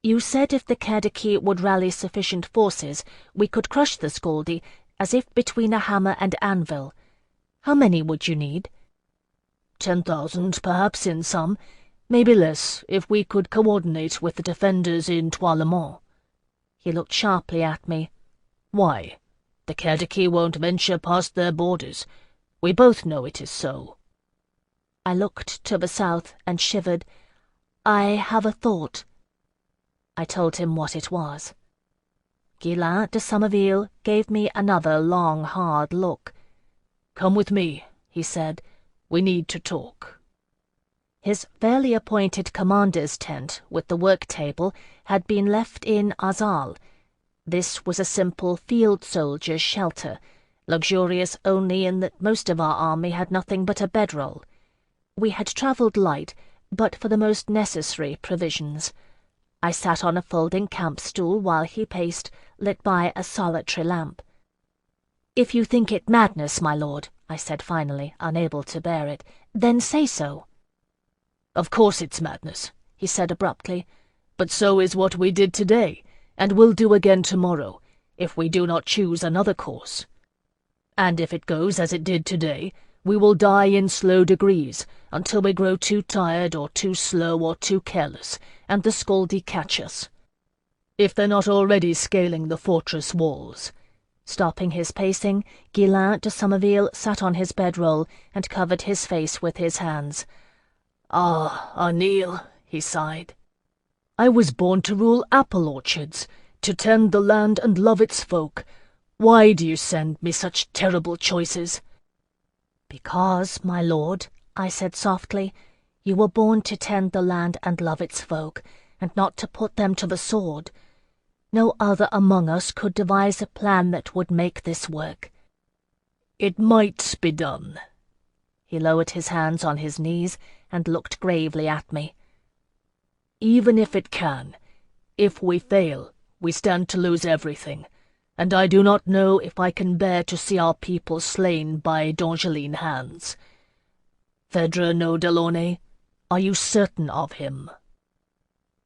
You said if the Kerdiki would rally sufficient forces, we could crush the Scaldi, as if between a hammer and anvil. How many would you need? 10,000, perhaps, in some. Maybe less, if we could coordinate with the defenders in Trois-le-Mont. He looked sharply at me. Why? The Kerdiki won't venture past their borders. We both know it is so. I looked to the south and shivered. I have a thought. I told him what it was. Ghislain de Somerville gave me another long, hard look. "Come with me," he said. "We need to talk." His fairly appointed commander's tent with the work table had been left in Azal. This was a simple field soldier's shelter, luxurious only in that most of our army had nothing but a bedroll. We had travelled light, but for the most necessary provisions. I sat on a folding camp stool while he paced, lit by a solitary lamp. "If you think it madness, my lord," I said finally, unable to bear it, "then say so." "Of course it's madness," he said abruptly, "but so is what we did today, and will do again tomorrow, if we do not choose another course. And if it goes as it did today, we will die in slow degrees, until we grow too tired or too slow or too careless, and the Scaldi catch us. If they're not already scaling the fortress walls." Stopping his pacing, Ghislain de Somerville sat on his bedroll and covered his face with his hands. "Ah, Arneel," he sighed. "I was born to rule apple orchards, to tend the land and love its folk. Why do you send me such terrible choices?" "Because, my lord," I said softly, "you were born to tend the land and love its folk, and not to put them to the sword. No other among us could devise a plan that would make this work." "It might be done." He lowered his hands on his knees and looked gravely at me. "Even if it can, if we fail, we stand to lose everything, and I do not know if I can bear to see our people slain by D'Angeline hands. Phèdre no Delaunay, are you certain of him?"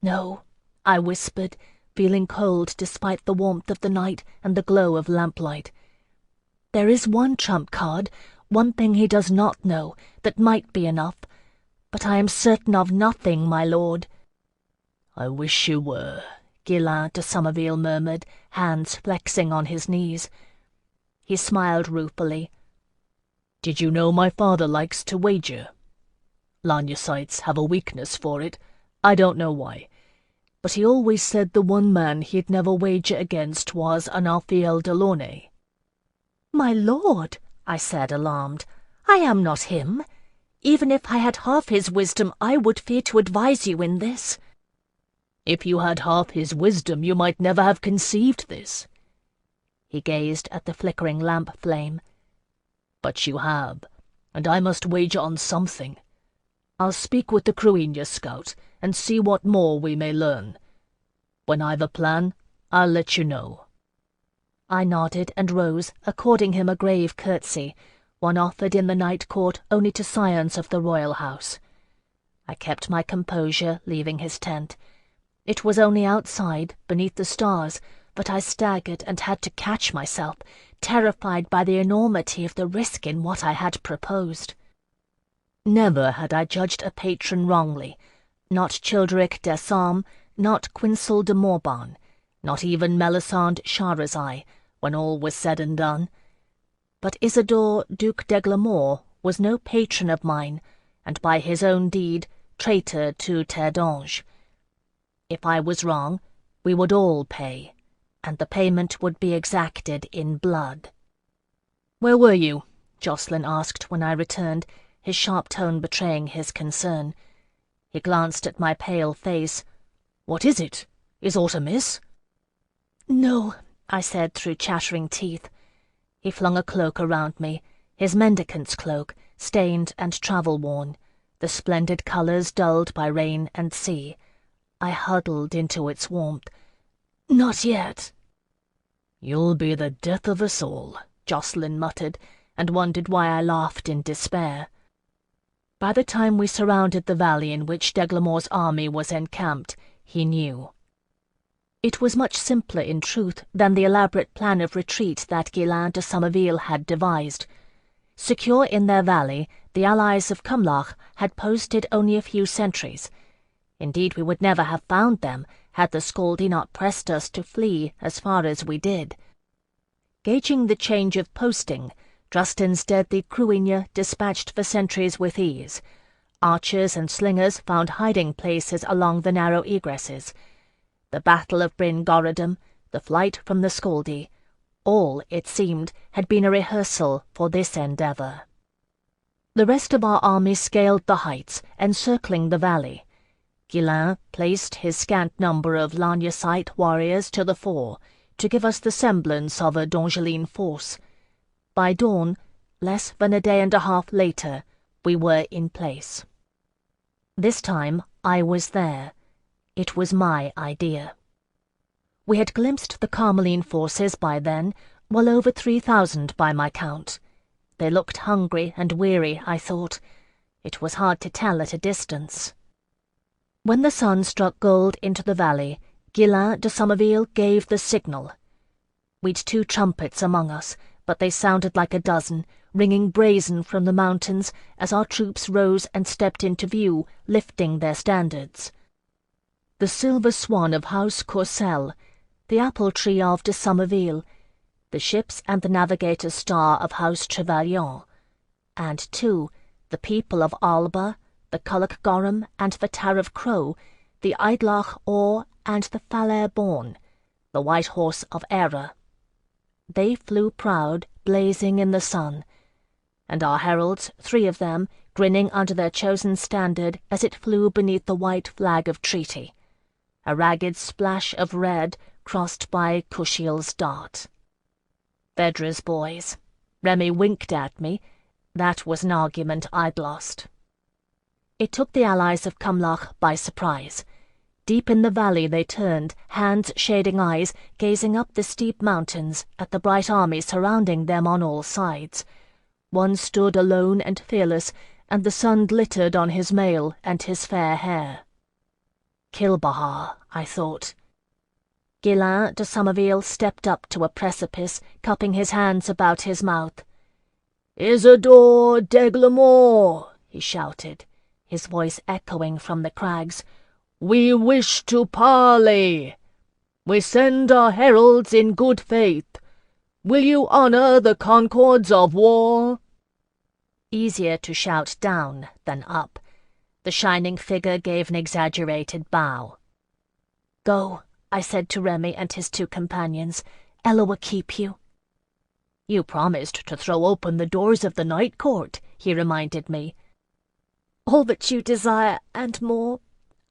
"No," I whispered, feeling cold despite the warmth of the night and the glow of lamplight. "There is one trump card, one thing he does not know, that might be enough, but I am certain of nothing, my lord." "I wish you were," Ghislain de Somerville murmured, hands flexing on his knees. He smiled ruefully. "Did you know my father likes to wager? Lagnacites have a weakness for it. I don't know why. But he always said the one man he'd never wager against was an Alfiel Delaunay." "My lord," I said, alarmed, "I am not him. Even if I had half his wisdom, I would fear to advise you in this." "If you had half his wisdom, you might never have conceived this." He gazed at the flickering lamp flame. "But you have, and I must wager on something. I'll speak with the Cruinia scout and see what more we may learn. When I've a plan, I'll let you know." I nodded and rose, according him a grave curtsy, one offered in the night court only to scions of the royal house. I kept my composure, leaving his tent. It was only outside, beneath the stars, but I staggered and had to catch myself, terrified by the enormity of the risk in what I had proposed. Never had I judged a patron wrongly, not Childeric d'Assam, not Quincel de Morban, not even Melisande Shahrazai, when all was said and done. But Isidore, Duc d'Aigulemort, was no patron of mine, and by his own deed, traitor to Terre d'Ange. If I was wrong, we would all pay, and the payment would be exacted in blood. "Where were you?" Jocelyn asked when I returned, his sharp tone betraying his concern. He glanced at my pale face. "What is it? Is aught amiss?" "No," I said through chattering teeth. He flung a cloak around me, his mendicant's cloak, stained and travel-worn, the splendid colours dulled by rain and sea. I huddled into its warmth. "Not yet." "You'll be the death of us all," Jocelyn muttered, and wondered why I laughed in despair. By the time we surrounded the valley in which d'Aigulemont's army was encamped, he knew. It was much simpler, in truth, than the elaborate plan of retreat that Ghislain de Somerville had devised. Secure in their valley, the allies of Cumlach had posted only a few sentries. Indeed, we would never have found them had the Scaldi not pressed us to flee as far as we did. Gauging the change of posting, Drusten's deadly Cruigne dispatched the sentries with ease. Archers and slingers found hiding places along the narrow egresses. The battle of Bryn Gorodum, the flight from the Scaldi, all, it seemed, had been a rehearsal for this endeavour. The rest of our army scaled the heights, encircling the valley. Ghislain placed his scant number of Lagnosite warriors to the fore, to give us the semblance of a Dongeline force. By dawn, less than a day and a half later, we were in place. This time I was there. It was my idea. We had glimpsed the Carmeline forces by then, well over 3,000 by my count. They looked hungry and weary, I thought. It was hard to tell at a distance. When the sun struck gold into the valley, Ghislain de Somerville gave the signal. We'd 2 trumpets among us, but they sounded like a dozen, ringing brazen from the mountains as our troops rose and stepped into view, lifting their standards. The silver swan of House Kushiel, the apple tree of de Somerville, the ships and the navigator's star of House Trevelyan, and, too, the people of Alba, the Culloch Gorham and the Tariff Crow, the Eidlach Or and the Falair Born, the white horse of Era. They flew proud, blazing in the sun, and our heralds, 3 of them, grinning under their chosen standard as it flew beneath the white flag of treaty, a ragged splash of red crossed by Kushiel's dart. Phèdre's boys. Remy winked at me. That was an argument I'd lost. It took the allies of Cumlach by surprise. Deep in the valley they turned, hands shading eyes, gazing up the steep mountains at the bright army surrounding them on all sides. One stood alone and fearless, and the sun glittered on his mail and his fair hair. Kilbahar, I thought. Ghislain de Somerville stepped up to a precipice, cupping his hands about his mouth. "Isidore d'Aiglemont," he shouted, his voice echoing from the crags, "we wish to parley. We send our heralds in good faith. Will you honour the concords of war?" Easier to shout down than up. The shining figure gave an exaggerated bow. "Go," I said to Remy and his 2 companions. "Ella will keep you." "You promised to throw open the doors of the night court," he reminded me. "All that you desire, and more,"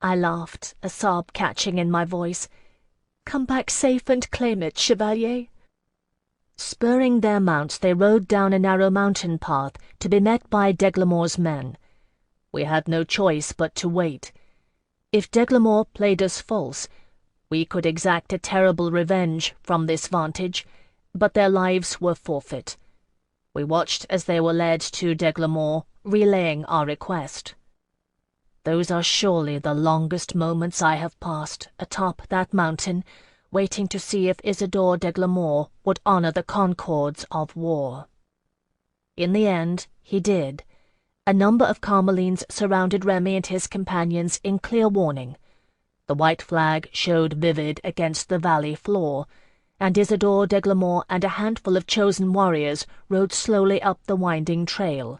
I laughed, a sob catching in my voice. "Come back safe and claim it, Chevalier." Spurring their mounts, they rode down a narrow mountain path to be met by d'Aiglemont's men. We had no choice but to wait. If d'Aiglemont played us false, we could exact a terrible revenge from this vantage, but their lives were forfeit. We watched as they were led to d'Aiglemont, relaying our request. Those are surely the longest moments I have passed atop that mountain, waiting to see if Isidore d'Aiglemont would honour the concords of war. In the end, he did. A number of Carmelines surrounded Remy and his companions in clear warning. The white flag showed vivid against the valley floor, and Isidore d'Aiglemont and a handful of chosen warriors rode slowly up the winding trail.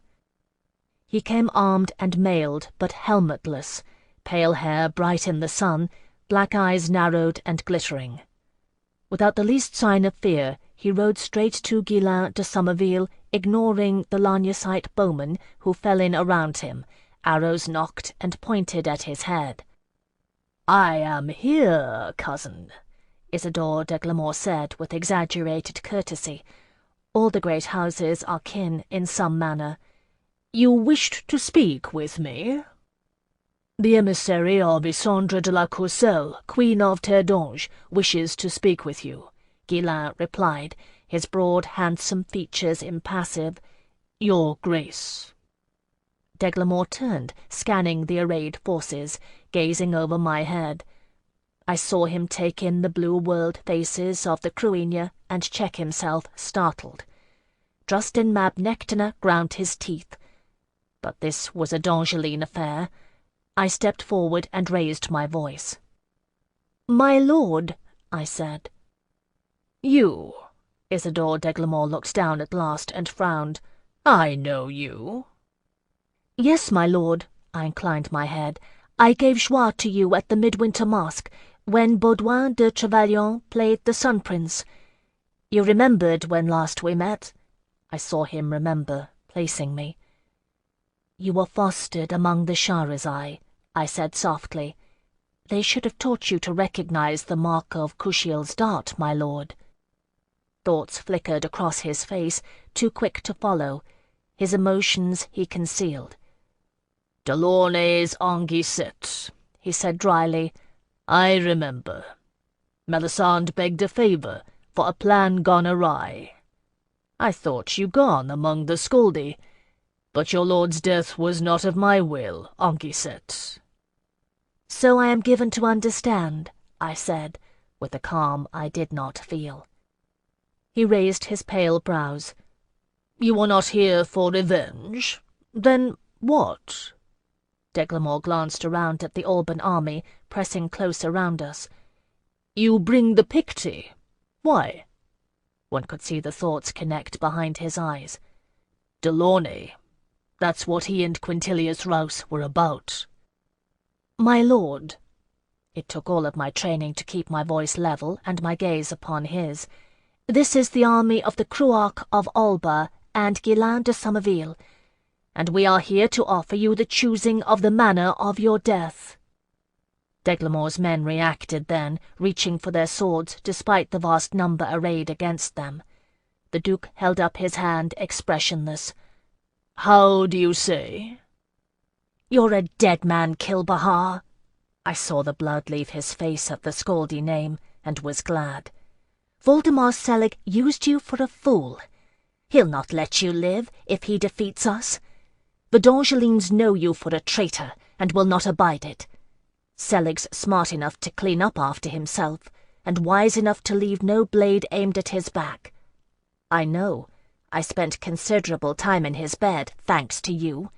He came armed and mailed, but helmetless, pale hair bright in the sun, black eyes narrowed and glittering. Without the least sign of fear, he rode straight to Ghislain de Somerville, ignoring the Lagnosite bowmen who fell in around him, arrows nocked and pointed at his head. "I am here, cousin," Isidore d'Aiglemont said with exaggerated courtesy. All the great houses are kin in some manner. "You wished to speak with me?" "The emissary of Isandre de la Courcelle, Queen of Terdange, wishes to speak with you," Ghislain replied, his broad, handsome features impassive. "Your Grace." D'Aiglemont turned, scanning the arrayed forces, gazing over my head. I saw him take in the blue-world faces of the Cruinia and check himself, startled. Justin Mab Nectaner ground his teeth. But this was a Dangeline affair. I stepped forward and raised my voice. "My lord," I said. "You?" Isidore d'Eglamour looked down at last and frowned. "I know you." "Yes, my lord," I inclined my head. "I gave joie to you at the midwinter masque, when Baudouin de Trevelyan played the Sun Prince. You remembered when last we met?" I saw him remember, placing me. "You were fostered among the Charizai," I said softly. "They should have taught you to recognize the mark of Kushiel's dart, my lord." Thoughts flickered across his face, too quick to follow. His emotions he concealed. "Delaunay's Anguissette," he said dryly. "I remember. Melisande begged a favour for a plan gone awry. I thought you gone among the Scaldi, but your lord's death was not of my will, Anguissette." "So I am given to understand," I said, with a calm I did not feel. He raised his pale brows. "You are not here for revenge? Then what?" d'Eglamour glanced around at the Alban army, pressing close around us. "You bring the Picti? Why?" One could see the thoughts connect behind his eyes. "Delaunay. That's what he and Quintilius Rouse were about." "My lord." It took all of my training to keep my voice level and my gaze upon his. "This is the army of the Cruarch of Alba and Ghislain de Somerville, and we are here to offer you the choosing of the manner of your death." d'Eglamour's men reacted then, reaching for their swords despite the vast number arrayed against them. The Duke held up his hand, expressionless. "How do you say?" "You're a dead man, Kilbahar." I saw the blood leave his face at the Scaldi name, and was glad. "Voldemar Selig used you for a fool. He'll not let you live if he defeats us. The Dangelines know you for a traitor, and will not abide it. Selig's smart enough to clean up after himself, and wise enough to leave no blade aimed at his back. I know. I spent considerable time in his bed, thanks to you.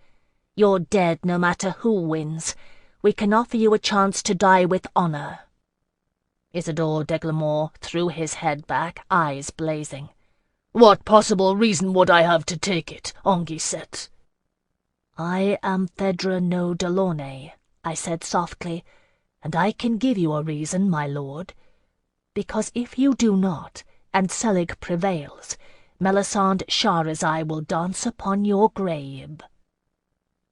You're dead no matter who wins. We can offer you a chance to die with honor." Isidore d'Eglamour threw his head back, eyes blazing. "What possible reason would I have to take it, Anguissette?" "I am Phèdre no Delaunay," I said softly, "and I can give you a reason, my lord. Because if you do not, and Selig prevails, Melisande Charizai will dance upon your grave."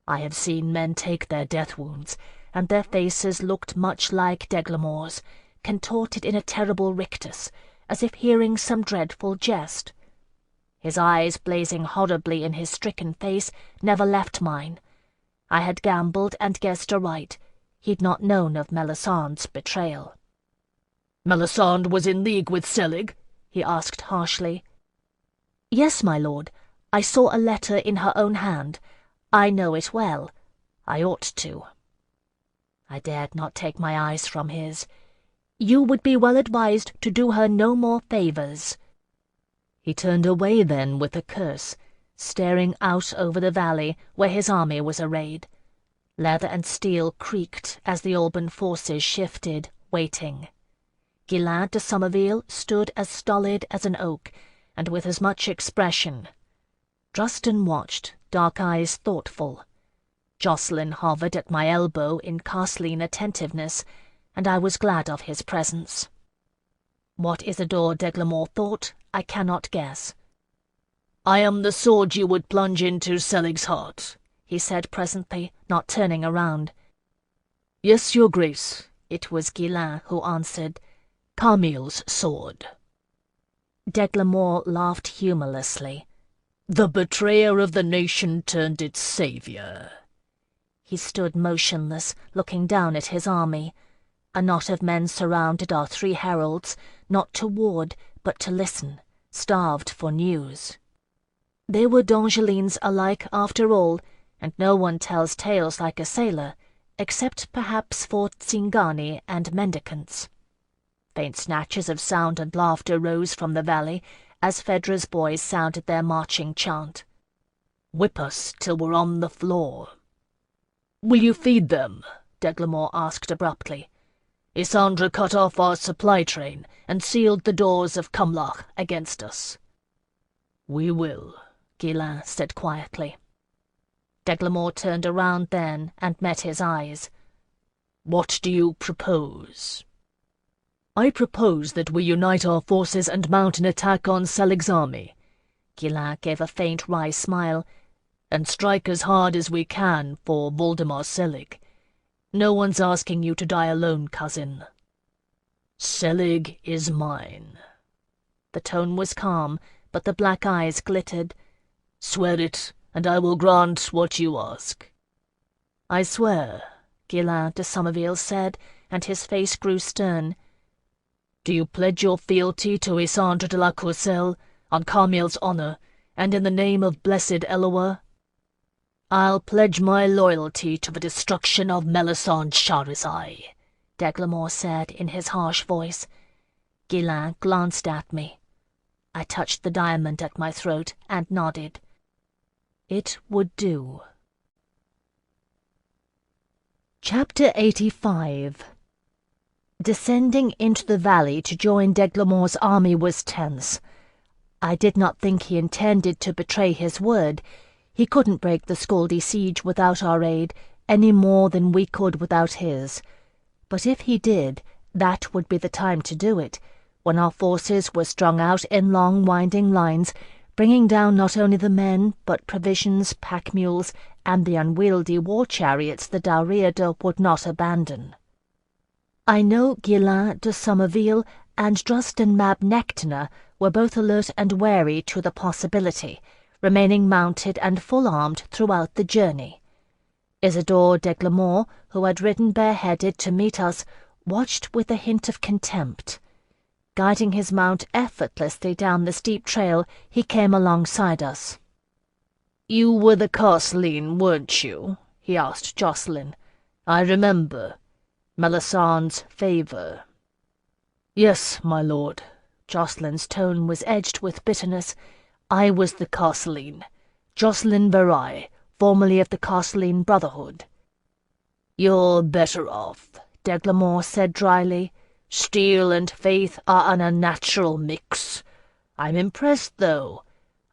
I have seen men take their death wounds, and their faces looked much like d'Eglamour's, contorted in a terrible rictus, as if hearing some dreadful jest. His eyes, blazing horribly in his stricken face, never left mine. I had gambled and guessed aright. He'd not known of Melisande's betrayal. "Melisande was in league with Selig?" he asked harshly. "Yes, my lord. I saw a letter in her own hand. I know it well. I ought to." I dared not take my eyes from his. "You would be well advised to do her no more favours." He turned away then with a curse, staring out over the valley where his army was arrayed. Leather and steel creaked as the Alban forces shifted, waiting. Ghislain de Somerville stood as stolid as an oak, and with as much expression. Justin watched, dark eyes thoughtful. Jocelyn hovered at my elbow in Carsline attentiveness, and I was glad of his presence. What Isidore d'Eglamour thought, I cannot guess. "I am the sword you would plunge into Selig's heart," he said presently, not turning around. "Yes, your grace." It was Ghislain who answered. "Camille's sword." d'Eglamour laughed humorlessly. "The betrayer of the nation turned its saviour." He stood motionless, looking down at his army. A knot of men surrounded our three heralds, not to ward, but to listen, starved for news. They were Dangelines alike after all, and no one tells tales like a sailor, except perhaps for Tsingani and mendicants. Faint snatches of sound and laughter rose from the valley as Phèdre's boys sounded their marching chant. "Whip us till we're on the floor." "Will you feed them?" Deglamore asked abruptly. "Isandra cut off our supply train and sealed the doors of Cumlach against us." "We will," Ghislain said quietly. Deglamore turned around then and met his eyes. "What do you propose?" "I propose that we unite our forces and mount an attack on Selig's army." Ghislain gave a faint wry smile. "And strike as hard as we can for Voldemar Selig. No one's asking you to die alone, cousin. Selig is mine." The tone was calm, but the black eyes glittered. "Swear it, and I will grant what you ask." "I swear," Ghislain de Somerville said, and his face grew stern. "Do you pledge your fealty to Isandre de la Courcelle, on Carmiel's honor, and in the name of blessed Eloa?" "I'll pledge my loyalty to the destruction of Melisande Charizai," Deglamore said in his harsh voice. Ghislain glanced at me. I touched the diamond at my throat and nodded. It would do. Chapter 85. Descending into the valley to join Deglamore's army was tense. I did not think he intended to betray his word. He couldn't break the Scaldy siege without our aid, any more than we could without his. But if he did, that would be the time to do it, when our forces were strung out in long winding lines, bringing down not only the men, but provisions, pack-mules, and the unwieldy war-chariots the Dalriada would not abandon. I know Ghislain de Somerville and Drustin Mab Nectina were both alert and wary to the possibility, remaining mounted and full-armed throughout the journey. Isidore Deglamore, who had ridden bareheaded to meet us, watched with a hint of contempt. Guiding his mount effortlessly down the steep trail, he came alongside us. "You were the Castelline, weren't you?" he asked Jocelyn. "I remember. Melisandre's favour." "Yes, my lord." Jocelyn's tone was edged with bitterness. "I was the Castelline. Jocelyn Verai, formerly of the Castelline Brotherhood." "You're better off," Deglamore said dryly. "Steel and faith are an unnatural mix. I'm impressed, though.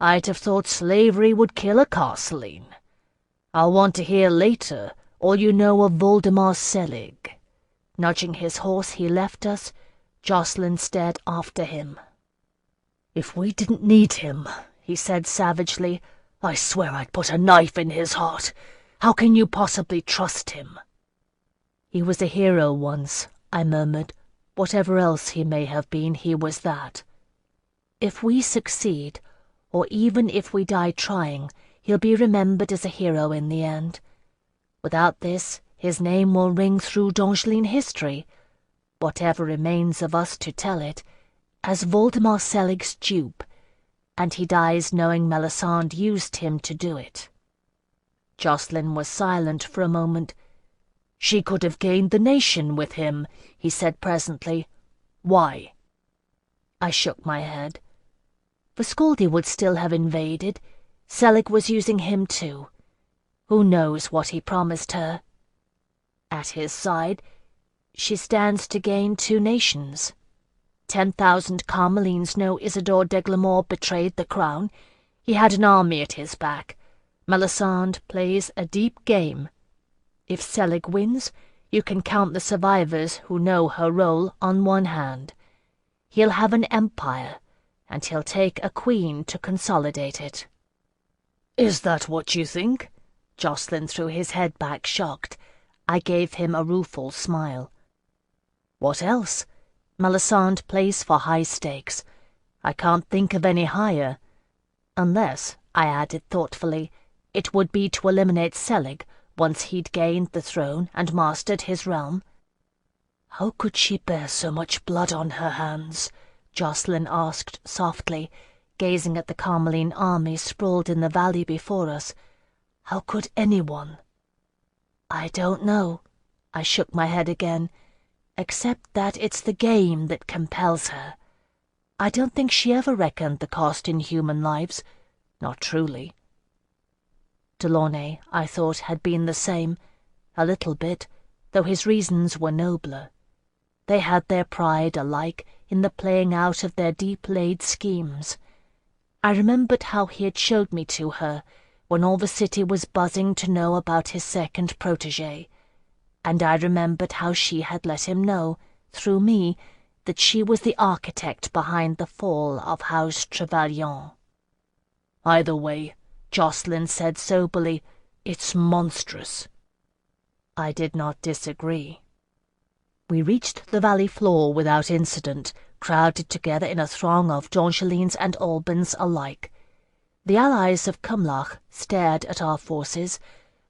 I'd have thought slavery would kill a Castelline. I'll want to hear later all you know of Voldemar Selig." Nudging his horse, he left us. Jocelyn stared after him. "If we didn't need him," he said savagely, "I swear I'd put a knife in his heart. How can you possibly trust him?" "He was a hero once," I murmured. "Whatever else he may have been, he was that. If we succeed, or even if we die trying, he'll be remembered as a hero in the end. Without this, his name will ring through Dongeline history, whatever remains of us to tell it, as Voldemar Selig's dupe, and he dies knowing Melisande used him to do it." Jocelyn was silent for a moment. "She could have gained the nation with him," he said presently. "Why?" I shook my head. Visconti would still have invaded. Selig was using him too. Who knows what he promised her? At his side, she stands to gain 2 nations. 10,000 Carmelines know Isidore Deglamore betrayed the crown. He had an army at his back. Melisande plays a deep game. If Selig wins, you can count the survivors who know her role on one hand. He'll have an empire, and he'll take a queen to consolidate it." "Is that what you think?" Jocelyn threw his head back, shocked. I gave him a rueful smile. "What else? Melisande plays for high stakes. I can't think of any higher. Unless," I added thoughtfully, "it would be to eliminate Selig once he'd gained the throne and mastered his realm." "How could she bear so much blood on her hands?" Jocelyn asked softly, gazing at the Carmeline army sprawled in the valley before us. "How could anyone?" "I don't know," I shook my head again. "Except that it's the game that compels her. I don't think she ever reckoned the cost in human lives. Not truly." Delaunay, I thought, had been the same. A little bit, though his reasons were nobler. They had their pride alike in the playing out of their deep-laid schemes. I remembered how he had showed me to her when all the city was buzzing to know about his second protégé, and I remembered how she had let him know, through me, that she was the architect behind the fall of House Trevelyan. "Either way," Jocelyn said soberly, "it's monstrous." I did not disagree. We reached the valley floor without incident, crowded together in a throng of Dongelines and Albans alike. The allies of Cumlach stared at our forces,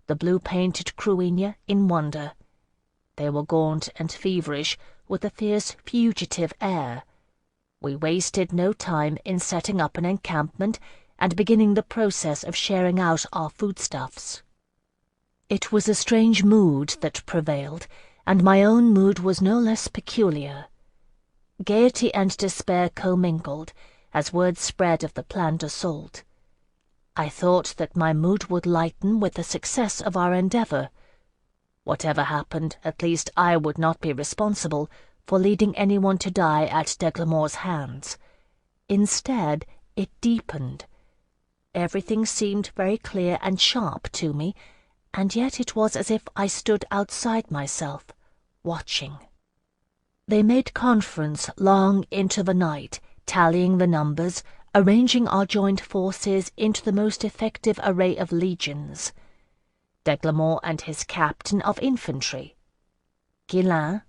the blue-painted Cruinia in wonder. They were gaunt and feverish, with a fierce fugitive air. We wasted no time in setting up an encampment and beginning the process of sharing out our foodstuffs. It was a strange mood that prevailed, and my own mood was no less peculiar. Gaiety and despair commingled, as word spread of the planned assault. I thought that my mood would lighten with the success of our endeavour. Whatever happened, at least I would not be responsible for leading anyone to die at Deglamore's hands. Instead, it deepened. Everything seemed very clear and sharp to me, and yet it was as if I stood outside myself, watching. They made conference long into the night, tallying the numbers, arranging our joined forces into the most effective array of legions. Deglamore and his captain of infantry, Guillain,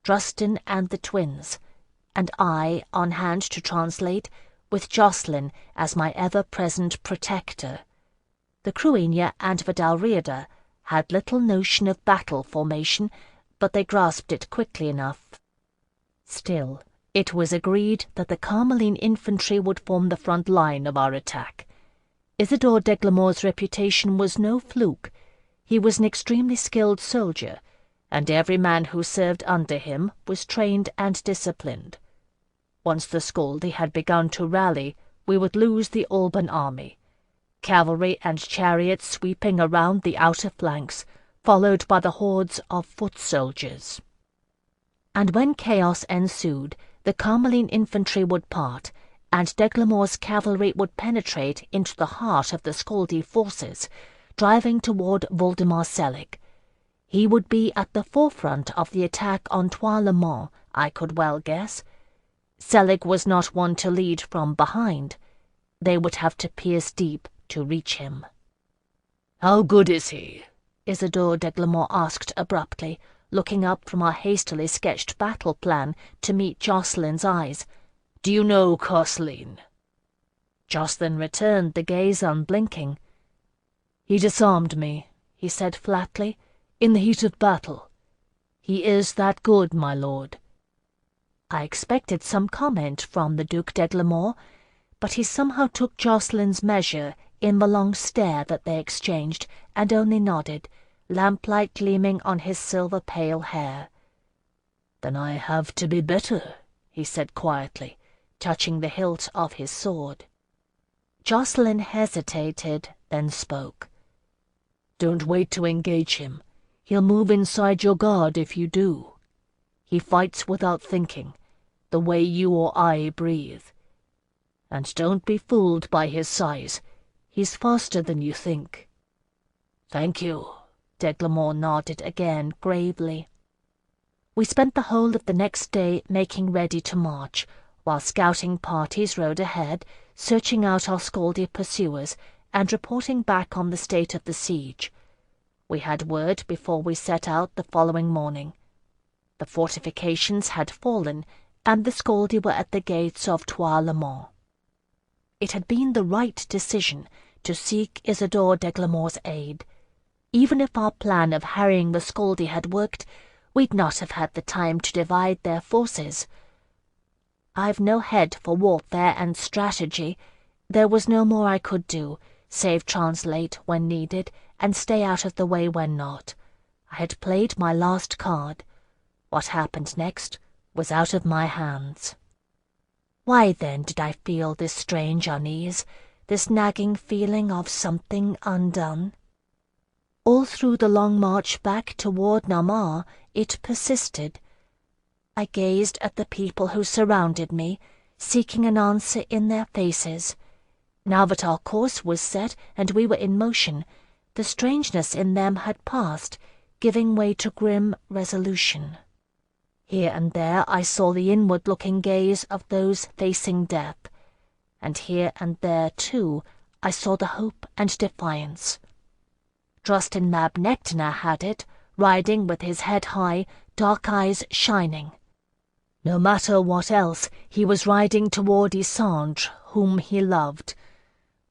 Drustin and the twins, and I on hand to translate, with Jocelyn as my ever-present protector. The Cruinia and the Dalriada had little notion of battle formation, but they grasped it quickly enough. Still, it was agreed that the Carmeline infantry would form the front line of our attack. Isidore Deglamore's reputation was no fluke. He was an extremely skilled soldier, and every man who served under him was trained and disciplined. Once the Scaldi had begun to rally, we would lose the Alban army. Cavalry and chariots sweeping around the outer flanks, followed by the hordes of foot soldiers. And when chaos ensued, the Carmeline infantry would part, and Deglamore's cavalry would penetrate into the heart of the Scaldi forces, driving toward Voldemar-Selig. He would be at the forefront of the attack on Trois-le-Mans, I could well guess. Selig was not one to lead from behind. They would have to pierce deep to reach him. "How good is he?" Isidore Deglamore asked abruptly, looking up from our hastily sketched battle plan to meet Jocelyn's eyes. "Do you know Courtesan?" Jocelyn returned the gaze unblinking. "He disarmed me," he said flatly, "in the heat of battle. He is that good, my lord." I expected some comment from the Duc d'Eglamore, but he somehow took Jocelyn's measure in the long stare that they exchanged, and only nodded, lamplight gleaming on his silver-pale hair. "Then I have to be better," he said quietly, touching the hilt of his sword. Jocelyn hesitated, then spoke. "Don't wait to engage him. He'll move inside your guard if you do. He fights without thinking, the way you or I breathe. And don't be fooled by his size. He's faster than you think." "Thank you." Deglamore nodded again, gravely. We spent the whole of the next day making ready to march, while scouting parties rode ahead, searching out our Scaldi pursuers, and reporting back on the state of the siege. We had word before we set out the following morning. The fortifications had fallen, and the Scaldi were at the gates of Trois-le-Mans. It had been the right decision to seek Isidore Deglamore's aid. Even if our plan of harrying the Scaldi had worked, we'd not have had the time to divide their forces. I've no head for warfare and strategy. There was no more I could do, save translate when needed, and stay out of the way when not. I had played my last card. What happened next was out of my hands. Why then did I feel this strange unease, this nagging feeling of something undone? All through the long march back toward Namar, it persisted. I gazed at the people who surrounded me, seeking an answer in their faces. Now that our course was set and we were in motion, the strangeness in them had passed, giving way to grim resolution. Here and there I saw the inward-looking gaze of those facing death, and here and there, too, I saw the hope and defiance. Drosten Mab Nectanar had it, riding with his head high, dark eyes shining. No matter what else, he was riding toward Isandre, whom he loved.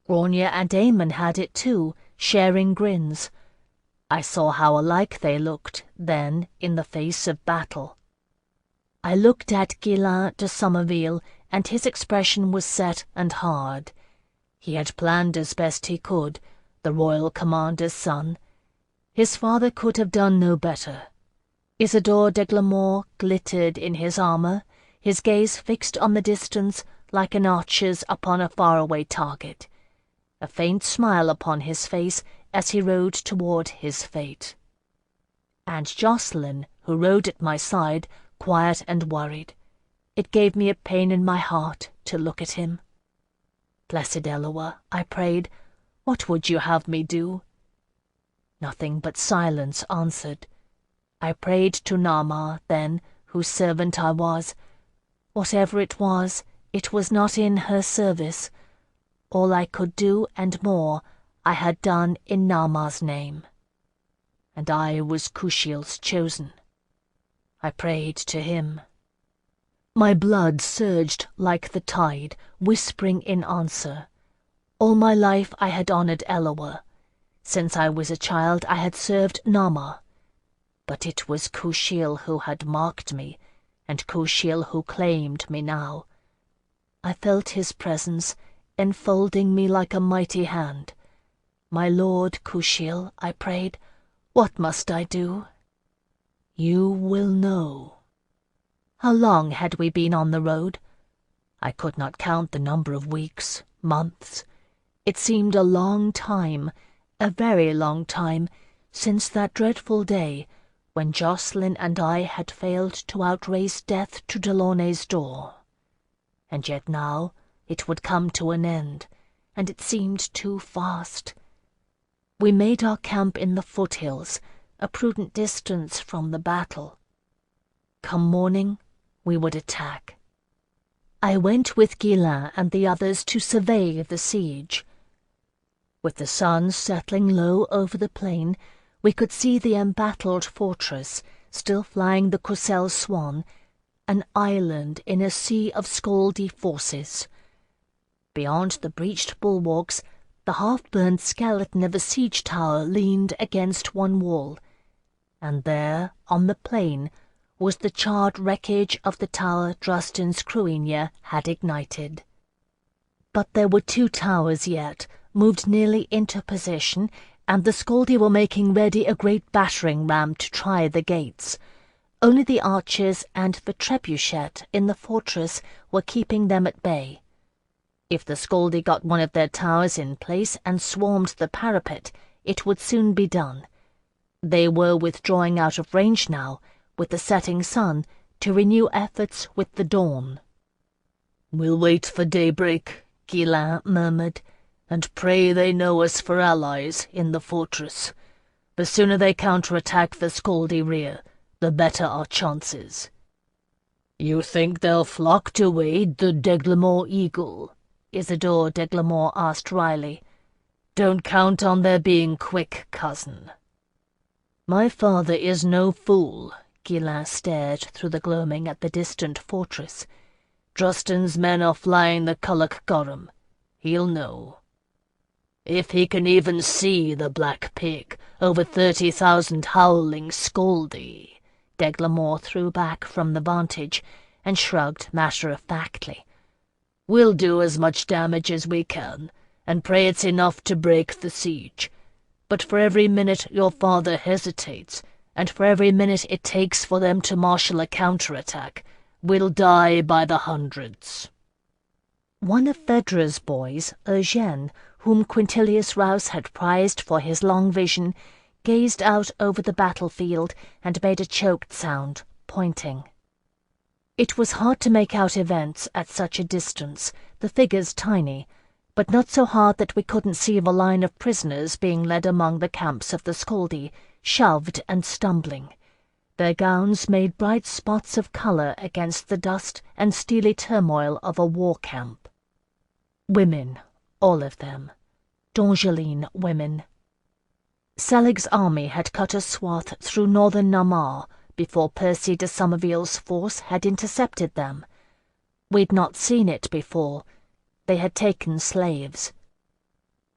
Grania and Aemon had it too, sharing grins. I saw how alike they looked, then, in the face of battle. I looked at Ghislain de Somerville, and his expression was set and hard. He had planned as best he could, the royal commander's son. His father could have done no better. Isidore de Glamour glittered in his armour, his gaze fixed on the distance like an archer's upon a faraway target, a faint smile upon his face as he rode toward his fate. And Jocelyn, who rode at my side, quiet and worried. It gave me a pain in my heart to look at him. Blessed Eloa, I prayed, what would you have me do? Nothing but silence answered. I prayed to Namar, then, whose servant I was. Whatever it was not in her service. All I could do and more I had done in Namar's name. And I was Kushiel's chosen. I prayed to him. My blood surged like the tide, whispering in answer. All my life I had honored Eloa. Since I was a child I had served Namar. But it was Kushiel who had marked me, and Kushiel who claimed me now. I felt his presence, enfolding me like a mighty hand. My lord Kushiel, I prayed, what must I do? You will know. How long had we been on the road? I could not count the number of weeks, months. It seemed a long time, a very long time, since that dreadful day when Jocelyn and I had failed to outrace death to Delaunay's door. And yet now it would come to an end, and it seemed too fast. We made our camp in the foothills, a prudent distance from the battle. Come morning, we would attack. I went with Ghislain and the others to survey the siege. With the sun settling low over the plain, we could see the embattled fortress, still flying the Kushiel swan, an island in a sea of Scaldi forces. Beyond the breached bulwarks, the half-burned skeleton of a siege tower leaned against one wall, and there, on the plain, was the charred wreckage of the tower Drosten's Cruinia had ignited. But there were 2 towers yet, moved nearly into position, and the Scaldi were making ready a great battering ram to try the gates. Only the archers and the trebuchet in the fortress were keeping them at bay. If the Scaldi got one of their towers in place and swarmed the parapet, it would soon be done. They were withdrawing out of range now, with the setting sun, to renew efforts with the dawn. "We'll wait for daybreak," Ghislain murmured, "and pray they know us for allies in the fortress. The sooner they counterattack the Scaldi rear, the better our chances." "You think they'll flock to aid the de Glamour Eagle?" Isidore de Glamour asked wryly. "Don't count on their being quick, cousin." "My father is no fool." Ghislain stared through the gloaming at the distant fortress. "Drosten's men are flying the Culloch Gorham. He'll know." "If he can even see the Black Pig over 30,000 howling Scaldi," de Glamour threw back from the vantage, and shrugged matter-of-factly. "We'll do as much damage as we can, and pray it's enough to break the siege. But for every minute your father hesitates, and for every minute it takes for them to marshal a counterattack, we'll die by the hundreds." One of Phèdre's boys, Eugène, whom Quintilius Rouse had prized for his long vision, gazed out over the battlefield and made a choked sound, pointing. It was hard to make out events at such a distance, the figures tiny, but not so hard that we couldn't see the line of prisoners being led among the camps of the Scaldi, shoved and stumbling. Their gowns made bright spots of colour against the dust and steely turmoil of a war camp. Women, all of them. Dongeline women. Salig's army had cut a swath through northern Namar before Percy de Somerville's force had intercepted them. We'd not seen it before. They had taken slaves.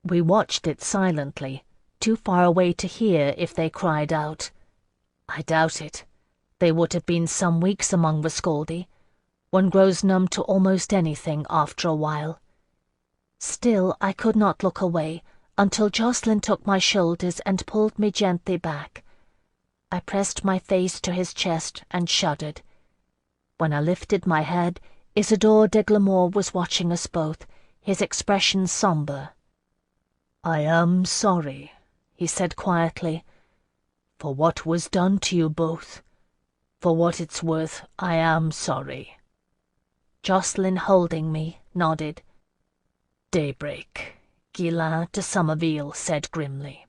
We watched it silently, too far away to hear if they cried out. I doubt it. They would have been some weeks among the Scaldi. One grows numb to almost anything after a while. Still, I could not look away until Jocelyn took my shoulders and pulled me gently back. I pressed my face to his chest and shuddered. When I lifted my head, Isidore d'Eglamour was watching us both, his expression sombre. "I am sorry," he said quietly, "for what was done to you both. For what it's worth, I am sorry." Jocelyn, holding me, nodded. "Daybreak," Guylain de Somerville said grimly.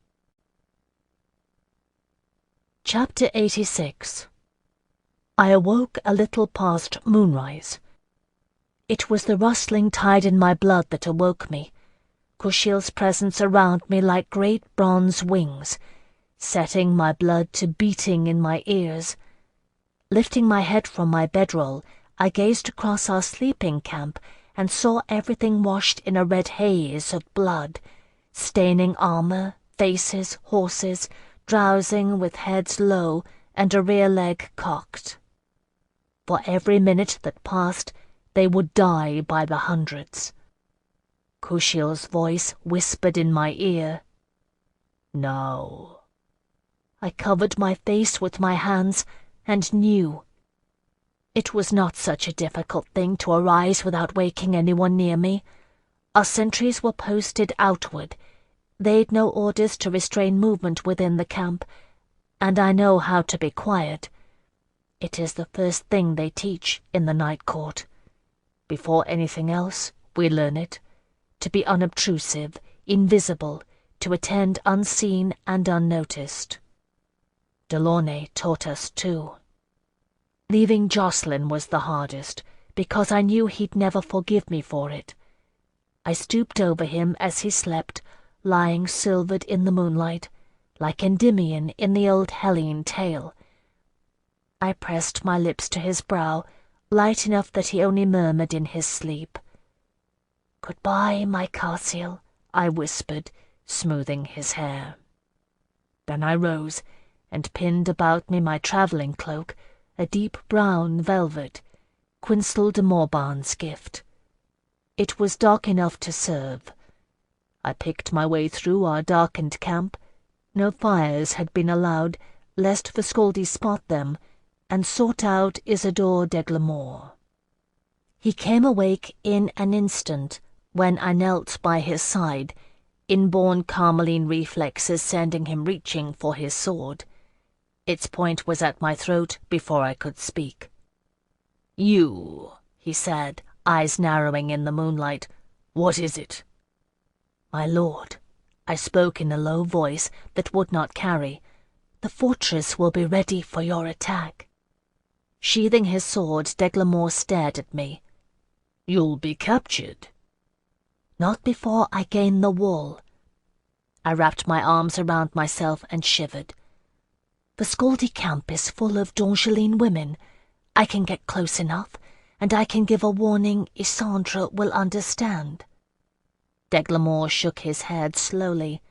Chapter 86. I awoke a little past moonrise. It was the rustling tide in my blood that awoke me, Kushiel's presence around me like great bronze wings, setting my blood to beating in my ears. Lifting my head from my bedroll, I gazed across our sleeping camp and saw everything washed in a red haze of blood, staining armor, faces, horses, drowsing with heads low and a rear leg cocked. For every minute that passed, they would die by the hundreds. Kushiel's voice whispered in my ear, "Now." I covered my face with my hands and knew. It was not such a difficult thing to arise without waking anyone near me. Our sentries were posted outward. They'd no orders to restrain movement within the camp, and I know how to be quiet. It is the first thing they teach in the night court. Before anything else, we learn it. To be unobtrusive, invisible, to attend unseen and unnoticed. Delaunay taught us too. Leaving Jocelyn was the hardest, because I knew he'd never forgive me for it. I stooped over him as he slept, lying silvered in the moonlight, like Endymion in the old Hellene tale. I pressed my lips to his brow, light enough that he only murmured in his sleep. "Goodbye, my Kushiel," I whispered, smoothing his hair. Then I rose, and pinned about me my travelling cloak, a deep brown velvet, Quinzel de Morban's gift. It was dark enough to serve. I picked my way through our darkened camp. No fires had been allowed, lest the Scaldi spot them, and sought out Isidore d'Eglamour. He came awake in an instant when I knelt by his side, inborn Carmeline reflexes sending him reaching for his sword. Its point was at my throat before I could speak. "You," he said, eyes narrowing in the moonlight. "What is it?" "My lord," I spoke in a low voice that would not carry, "the fortress will be ready for your attack." Sheathing his sword, d'Eglamour stared at me. "You'll be captured." "Not before I gain the wall." I wrapped my arms around myself and shivered. "The Scaldi camp is full of Dongeline women. I can get close enough, and I can give a warning Isandre will understand." D'Eglamour shook his head slowly.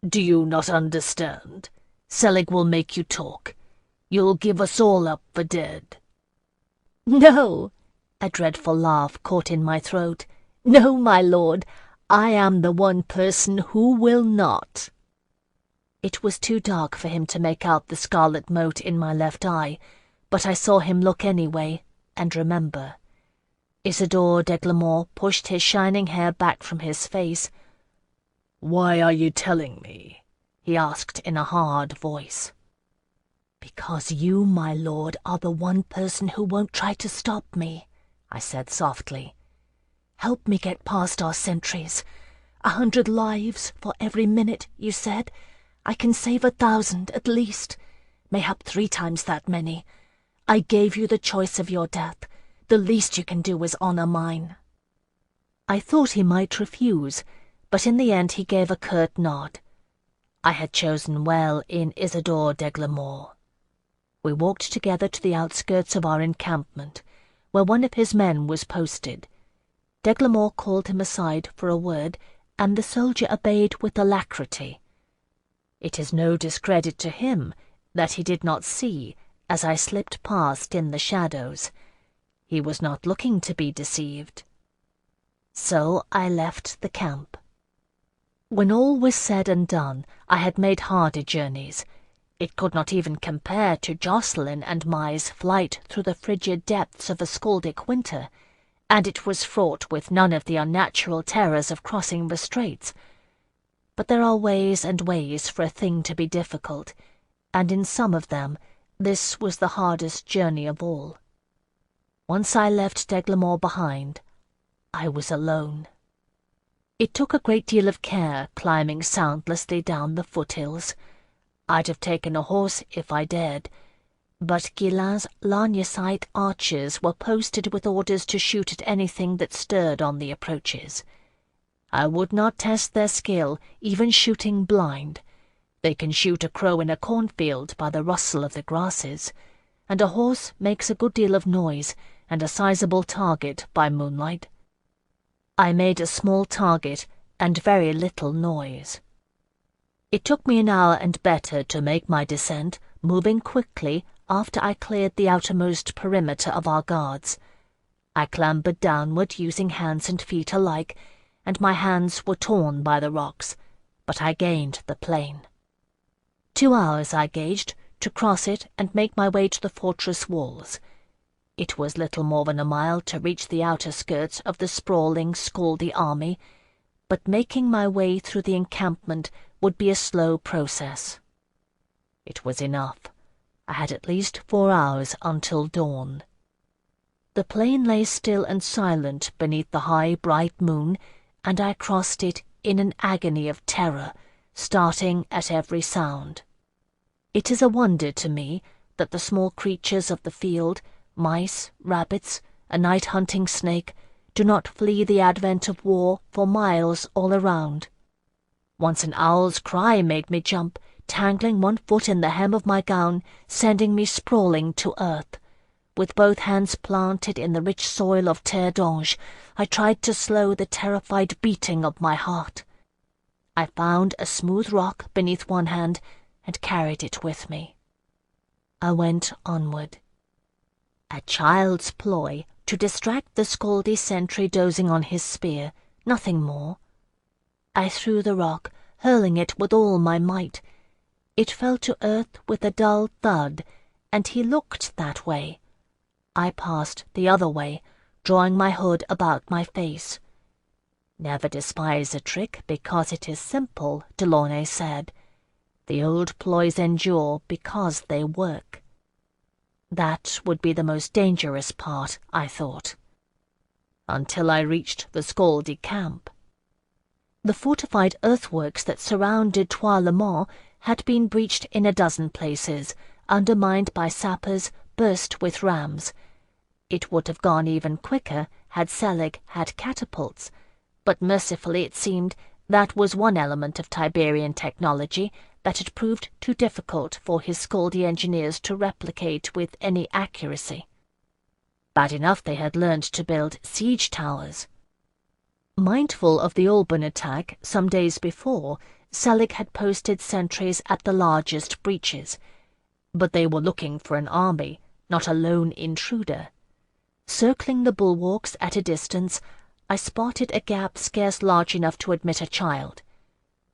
"Do you not understand? Selig will make you talk. You'll give us all up for dead." "No!" A dreadful laugh caught in my throat. "No, my lord, I am the one person who will not." It was too dark for him to make out the scarlet mote in my left eye, but I saw him look anyway, and remember. Isidore d'Eglamour pushed his shining hair back from his face. "Why are you telling me?" he asked in a hard voice. "Because you, my lord, are the one person who won't try to stop me," I said softly. "Help me get past our sentries. 100 lives for every minute, you said. I can save 1,000 at least, mayhap 3 times that many. I gave you the choice of your death. The least you can do is honor mine." I thought he might refuse, but in the end he gave a curt nod. I had chosen well in Isidore d'Eglamour. We walked together to the outskirts of our encampment, where one of his men was posted. d'Eglamour called him aside for a word, and the soldier obeyed with alacrity. It is no discredit to him that he did not see as I slipped past in the shadows. He was not looking to be deceived. So I left the camp. When all was said and done, I had made harder journeys. It could not even compare to Jacqueline and my's flight through the frigid depths of a scaldic winter, and it was fraught with none of the unnatural terrors of crossing the straits. But there are ways and ways for a thing to be difficult, and in some of them this was the hardest journey of all. Once I left d'Eglamour behind, I was alone. It took a great deal of care climbing soundlessly down the foothills. I'd have taken a horse if I dared, but Guillain's Largnesite archers were posted with orders to shoot at anything that stirred on the approaches. I would not test their skill, even shooting blind. They can shoot a crow in a cornfield by the rustle of the grasses, and a horse makes a good deal of noise and a sizable target by moonlight. I made a small target and very little noise. It took me an hour and better to make my descent, moving quickly after I cleared the outermost perimeter of our guards. I clambered downward using hands and feet alike, and my hands were torn by the rocks, but I gained the plain. 2 hours I gauged to cross it and make my way to the fortress walls. It was little more than a mile to reach the outer skirts of the sprawling, scaldy army, but making my way through the encampment would be a slow process. It was enough. I had at least 4 hours until dawn. The plain lay still and silent beneath the high, bright moon, and I crossed it in an agony of terror, starting at every sound. It is a wonder to me that the small creatures of the field, mice, rabbits, a night-hunting snake, do not flee the advent of war for miles all around. Once an owl's cry made me jump, tangling one foot in the hem of my gown, sending me sprawling to earth. With both hands planted in the rich soil of terre d'ange, I tried to slow the terrified beating of my heart. I found a smooth rock beneath one hand and carried it with me. I went onward. A child's ploy to distract the scaldy sentry dozing on his spear, nothing more. I threw the rock, hurling it with all my might. It fell to earth with a dull thud, and he looked that way. I passed the other way, drawing my hood about my face. Never despise a trick because it is simple, Delaunay said. The old ploys endure because they work. That would be the most dangerous part, I thought. Until I reached the scaldy camp. The fortified earthworks that surrounded Trois-le-Mans had been breached in a dozen places, undermined by sappers, burst with rams. It would have gone even quicker had Selig had catapults, but mercifully it seemed that was one element of Tiberian technology that had proved too difficult for his scaldy engineers to replicate with any accuracy. Bad enough they had learned to build siege towers. Mindful of the Alban attack some days before, Selig had posted sentries at the largest breaches, but they were looking for an army, not a lone intruder. Circling the bulwarks at a distance, I spotted a gap scarce large enough to admit a child.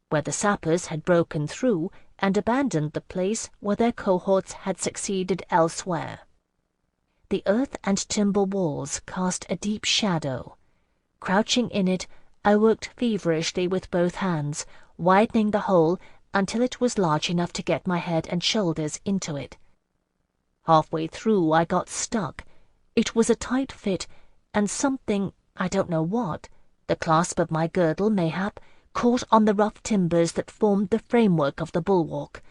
Where the sappers had broken through, and abandoned the place where their cohorts had succeeded elsewhere. The earth and timber walls cast a deep shadow. Crouching in it, I worked feverishly with both hands, widening the hole until it was large enough to get my head and shoulders into it. Halfway through I got stuck. It was a tight fit, and something, I don't know what, the clasp of my girdle mayhap, caught on the rough timbers that formed the framework of the bulwark.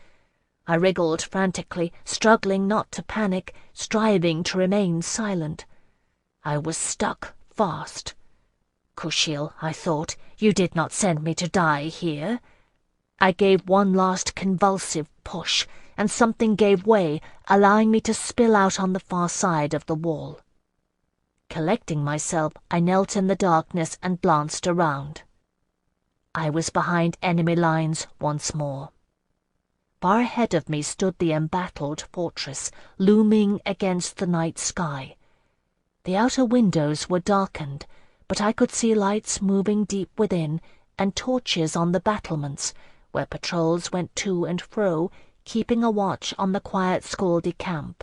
I wriggled frantically, struggling not to panic, striving to remain silent. I was stuck fast. Kushiel, I thought, you did not send me to die here. I gave one last convulsive push, and something gave way, allowing me to spill out on the far side of the wall. Collecting myself, I knelt in the darkness and glanced around. I was behind enemy lines once more. Far ahead of me stood the embattled fortress, looming against the night sky. The outer windows were darkened, but I could see lights moving deep within, and torches on the battlements, where patrols went to and fro, keeping a watch on the quiet Scaldi camp.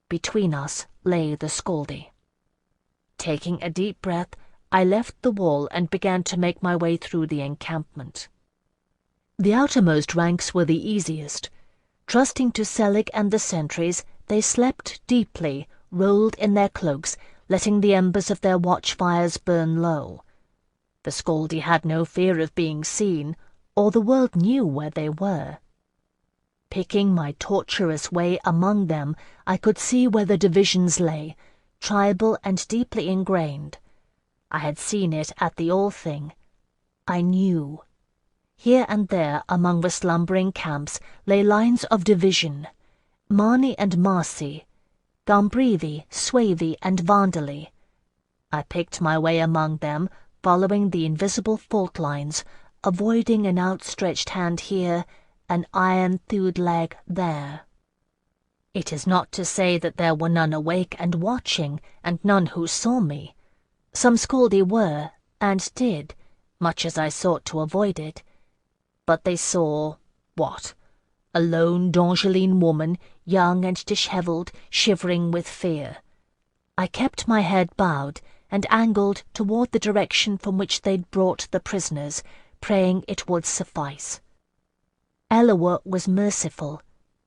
Between us lay the Scaldi. Taking a deep breath, I left the wall and began to make my way through the encampment. The outermost ranks were the easiest. Trusting to Selig and the sentries, they slept deeply, rolled in their cloaks, letting the embers of their watchfires burn low. The Scaldi had no fear of being seen, or the world knew where they were. Picking my tortuous way among them, I could see where the divisions lay, tribal and deeply ingrained. I had seen it at the All-Thing. I knew. Here and there among the slumbering camps lay lines of division, Mani and Marsi, Gombrivi, Suevi, and Vandali. I picked my way among them, following the invisible fault lines, avoiding an outstretched hand here, an iron-thewed leg there. It is not to say that there were none awake and watching, and none who saw me. Some Scaldi were, and did, much as I sought to avoid it. But they saw, what? A lone Dongeline woman, young and dishevelled, shivering with fear. I kept my head bowed, and angled toward the direction from which they'd brought the prisoners, praying it would suffice. Eloa was merciful.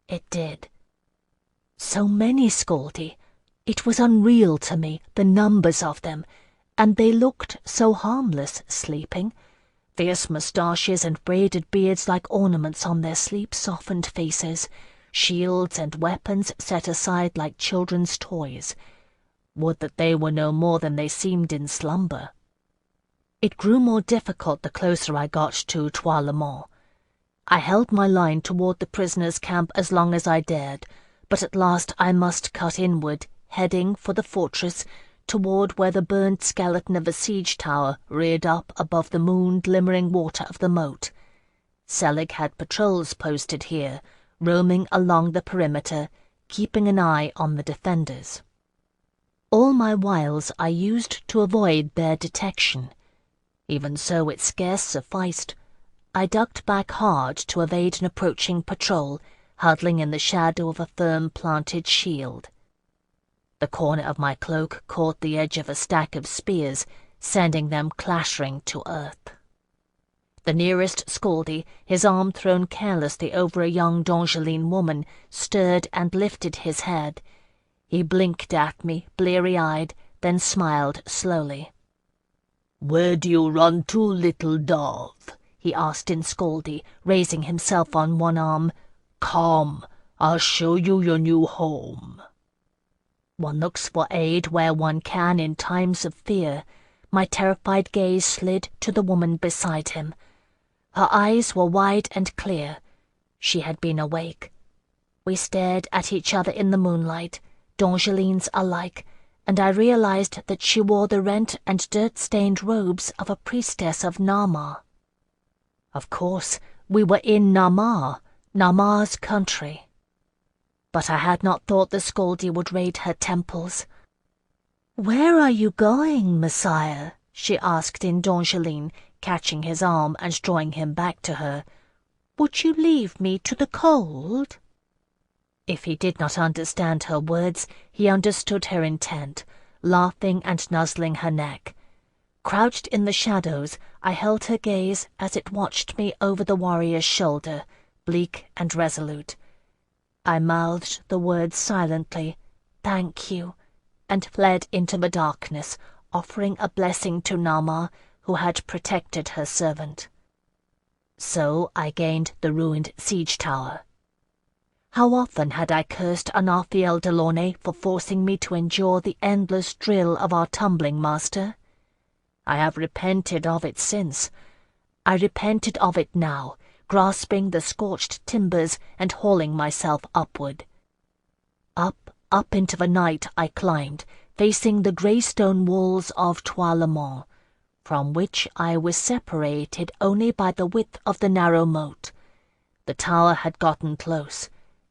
It did. So many Scaldi. It was unreal to me, the numbers of them, and they looked so harmless sleeping. Fierce moustaches and braided beards like ornaments on their sleep-softened faces, shields and weapons set aside like children's toys. Would that they were no more than they seemed in slumber. It grew more difficult the closer I got to Trois-le-Mont. I held my line toward the prisoners' camp as long as I dared, but at last I must cut inward, heading for the fortress, toward where the burned skeleton of a siege tower reared up above the moon-glimmering water of the moat. Selig had patrols posted here, roaming along the perimeter, keeping an eye on the defenders. All my wiles I used to avoid their detection. Even so, it scarce sufficed. I ducked back hard to evade an approaching patrol, huddling in the shadow of a firm-planted shield. The corner of my cloak caught the edge of a stack of spears, sending them clattering to earth. The nearest Scaldi, his arm thrown carelessly over a young Dongeline woman, stirred and lifted his head. He blinked at me, bleary-eyed, then smiled slowly. "Where do you run to, little dove?" he asked in Scaldi, raising himself on one arm. "Come, I'll show you your new home." One looks for aid where one can in times of fear. My terrified gaze slid to the woman beside him. Her eyes were wide and clear. She had been awake. We stared at each other in the moonlight, Dongelines alike, and I realized that she wore the rent and dirt-stained robes of a priestess of Narmar. Of course, we were in Narmar, Narmar's country. But I had not thought the Scaldi would raid her temples. "Where are you going, Messiah?" she asked in Dongeline, catching his arm and drawing him back to her. Would you leave me to the cold?" If he did not understand her words, he understood her intent, laughing and nuzzling her neck. Crouched in the shadows, I held her gaze as it watched me over the warrior's shoulder, bleak and resolute. I mouthed the words silently, "Thank you," and fled into the darkness, offering a blessing to Nama, who had protected her servant. So I gained the ruined siege tower. How often had I cursed Anarthiel Delaunay for forcing me to endure the endless drill of our tumbling master? I have repented of it since. I repented of it now, grasping the scorched timbers and hauling myself upward. Up into the night I climbed, facing the grey stone walls of Trois-le-Mont, from which I was separated only by the width of the narrow moat. The tower had gotten close.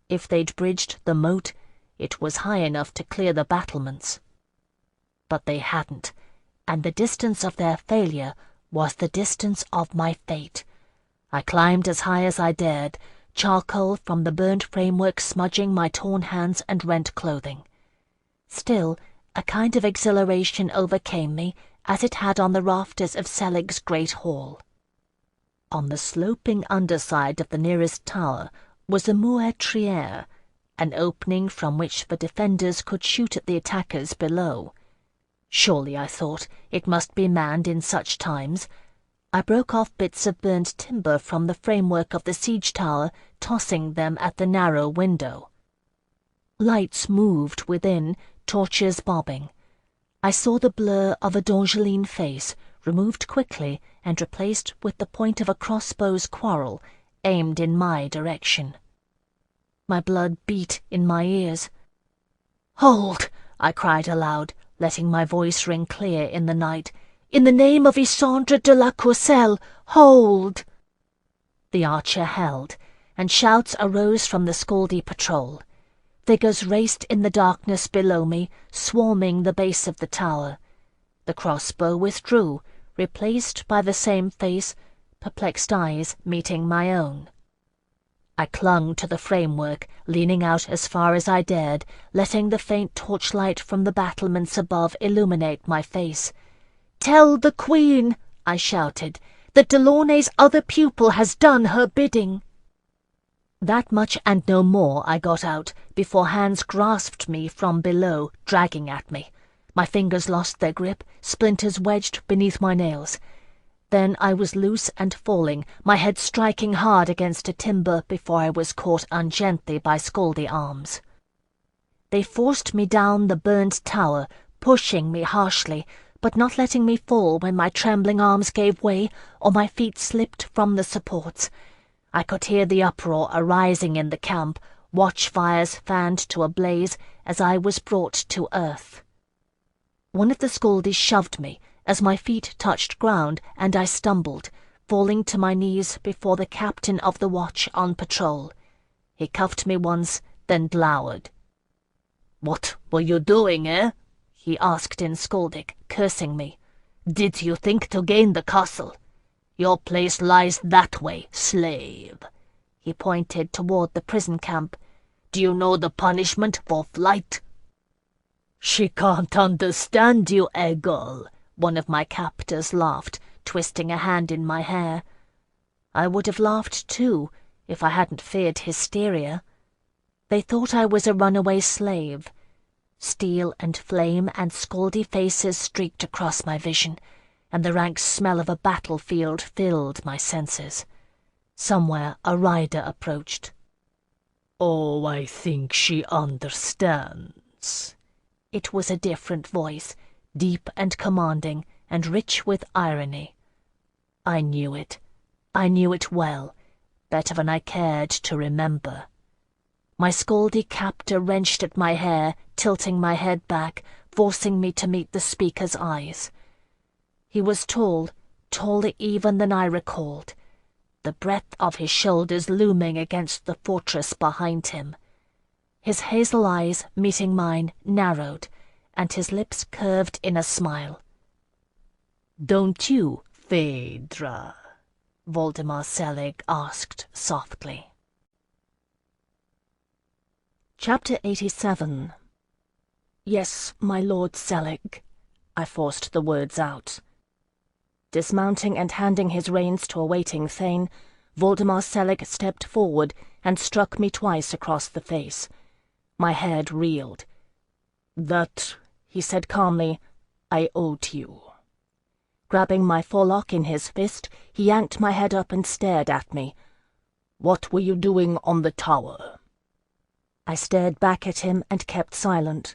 If they'd bridged the moat, it was high enough to clear the battlements. But they hadn't, and the distance of their failure was the distance of my fate. I climbed as high as I dared, charcoal from the burned framework smudging my torn hands and rent clothing. Still, a kind of exhilaration overcame me, as it had on the rafters of Selig's great hall. On the sloping underside of the nearest tower was a meurtriere, an opening from which the defenders could shoot at the attackers below. Surely, I thought, it must be manned in such times. I broke off bits of burned timber from the framework of the siege tower, tossing them at the narrow window. Lights moved within, torches bobbing. I saw the blur of a D'Angeline face, removed quickly and replaced with the point of a crossbow's quarrel, aimed in my direction. My blood beat in my ears. "Hold!" I cried aloud, letting my voice ring clear in the night. "In the name of Isandre de la Courcelle, hold!" The archer held, and shouts arose from the Scaldy patrol. Figures raced in the darkness below me, swarming the base of the tower. The crossbow withdrew, replaced by the same face, perplexed eyes meeting my own. I clung to the framework, leaning out as far as I dared, letting the faint torchlight from the battlements above illuminate my face. "Tell the Queen," I shouted, "that Delaunay's other pupil has done her bidding." That much and no more I got out, before hands grasped me from below, dragging at me. My fingers lost their grip, splinters wedged beneath my nails. Then I was loose and falling, my head striking hard against a timber before I was caught ungently by Scaldy arms. They forced me down the burned tower, pushing me harshly, but not letting me fall when my trembling arms gave way or my feet slipped from the supports. I could hear the uproar arising in the camp, watch-fires fanned to a blaze as I was brought to earth. One of the Scaldys shoved me, as my feet touched ground, and I stumbled, falling to my knees before the captain of the watch on patrol. He cuffed me once, then glowered. "What were you doing, eh?" he asked in Scaldic, cursing me. "Did you think to gain the castle? Your place lies that way, slave." He pointed toward the prison camp. "Do you know the punishment for flight?" "She can't understand you, Eggle," one of my captors laughed, twisting a hand in my hair. I would have laughed too, if I hadn't feared hysteria. They thought I was a runaway slave. Steel and flame and Scaldy faces streaked across my vision, and the rank smell of a battlefield filled my senses. Somewhere a rider approached. "Oh, I think she understands." It was a different voice, deep and commanding, and rich with irony. I knew it. I knew it well, better than I cared to remember. My Scaldy captor wrenched at my hair, tilting my head back, forcing me to meet the speaker's eyes. He was tall, taller even than I recalled, the breadth of his shoulders looming against the fortress behind him. His hazel eyes, meeting mine, narrowed, and his lips curved in a smile. "Don't you, Phèdre?" Voldemar Selig asked softly. Chapter 87. Yes, my Lord Selig, I forced the words out. Dismounting and handing his reins to a waiting Thane, Voldemar Selig stepped forward and struck me twice across the face. My head reeled. "That," he said calmly, "I owe to you." Grabbing my forelock in his fist, he yanked my head up and stared at me. "What were you doing on the tower?" I stared back at him and kept silent.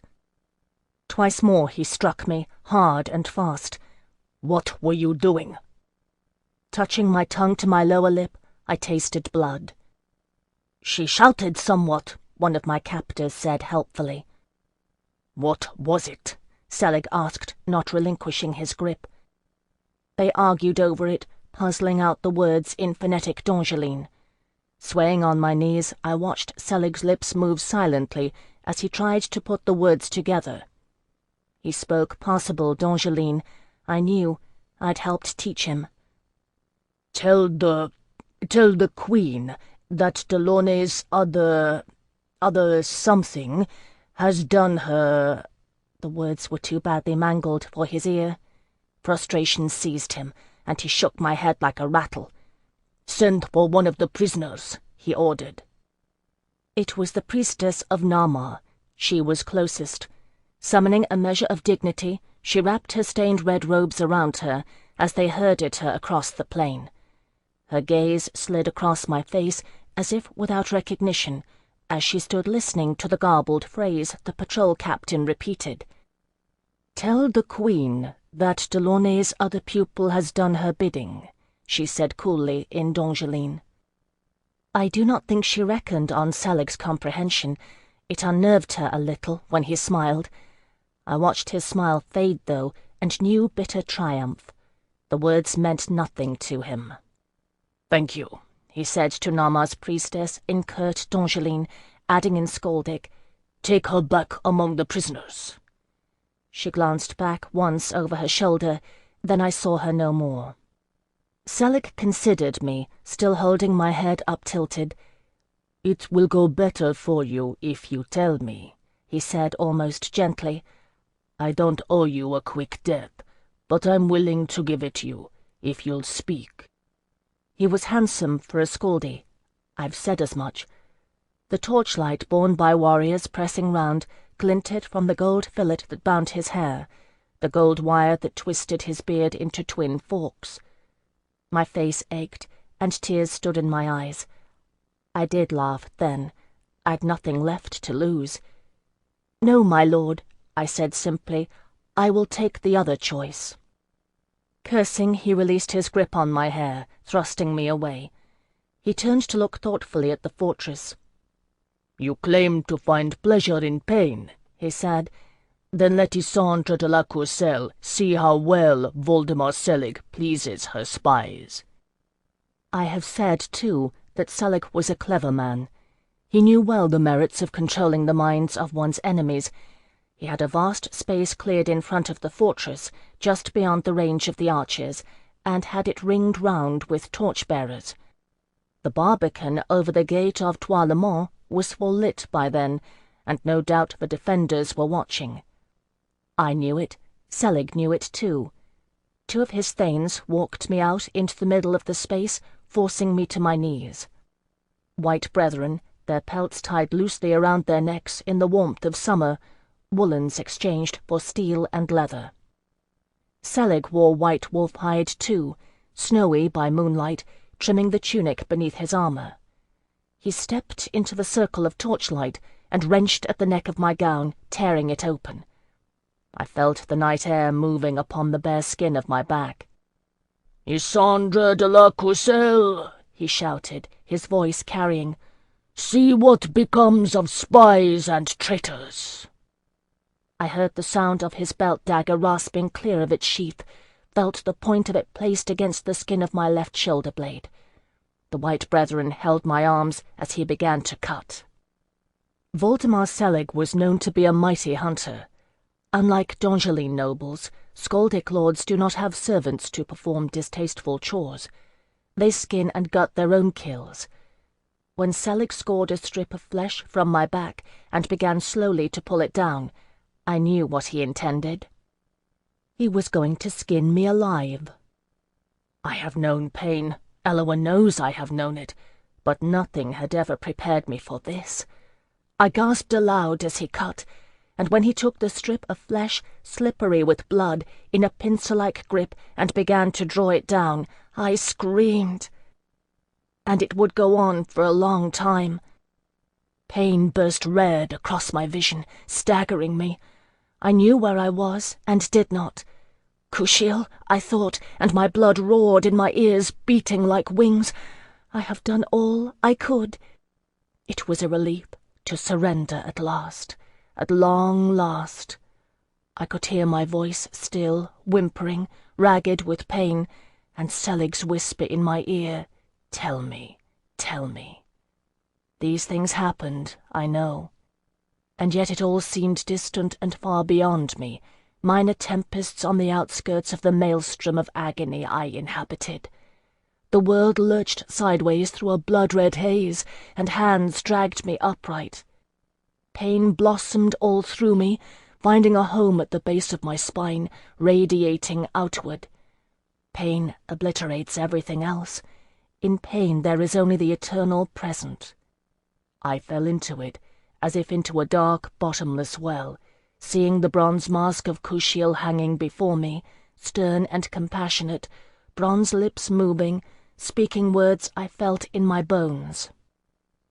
Twice more he struck me, hard and fast. "What were you doing?" Touching my tongue to my lower lip, I tasted blood. "She shouted somewhat," one of my captors said helpfully. "What was it?" Selig asked, not relinquishing his grip. They argued over it, puzzling out the words in phonetic Dongeline. Swaying on my knees, I watched Selig's lips move silently as he tried to put the words together. He spoke passable Dongeline. I knew. I'd helped teach him. Tell the Queen that Delaunay's other something has done her—" The words were too badly mangled for his ear. Frustration seized him, and he shook my head like a rattle. "Send for one of the prisoners," he ordered. It was the priestess of Nama. She was closest. Summoning a measure of dignity, she wrapped her stained red robes around her as they herded her across the plain. Her gaze slid across my face as if without recognition, as she stood listening to the garbled phrase the patrol captain repeated. "Tell the Queen that Delaunay's other pupil has done her bidding," she said coolly in Dongeline. I do not think she reckoned on Selig's comprehension. It unnerved her a little when he smiled. I watched his smile fade, though, and knew bitter triumph. The words meant nothing to him. "Thank you," he said to Nama's priestess in curt Dongeline, adding in Skaldic, "Take her back among the prisoners." She glanced back once over her shoulder, then I saw her no more. Selig considered me, still holding my head up-tilted. "It will go better for you if you tell me," he said almost gently. "I don't owe you a quick death, but I'm willing to give it you, if you'll speak." He was handsome for a Scaldi. I've said as much. The torchlight borne by warriors pressing round glinted from the gold fillet that bound his hair, the gold wire that twisted his beard into twin forks. My face ached, and tears stood in my eyes. I did laugh then. I'd nothing left to lose. "No, my lord," I said simply. "I will take the other choice." Cursing, he released his grip on my hair, thrusting me away. He turned to look thoughtfully at the fortress. "You claim to find pleasure in pain," he said. "Then let Isandre de la Courcelle see how well Voldemar Selig pleases her spies." I have said, too, that Selig was a clever man. He knew well the merits of controlling the minds of one's enemies. He had a vast space cleared in front of the fortress, just beyond the range of the archers, and had it ringed round with torch-bearers. The barbican over the gate of Trois-le-Mont was full lit by then, and no doubt the defenders were watching. I knew it. Selig knew it too. Two of his thanes walked me out into the middle of the space, forcing me to my knees. White brethren, their pelts tied loosely around their necks in the warmth of summer, woolens exchanged for steel and leather. Selig wore white wolf hide too, snowy by moonlight, trimming the tunic beneath his armor. He stepped into the circle of torchlight and wrenched at the neck of my gown, tearing it open. I felt the night air moving upon the bare skin of my back. "Isandre de la Courcelle," he shouted, his voice carrying, "see what becomes of spies and traitors." I heard the sound of his belt dagger rasping clear of its sheath, felt the point of it placed against the skin of my left shoulder blade. The white brethren held my arms as he began to cut. Voldemar Selig was known to be a mighty hunter. Unlike Dongeline nobles, Skaldic lords do not have servants to perform distasteful chores. They skin and gut their own kills. When Selig scored a strip of flesh from my back and began slowly to pull it down, I knew what he intended. He was going to skin me alive. I have known pain. Eloa knows I have known it, but nothing had ever prepared me for this. I gasped aloud as he cut, and when he took the strip of flesh, slippery with blood, in a pincer-like grip and began to draw it down, I screamed. And it would go on for a long time. Pain burst red across my vision, staggering me. I knew where I was, and did not. Kushiel, I thought, and my blood roared in my ears, beating like wings. I have done all I could. It was a relief to surrender at last, at long last. I could hear my voice still, whimpering, ragged with pain, and Selig's whisper in my ear, "Tell me, tell me." These things happened, I know. And yet it all seemed distant and far beyond me, minor tempests on the outskirts of the maelstrom of agony I inhabited. The world lurched sideways through a blood-red haze, and hands dragged me upright. Pain blossomed all through me, finding a home at the base of my spine, radiating outward. Pain obliterates everything else. In pain there is only the eternal present. I fell into it, as if into a dark, bottomless well, seeing the bronze mask of Kushiel hanging before me, stern and compassionate, bronze lips moving, speaking words I felt in my bones.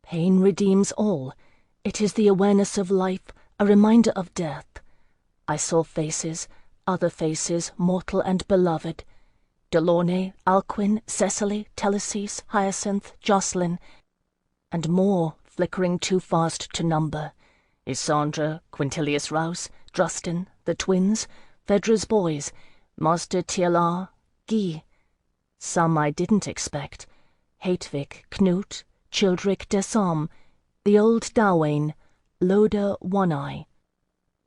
Pain redeems all. It is the awareness of life, a reminder of death. I saw faces, other faces, mortal and beloved. Delaunay, Alcuin, Cecily, Telesis, Hyacinth, Jacqueline, and more flickering too fast to number. Isandra, Quintilius Rouse, Drustin, the twins, Phèdre's boys, Master Tielar, Guy. Some I didn't expect. Hatvik, Knut, Childric Desam, the old Dawain, Loda One-Eye.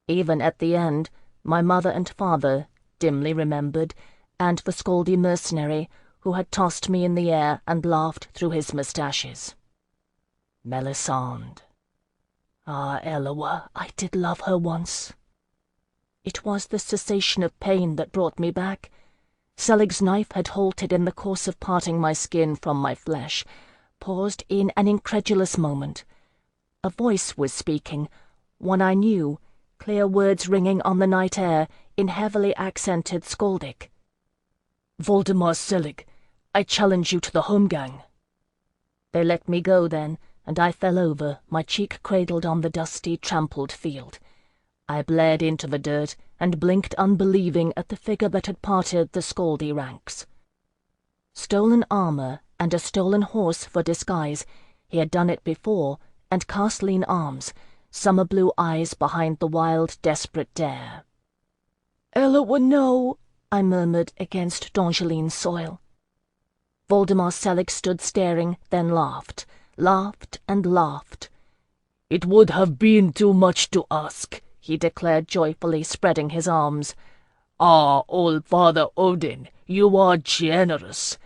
Even at the end, my mother and father, dimly remembered, and the Scaldy mercenary, who had tossed me in the air and laughed through his moustaches. Melisande. Ah, Eloa, I did love her once. It was the cessation of pain that brought me back. Selig's knife had halted in the course of parting my skin from my flesh, paused in an incredulous moment. A voice was speaking, one I knew, clear words ringing on the night air in heavily accented Skaldic. "Voldemar Selig, I challenge you to the Holmgang." They let me go then, and I fell over, my cheek cradled on the dusty, trampled field. I bled into the dirt and blinked unbelieving at the figure that had parted the Scaldy ranks. Stolen armor and a stolen horse for disguise, he had done it before, and cast lean arms, summer blue eyes behind the wild, desperate dare. "Eloa, no," I murmured against Dangeline's soil. Voldemar Selig stood staring, then laughed and laughed. "It would have been too much to ask," he declared joyfully, spreading his arms. "Ah, old Father Odin, you are generous.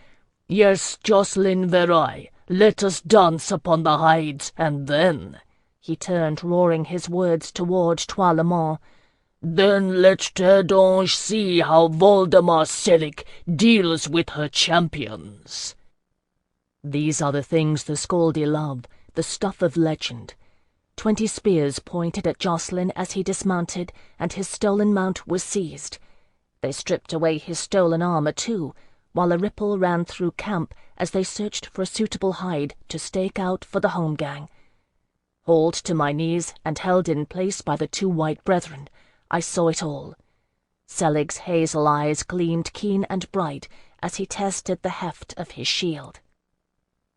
Yes, Jocelyn Verai, let us dance upon the hides, and then—" he turned, roaring his words toward Trois-le-Mans. "Then let Terdange see how Voldemar Selig deals with her champions." These are the things the Scaldi love, the stuff of legend. 20 spears pointed at Jocelyn as he dismounted, and his stolen mount was seized. They stripped away his stolen armor too, while a ripple ran through camp as they searched for a suitable hide to stake out for the Holmgang. Hauled to my knees and held in place by the 2 white brethren, I saw it all. Selig's hazel eyes gleamed keen and bright as he tested the heft of his shield.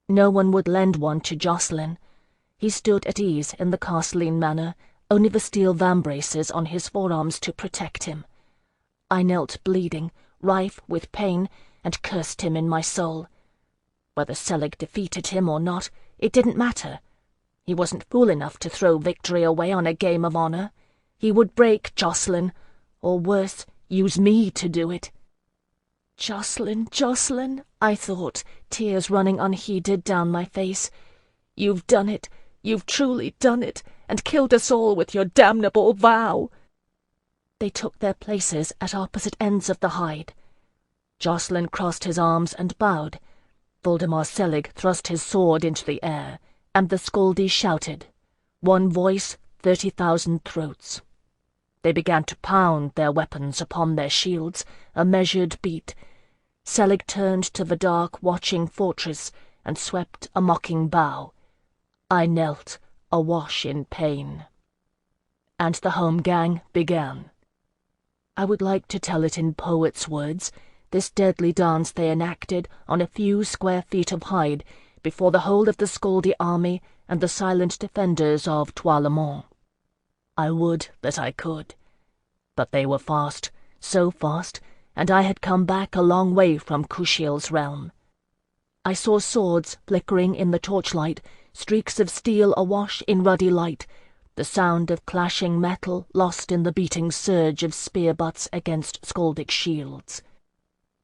No one would lend one to Jocelyn. He stood at ease in the Castelline manner, only the steel vambraces on his forearms to protect him. I knelt bleeding, rife with pain, and cursed him in my soul. Whether Selig defeated him or not, it didn't matter. He wasn't fool enough to throw victory away on a game of honor. He would break Jocelyn, or worse, use me to do it. Jacqueline, Jacqueline, I thought, tears running unheeded down my face. You've done it, you've truly done it, and killed us all with your damnable vow. They took their places at opposite ends of the hide. Jacqueline crossed his arms and bowed. Voldemar Selig thrust his sword into the air, and the Skaldi shouted. One voice, 30,000 throats. They began to pound their weapons upon their shields, a measured beat. Selig turned to the dark, watching fortress and swept a mocking bow. I knelt, awash in pain. And the home gang began. I would like to tell it in poets' words, this deadly dance they enacted on a few square feet of hide before the whole of the Skaldi army and the silent defenders of Trois-le-Mont. I would that I could. But they were fast, so fast, and I had come back a long way from Kushiel's realm. I saw swords flickering in the torchlight, streaks of steel awash in ruddy light, the sound of clashing metal lost in the beating surge of spear butts against Skaldic shields.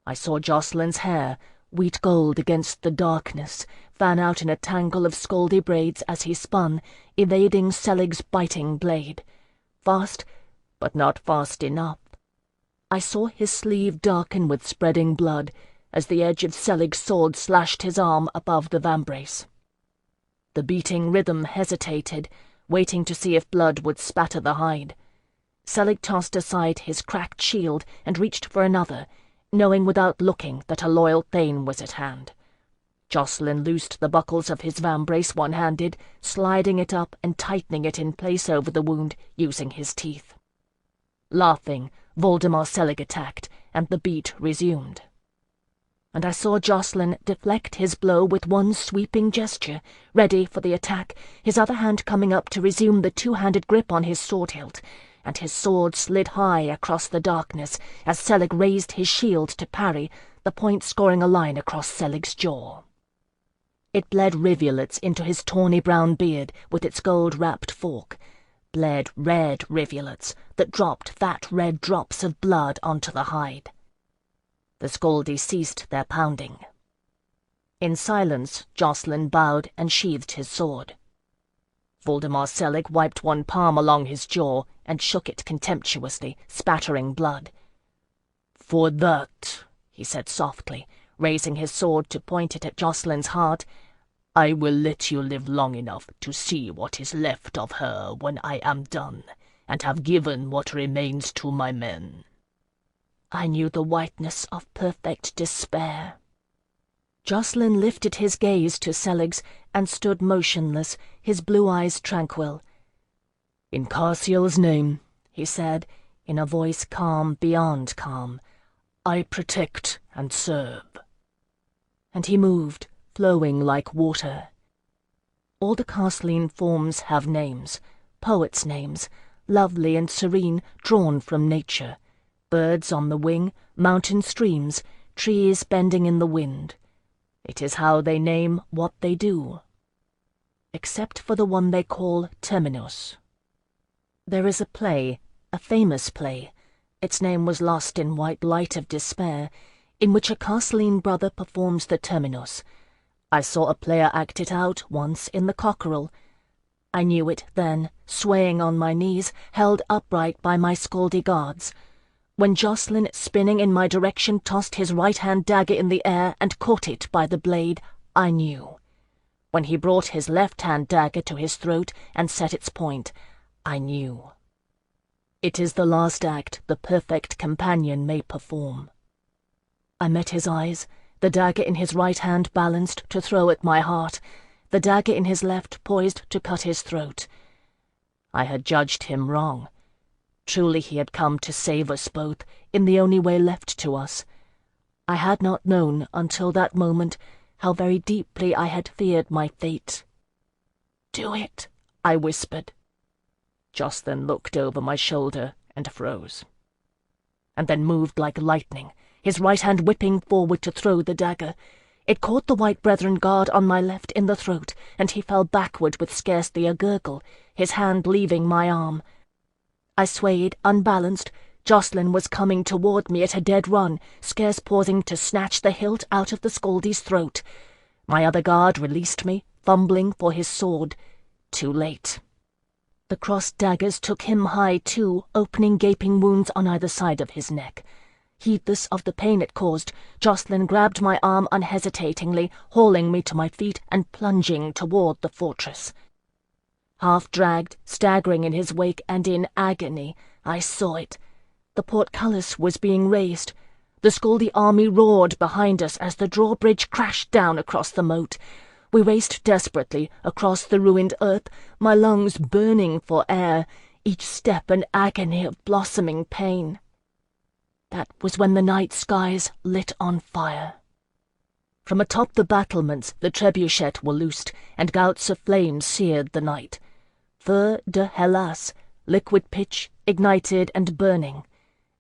I saw Jacqueline's hair, wheat gold against the darkness, fan out in a tangle of Skaldi braids as he spun, evading Selig's biting blade. Fast, but not fast enough. I saw his sleeve darken with spreading blood as the edge of Selig's sword slashed his arm above the vambrace. The beating rhythm hesitated, waiting to see if blood would spatter the hide. Selig tossed aside his cracked shield and reached for another, knowing without looking that a loyal thane was at hand. Jacqueline loosed the buckles of his vambrace one-handed, sliding it up and tightening it in place over the wound, using his teeth. Laughing, Voldemar Selig attacked, and the beat resumed. And I saw Jacqueline deflect his blow with one sweeping gesture, ready for the attack, his other hand coming up to resume the two-handed grip on his sword hilt, and his sword slid high across the darkness as Selig raised his shield to parry, the point scoring a line across Selig's jaw. It bled rivulets into his tawny brown beard with its gold-wrapped fork, bled red rivulets that dropped fat red drops of blood onto the hide. The Skaldi ceased their pounding. In silence, Jacqueline bowed and sheathed his sword. Voldemar Selig wiped one palm along his jaw and shook it contemptuously, spattering blood. "For that," he said softly, raising his sword to point it at Jacqueline's heart, "I will let you live long enough to see what is left of her when I am done, and have given what remains to my men." I knew the whiteness of perfect despair. Jacqueline lifted his gaze to Selig's and stood motionless, his blue eyes tranquil. "In Kushiel's name," he said, in a voice calm beyond calm, "I protect and serve." And he moved, flowing like water. All the Castelline forms have names, poets' names, lovely and serene, drawn from nature. Birds on the wing, mountain streams, trees bending in the wind. It is how they name what they do. Except for the one they call Terminus. There is a play, a famous play, its name was lost in white light of despair, in which a Castelline brother performs the Terminus. I saw a player act it out once in the Cockerel. I knew it then, swaying on my knees, held upright by my Skaldi guards. When Jacqueline, spinning in my direction, tossed his right-hand dagger in the air and caught it by the blade, I knew. When he brought his left-hand dagger to his throat and set its point, I knew. It is the last act the perfect companion may perform. I met his eyes, the dagger in his right hand balanced to throw at my heart, the dagger in his left poised to cut his throat. I had judged him wrong. Truly he had come to save us both, in the only way left to us. I had not known, until that moment, how very deeply I had feared my fate. "Do it," I whispered. Jacqueline looked over my shoulder and froze. And then moved like lightning, his right hand whipping forward to throw the dagger. It caught the White Brethren guard on my left in the throat, and he fell backward with scarcely a gurgle, his hand leaving my arm. I swayed, unbalanced, Jacqueline was coming toward me at a dead run, scarce pausing to snatch the hilt out of the Scaldy's throat. My other guard released me, fumbling for his sword. Too late. The crossed daggers took him high too, opening gaping wounds on either side of his neck. Heedless of the pain it caused, Jacqueline grabbed my arm unhesitatingly, hauling me to my feet and plunging toward the fortress. Half-dragged, staggering in his wake and in agony, I saw it. The portcullis was being raised. The Scaldy army roared behind us as the drawbridge crashed down across the moat. We raced desperately across the ruined earth, my lungs burning for air, each step an agony of blossoming pain. That was when the night skies lit on fire. From atop the battlements the trebuchets were loosed, and gouts of flame seared the night. Feu de Hellas, liquid pitch, ignited and burning.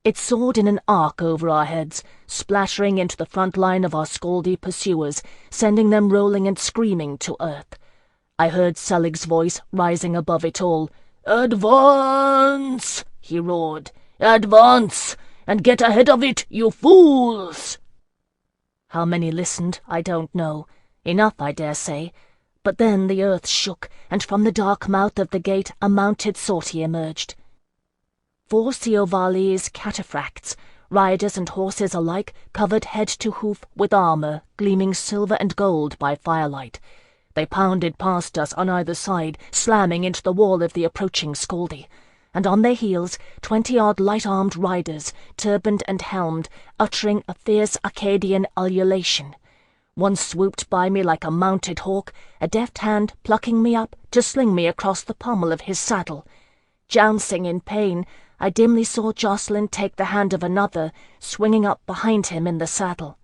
It soared in an arc over our heads, splattering into the front line of our Scaldy pursuers, sending them rolling and screaming to earth. I heard Selig's voice rising above it all. "Advance!" he roared. "Advance! And get ahead of it, you fools!" How many listened, I don't know. Enough, I dare say. But then the earth shook, and from the dark mouth of the gate a mounted sortie emerged. 4 Seovalese cataphracts, riders and horses alike, covered head to hoof with armour, gleaming silver and gold by firelight. They pounded past us on either side, slamming into the wall of the approaching Scaldy. And on their heels 20-odd light-armed riders, turbaned and helmed, uttering a fierce Arcadian ululation. One swooped by me like a mounted hawk, a deft hand plucking me up to sling me across the pommel of his saddle. Jouncing in pain, I dimly saw Jacqueline take the hand of another, swinging up behind him in the saddle.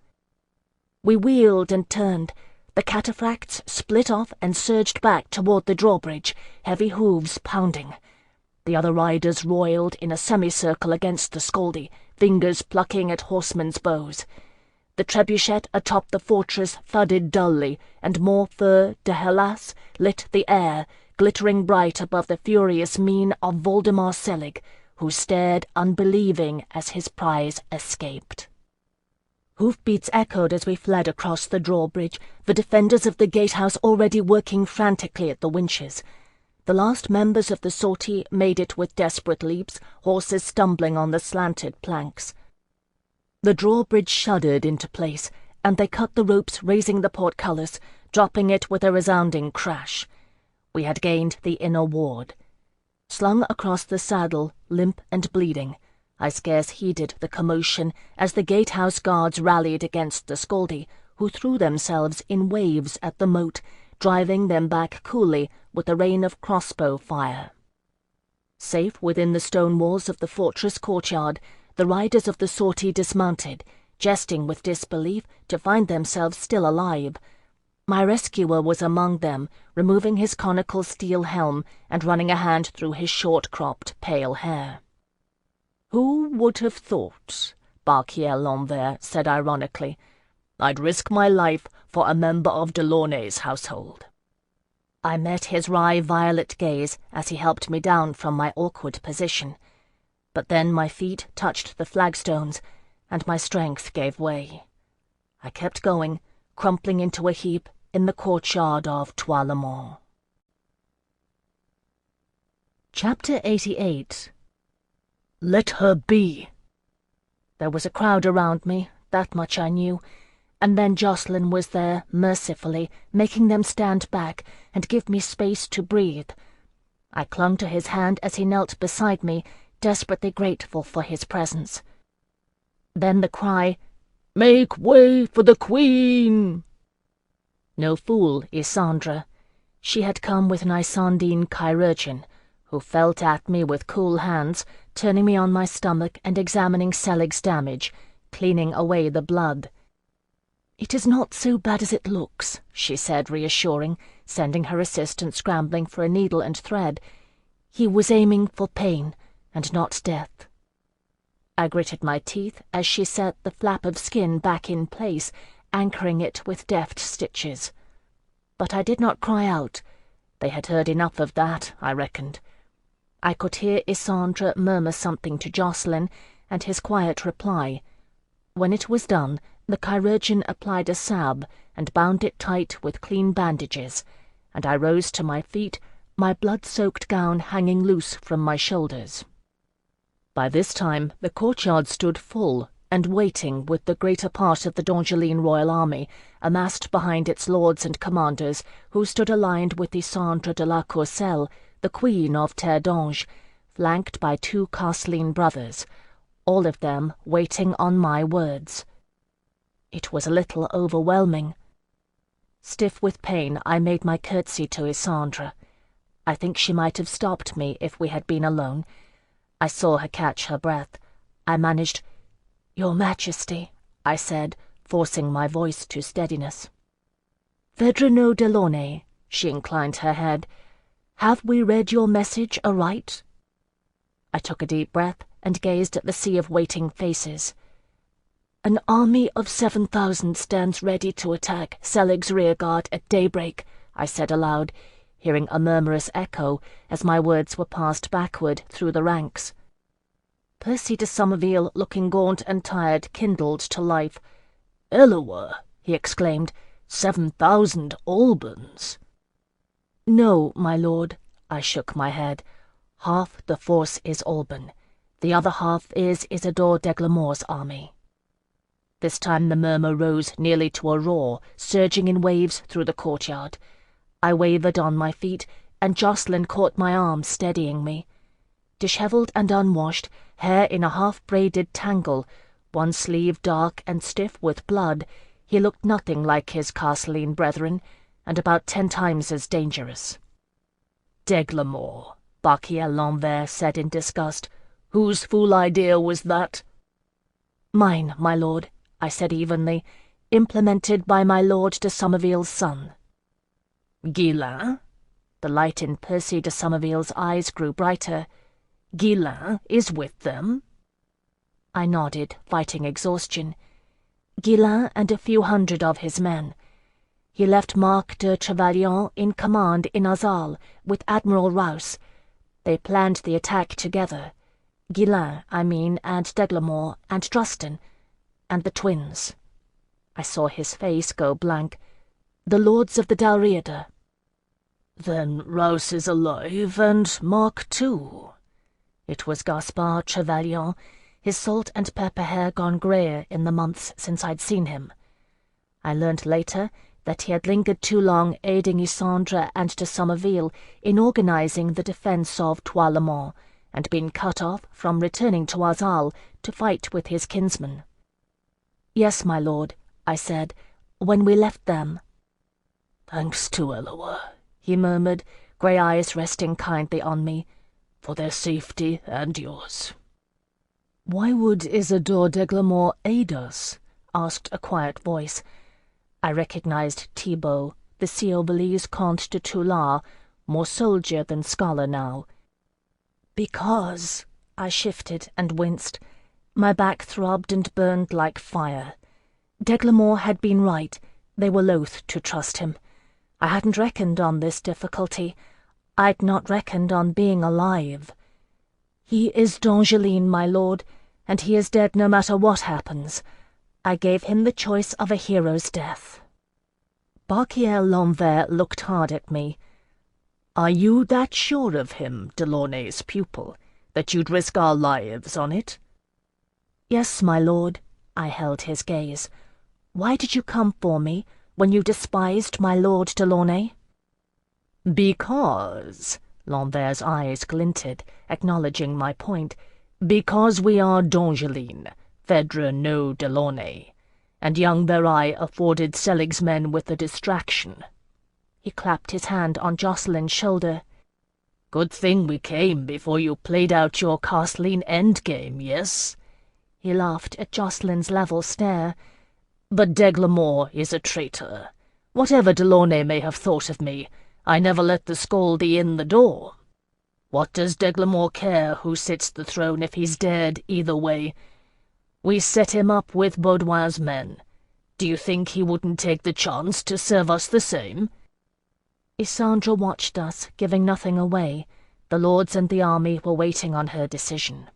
We wheeled and turned. The cataphracts split off and surged back toward the drawbridge, heavy hooves pounding. The other riders roiled in a semicircle against the Scaldy, fingers plucking at horsemen's bows. The trebuchet atop the fortress thudded dully, and more feu de Hellas lit the air, glittering bright above the furious mien of Voldemar Selig, who stared unbelieving as his prize escaped. Hoofbeats echoed as we fled across the drawbridge, the defenders of the gatehouse already working frantically at the winches. The last members of the sortie made it with desperate leaps, horses stumbling on the slanted planks. The drawbridge shuddered into place, and they cut the ropes raising the portcullis, dropping it with a resounding crash. We had gained the inner ward. Slung across the saddle, limp and bleeding, I scarce heeded the commotion as the gatehouse guards rallied against the Scaldy, who threw themselves in waves at the moat, driving them back coolly with a rain of crossbow fire. Safe within the stone walls of the fortress courtyard, the riders of the sortie dismounted, jesting with disbelief to find themselves still alive. My rescuer was among them, removing his conical steel helm and running a hand through his short-cropped, pale hair. "Who would have thought," Kushiel L'Envers said ironically, "I'd risk my life for a member of Delaunay's household." I met his wry violet gaze as he helped me down from my awkward position. But then my feet touched the flagstones, and my strength gave way. I kept going, crumpling into a heap in the courtyard of Toilemont. Chapter 88. Let her be. There was a crowd around me, that much I knew, and then Jacqueline was there, mercifully, making them stand back and give me space to breathe. I clung to his hand as he knelt beside me, desperately grateful for his presence. Then the cry, "Make way for the Queen!" No fool is Sandra. She had come with an Isandine chirurgeon, who felt at me with cool hands, turning me on my stomach and examining Selig's damage, cleaning away the blood. "It is not so bad as it looks," she said, reassuring, sending her assistant scrambling for a needle and thread. "He was aiming for pain, and not death." I gritted my teeth as she set the flap of skin back in place, anchoring it with deft stitches. But I did not cry out. They had heard enough of that, I reckoned. I could hear Isandre murmur something to Jacqueline, and his quiet reply. When it was done, the chirurgeon applied a salve and bound it tight with clean bandages, and I rose to my feet, my blood-soaked gown hanging loose from my shoulders. By this time the courtyard stood full and waiting, with the greater part of the Dongeline royal army amassed behind its lords and commanders, who stood aligned with Isandre de la Courcelle, the queen of Terre d'Ange, flanked by 2 Castelline brothers, all of them waiting on my words. It was a little overwhelming. Stiff with pain, I made my curtsy to Isandre. I think she might have stopped me if we had been alone. I saw her catch her breath. I managed, "Your Majesty," I said, forcing my voice to steadiness. "Phèdre Delaunay," she inclined her head. "Have we read your message aright?" I took a deep breath and gazed at the sea of waiting faces. "An army of 7,000 stands ready to attack Selig's rearguard at daybreak," I said aloud, hearing a murmurous echo as my words were passed backward through the ranks. Percy de Somerville, looking gaunt and tired, kindled to life. "Eloa," he exclaimed, "7,000 Albans." "No, my lord," I shook my head. "Half the force is Alban. The other half is Isidore d'Eglamour's army." This time the murmur rose nearly to a roar, surging in waves through the courtyard. I wavered on my feet, and Jacqueline caught my arm, steadying me. Dishevelled and unwashed, hair in a half-braided tangle, one sleeve dark and stiff with blood, he looked nothing like his Castelline brethren, and about 10 times as dangerous. "D'Eglamour," Bachkiel Lanvert said in disgust. "Whose fool idea was that?" "Mine, my lord," I said evenly, "implemented by my Lord de Somerville's son." "Guillain?" The light in Percy de Somerville's eyes grew brighter. "Guillain is with them?" I nodded, fighting exhaustion. "Guillain and a few hundred of his men. He left Marc de Trevelyan in command in Azal with Admiral Rouse. They planned the attack together. Guillain, I mean, and d'Eglamour, and Trustin, and the twins." I saw his face go blank. "The lords of the Dalriada." "Then Rouse is alive, and Marc too." It was Gaspard Trevelyan, his salt and pepper hair gone greyer in the months since I'd seen him. I learned later that he had lingered too long aiding Isandre and de Somerville in organizing the defence of Trois-le-Mans, and been cut off from returning to Azal to fight with his kinsmen. "Yes, my lord," I said, "when we left them." "Thanks to Eloa," he murmured, grey eyes resting kindly on me, "for their safety and yours." "Why would Isidore d'Eglamour aid us?" asked a quiet voice. I recognized Thibault, the Sieur-Belize Comte de Toulard, more soldier than scholar now. "Because—" I shifted and winced. My back throbbed and burned like fire. D'Eglamour had been right. They were loath to trust him. I hadn't reckoned on this difficulty. I'd not reckoned on being alive. "He is Dongeline, my lord, and he is dead no matter what happens. I gave him the choice of a hero's death." Bachkiel Lanvert looked hard at me. "Are you that sure of him, Delaunay's pupil, that you'd risk our lives on it?" "Yes, my lord." I held his gaze. "Why did you come for me, when you despised my Lord Delaunay?" "Because," Lanvert's eyes glinted, acknowledging my point, "because we are Dongeline, Phèdre Delaunay, and young Berai afforded Selig's men with a distraction." He clapped his hand on Jacqueline's shoulder. "Good thing we came before you played out your Castelline endgame, yes?" He laughed at Jacqueline's level stare. "But d'Eglamour is a traitor. Whatever Delaunay may have thought of me, I never let the Scaldy in the door. What does d'Eglamour care who sits the throne if he's dead either way? We set him up with Baudouin's men. Do you think he wouldn't take the chance to serve us the same?" Isandre watched us, giving nothing away, The lords and the army were waiting on her decision.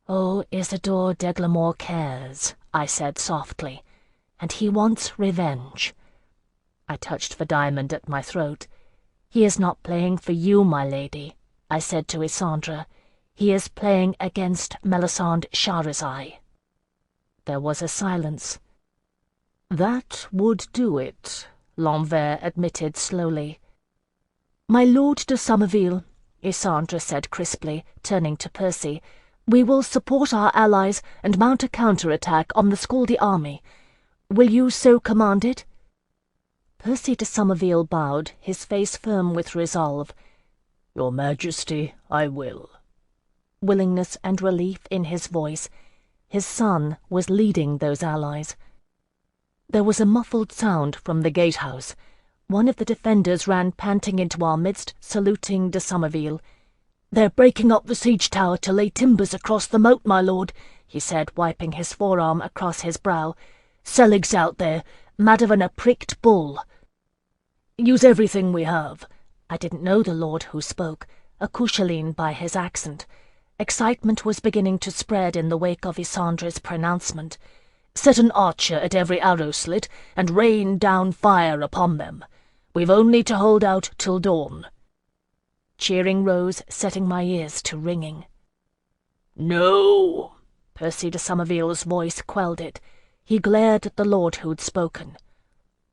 "Oh, Isidore d'Eglamour cares," I said softly, "and he wants revenge." I touched the diamond at my throat. "He is not playing for you, my lady," I said to Isandre. "He is playing against Melisande Shahrazai." There was a silence. "That would do it," L'Envers admitted slowly. "My Lord de Somerville," Isandre said crisply, turning to Percy, "we will support our allies and mount a counter-attack on the Scaldi army. Will you so command it?" Percy de Somerville bowed, his face firm with resolve. "Your Majesty, I will." Willingness and relief in his voice. His son was leading those allies. There was a muffled sound from the gatehouse. One of the defenders ran panting into our midst, saluting de Somerville. "They're breaking up the siege tower to lay timbers across the moat, my lord," he said, wiping his forearm across his brow. "Selig's out there, madder than a pricked bull." "Use everything we have." I didn't know the lord who spoke, a Kushiel by his accent. Excitement was beginning to spread in the wake of Isandre's pronouncement. "Set an archer at every arrow slit, and rain down fire upon them. We've only to hold out till dawn." Cheering rose, setting my ears to ringing. "No!" Percy de Somerville's voice quelled it. He glared at the lord who'd spoken.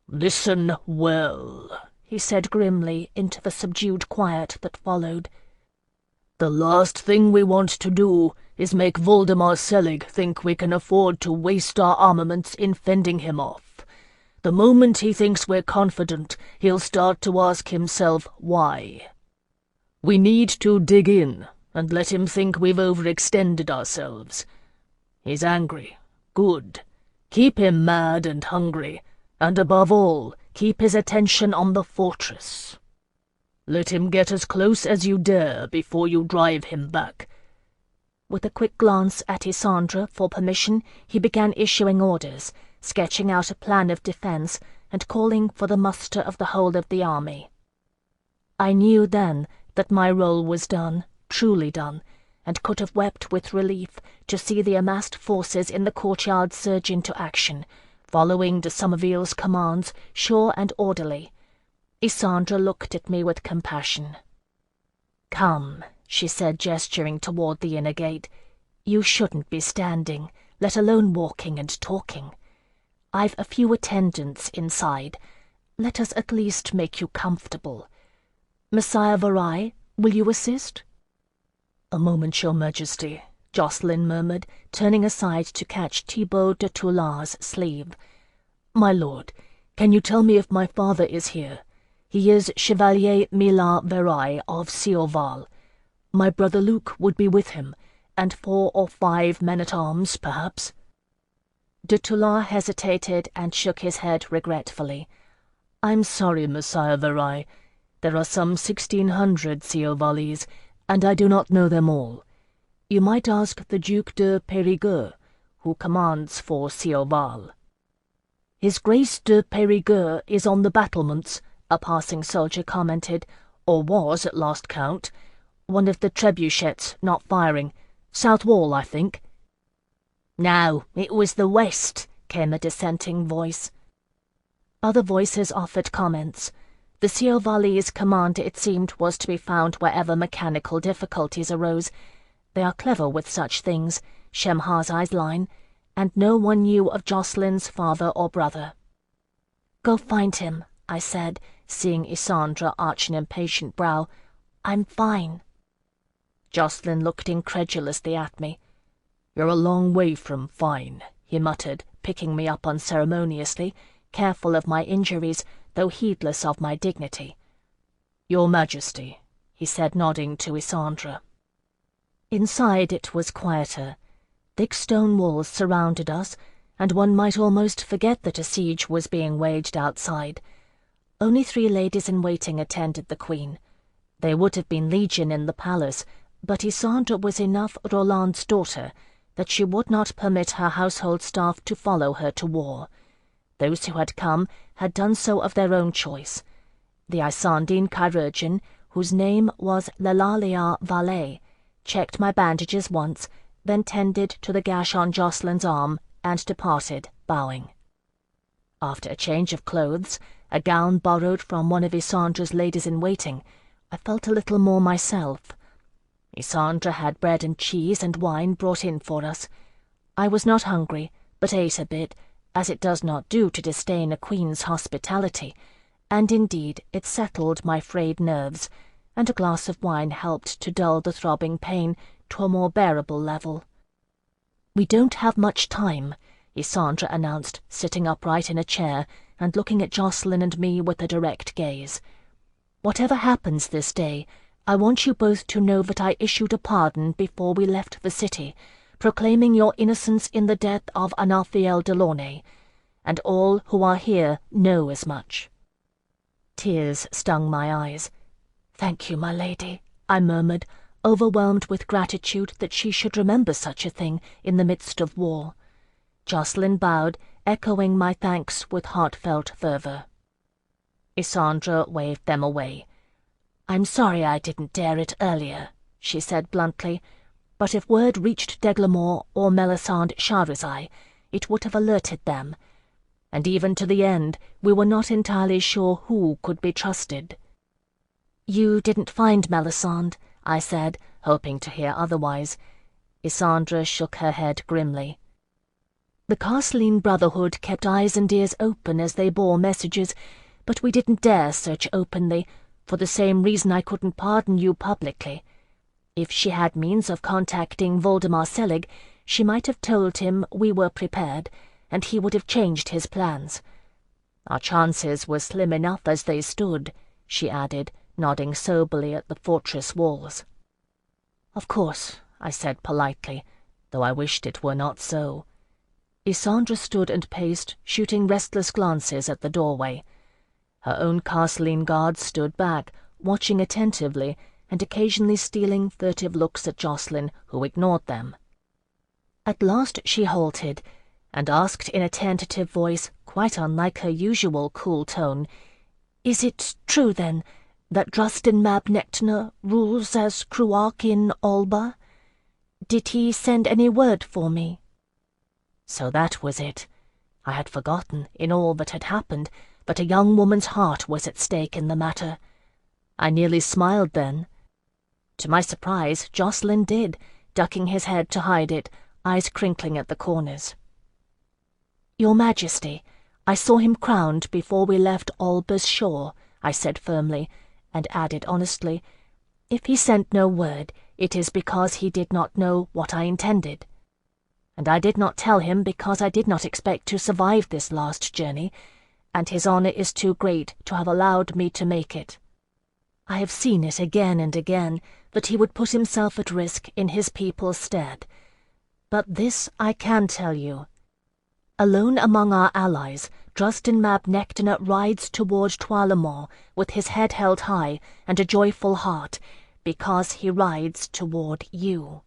"Listen well," he said grimly into the subdued quiet that followed. "The last thing we want to do is make Voldemar Selig think we can afford to waste our armaments in fending him off. The moment he thinks we're confident, he'll start to ask himself why. We need to dig in and let him think we've overextended ourselves. He's angry. Good. Keep him mad and hungry, and above all, keep his attention on the fortress. Let him get as close as you dare before you drive him back." With a quick glance at Isandre for permission, he began issuing orders, sketching out a plan of defense, and calling for the muster of the whole of the army. I knew then that my role was done, truly done, and could have wept with relief to see the amassed forces in the courtyard surge into action, following de Somerville's commands, sure and orderly. Isandre looked at me with compassion. "Come," she said, gesturing toward the inner gate. "You shouldn't be standing, let alone walking and talking. I've a few attendants inside. Let us at least make you comfortable. Messiah Varai, will you assist?" "A moment, your Majesty," Jocelyn murmured, turning aside to catch Thibaut de Toular's sleeve. "My lord, can you tell me if my father is here? He is Chevalier Milan Varai of Sioval. My brother Luke would be with him, and 4 or 5 men-at-arms, perhaps." De Toular hesitated and shook his head regretfully. "I'm sorry, Messiah Varai. There are some 1,600 Siovalese, and I do not know them all. You might ask the Duc de Périgueux, who commands for Sioval." "His Grace de Périgueux is on the battlements," a passing soldier commented, "or was at last count. One of the trebuchets not firing. South wall, I think." "No, it was the west," came a dissenting voice. Other voices offered comments. The Siovalese command, it seemed, was to be found wherever mechanical difficulties arose. They are clever with such things, Shemhazai's line, and no one knew of Jocelyn's father or brother. "Go find him," I said, seeing Isandre arch an impatient brow. "I'm fine." Jocelyn looked incredulously at me. "You're a long way from fine," he muttered, picking me up unceremoniously, careful of my injuries, though heedless of my dignity. "Your Majesty," he said, nodding to Isandre. Inside it was quieter. Thick stone walls surrounded us, and one might almost forget that a siege was being waged outside. Only 3 ladies-in-waiting attended the Queen. There would have been legion in the palace, but Isandre was enough Roland's daughter that she would not permit her household staff to follow her to war. Those who had come had done so of their own choice. The Isandine chirurgeon, whose name was Lelalia Valet, checked my bandages once, then tended to the gash on Jocelyn's arm, and departed, bowing. After a change of clothes, a gown borrowed from one of Isandra's ladies-in-waiting, I felt a little more myself. Isandra had bread and cheese and wine brought in for us. I was not hungry, but ate a bit, as it does not do to disdain a queen's hospitality, and indeed it settled my frayed nerves, and a glass of wine helped to dull the throbbing pain to a more bearable level. "We don't have much time," Isandra announced, sitting upright in a chair and looking at Jocelyn and me with a direct gaze. "Whatever happens this day, I want you both to know that I issued a pardon before we left the city, proclaiming your innocence in the death of Anathiel Delaunay, and all who are here know as much." Tears stung my eyes. "Thank you, my lady," I murmured, overwhelmed with gratitude that she should remember such a thing in the midst of war. Jocelyn bowed, echoing my thanks with heartfelt fervour. Isandra waved them away. "I'm sorry I didn't dare it earlier," she said bluntly, "but if word reached d'Eglamour or Melisande Shahrazai, it would have alerted them, and even to the end we were not entirely sure who could be trusted." "You didn't find Melisande," I said, hoping to hear otherwise. Isandra shook her head grimly. "The Carsleen Brotherhood kept eyes and ears open as they bore messages, but we didn't dare search openly, for the same reason I couldn't pardon you publicly. If she had means of contacting Voldemar Selig, she might have told him we were prepared, and he would have changed his plans. Our chances were slim enough as they stood," she added, nodding soberly at the fortress walls. "Of course," I said politely, though I wished it were not so. Isandra stood and paced, shooting restless glances at the doorway. Her own Carsleen guards stood back, watching attentively, and occasionally stealing furtive looks at Jocelyn, who ignored them. At last she halted, and asked in a tentative voice, quite unlike her usual cool tone, "Is it true, then, that Drustin Mab Nectaner rules as Cruarch in Alba? Did he send any word for me?" So that was it. I had forgotten, in all that had happened, that a young woman's heart was at stake in the matter. I nearly smiled then. To my surprise, Jocelyn did, ducking his head to hide it, eyes crinkling at the corners. "Your Majesty, I saw him crowned before we left Alba's shore," I said firmly, and added honestly, "If he sent no word, it is because he did not know what I intended. And I did not tell him because I did not expect to survive this last journey, and his honour is too great to have allowed me to make it. I have seen it again and again, that he would put himself at risk in his people's stead. But this I can tell you. Alone among our allies, Drustin Mab Nectaner rides toward Toilemont with his head held high and a joyful heart, because he rides toward you.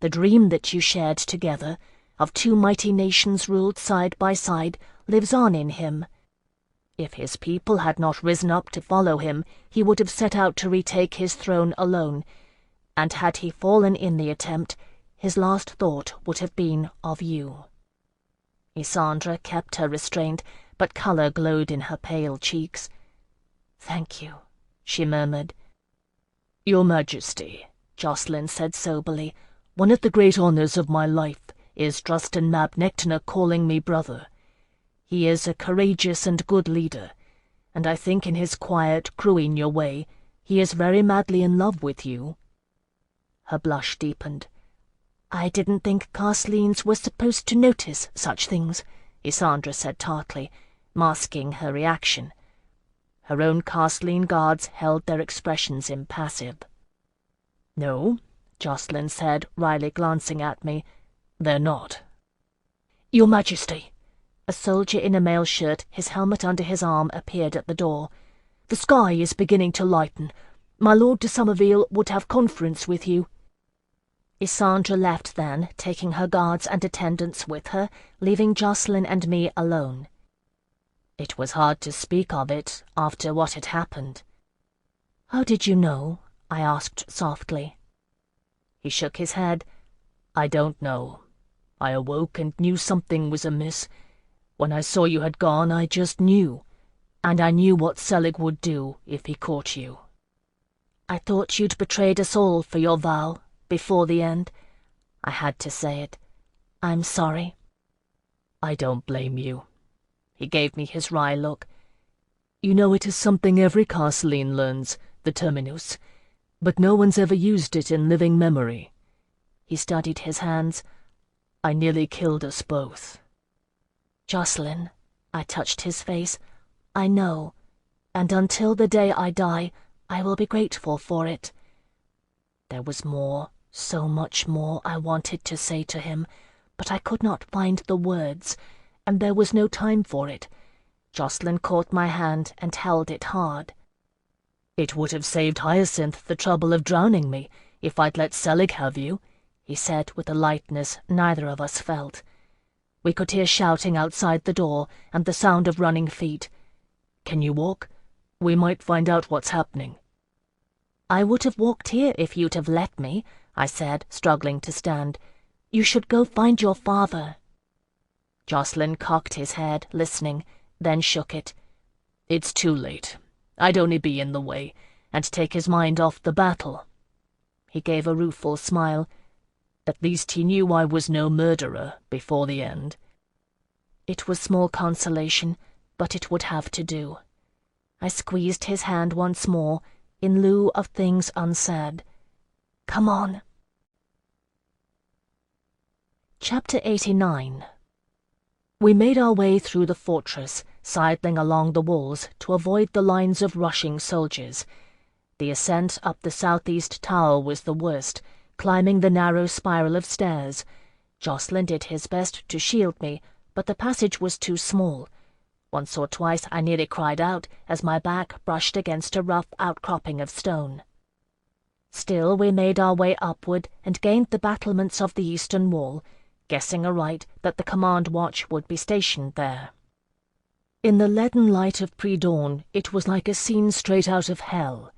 The dream that you shared together, of two mighty nations ruled side by side, lives on in him. If his people had not risen up to follow him, he would have set out to retake his throne alone, and had he fallen in the attempt, his last thought would have been of you." Isandra kept her restraint, but colour glowed in her pale cheeks. "Thank you," she murmured. "Your Majesty," Jocelyn said soberly, "one of the great honours of my life is Drustin Mab Nectaner calling me brother. He is a courageous and good leader, and I think in his quiet, Cruinia way, he is very madly in love with you." Her blush deepened. "I didn't think Carsleens were supposed to notice such things," Isandra said tartly, masking her reaction. Her own Carsleen guards held their expressions impassive. "No," Jocelyn said, wryly glancing at me, "they're not." "Your Majesty!" A soldier in a mail shirt, his helmet under his arm, appeared at the door. "The sky is beginning to lighten. My Lord de Somerville would have conference with you." Isandra left then, taking her guards and attendants with her, leaving Jocelyn and me alone. It was hard to speak of it after what had happened. "How did you know?" I asked softly. He shook his head. "I don't know. I awoke and knew something was amiss. When I saw you had gone, I just knew. And I knew what Selig would do if he caught you." "I thought you'd betrayed us all for your vow, before the end." I had to say it. "I'm sorry." "I don't blame you." He gave me his wry look. "You know it is something every Castellan learns, the terminus, but no one's ever used it in living memory." He studied his hands. "I nearly killed us both." "Jocelyn," I touched his face, "I know, and until the day I die, I will be grateful for it." There was more, so much more I wanted to say to him, but I could not find the words, and there was no time for it. Jocelyn caught my hand and held it hard. "It would have saved Hyacinth the trouble of drowning me, if I'd let Selig have you," he said with a lightness neither of us felt. We could hear shouting outside the door and the sound of running feet. "Can you walk? We might find out what's happening." "I would have walked here if you'd have let me," I said, struggling to stand. "You should go find your father." Jocelyn cocked his head, listening, then shook it. "It's too late. I'd only be in the way, and take his mind off the battle." He gave a rueful smile. "At least he knew I was no murderer before the end." It was small consolation, but it would have to do. I squeezed his hand once more, in lieu of things unsaid. "Come on." Chapter 89. We made our way through the fortress, sidling along the walls to avoid the lines of rushing soldiers. The ascent up the southeast tower was the worst, climbing the narrow spiral of stairs. Jocelyn did his best to shield me, but the passage was too small. Once or twice I nearly cried out as my back brushed against a rough outcropping of stone. Still we made our way upward and gained the battlements of the eastern wall, guessing aright that the command watch would be stationed there. In the leaden light of pre-dawn it was like a scene straight out of hell.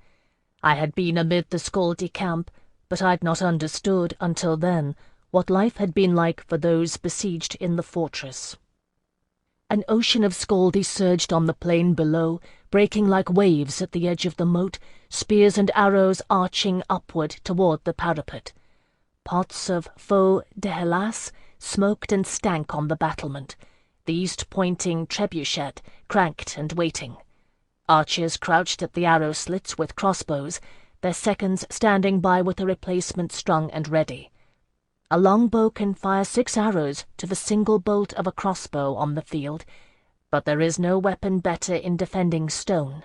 I had been amid the Scaldi camp, but I'd not understood, until then, what life had been like for those besieged in the fortress. An ocean of Scaldi surged on the plain below, breaking like waves at the edge of the moat, spears and arrows arching upward toward the parapet. Pots of feu de hélas smoked and stank on the battlement, the east-pointing trebuchet cranked and waiting. Archers crouched at the arrow slits with crossbows, their seconds standing by with a replacement strung and ready. A longbow can fire 6 arrows to the single bolt of a crossbow on the field, but there is no weapon better in defending stone.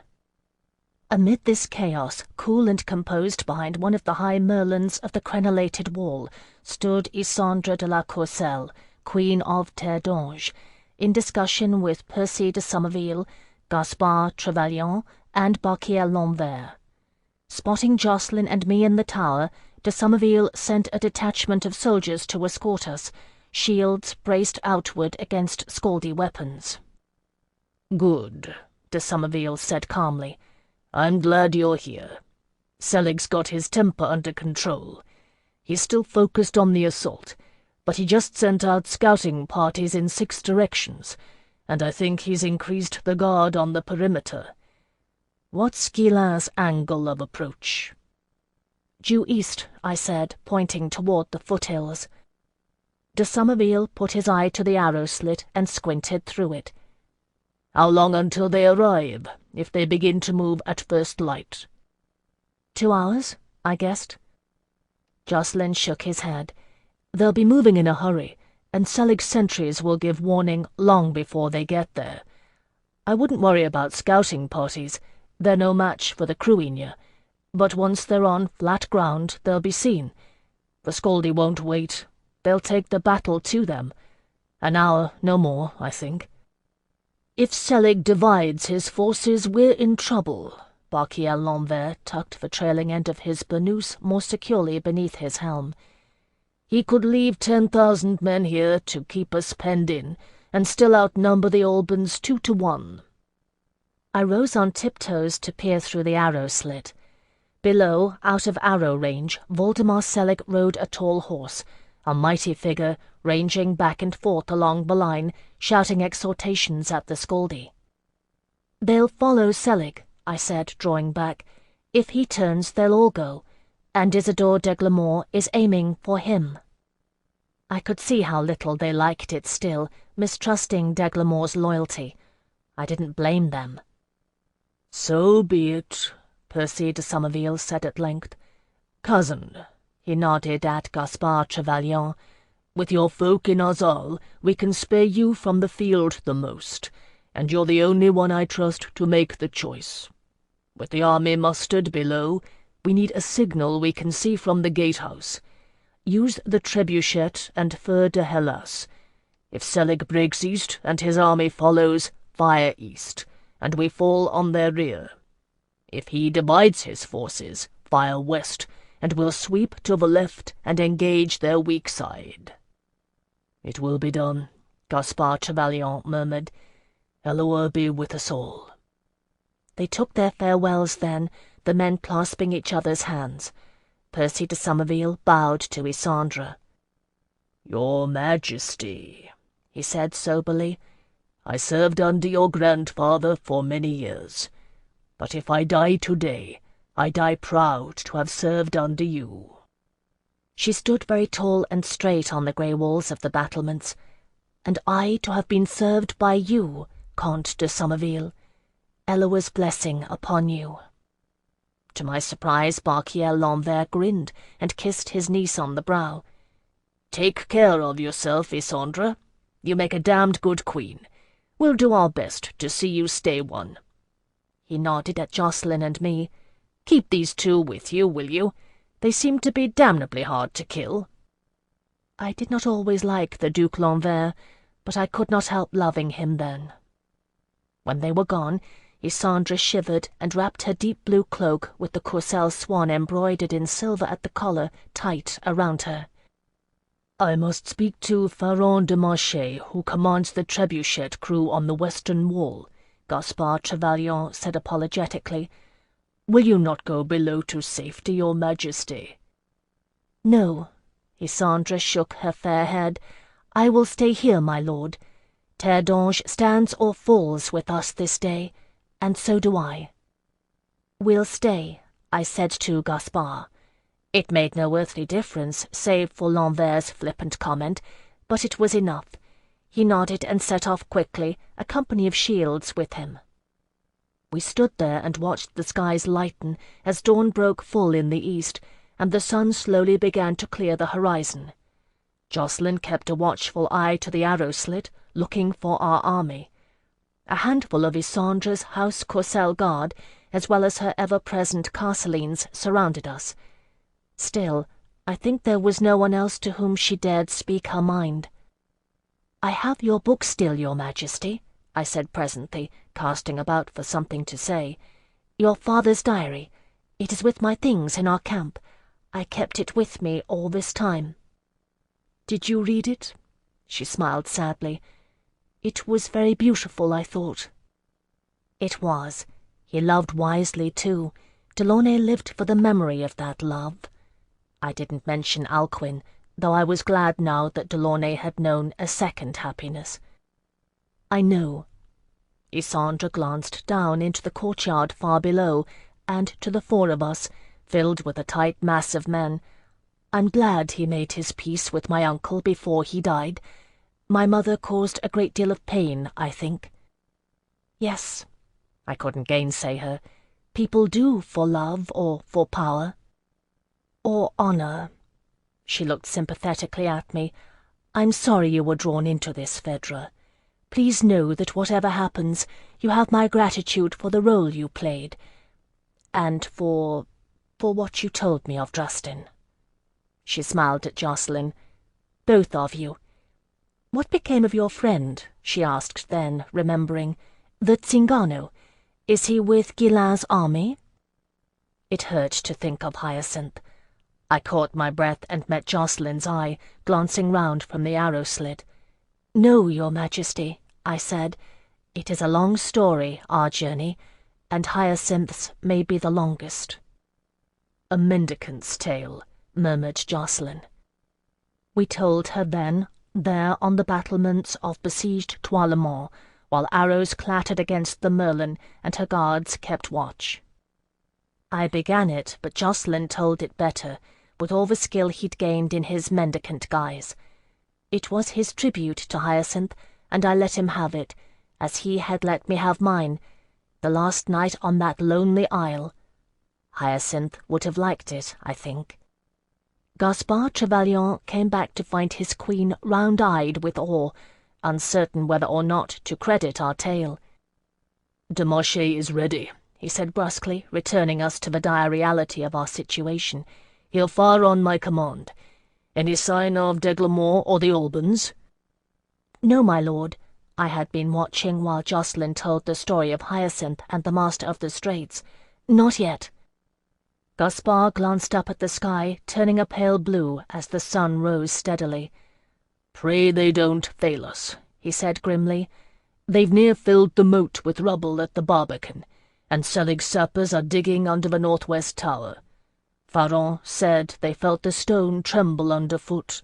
Amid this chaos, cool and composed behind one of the high merlons of the crenellated wall, stood Isandre de la Courcelle, Queen of Terre d'Ange, in discussion with Percy de Somerville, Gaspard Trevelyan, and Barquier l'Envers. Spotting Jocelyn and me in the tower, de Somerville sent a detachment of soldiers to escort us, shields braced outward against Scaldi weapons. "Good," de Somerville said calmly. "I'm glad you're here. Selig's got his temper under control. He's still focused on the assault, but he just sent out scouting parties in 6 directions, and I think he's increased the guard on the perimeter. What's Guillain's angle of approach?" "Due east," I said, pointing toward the foothills. De Somerville put his eye to the arrow slit and squinted through it. "How long until they arrive, if they begin to move at first light?" 2 hours, I guessed. Jocelyn shook his head. "They'll be moving in a hurry, and Selig's sentries will give warning long before they get there. I wouldn't worry about scouting parties. They're no match for the Cruinia. But once they're on flat ground, they'll be seen. The Scaldi won't wait. They'll take the battle to them. An hour, no more, I think." "If Selig divides his forces, we're in trouble." Barquier l'Envers tucked the trailing end of his burnous more securely beneath his helm. "He could leave 10,000 men here to keep us penned in, and still outnumber the Albans 2 to 1. I rose on tiptoes to peer through the arrow slit. Below, out of arrow range, Voldemar Selig rode a tall horse, a mighty figure, ranging back and forth along the line, shouting exhortations at the Scaldi. "They'll follow Selig," I said, drawing back. "If he turns, they'll all go, and Isidore de Glamore is aiming for him." I could see how little they liked it still, mistrusting de Glamore's loyalty. I didn't blame them. "So be it," Percy de Somerville said at length. "Cousin," he nodded at Gaspard Trevelyan, "with your folk in Azal, we can spare you from the field the most, and you're the only one I trust to make the choice. With the army mustered below, we need a signal we can see from the gatehouse. Use the trebuchet and feu de Hellas. If Selig breaks east and his army follows, fire east, and we fall on their rear. If he divides his forces, fire west, and we'll sweep to the left and engage their weak side." "It will be done," Gaspard Trevelyan murmured. "Eloa be with us all." They took their farewells then, the men clasping each other's hands. Percy de Somerville bowed to Isandre. "Your Majesty," he said soberly, "I served under your grandfather for many years, but if I die today, I die proud to have served under you." She stood very tall and straight on the grey walls of the battlements. "And I to have been served by you, Comte de Somerville. Eloa's blessing upon you." To my surprise, Barquier Lanvert grinned and kissed his niece on the brow. "Take care of yourself, Isandre. You make a damned good queen. We'll do our best to see you stay one." He nodded at Jacqueline and me. "Keep these two with you, will you? They seem to be damnably hard to kill." I did not always like the Duc Lanvert, but I could not help loving him then. When they were gone, Isandre shivered and wrapped her deep blue cloak with the Courcelle swan embroidered in silver at the collar tight around her. "I must speak to Faron de Marché, who commands the trebuchet crew on the western wall," Gaspard Trevelyan said apologetically. "Will you not go below to safety, your Majesty?" "No," Isandre shook her fair head. "I will stay here, my lord. Terre d'Ange stands or falls with us this day, and so do I." "We'll stay," I said to Gaspard. It made no earthly difference, save for Lanvert's flippant comment, but it was enough. He nodded and set off quickly, a company of shields with him. We stood there and watched the skies lighten as dawn broke full in the east, and the sun slowly began to clear the horizon. Jacqueline kept a watchful eye to the arrow slit, looking for our army. A handful of Isandre's House Courcelle guard, as well as her ever-present Castelines, surrounded us. Still, I think there was no one else to whom she dared speak her mind. "I have your book still, your Majesty," I said presently, casting about for something to say. "Your father's diary. It is with my things in our camp. I kept it with me all this time." "Did you read it?" She smiled sadly. "It was very beautiful, I thought." It was. He loved wisely, too. Delaunay lived for the memory of that love. I didn't mention Alcuin, though I was glad now that Delaunay had known a second happiness. "I know." Isandre glanced down into the courtyard far below, and to the four of us, filled with a tight mass of men. "I'm glad he made his peace with my uncle before he died. My mother caused a great deal of pain, I think." "Yes," I couldn't gainsay her. "People do for love or for power." "Or honor." She looked sympathetically at me. "I'm sorry you were drawn into this, Phèdre. Please know that whatever happens, you have my gratitude for the role you played, and for what you told me of Drustin." She smiled at Jacqueline. "Both of you. What became of your friend?" she asked then, remembering. "The Zingano. Is he with Guillain's army?" It hurt to think of Hyacinth. I caught my breath and met Jacqueline's eye, glancing round from the arrow slit. "No, your Majesty," I said. "It is a long story, our journey, and Hyacinth's may be the longest." "A mendicant's tale," murmured Jacqueline. We told her then, there on the battlements of besieged Toilemont, while arrows clattered against the Merlin and her guards kept watch. I began it, but Jacqueline told it better, with all the skill he'd gained in his mendicant guise. It was his tribute to Hyacinth, and I let him have it, as he had let me have mine, the last night on that lonely isle. Hyacinth would have liked it, I think. Gaspard Trevelyan came back to find his queen round-eyed with awe, uncertain whether or not to credit our tale. "De Marché is ready," he said brusquely, returning us to the dire reality of our situation. "He'll fire on my command. Any sign of d'Eglamour or the Albans?" "No, my lord." I had been watching while Jacqueline told the story of Hyacinth and the Master of the Straits. "Not yet." Gaspard glanced up at the sky, turning a pale blue as the sun rose steadily. "Pray they don't fail us," he said grimly. "They've near filled the moat with rubble at the Barbican, and Selig's sappers are digging under the northwest tower. Faron said they felt the stone tremble underfoot.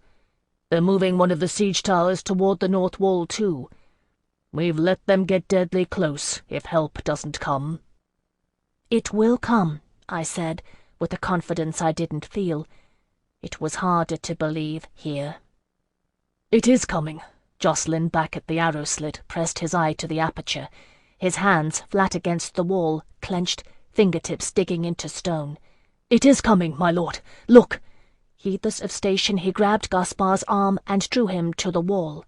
They're moving one of the siege towers toward the north wall, too. We've let them get deadly close if help doesn't come." "It will come," I said, with a confidence I didn't feel. It was harder to believe here. "It is coming." Jacqueline, back at the arrow slit, pressed his eye to the aperture, his hands flat against the wall, clenched, fingertips digging into stone. "It is coming, my lord. Look!" Heedless of station, he grabbed Gaspard's arm and drew him to the wall.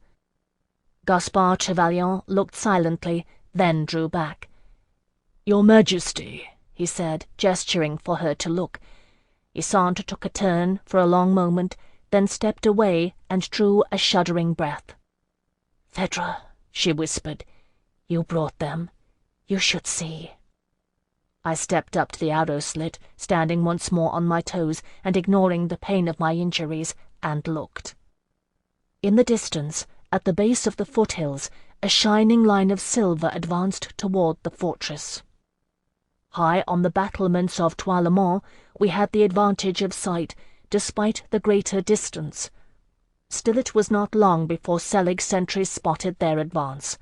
Gaspard Trevelyan looked silently, then drew back. "Your Majesty," he said, gesturing for her to look. Ysandre took a turn for a long moment, then stepped away and drew a shuddering breath. "Phèdre," she whispered, "you brought them. You should see." I stepped up to the arrow slit, standing once more on my toes and ignoring the pain of my injuries, and looked. In the distance, at the base of the foothills, a shining line of silver advanced toward the fortress. High on the battlements of Toilemont, we had the advantage of sight, despite the greater distance. Still, it was not long before Selig's sentries spotted their advance.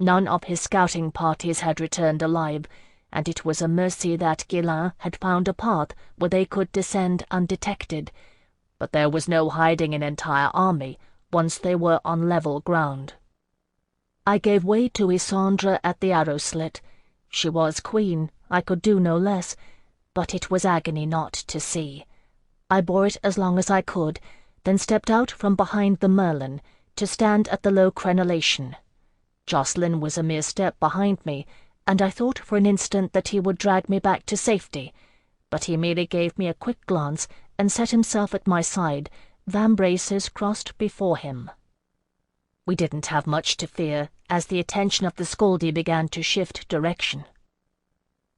None of his scouting parties had returned alive, and it was a mercy that Guillain had found a path where they could descend undetected. But there was no hiding an entire army once they were on level ground. I gave way to Ysandre at the arrow slit. She was queen, I could do no less, but it was agony not to see. I bore it as long as I could, then stepped out from behind the Merlin to stand at the low crenellation. Jacqueline was a mere step behind me, and I thought for an instant that he would drag me back to safety, but he merely gave me a quick glance and set himself at my side, vambraces crossed before him. We didn't have much to fear, as the attention of the Scaldi began to shift direction.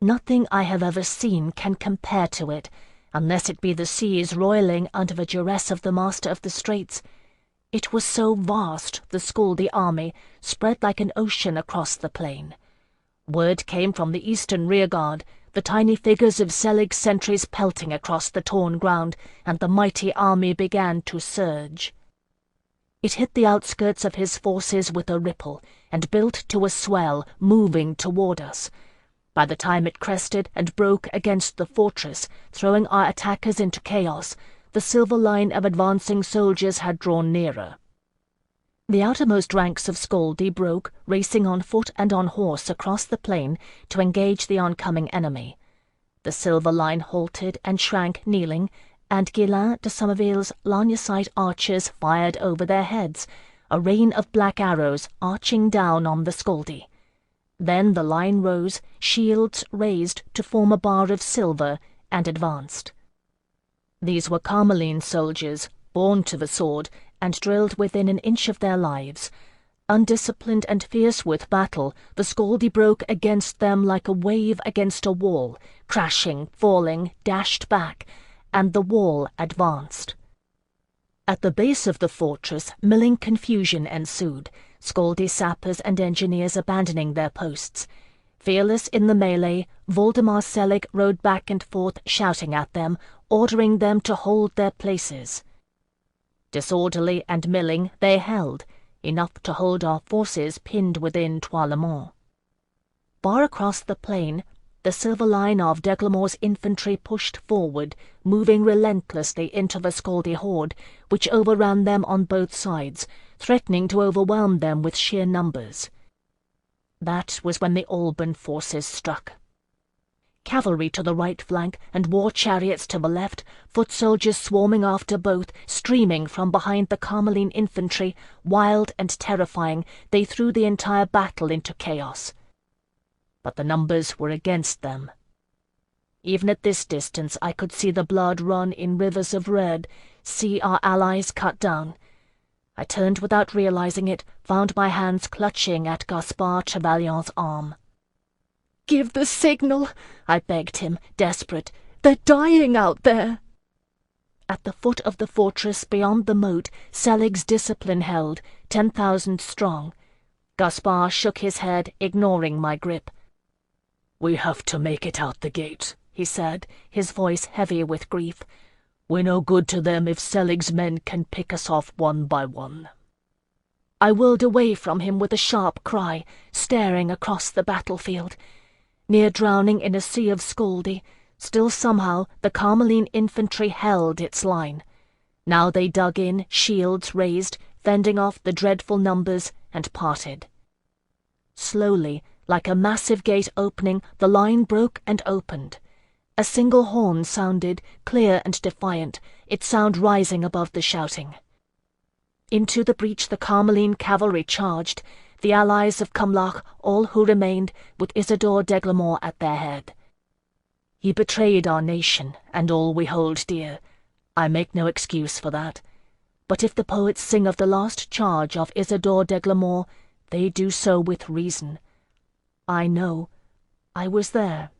Nothing I have ever seen can compare to it, unless it be the seas roiling under the duress of the Master of the Straits. It was so vast, the Scaldi army, spread like an ocean across the plain. Word came from the eastern rearguard, the tiny figures of Selig's sentries pelting across the torn ground, and the mighty army began to surge. It hit the outskirts of his forces with a ripple, and built to a swell, moving toward us. By the time it crested and broke against the fortress, throwing our attackers into chaos, the silver line of advancing soldiers had drawn nearer. The outermost ranks of Scaldi broke, racing on foot and on horse across the plain to engage the oncoming enemy. The silver line halted and shrank kneeling, and Guillain de Somerville's Lagnicite archers fired over their heads, a rain of black arrows arching down on the Scaldi. Then the line rose, shields raised to form a bar of silver, and advanced. These were Carmeline soldiers, born to the sword, and drilled within an inch of their lives. Undisciplined and fierce with battle, the Scaldi broke against them like a wave against a wall, crashing, falling, dashed back, and the wall advanced. At the base of the fortress, milling confusion ensued, Scaldi sappers and engineers abandoning their posts. Fearless in the melee, Voldemar Selig rode back and forth shouting at them, ordering them to hold their places. Disorderly and milling, they held, enough to hold our forces pinned within Toilemont. Far across the plain, the silver line of Deglamore's infantry pushed forward, moving relentlessly into the Scaldy horde, which overran them on both sides, threatening to overwhelm them with sheer numbers. That was when the Alban forces struck. Cavalry to the right flank and war chariots to the left, foot soldiers swarming after both, streaming from behind the Carmeline infantry, wild and terrifying, they threw the entire battle into chaos. But the numbers were against them. Even at this distance I could see the blood run in rivers of red, see our allies cut down. I turned without realizing it, found my hands clutching at Gaspard Trevelyan's arm. "Give the signal," I begged him, desperate. "They're dying out there." At the foot of the fortress beyond the moat, Selig's discipline held, 10,000 strong. Gaspard shook his head, ignoring my grip. "We have to make it out the gate," he said, his voice heavy with grief. "We're no good to them if Selig's men can pick us off one by one." I whirled away from him with a sharp cry, staring across the battlefield. Near drowning in a sea of Scaldy, still somehow the Carmeline infantry held its line. Now they dug in, shields raised, fending off the dreadful numbers, and parted. Slowly, like a massive gate opening, the line broke and opened. A single horn sounded, clear and defiant, its sound rising above the shouting. Into the breach the Carmeline cavalry charged, the allies of Cumlach, all who remained, with Isidore d'Eglamour at their head. He betrayed our nation, and all we hold dear. I make no excuse for that. But if the poets sing of the last charge of Isidore d'Eglamour, they do so with reason. I know. I was there.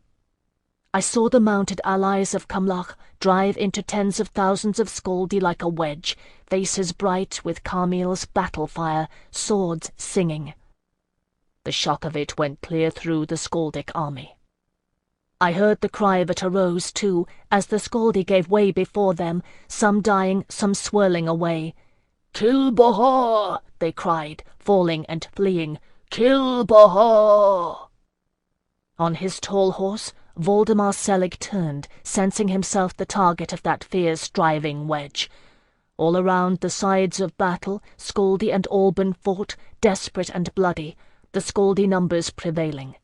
I saw the mounted allies of Cumlach drive into tens of thousands of Scaldy like a wedge, faces bright with Carmeil's battle fire, swords singing. The shock of it went clear through the Scaldic army. I heard the cry that arose, too, as the Scaldy gave way before them, some dying, some swirling away. "Kill Bahar!" they cried, falling and fleeing. "Kill Bahar!" On his tall horse, Voldemar Selig turned, sensing himself the target of that fierce driving wedge. All around the sides of battle, Scaldy and Alban fought, desperate and bloody, the Scaldy numbers prevailing.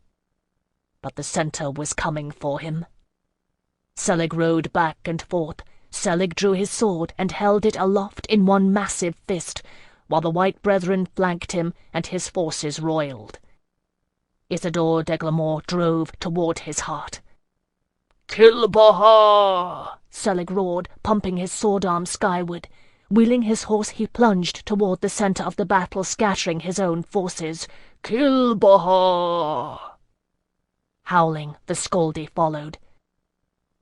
But the centre was coming for him. Selig rode back and forth. Selig drew his sword and held it aloft in one massive fist, while the White Brethren flanked him and his forces roiled. Isidore d'Eglamour drove toward his heart. "Kill Bahar!" Selig roared, pumping his sword-arm skyward. Wheeling his horse, he plunged toward the center of the battle, scattering his own forces. "Kill Bahar!" Howling, the Scaldy followed.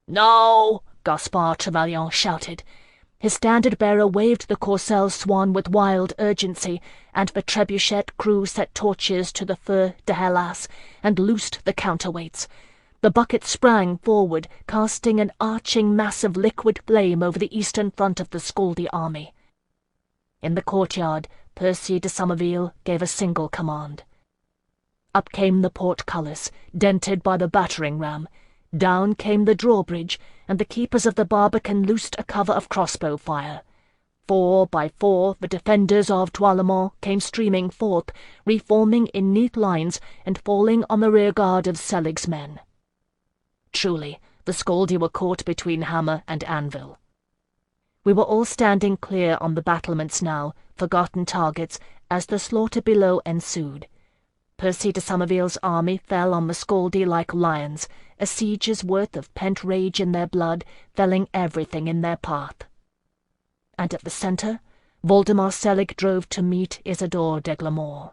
"Now!" Gaspard Trevelyan shouted. His standard-bearer waved the Courcelle swan with wild urgency, and the trebuchet crew set torches to the feu de Hellas and loosed the counterweights. The bucket sprang forward, casting an arching mass of liquid flame over the eastern front of the Scaldy army. In the courtyard, Percy de Somerville gave a single command. Up came the portcullis, dented by the battering ram. Down came the drawbridge, and the keepers of the barbican loosed a cover of crossbow fire. 4 by 4 the defenders of Toilemont came streaming forth, reforming in neat lines and falling on the rearguard of Selig's men. Truly, the Scaldy were caught between hammer and anvil. We were all standing clear on the battlements now, forgotten targets, as the slaughter below ensued. Percy de Somerville's army fell on the Scaldy like lions, a siege's worth of pent rage in their blood, felling everything in their path. And at the centre, Voldemar Selig drove to meet Isidore d'Eglamour.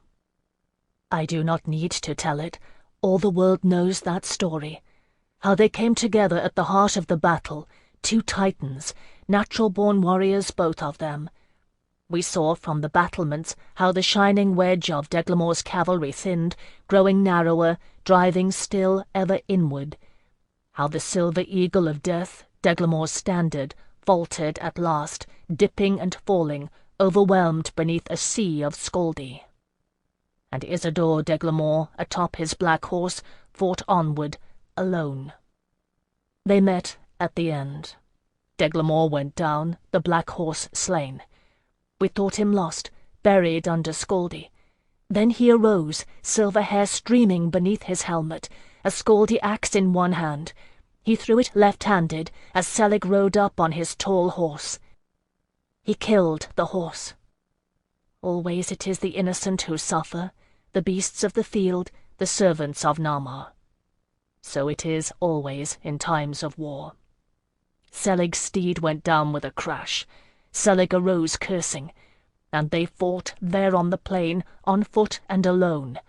I do not need to tell it. All the world knows that story. How they came together at the heart of the battle, 2 titans, natural-born warriors both of them. We saw from the battlements how the shining wedge of Deglamore's cavalry thinned, growing narrower, driving still ever inward. How the silver eagle of death, Deglamore's standard, faltered at last, dipping and falling, overwhelmed beneath a sea of Scaldi. And Isidore Deglamore, atop his black horse, fought onward, alone. They met at the end. Deglamore went down, the black horse slain. We thought him lost, buried under Scaldi. Then he arose, silver hair streaming beneath his helmet, a Scaldi axe in one hand. He threw it left-handed as Selig rode up on his tall horse. He killed the horse. Always it is the innocent who suffer, the beasts of the field, the servants of Namar. So it is always in times of war. Selig's steed went down with a crash. Selig arose cursing, and they fought there on the plain, on foot and alone.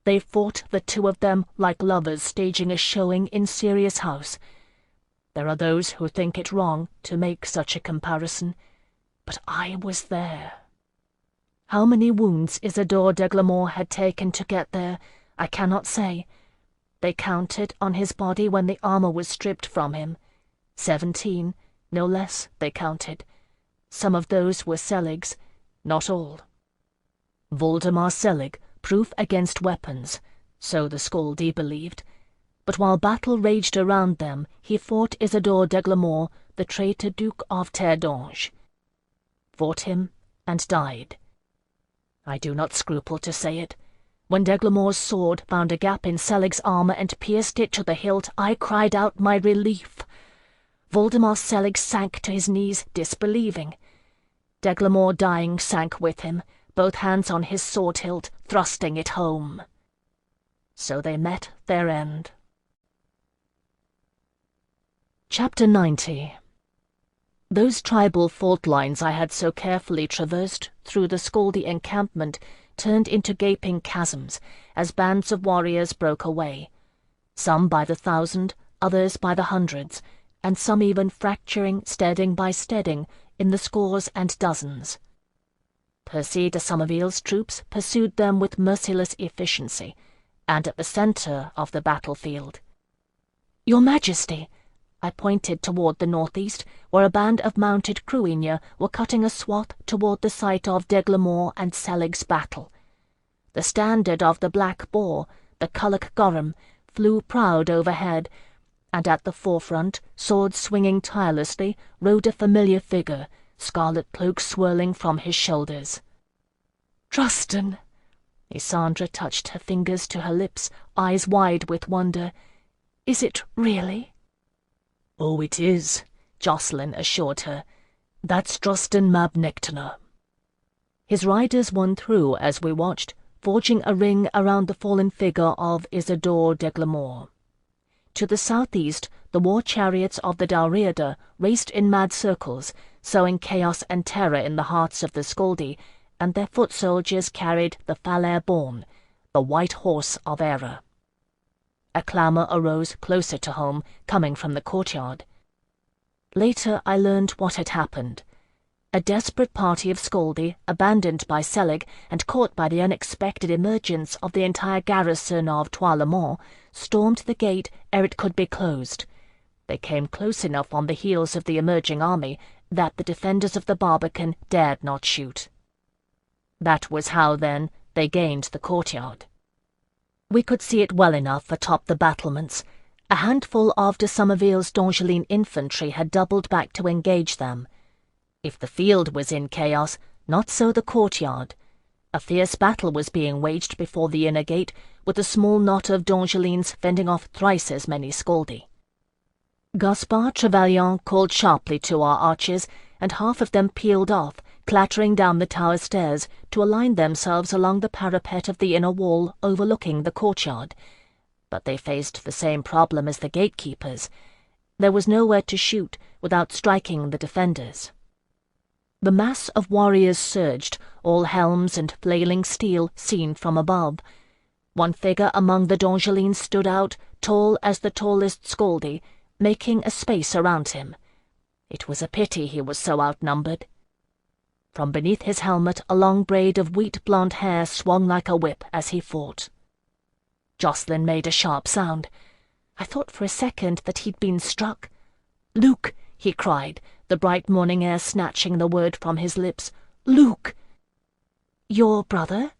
They fought, the two of them, like lovers staging a showing in Sirius' house. There are those who think it wrong to make such a comparison, but I was there. How many wounds Isidore Deglamore had taken to get there, I cannot say. They counted on his body when the armor was stripped from him. 17, no less, they counted. Some of those were Selig's, not all. Voldemar Selig, proof against weapons, so the Scaldi believed. But while battle raged around them, he fought Isidore Deglamore, the traitor Duke of Terdange. Fought him and died. I do not scruple to say it. When Deglamore's sword found a gap in Selig's armor and pierced it to the hilt, I cried out my relief. Voldemar Selig sank to his knees, disbelieving. Deglamore, dying, sank with him, both hands on his sword hilt, thrusting it home. So they met their end. Chapter 90. Those tribal fault lines I had so carefully traversed through the Scaldi encampment turned into gaping chasms as bands of warriors broke away, some by the thousand, others by the hundreds, and some even fracturing steading by steading in the scores and dozens. Percy de Somerville's troops pursued them with merciless efficiency, and at the centre of the battlefield. "Your Majesty," I pointed toward the northeast, where a band of mounted Cruinia were cutting a swath toward the site of Deglamore and Selig's battle. The standard of the Black Boar, the Culloch Gorham, flew proud overhead, and at the forefront, sword swinging tirelessly, rode a familiar figure, scarlet cloak swirling from his shoulders. "Trustan!" Lysandra touched her fingers to her lips, eyes wide with wonder. "Is it really?" "Oh, it is," Jocelyn assured her. "That's Trustan mab Nectarna." His riders won through as we watched, forging a ring around the fallen figure of Isidore Deglamore. To the southeast, the war chariots of the Dalriada raced in mad circles, sowing chaos and terror in the hearts of the Scaldi, and their foot soldiers carried the Falair Born, the white horse of error. A clamour arose closer to home, coming from the courtyard. Later I learned what had happened. A desperate party of Scaldi, abandoned by Selig and caught by the unexpected emergence of the entire garrison of Trois-le-Mont, stormed the gate ere it could be closed. They came close enough on the heels of the emerging army that the defenders of the Barbican dared not shoot. That was how, then, they gained the courtyard. We could see it well enough atop the battlements. A handful of de Somerville's D'Angeline infantry had doubled back to engage them. If the field was in chaos, not so the courtyard. A fierce battle was being waged before the inner gate, with a small knot of D'Angelines fending off thrice as many Scaldi. Gaspard Trevelyan called sharply to our archers, and half of them peeled off, clattering down the tower stairs to align themselves along the parapet of the inner wall overlooking the courtyard. But they faced the same problem as the gatekeepers. There was nowhere to shoot without striking the defenders. The mass of warriors surged, all helms and flailing steel seen from above. One figure among the D'Angelines stood out, tall as the tallest Scaldi, making a space around him. It was a pity he was so outnumbered. From beneath his helmet a long braid of wheat-blonde hair swung like a whip as he fought. Jacqueline made a sharp sound. I thought for a second that he'd been struck. "Luke!" he cried, the bright morning air snatching the word from his lips. "Luke!" "Your brother?"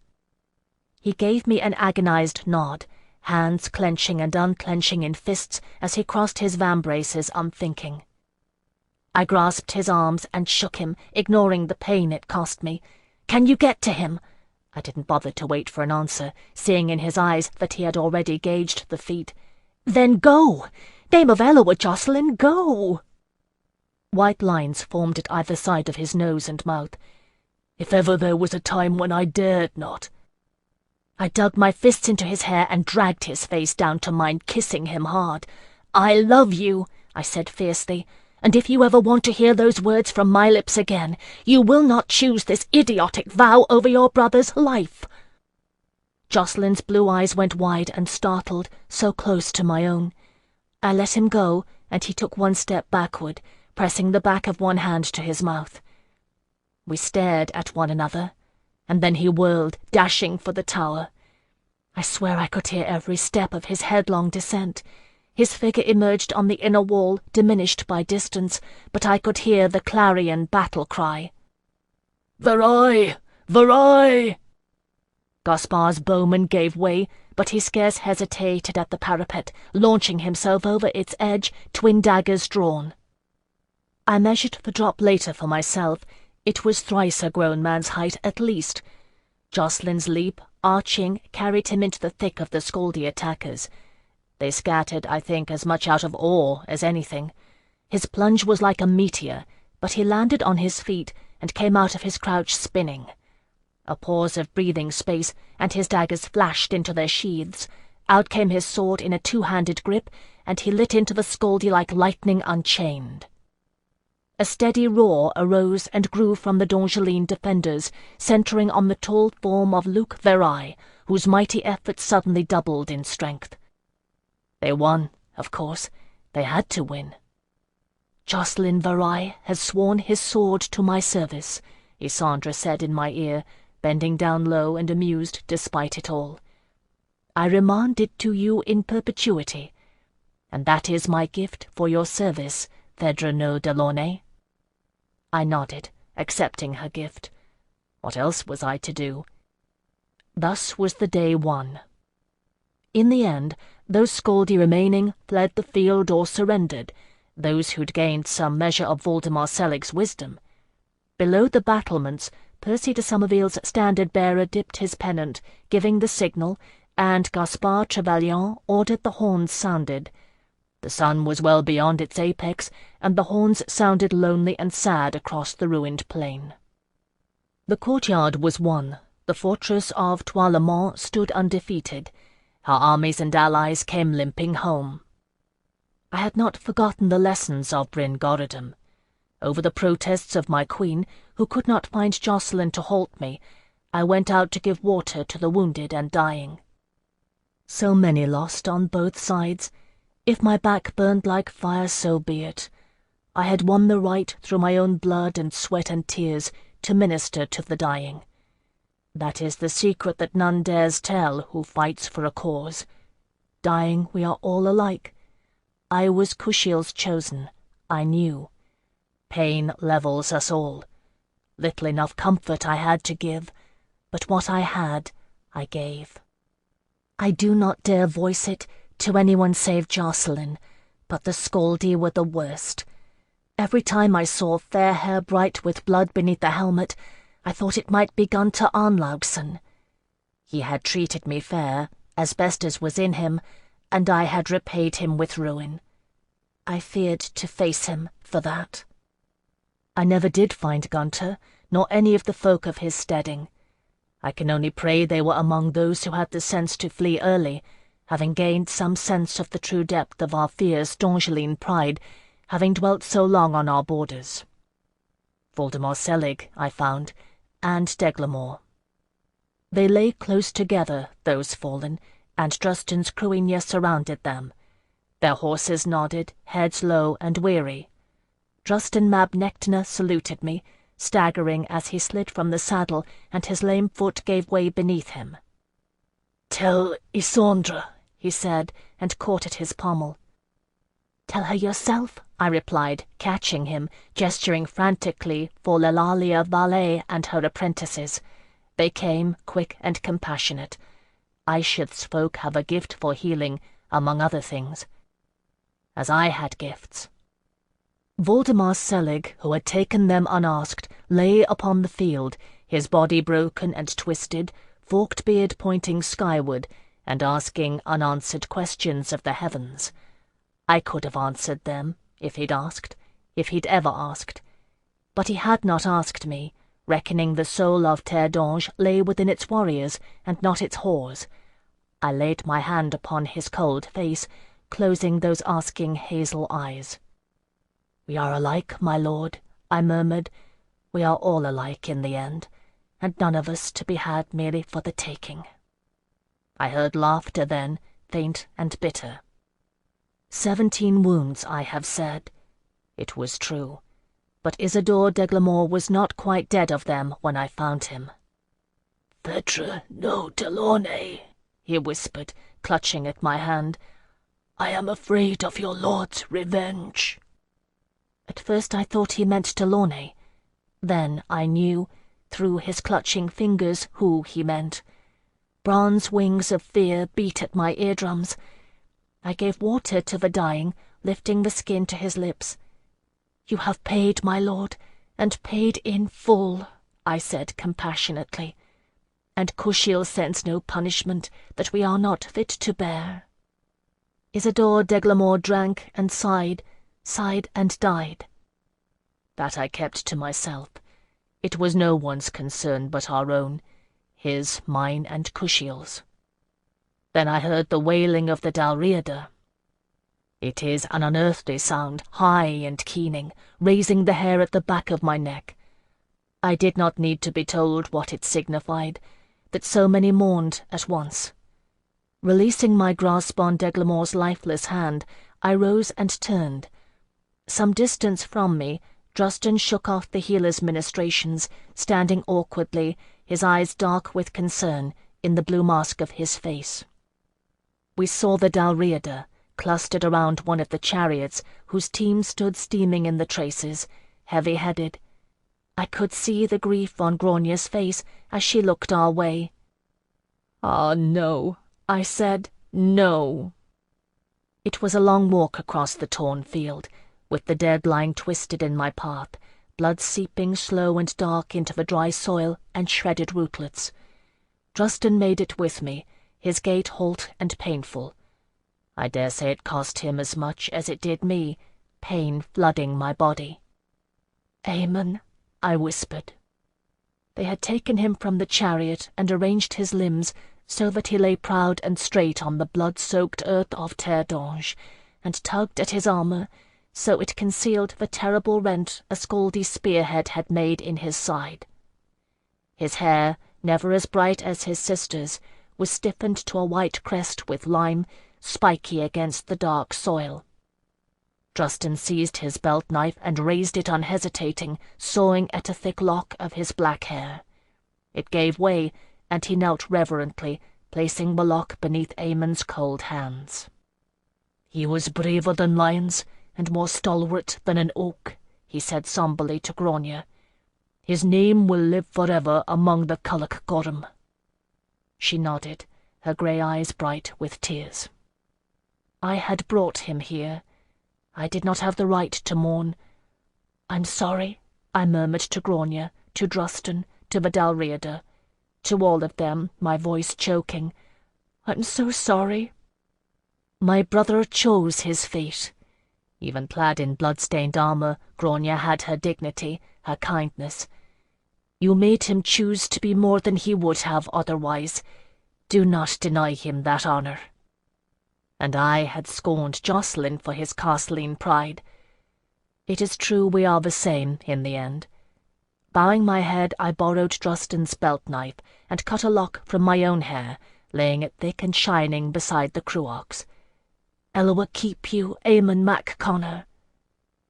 He gave me an agonized nod, hands clenching and unclenching in fists as he crossed his vambraces unthinking. I grasped his arms and shook him, ignoring the pain it cost me. "Can you get to him?" I didn't bother to wait for an answer, seeing in his eyes that he had already gauged the feat. "Then go! Name of Eloa, Jacqueline, go!" White lines formed at either side of his nose and mouth. "If ever there was a time when I dared not." I dug my fists into his hair and dragged his face down to mine, kissing him hard. "I love you," I said fiercely, "and if you ever want to hear those words from my lips again, you will not choose this idiotic vow over your brother's life." Jacqueline's blue eyes went wide and startled, so close to my own. I let him go, and he took one step backward, pressing the back of one hand to his mouth. We stared at one another, and then he whirled, dashing for the tower. I swear I could hear every step of his headlong descent. His figure emerged on the inner wall, diminished by distance, but I could hear the clarion battle cry. "Varai! Varai!" Gaspard's bowman gave way, but he scarce hesitated at the parapet, launching himself over its edge, twin daggers drawn. I measured the drop later for myself. It was thrice a grown man's height at least. Jacqueline's leap, arching, carried him into the thick of the Scaldi attackers. They scattered, I think, as much out of awe as anything. His plunge was like a meteor, but he landed on his feet and came out of his crouch spinning. A pause of breathing space, and his daggers flashed into their sheaths. Out came his sword in a two-handed grip, and he lit into the Scaldi like lightning unchained. A steady roar arose and grew from the Dongeline defenders, centering on the tall form of Luke Varai, whose mighty efforts suddenly doubled in strength. They won, of course. They had to win. "Jacqueline Varai has sworn his sword to my service," Isandra said in my ear, bending down low and amused despite it all. "I remand it to you in perpetuity, and that is my gift for your service, Phèdre Delaunay." I nodded, accepting her gift. What else was I to do? Thus was the day won. In the end, those Scaldi remaining fled the field or surrendered, those who'd gained some measure of Voldemar Selig's wisdom. Below the battlements, Percy de Somerville's standard-bearer dipped his pennant, giving the signal, and Gaspard Trevelyan ordered the horns sounded. The sun was well beyond its apex, and the horns sounded lonely and sad across the ruined plain. The courtyard was won. The fortress of Trois-le-Mont stood undefeated. Her armies and allies came limping home. I had not forgotten the lessons of Bryn Gorodom. Over the protests of my queen, who could not find Jacqueline to halt me, I went out to give water to the wounded and dying. So many lost on both sides. If my back burned like fire, so be it. I had won the right, through my own blood and sweat and tears, to minister to the dying. That is the secret that none dares tell who fights for a cause. Dying, we are all alike. I was Kushiel's chosen. I knew. Pain levels us all. Little enough comfort I had to give, but what I had, I gave. I do not dare voice it to anyone save Jacqueline, but the Scaldi were the worst. Every time I saw fair hair bright with blood beneath the helmet, I thought it might be Gunter Arnlaugson. He had treated me fair, as best as was in him, and I had repaid him with ruin. I feared to face him for that. I never did find Gunter, nor any of the folk of his steading. I can only pray they were among those who had the sense to flee early, having gained some sense of the true depth of our fierce Dongeline pride, having dwelt so long on our borders. Voldemar Selig, I found, and Deglamore. They lay close together, those fallen, and Drustin's Cruinia surrounded them. Their horses nodded, heads low and weary. Drustin Mab Nectina saluted me, staggering as he slid from the saddle and his lame foot gave way beneath him. "Tell Isandra," he said, and caught at his pommel. "Tell her yourself," I replied, catching him, gesturing frantically for L'Eulalia Valet and her apprentices. They came, quick and compassionate. Aishith's folk have a gift for healing, among other things. As I had gifts. Voldemar Selig, who had taken them unasked, lay upon the field, his body broken and twisted, forked beard pointing skyward, and asking unanswered questions of the heavens. I could have answered them, if he'd asked, if he'd ever asked. But he had not asked me, reckoning the soul of Terre d'Ange lay within its warriors, and not its whores. I laid my hand upon his cold face, closing those asking hazel eyes. "We are alike, my lord," I murmured. "We are all alike in the end, and none of us to be had merely for the taking." I heard laughter then, faint and bitter. 17 wounds, I have said. It was true, but Isidore d'Eglamour was not quite dead of them when I found him. "Phèdre no Delaunay," he whispered, clutching at my hand. "I am afraid of your lord's revenge." At first I thought he meant Delaunay. Then I knew, through his clutching fingers, who he meant. Bronze wings of fear beat at my eardrums. I gave water to the dying, lifting the skin to his lips. "You have paid, my lord, and paid in full," I said compassionately. "And Kushiel sends no punishment that we are not fit to bear." Isidore d'Eglamour drank and sighed and died. That I kept to myself. It was no one's concern but our own, his, mine, and Kushiel's. Then I heard the wailing of the Dalriada. It is an unearthly sound, high and keening, raising the hair at the back of my neck. I did not need to be told what it signified, that so many mourned at once. Releasing my grasp on d'Eglamour's lifeless hand, I rose and turned. Some distance from me, Drustan shook off the healer's ministrations, standing awkwardly, his eyes dark with concern, in the blue mask of his face. We saw the Dalriada, clustered around one of the chariots, whose team stood steaming in the traces, heavy-headed. I could see the grief on Gronia's face as she looked our way. "Ah, no," I said, "no." It was a long walk across the torn field, with the dead lying twisted in my path, blood seeping slow and dark into the dry soil and shredded rootlets. Drustan made it with me, his gait halt and painful. I dare say it cost him as much as it did me, pain flooding my body. "Aemon," I whispered. They had taken him from the chariot and arranged his limbs so that he lay proud and straight on the blood-soaked earth of Terre d'Ange, and tugged at his armour, so it concealed the terrible rent a scaldy spearhead had made in his side. His hair, never as bright as his sister's, was stiffened to a white crest with lime, spiky against the dark soil. Drustan seized his belt-knife and raised it unhesitating, sawing at a thick lock of his black hair. It gave way, and he knelt reverently, placing the lock beneath Aemon's cold hands. "He was braver than lions, and more stalwart than an oak," he said somberly to Gronia. "His name will live forever among the Culloch Gorm." She nodded, her grey eyes bright with tears. "I had brought him here. I did not have the right to mourn. I'm sorry," I murmured to Gronia, to Drustan, to the Dalriada, to all of them, my voice choking. "I'm so sorry." My brother chose his fate. Even clad in blood-stained armour, Gronia had her dignity, her kindness. "You made him choose to be more than he would have otherwise. Do not deny him that honour." And I had scorned Jocelyn for his castling pride. It is true we are the same in the end. Bowing my head, I borrowed Drustan's belt-knife and cut a lock from my own hair, laying it thick and shining beside the cruox. "Eloa keep you, Aemon mac Connor."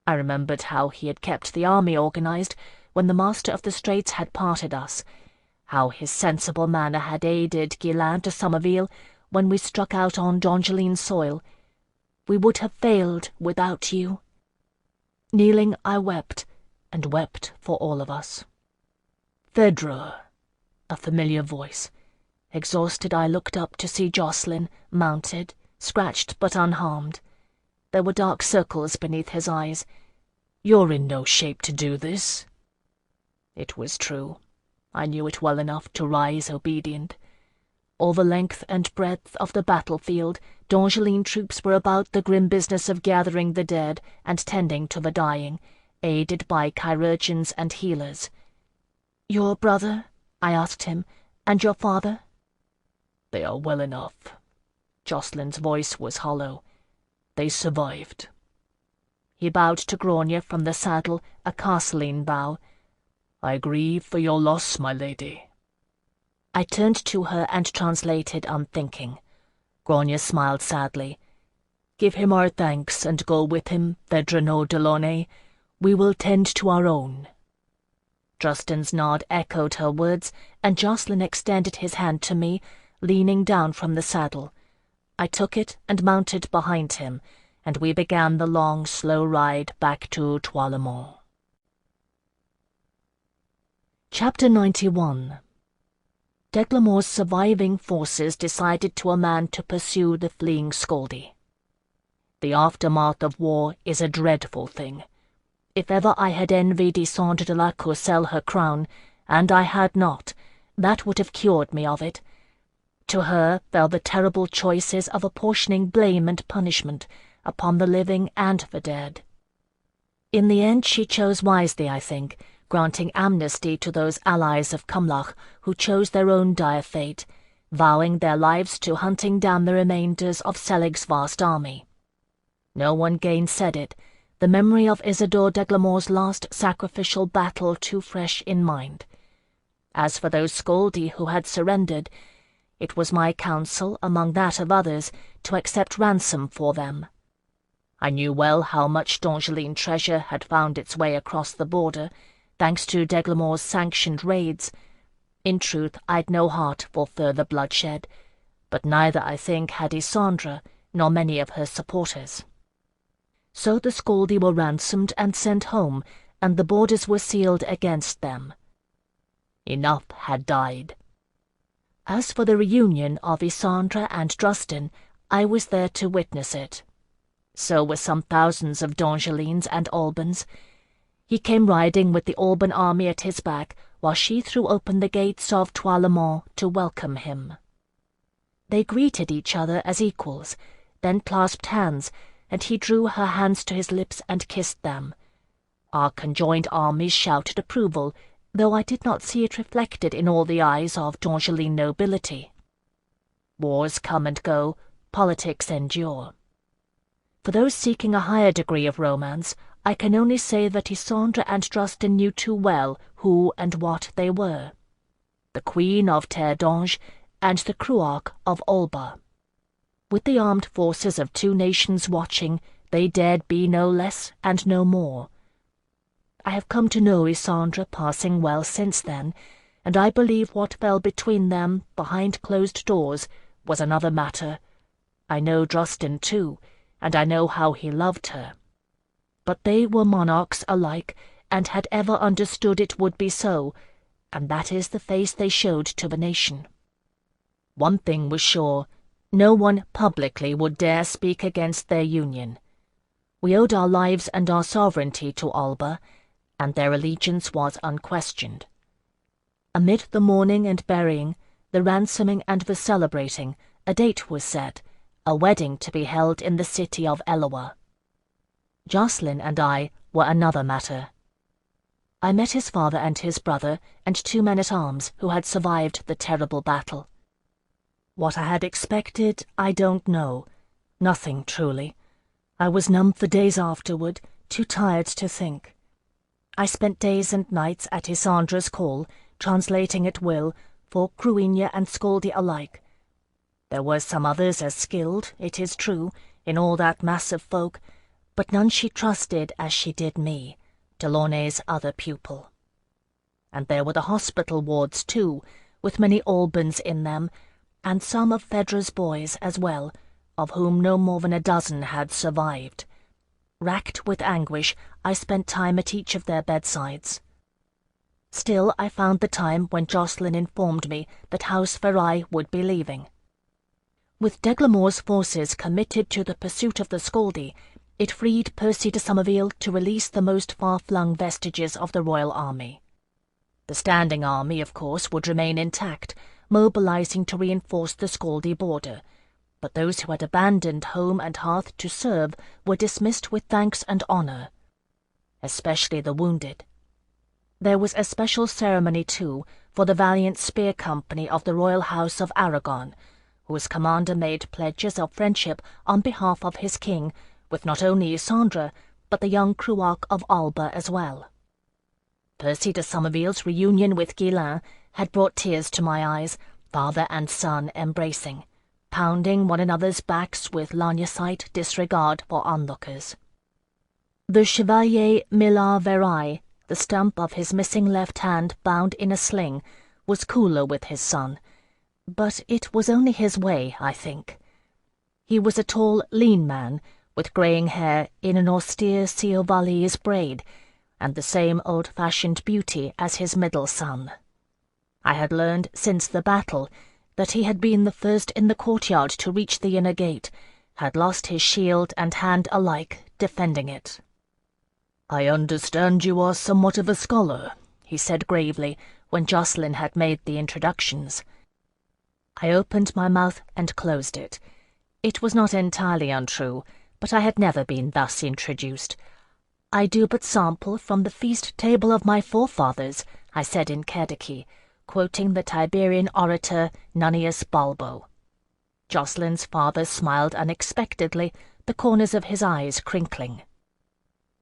I remembered how he had kept the army organised, when the Master of the Straits had parted us, how his sensible manner had aided Guylain de Somerville when we struck out on Dongeline soil. We would have failed without you. Kneeling, I wept, and wept for all of us. Phèdre, a familiar voice. Exhausted, I looked up to see Jacqueline, mounted, scratched but unharmed. There were dark circles beneath his eyes. You're in no shape to do this. It was true. I knew it well enough to rise obedient. All the length and breadth of the battlefield, Dongeline troops were about the grim business of gathering the dead and tending to the dying, aided by chirurgeons and healers. "Your brother?" I asked him, "and your father?" "They are well enough." Joceline's voice was hollow. "They survived." He bowed to Grania from the saddle, a Castelline bow. "I grieve for your loss, my lady." I turned to her and translated, unthinking. Grania smiled sadly. "Give him our thanks and go with him, Phèdre Delaunay. We will tend to our own." Justin's nod echoed her words, and Jocelyne extended his hand to me, leaning down from the saddle. I took it and mounted behind him, and we began the long, slow ride back to Toilemont. Chapter 91. Deglamour's surviving forces decided to a man to pursue the fleeing Scaldy. The aftermath of war is a dreadful thing. If ever I had envied Isendre de la Courcelle her crown, and I had not, that would have cured me of it. To her fell the terrible choices of apportioning blame and punishment upon the living and the dead. In the end she chose wisely, I think, granting amnesty to those allies of Cumlach who chose their own dire fate, vowing their lives to hunting down the remainders of Selig's vast army. No one gainsaid it, the memory of Isidore Deglamour's last sacrificial battle too fresh in mind. As for those Scaldi who had surrendered, it was my counsel, among that of others, to accept ransom for them. I knew well how much Dongeline treasure had found its way across the border, thanks to Deglamour's sanctioned raids. In truth, I'd no heart for further bloodshed, but neither, I think, had Isendre, nor many of her supporters. So the Scaldi were ransomed and sent home, and the borders were sealed against them. Enough had died. As for the reunion of Isendre and Drustin, I was there to witness it. So were some thousands of Dongelines and Albans. He came riding with the Alban army at his back, while she threw open the gates of Toilemont to welcome him. They greeted each other as equals, then clasped hands, and he drew her hands to his lips and kissed them. Our conjoined armies shouted approval, though I did not see it reflected in all the eyes of Dongeline nobility. Wars come and go, politics endure. For those seeking a higher degree of romance, I can only say that Isendre and Drustin knew too well who and what they were. The Queen of Terre d'Ange and the Cruach of Alba. With the armed forces of two nations watching, they dared be no less and no more. I have come to know Isendre passing well since then, and I believe what fell between them behind closed doors was another matter. I know Drustin too, and I know how he loved her. But they were monarchs alike, and had ever understood it would be so, and that is the face they showed to the nation. One thing was sure, no one publicly would dare speak against their union. We owed our lives and our sovereignty to Alba, and their allegiance was unquestioned. Amid the mourning and burying, the ransoming and the celebrating, a date was set, a wedding to be held in the city of Eloa. Jocelyne and I were another matter. I met his father and his brother, and 2 men-at-arms who had survived the terrible battle. What I had expected, I don't know. Nothing, truly. I was numb for days afterward, too tired to think. I spent days and nights at Isandre's call, translating at will, for Cruigne and Scaldi alike. There were some others as skilled, it is true, in all that mass of folk, but none she trusted as she did me, Delaunay's other pupil. And there were the hospital wards too, with many Albans in them, and some of Phèdre's boys as well, of whom no more than a dozen had survived. Racked with anguish, I spent time at each of their bedsides. Still, I found the time when Jacqueline informed me that House Verai would be leaving. With Deglamour's forces committed to the pursuit of the Scaldi, it freed Percy de Somerville to release the most far-flung vestiges of the royal army. The standing army, of course, would remain intact, mobilizing to reinforce the Scaldi border, but those who had abandoned home and hearth to serve were dismissed with thanks and honor, especially the wounded. There was a special ceremony, too, for the valiant spear company of the royal house of Aragon, whose commander made pledges of friendship on behalf of his king, with not only Sandra, but the young Cruac of Alba as well. Percy de Somerville's reunion with Guillain had brought tears to my eyes, father and son embracing, pounding one another's backs with Lagnacite disregard for onlookers. The Chevalier Millard Verai, the stump of his missing left hand bound in a sling, was cooler with his son, but it was only his way, I think. He was a tall, lean man, with greying hair in an austere Ciavalese braid, and the same old-fashioned beauty as his middle son. I had learned since the battle that he had been the first in the courtyard to reach the inner gate, had lost his shield and hand alike defending it. "I understand you are somewhat of a scholar," he said gravely, when Jacqueline had made the introductions. I opened my mouth and closed it. It was not entirely untrue, but I had never been thus introduced. "I do but sample from the feast table of my forefathers," I said in Cadici, quoting the Tiberian orator Nunnius Balbo. Jacqueline's father smiled unexpectedly, the corners of his eyes crinkling.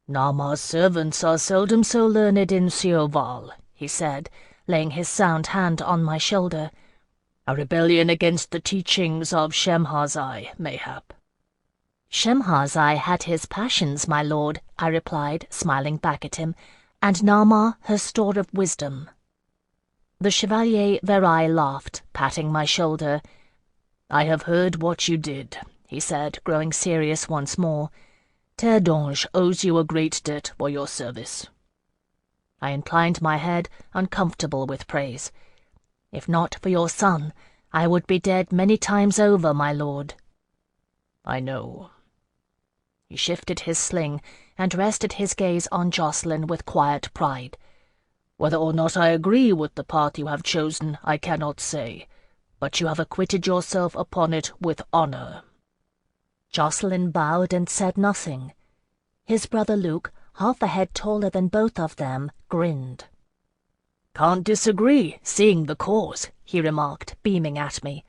"Nama's servants are seldom so learned in Cioval," he said, laying his sound hand on my shoulder. "A rebellion against the teachings of Shemhazai, mayhap." "Shemhazai had his passions, my lord," I replied, smiling back at him, "and Nama her store of wisdom." The Chevalier Verai laughed, patting my shoulder. "I have heard what you did," he said, growing serious once more. "Terre d'Ange owes you a great debt for your service." I inclined my head, uncomfortable with praise. "If not for your son, I would be dead many times over, my lord." "I know." He shifted his sling and rested his gaze on Jacqueline with quiet pride. "Whether or not I agree with the path you have chosen, I cannot say, but you have acquitted yourself upon it with honor." Jacqueline bowed and said nothing. His brother Luke, half a head taller than both of them, grinned. "Can't disagree, seeing the cause," he remarked, beaming at me.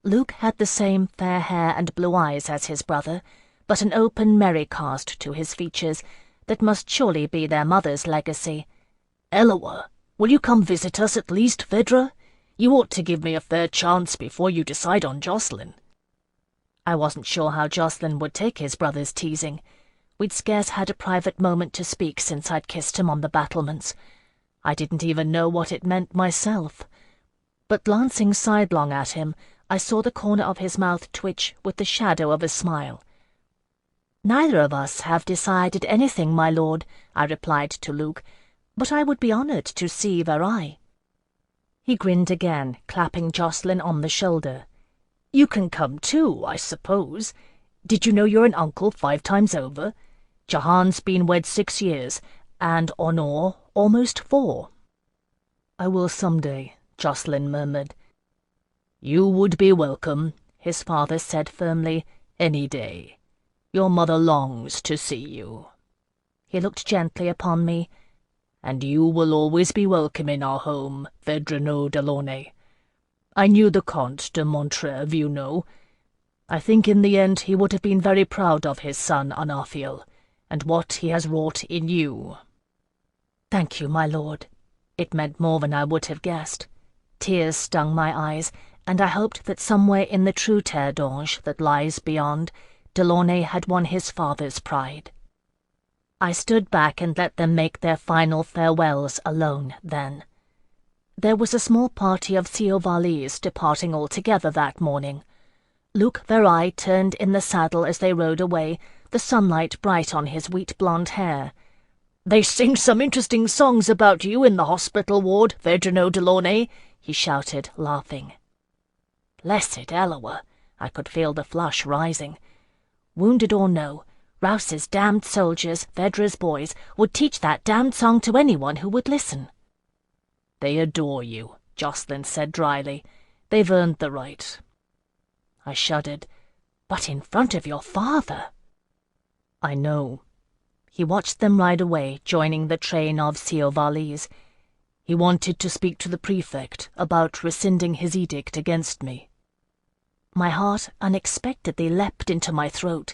Luke had the same fair hair and blue eyes as his brother, but an open, merry cast to his features that must surely be their mother's legacy. "Eloa, will you come visit us at least, Phèdre? You ought to give me a fair chance before you decide on Jacqueline." I wasn't sure how Jacqueline would take his brother's teasing. We'd scarce had a private moment to speak since I'd kissed him on the battlements. I didn't even know what it meant myself. But glancing sidelong at him, I saw the corner of his mouth twitch with the shadow of a smile. "Neither of us have decided anything, my lord," I replied to Luke, "but I would be honoured to see Verai." He grinned again, clapping Jacqueline on the shoulder. "You can come too, I suppose. Did you know you're an uncle 5 times over? Jahan's been wed 6 years, and Honor almost 4. "I will some day," Jacqueline murmured. "You would be welcome," his father said firmly, "any day. Your mother longs to see you." He looked gently upon me. "And you will always be welcome in our home, Phèdre Delaunay. I knew the Comte de Montreuil, you know. I think in the end he would have been very proud of his son Anathiel, and what he has wrought in you." "Thank you, my lord." It meant more than I would have guessed. Tears stung my eyes, and I hoped that somewhere in the true Terre d'Ange that lies beyond, Delaunay had won his father's pride. I stood back and let them make their final farewells alone then. There was a small party of Ciovali's departing altogether that morning. Luc Verrai turned in the saddle as they rode away, the sunlight bright on his wheat-blonde hair. "They sing some interesting songs about you in the hospital ward, Phèdre Delaunay," he shouted, laughing. Blessed Eloa! I could feel the flush rising. Wounded or no, Rouse's damned soldiers, Phèdre's boys, would teach that damned song to anyone who would listen. "They adore you," Jacqueline said dryly. "They've earned the right." I shuddered. "But in front of your father." "I know." He watched them ride away, joining the train of Ciovali's. "He wanted to speak to the prefect about rescinding his edict against me." My heart unexpectedly leapt into my throat.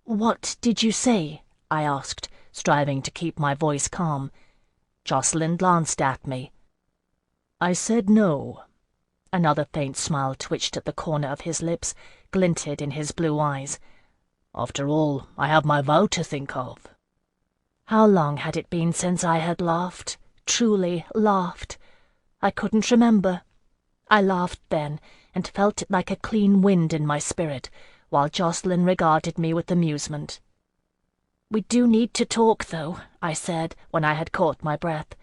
"What did you say?" I asked, striving to keep my voice calm. Jacqueline glanced at me. "I said no." Another faint smile twitched at the corner of his lips, glinted in his blue eyes. "After all, I have my vow to think of." How long had it been since I had laughed, truly laughed? I couldn't remember. I laughed then, and felt it like a clean wind in my spirit, while Jacqueline regarded me with amusement. "We do need to talk, though," I said, when I had caught my breath.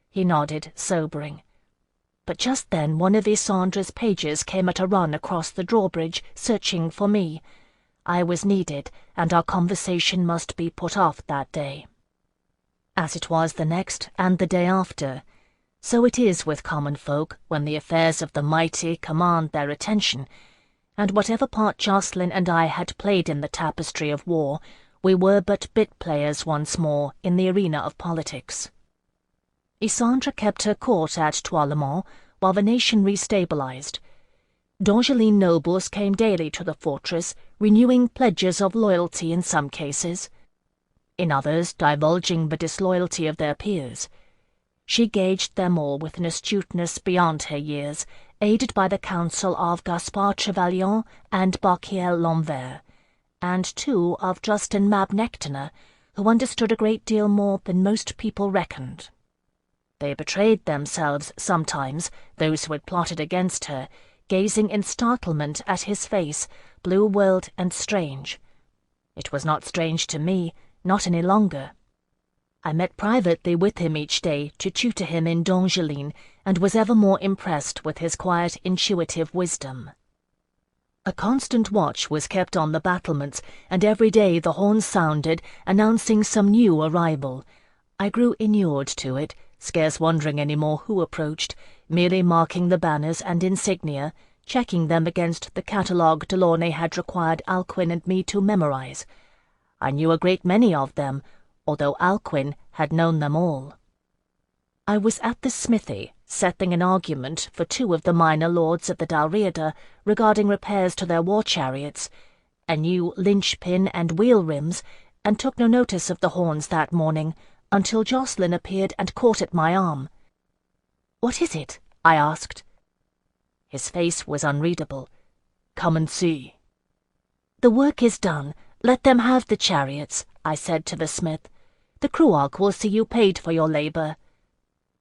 He nodded, sobering. But just then one of Isandre's pages came at a run across the drawbridge, searching for me. I was needed, and our conversation must be put off that day. As it was the next and the day after, so it is with common folk when the affairs of the mighty command their attention, and whatever part Jacqueline and I had played in the tapestry of war, we were but bit-players once more in the arena of politics. Isandre kept her court at Toilemont, while the nation restabilized. D'Angeline nobles came daily to the fortress, renewing pledges of loyalty in some cases, in others divulging the disloyalty of their peers. She gauged them all with an astuteness beyond her years, aided by the counsel of Gaspard Trevelyan and Barquiel L'Envers, and two of Justin Mab Nectaner, who understood a great deal more than most people reckoned. They betrayed themselves sometimes, those who had plotted against her, gazing in startlement at his face, blue-world and strange. It was not strange to me, not any longer. I met privately with him each day to tutor him in D'Angeline, and was ever more impressed with his quiet, intuitive wisdom. A constant watch was kept on the battlements, and every day the horn sounded, announcing some new arrival. I grew inured to it, scarce wondering any more who approached, merely marking the banners and insignia, checking them against the catalogue Delaunay had required Alcuin and me to memorize. I knew a great many of them, although Alcuin had known them all. I was at the smithy, settling an argument for two of the minor lords of the Dalriada regarding repairs to their war chariots, a new linchpin and wheel rims, and took no notice of the horns that morning, until Jacqueline appeared and caught at my arm. "What is it?" I asked. His face was unreadable. "Come and see." "The work is done. Let them have the chariots," I said to the smith. "The Cruarch will see you paid for your labour."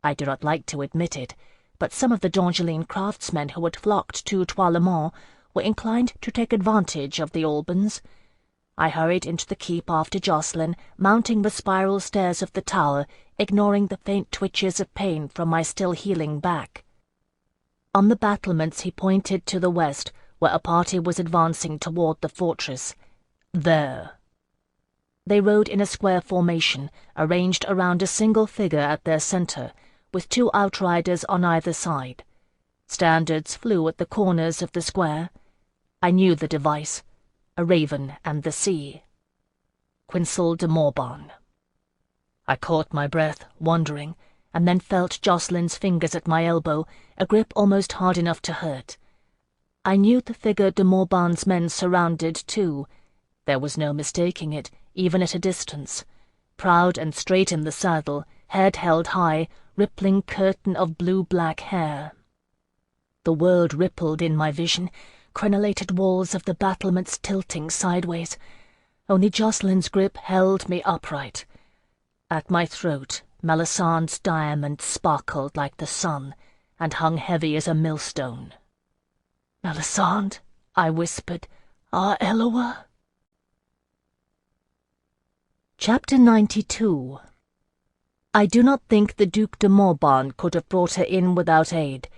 I do not like to admit it, but some of the D'Angeline craftsmen who had flocked to Toilemont were inclined to take advantage of the Albans. I hurried into the keep after Jacqueline, mounting the spiral stairs of the tower, ignoring the faint twitches of pain from my still healing back. On the battlements he pointed to the west, where a party was advancing toward the fortress. "There." They rode in a square formation, arranged around a single figure at their centre, with two outriders on either side. Standards flew at the corners of the square. I knew the device. A raven and the sea. Quinzel de Morban. I caught my breath, wondering, and then felt Jacqueline's fingers at my elbow, a grip almost hard enough to hurt. I knew the figure de Morban's men surrounded, too. There was no mistaking it, even at a distance. Proud and straight in the saddle, head held high, rippling curtain of blue-black hair. The world rippled in my vision, crenellated walls of the battlements tilting sideways. Only Jacqueline's grip held me upright. At my throat, Melisandre's diamond sparkled like the sun and hung heavy as a millstone. "Melisandre," I whispered, "our Eloa." Chapter 92. I do not think the Duc de Morban could have brought her in without aid.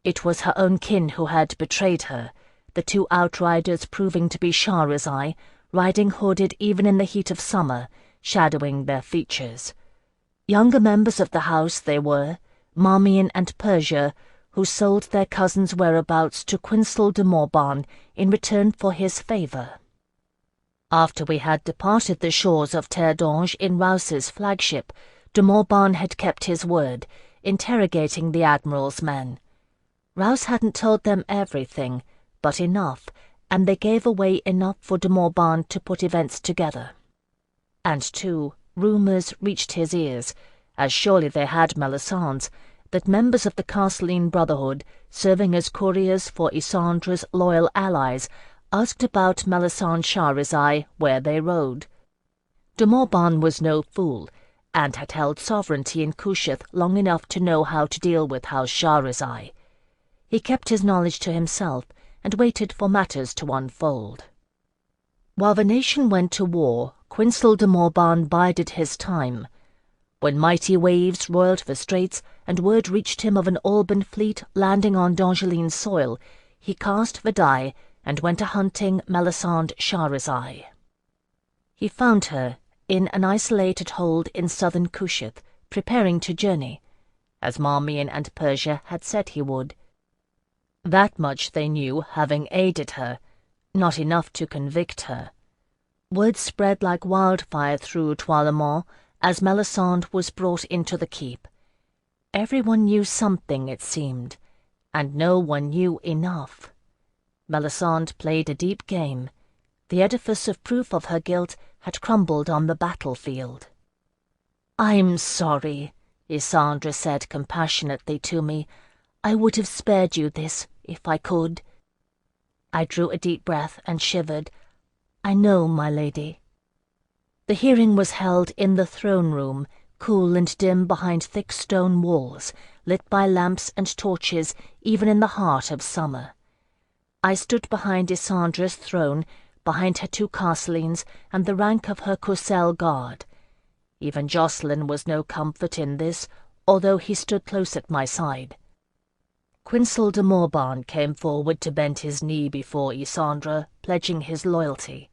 It was her own kin who had betrayed her, the two outriders proving to be Shahrazai, riding hooded even in the heat of summer, shadowing their features. Younger members of the house they were, Marmion and Persia, who sold their cousin's whereabouts to Kushiel de Morban in return for his favour. After we had departed the shores of Terre d'Ange in Rouse's flagship, de Morban had kept his word, interrogating the Admiral's men. Rouse hadn't told them everything, but enough, and they gave away enough for de Morban to put events together. And too, rumours reached his ears, as surely they had Melisandre's, that members of the Castelline Brotherhood, serving as couriers for Isandre's loyal allies, asked about Melisandre Shahrazai where they rode. De Morban was no fool, and had held sovereignty in Kushiel long enough to know how to deal with House Shahrazai. He kept his knowledge to himself, and waited for matters to unfold. While the nation went to war, Kushiel de Morban bided his time. When mighty waves roiled the straits, and word reached him of an Alban fleet landing on Dangeline's soil, he cast the die, and went a-hunting Melisandre Shahrazai. He found her in an isolated hold in southern Kushiel, preparing to journey, as Marmion and Persia had said he would. That much they knew, having aided her, not enough to convict her. Word spread like wildfire through Toilemont as Melisandre was brought into the keep. Everyone knew something, it seemed, and no one knew enough. Melisandre played a deep game. The edifice of proof of her guilt had crumbled on the battlefield. "I'm sorry," Isandre said compassionately to me. "I would have spared you this, if I could." I drew a deep breath and shivered. "I know, my lady." The hearing was held in the throne room, cool and dim behind thick stone walls, lit by lamps and torches even in the heart of summer. I stood behind Isandre's throne, behind her two Castleines and the rank of her Kushiel guard. Even Jocelyn was no comfort in this, although he stood close at my side. Kushiel de Morban came forward to bend his knee before Isandre, pledging his loyalty.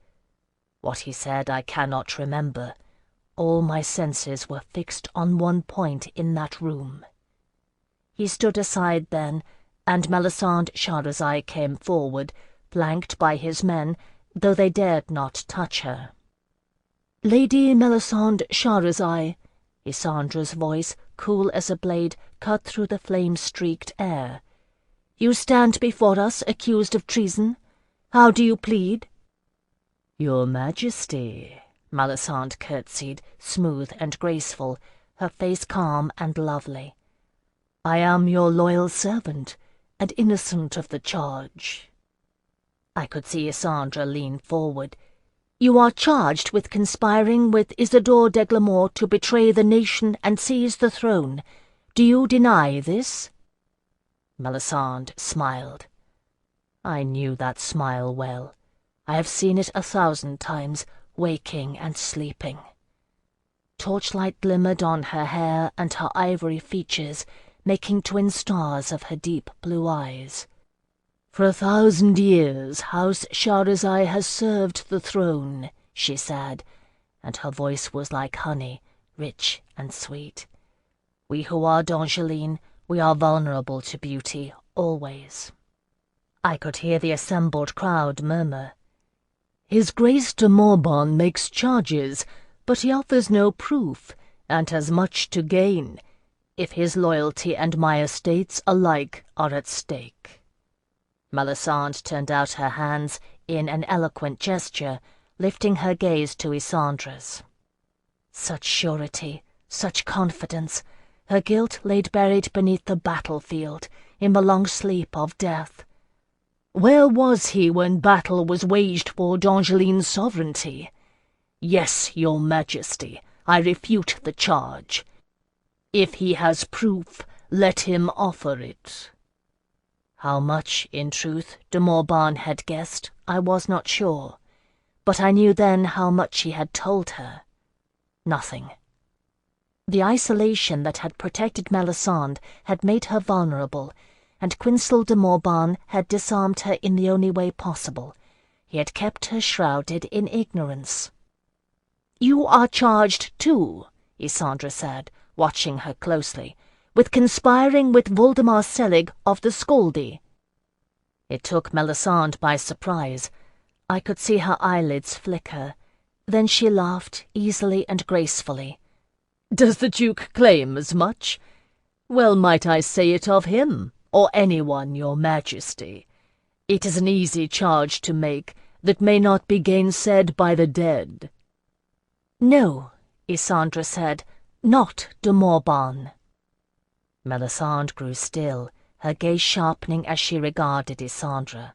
What he said I cannot remember. All my senses were fixed on one point in that room. He stood aside then, and Melisandre Shahrazai came forward, flanked by his men, though they dared not touch her. "Lady Melisandre Shahrazai," Isandre's voice, cool as a blade, cut through the flame-streaked air. "You stand before us accused of treason. How do you plead?" "Your Majesty," Melisandre curtsied, smooth and graceful, her face calm and lovely. "I am your loyal servant, and innocent of the charge." I could see Isandre lean forward. "You are charged with conspiring with Isidore d'Eglamour to betray the nation and seize the throne. Do you deny this?" Melisandre smiled. I knew that smile well. I have seen it 1,000 times, waking and sleeping. Torchlight glimmered on her hair and her ivory features, making twin stars of her deep blue eyes. "For 1,000 years House Shahrazai has served the throne," she said, and her voice was like honey, rich and sweet. "We who are Dangeline, we are vulnerable to beauty, always." I could hear the assembled crowd murmur. "His Grace de Morban makes charges, but he offers no proof, and has much to gain, if his loyalty and my estates alike are at stake." Melisandre turned out her hands in an eloquent gesture, lifting her gaze to Isandre's. Such surety, such confidence, her guilt laid buried beneath the battlefield, in the long sleep of death. Where was he when battle was waged for Dangeline's sovereignty? Yes, your Majesty, I refute the charge. If he has proof, let him offer it." How much, in truth, de Morban had guessed, I was not sure, but I knew then how much he had told her. Nothing. The isolation that had protected Melisande had made her vulnerable, and Quinsel de Morban had disarmed her in the only way possible. He had kept her shrouded in ignorance. "You are charged, too," Isandra said, watching her closely, "with conspiring with Voldemar Selig of the Scaldi." It took Melisande by surprise. I could see her eyelids flicker. Then she laughed easily and gracefully. "Does the Duke claim as much? Well might I say it of him, or anyone, your Majesty. It is an easy charge to make, that may not be gainsaid by the dead." "No," Isandra said, "not de Morban." Melisande grew still, her gaze sharpening as she regarded Isandra.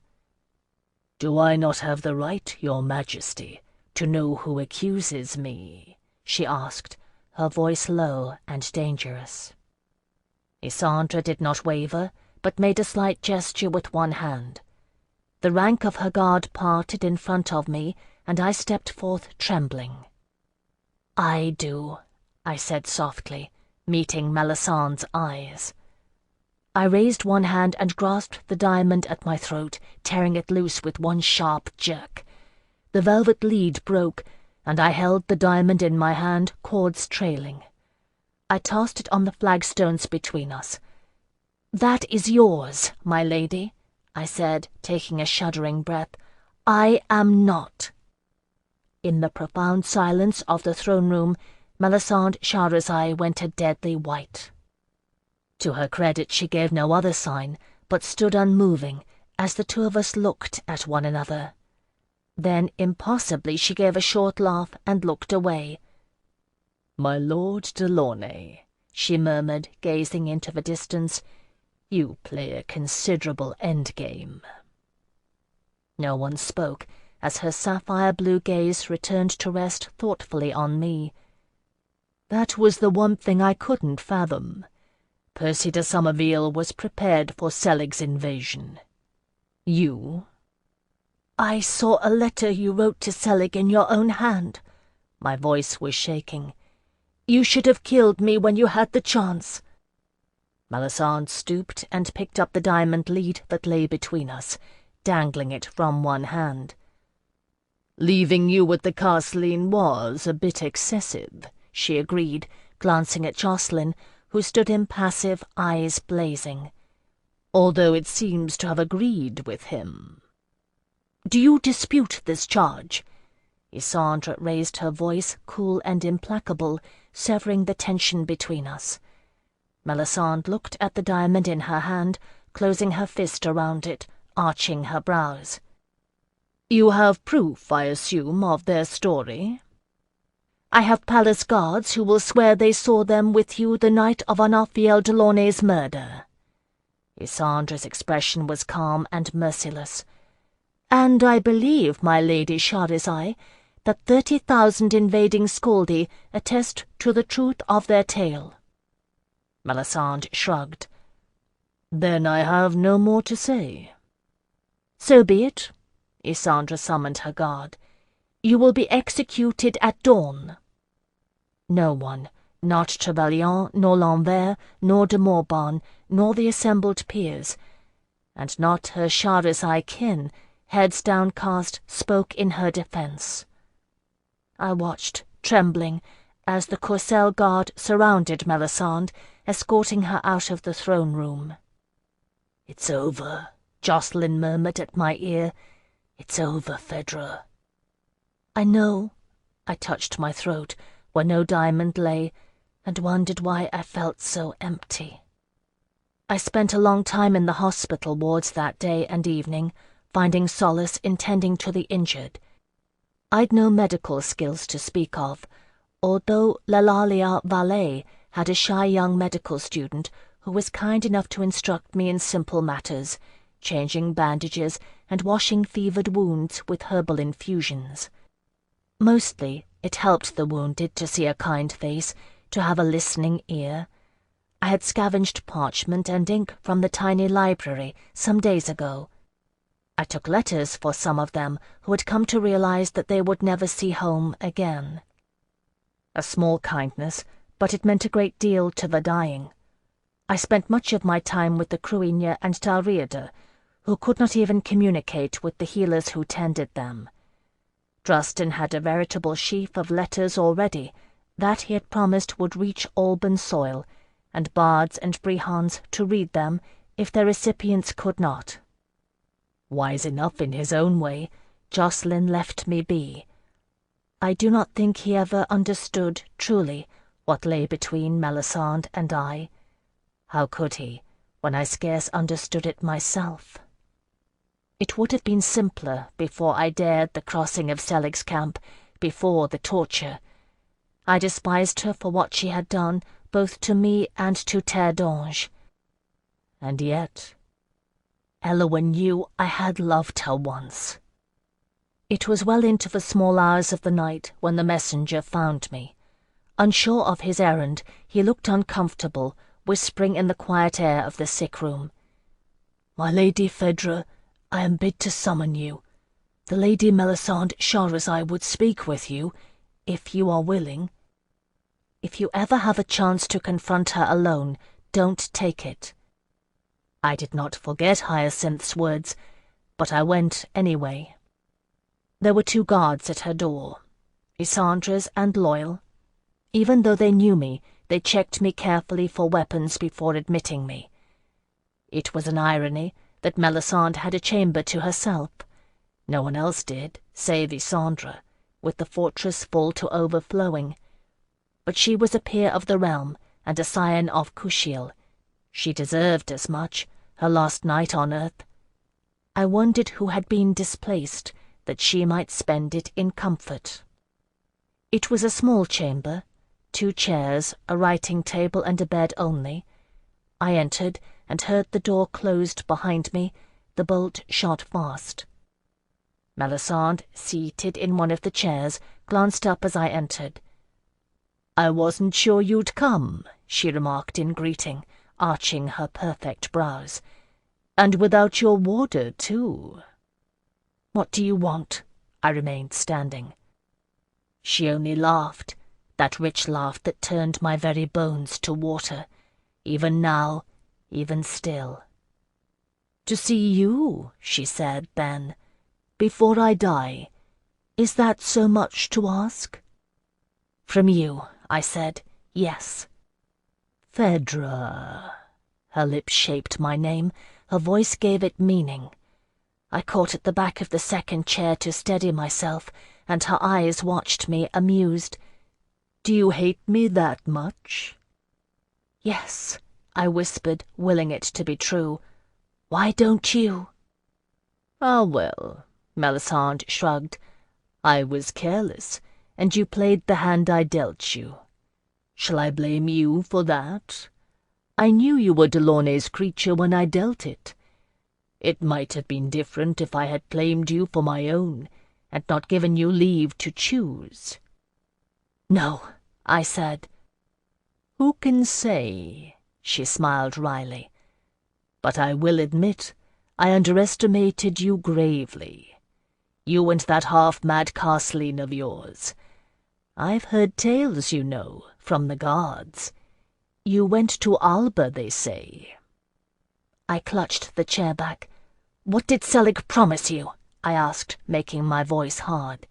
"Do I not have the right, your Majesty, to know who accuses me?" she asked, her voice low and dangerous. Isandra did not waver, but made a slight gesture with one hand. The rank of her guard parted in front of me, and I stepped forth trembling. "I do," I said softly, meeting Melisande's eyes. I raised one hand and grasped the diamond at my throat, tearing it loose with one sharp jerk. The velvet lead broke, and I held the diamond in my hand, cords trailing. I tossed it on the flagstones between us. "That is yours, my lady," I said, taking a shuddering breath. "I am not." In the profound silence of the throne room, Melisande Shahrazai went a deadly white. To her credit, she gave no other sign, but stood unmoving, as the two of us looked at one another. Then, impossibly, she gave a short laugh and looked away. "My Lord Delaunay," she murmured, gazing into the distance, "you play a considerable endgame." No one spoke, as her sapphire-blue gaze returned to rest thoughtfully on me. "That was the one thing I couldn't fathom. Percy de Somerville was prepared for Selig's invasion. You?" "I saw a letter you wrote to Selig in your own hand." My voice was shaking. "You should have killed me when you had the chance." Melisande stooped and picked up the diamond lead that lay between us, dangling it from one hand. "Leaving you with the Castelline was a bit excessive," she agreed, glancing at Jocelyn, who stood impassive, eyes blazing. "Although it seems to have agreed with him." "Do you dispute this charge?" Isandra raised her voice, cool and implacable, severing the tension between us. Melisande looked at the diamond in her hand, closing her fist around it, arching her brows. "You have proof, I assume, of their story?" "I have palace guards who will swear they saw them with you the night of Anaphiel Delaunay's murder." Isandra's expression was calm and merciless. "And I believe, my Lady Shahrazai, that 30,000 invading Scaldi attest to the truth of their tale." Melisande shrugged. "Then I have no more to say." "So be it." Isandra summoned her guard. "You will be executed at dawn." No one, not Trevelyan, nor L'Anvers, nor de Morban, nor the assembled peers, and not her Shahrazai kin, heads downcast, spoke in her defence. I watched, trembling, as the Kushiel guard surrounded Melisande, escorting her out of the throne room. "It's over," Jocelyn murmured at my ear. "It's over, Phèdre." "I know." I touched my throat, where no diamond lay, and wondered why I felt so empty. I spent a long time in the hospital wards that day and evening, finding solace in tending to the injured. I'd no medical skills to speak of, although Lalalia Valet had a shy young medical student who was kind enough to instruct me in simple matters, changing bandages and washing fevered wounds with herbal infusions. Mostly It helped the wounded to see a kind face, to have a listening ear. I had scavenged parchment and ink from the tiny library some days ago. I took letters for some of them who had come to realize that they would never see home again. A small kindness, but it meant a great deal to the dying. I spent much of my time with the Cruinia and Talriada, who could not even communicate with the healers who tended them. Drustin had a veritable sheaf of letters already that he had promised would reach Alban soil, and bards and brehons to read them if their recipients could not. Wise enough in his own way, Jocelyn left me be. I do not think he ever understood truly what lay between Melisande and I. How could he, when I scarce understood it myself? It would have been simpler before I dared the crossing of Selig's camp, before the torture. I despised her for what she had done, both to me and to Terre d'Ange. And yet, Eowyn knew I had loved her once. It was well into the small hours of the night when the messenger found me. Unsure of his errand, he looked uncomfortable, whispering in the quiet air of the sick-room. "My Lady Phèdre, I am bid to summon you. The Lady Melisande Shahrazai would speak with you, if you are willing." "If you ever have a chance to confront her alone, don't take it." I did not forget Hyacinth's words, but I went anyway. There were 2 guards at her door, Isandre's and Loyal. Even though they knew me, they checked me carefully for weapons before admitting me. It was an irony that Melisande had a chamber to herself. No one else did, save Isandre, with the fortress full to overflowing. But she was a peer of the realm, and a scion of Kushiel. She deserved as much, her last night on earth. I wondered who had been displaced, that she might spend it in comfort. It was a small chamber, 2 chairs, a writing table and a bed only. I entered, and heard the door closed behind me, the bolt shot fast. Melisande, seated in one of the chairs, glanced up as I entered. "I wasn't sure you'd come," she remarked in greeting, arching her perfect brows. "And without your warder, too." "What do you want?" I remained standing. She only laughed, that rich laugh that turned my very bones to water, even now, even still. "To see you," she said then, "before I die. Is that so much to ask?" "From you," I said, "yes." "Phèdre." Her lips shaped my name, her voice gave it meaning. I caught at the back of the second chair to steady myself, and her eyes watched me, amused. "Do you hate me that much?" "Yes," I whispered, willing it to be true. "Why don't you?" "Ah, well," Melisande shrugged. "I was careless, and you played the hand I dealt you. Shall I blame you for that? I knew you were Delaunay's creature when I dealt it. It might have been different if I had claimed you for my own, and not given you leave to choose." "No," I said. "Who can say?" She smiled wryly. "But I will admit, I underestimated you gravely. You and that half-mad castling of yours. I've heard tales, you know, from the guards. You went to Alba, they say." I clutched the chair back. "What did Selig promise you?" I asked, making my voice hard.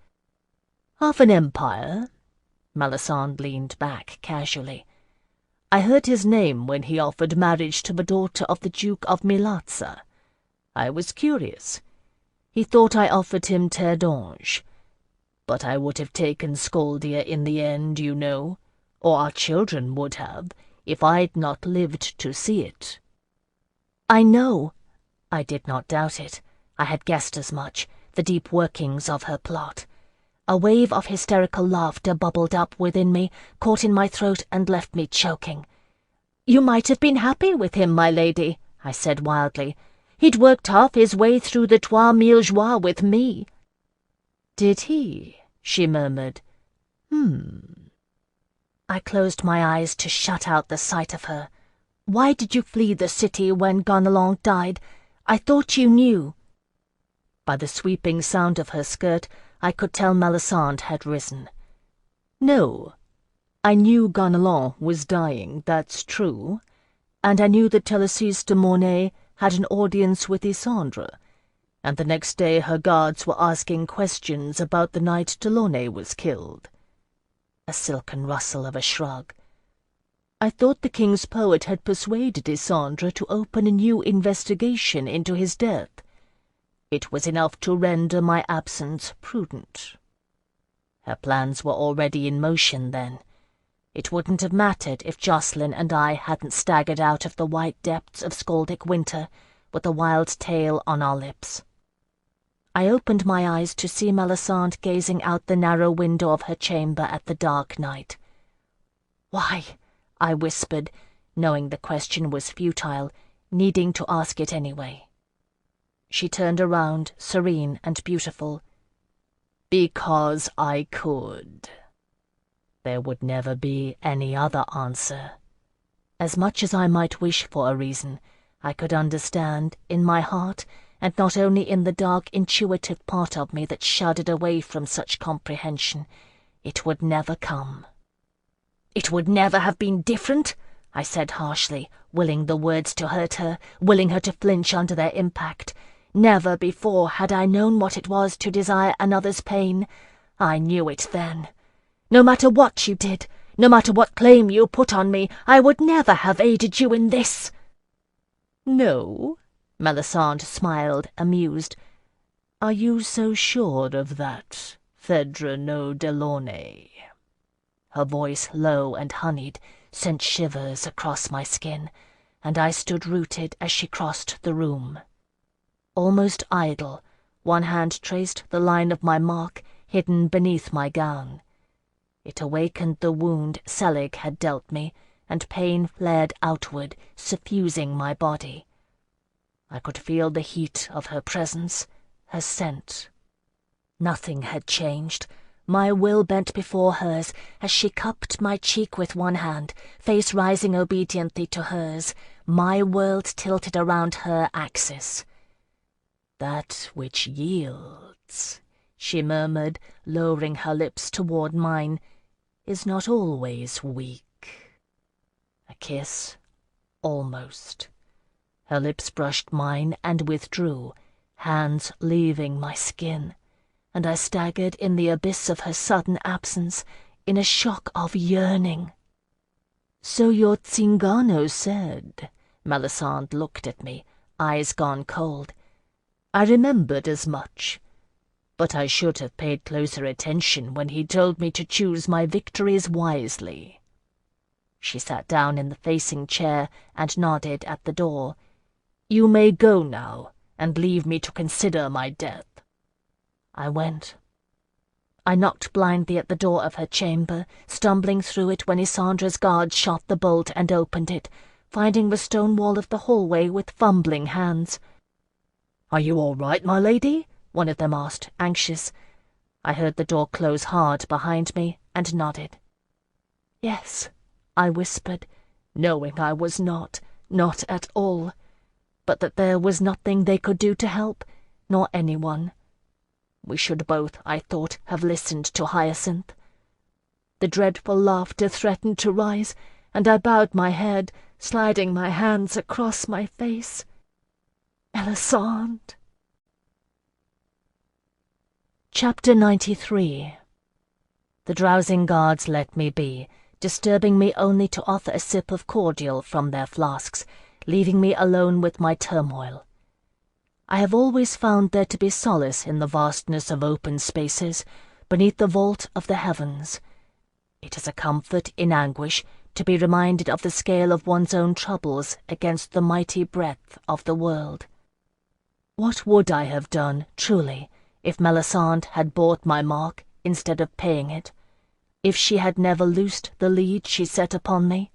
"Half an empire." Melisande leaned back casually. "I heard his name when he offered marriage to the daughter of the Duke of Milazza. I was curious. He thought I offered him Terre d'Ange. But I would have taken Scoldia in the end, you know, or our children would have, if I'd not lived to see it." "I know." I did not doubt it. I had guessed as much, the deep workings of her plot. A wave of hysterical laughter bubbled up within me, caught in my throat and left me choking. "You might have been happy with him, my lady," I said wildly. "He'd worked half his way through the Trois Mille Joies with me." "Did he?" she murmured. I closed my eyes to shut out the sight of her. Why did you flee the city when Ganelon died? I thought you knew. By the sweeping sound of her skirt, I could tell Melisande had risen. No, I knew Ganelon was dying, that's true, and I knew that Thélassys de Mornay had an audience with Isandre, and the next day her guards were asking questions about the night Delaunay was killed. A silken rustle of a shrug. I thought the king's poet had persuaded Isandre to open a new investigation into his death. It was enough to render my absence prudent. Her plans were already in motion then. It wouldn't have mattered if Jacqueline and I hadn't staggered out of the white depths of Skaldic winter with a wild tale on our lips. I opened my eyes to see Melisande gazing out the narrow window of her chamber at the dark night. "Why?" I whispered, knowing the question was futile, needing to ask it anyway. She turned around, serene and beautiful. "Because I could." There would never be any other answer. As much as I might wish for a reason, I could understand, in my heart, and not only in the dark, intuitive part of me that shuddered away from such comprehension, it would never come. "It would never have been different," I said harshly, willing the words to hurt her, willing her to flinch under their impact. Never before had I known what it was to desire another's pain. I knew it then. No matter what you did, no matter what claim you put on me, I would never have aided you in this. "No?" Melisande smiled, amused. "Are you so sure of that, Phèdre no Delaunay?" Her voice, low and honeyed, sent shivers across my skin, and I stood rooted as she crossed the room. Almost idle, one hand traced the line of my mark hidden beneath my gown. It awakened the wound Selig had dealt me, and pain flared outward, suffusing my body. I could feel the heat of her presence, her scent. Nothing had changed. My will bent before hers as she cupped my cheek with one hand, face rising obediently to hers, my world tilted around her axis. "That which yields," she murmured, lowering her lips toward mine, "is not always weak." A kiss, almost. Her lips brushed mine and withdrew, hands leaving my skin, and I staggered in the abyss of her sudden absence, in a shock of yearning. "So your Zingano said." Melisande looked at me, eyes gone cold. "I remembered as much. But I should have paid closer attention when he told me to choose my victories wisely." She sat down in the facing chair and nodded at the door. "You may go now, and leave me to consider my death." I went. I knocked blindly at the door of her chamber, stumbling through it when Isandre's guard shot the bolt and opened it, finding the stone wall of the hallway with fumbling hands. "Are you all right, my lady?" one of them asked, anxious. I heard the door close hard behind me and nodded. "Yes," I whispered, knowing I was not at all, but that there was nothing they could do to help, nor anyone. We should both, I thought, have listened to Hyacinth. The dreadful laughter threatened to rise, and I bowed my head, sliding my hands across my face. Melisande. Chapter 93. The drowsing guards let me be, disturbing me only to offer a sip of cordial from their flasks, leaving me alone with my turmoil. I have always found there to be solace in the vastness of open spaces, beneath the vault of the heavens. It is a comfort in anguish to be reminded of the scale of one's own troubles against the mighty breadth of the world. What would I have done, truly, if Melisande had bought my mark instead of paying it, if she had never loosed the lead she set upon me?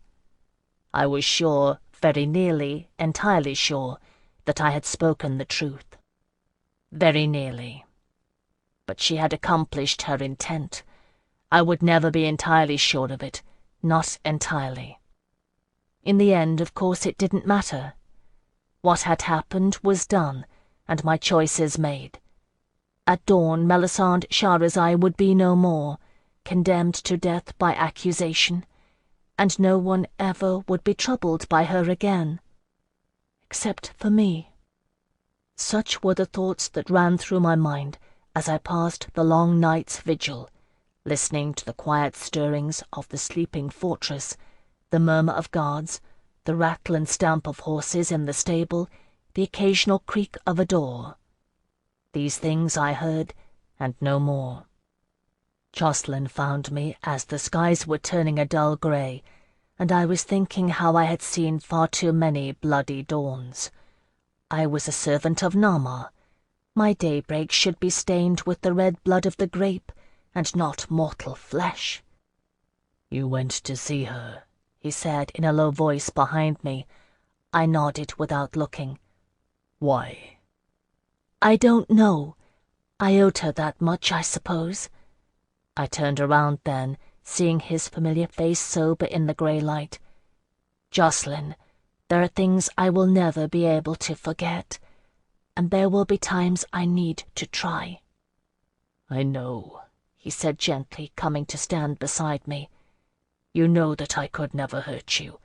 I was sure, very nearly, entirely sure, that I had spoken the truth. Very nearly. But she had accomplished her intent. I would never be entirely sure of it, not entirely. In the end, of course, it didn't matter. What had happened was done, and my choices made. At dawn, Melisande Shahrazai would be no more, condemned to death by accusation, and no one ever would be troubled by her again, except for me. Such were the thoughts that ran through my mind as I passed the long night's vigil, listening to the quiet stirrings of the sleeping fortress, the murmur of guards, the rattle and stamp of horses in the stable, the occasional creak of a door. These things I heard, and no more. Jocelyn found me as the skies were turning a dull grey, and I was thinking how I had seen far too many bloody dawns. I was a servant of Nama. My daybreak should be stained with the red blood of the grape, and not mortal flesh. "You went to see her," he said in a low voice behind me. I nodded without looking. "Why?" "I don't know. I owed her that much, I suppose." I turned around then, seeing his familiar face sober in the grey light. "Jocelyn, there are things I will never be able to forget, and there will be times I need to try." "I know," he said gently, coming to stand beside me. "You know that I could never hurt you,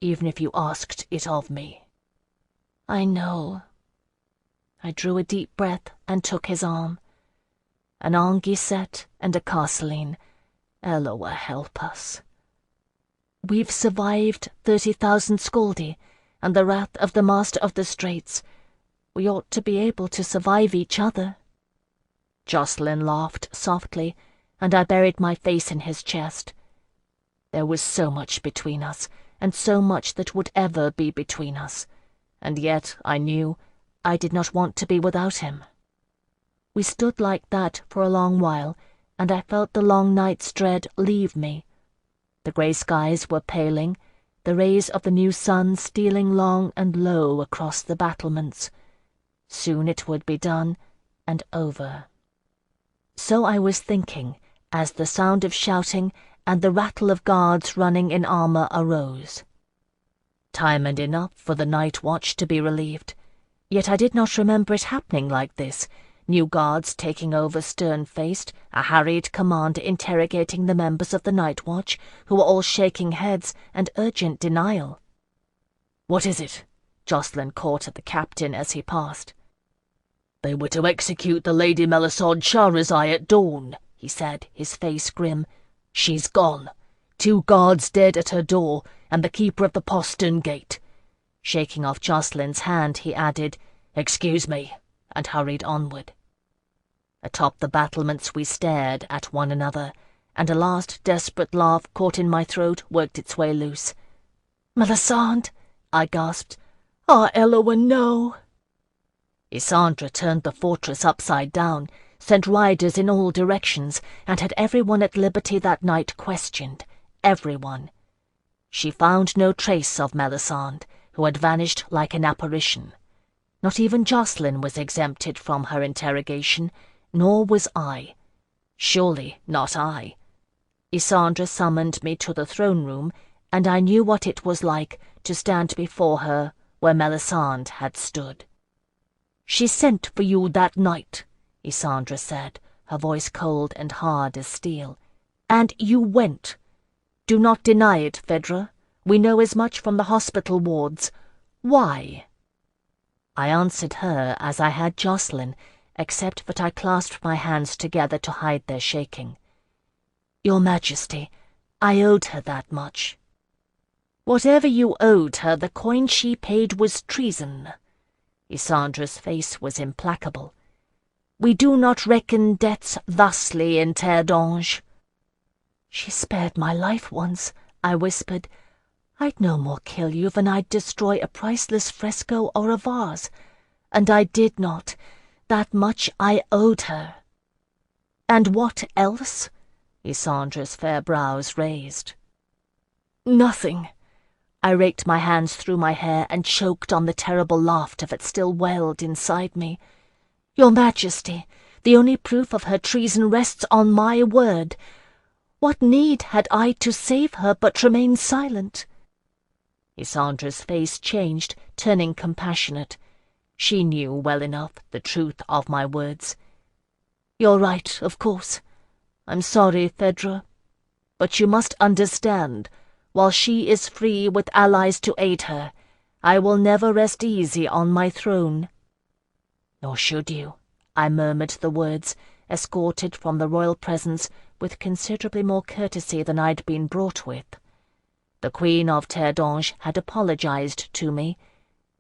even if you asked it of me." "I know." I drew a deep breath and took his arm. An Anguisette and a Carceline. Eloa help us. "We've survived 30,000 Scaldi and the wrath of the Master of the Straits. We ought to be able to survive each other." Jocelyn laughed softly, and I buried my face in his chest. There was so much between us, and so much that would ever be between us, and yet I knew I did not want to be without him. We stood like that for a long while, and I felt the long night's dread leave me. The grey skies were paling, the rays of the new sun stealing long and low across the battlements. Soon it would be done and over. So I was thinking, as the sound of shouting and the rattle of guards running in armour arose. Time and enough for the night watch to be relieved. Yet I did not remember it happening like this, new guards taking over stern-faced, a harried commander interrogating the members of the night watch, who were all shaking heads and urgent denial. "What is it?" Jocelyn caught at the captain as he passed. "They were to execute the Lady Melisande Shahrazai at dawn," he said, his face grim. "She's gone. 2 guards dead at her door, and the keeper of the postern gate." Shaking off Jocelyn's hand, he added, "Excuse me," and hurried onward. Atop the battlements we stared at one another, and a last desperate laugh caught in my throat worked its way loose. "Melisande!" I gasped. "Ah, Eloa, no!" Isandra turned the fortress upside down, sent riders in all directions, and had everyone at liberty that night questioned. Everyone. She found no trace of Melisande, who had vanished like an apparition. Not even Jocelyn was exempted from her interrogation, nor was I. Surely not I. Isandra summoned me to the throne-room, and I knew what it was like to stand before her where Melisande had stood. "She sent for you that night," Isandra said, her voice cold and hard as steel. "And you went. Do not deny it, Phèdre. We know as much from the hospital wards. Why?" I answered her as I had Jocelyn, except that I clasped my hands together to hide their shaking. "Your Majesty, I owed her that much." "Whatever you owed her, the coin she paid was treason." Isandra's face was implacable. "We do not reckon debts thusly in Terre d'Ange." "She spared my life once," I whispered. "I'd no more kill you than I'd destroy a priceless fresco or a vase. And I did not. That much I owed her." "And what else?" Isandra's fair brows raised. "Nothing." I raked my hands through my hair and choked on the terrible laughter that still wailed inside me. "Your Majesty, the only proof of her treason rests on my word. What need had I to save her but remain silent? Lysandra's face changed, turning compassionate. She knew well enough the truth of my words. "You're right, of course. I'm sorry, Phèdre. But you must understand, while she is free with allies to aid her, I will never rest easy on my throne." "Nor should you," I murmured the words, escorted from the royal presence with considerably more courtesy than I'd been brought with. The Queen of Terdange had apologized to me.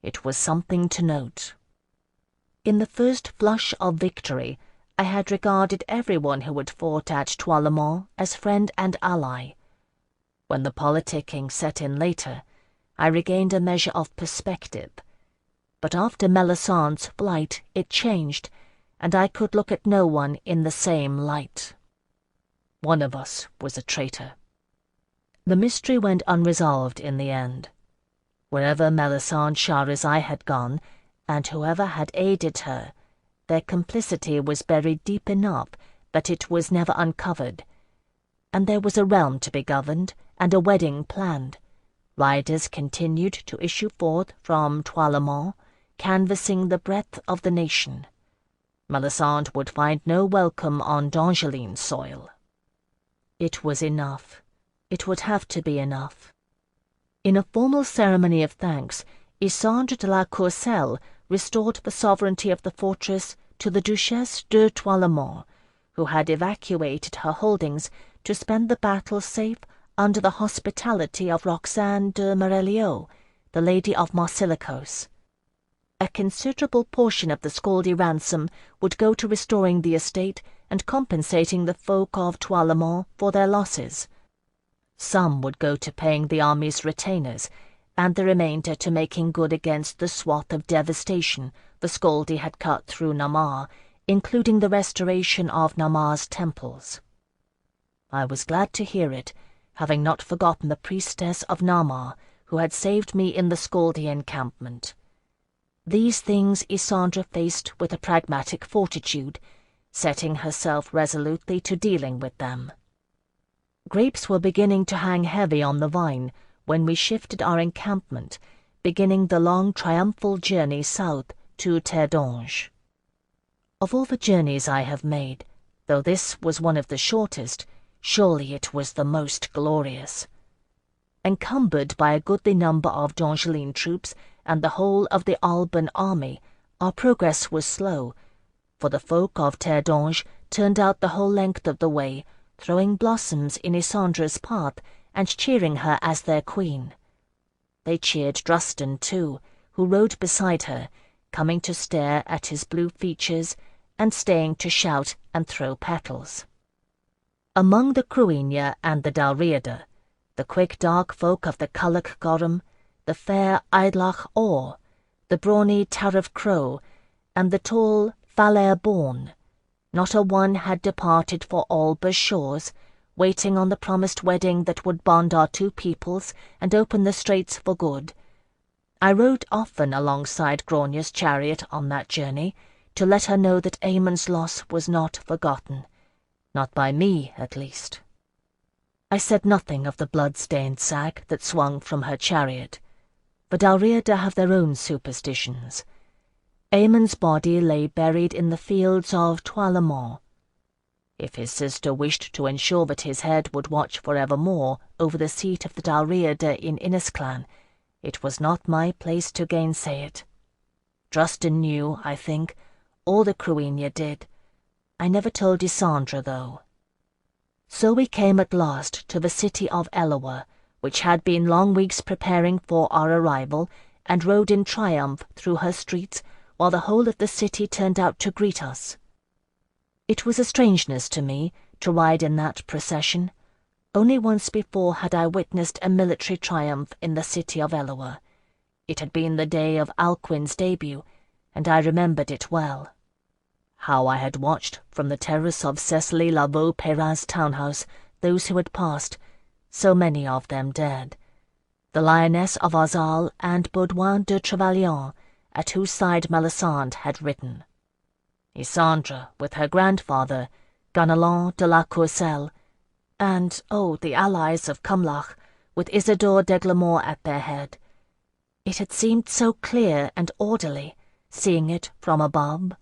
It was something to note. In the first flush of victory, I had regarded everyone who had fought at Toilemont as friend and ally. When the politicking set in later, I regained a measure of perspective. But after Melisandre's flight, it changed, and I could look at no one in the same light. One of us was a traitor. The mystery went unresolved in the end. Wherever Melisandre Shahrazai had gone, and whoever had aided her, their complicity was buried deep enough that it was never uncovered. And there was a realm to be governed, and a wedding planned. Riders continued to issue forth from Toilemont, canvassing the breadth of the nation. Melisandre would find no welcome on Dangeline's soil. It was enough. It would have to be enough. In a formal ceremony of thanks, Lysandre de la Courcelle restored the sovereignty of the fortress to the Duchesse de Toilemont, who had evacuated her holdings to spend the battle safe under the hospitality of Roxane de Merelliot, the Lady of Marsilicos. A considerable portion of the Scaldy ransom would go to restoring the estate and compensating the folk of Toilemont for their losses. Some would go to paying the army's retainers, and the remainder to making good against the swath of devastation the Scaldy had cut through Namar, including the restoration of Namar's temples. I was glad to hear it, having not forgotten the priestess of Namar, who had saved me in the Scaldy encampment. These things Lysandre faced with a pragmatic fortitude, setting herself resolutely to dealing with them. Grapes were beginning to hang heavy on the vine when we shifted our encampment, beginning the long triumphal journey south to Terdange. Of all the journeys I have made, though this was one of the shortest, surely it was the most glorious. Encumbered by a goodly number of Dangeline troops and the whole of the Alban army, our progress was slow, for the folk of Terdange turned out the whole length of the way, throwing blossoms in Lysandre's path and cheering her as their queen. They cheered Drustan too, who rode beside her, coming to stare at his blue features and staying to shout and throw petals. Among the Cruinia and the Dalriada, the quick dark folk of the Culloch Gorum, the fair Eidlach Or, the brawny Tariff Crow, and the tall Falair Born, not a one had departed for Alba's shores, waiting on the promised wedding that would bond our two peoples and open the straits for good. I rode often alongside Grania's chariot on that journey, to let her know that Aemon's loss was not forgotten. Not by me, at least. I said nothing of the blood-stained sack that swung from her chariot. The Dalriada have their own superstitions. Aemon's body lay buried in the fields of Toilemont. If his sister wished to ensure that his head would watch forevermore over the seat of the Dalriada in Innisclan, it was not my place to gainsay it. Drustan knew, I think, all the Cruinia did. I never told Lysandre, though. So we came at last to the city of Eloa, which had been long weeks preparing for our arrival, and rode in triumph through her streets, while the whole of the city turned out to greet us. It was a strangeness to me to ride in that procession. Only once before had I witnessed a military triumph in the city of Eloa. It had been the day of Alcuin's debut, and I remembered it well. How I had watched from the terrace of Cecily Lavaux-Perrin's townhouse those who had passed, so many of them dead. The Lioness of Arzal and Baudouin de Trevelyan, at whose side Melisandre had ridden. Lysandre, with her grandfather, Ganelon de la Courcelle, and, oh, the allies of Cumlach, with Isidore d'Eglamour at their head. It had seemed so clear and orderly, seeing it from above.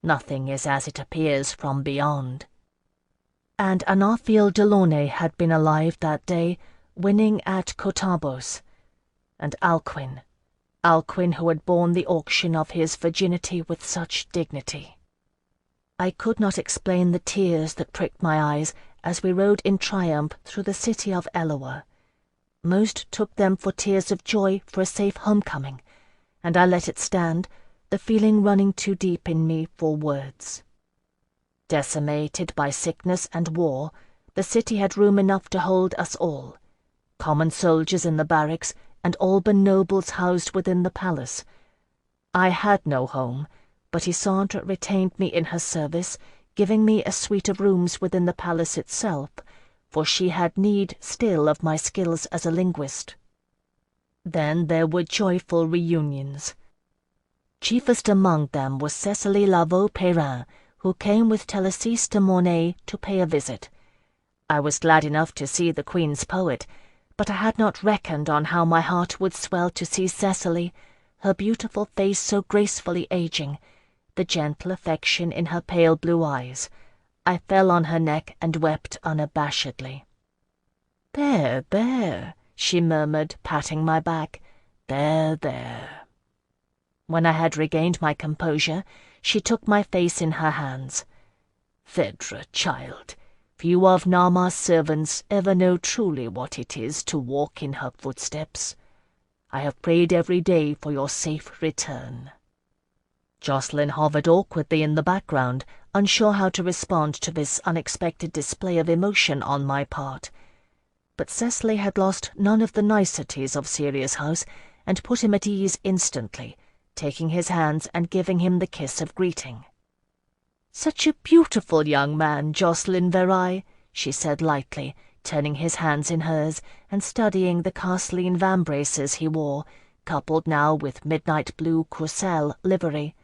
Nothing is as it appears from beyond. And Anarfiel Delaunay had been alive that day, winning at Cotabos. And Alcuin who had borne the auction of his virginity with such dignity. I could not explain the tears that pricked my eyes as we rode in triumph through the city of Eloa. Most took them for tears of joy for a safe homecoming, and I let it stand, the feeling running too deep in me for words. Decimated by sickness and war, the city had room enough to hold us all, common soldiers in the barracks and Alban nobles housed within the palace. I had no home, but Isandre retained me in her service, giving me a suite of rooms within the palace itself, for she had need still of my skills as a linguist. Then there were joyful reunions. Chiefest among them was Cecily Lavaux-Perrin, who came with Thélassise de Mornay to pay a visit. I was glad enough to see the Queen's poet, but I had not reckoned on how my heart would swell to see Cecily, her beautiful face so gracefully aging, the gentle affection in her pale blue eyes. I fell on her neck and wept unabashedly. "There, there," she murmured, patting my back. "There, there." When I had regained my composure, she took my face in her hands. "Phèdre, child, few of Nama's servants ever know truly what it is to walk in her footsteps. I have prayed every day for your safe return." Jocelyn hovered awkwardly in the background, unsure how to respond to this unexpected display of emotion on my part. But Cecily had lost none of the niceties of Sirius House, and put him at ease instantly, taking his hands and giving him the kiss of greeting. "Such a beautiful young man, Jocelyn Verai," she said lightly, turning his hands in hers and studying the Casseline vambraces he wore, coupled now with midnight blue Kushiel livery.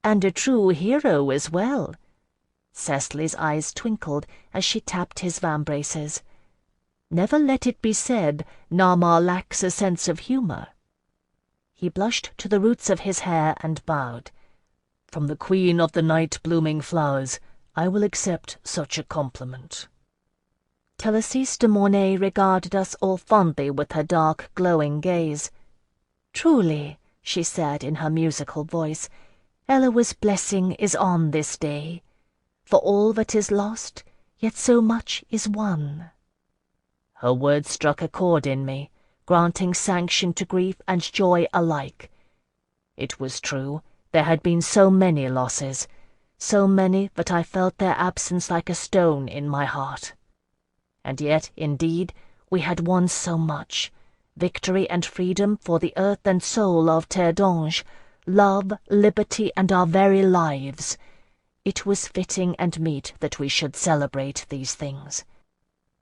"And a true hero as well." Cecily's eyes twinkled as she tapped his vambraces. "Never let it be said Nama lacks a sense of humour." He blushed to the roots of his hair and bowed. "From the Queen of the Night-blooming Flowers, I will accept such a compliment." Thélassise de Mornay regarded us all fondly with her dark, glowing gaze. "Truly," she said in her musical voice, "Eloa's blessing is on this day. For all that is lost, yet so much is won." Her words struck a chord in me, granting sanction to grief and joy alike. It was true, there had been so many losses, so many that I felt their absence like a stone in my heart. And yet, indeed, we had won so much, victory and freedom for the earth and soul of Terre d'Ange, love, liberty, and our very lives. It was fitting and meet that we should celebrate these things.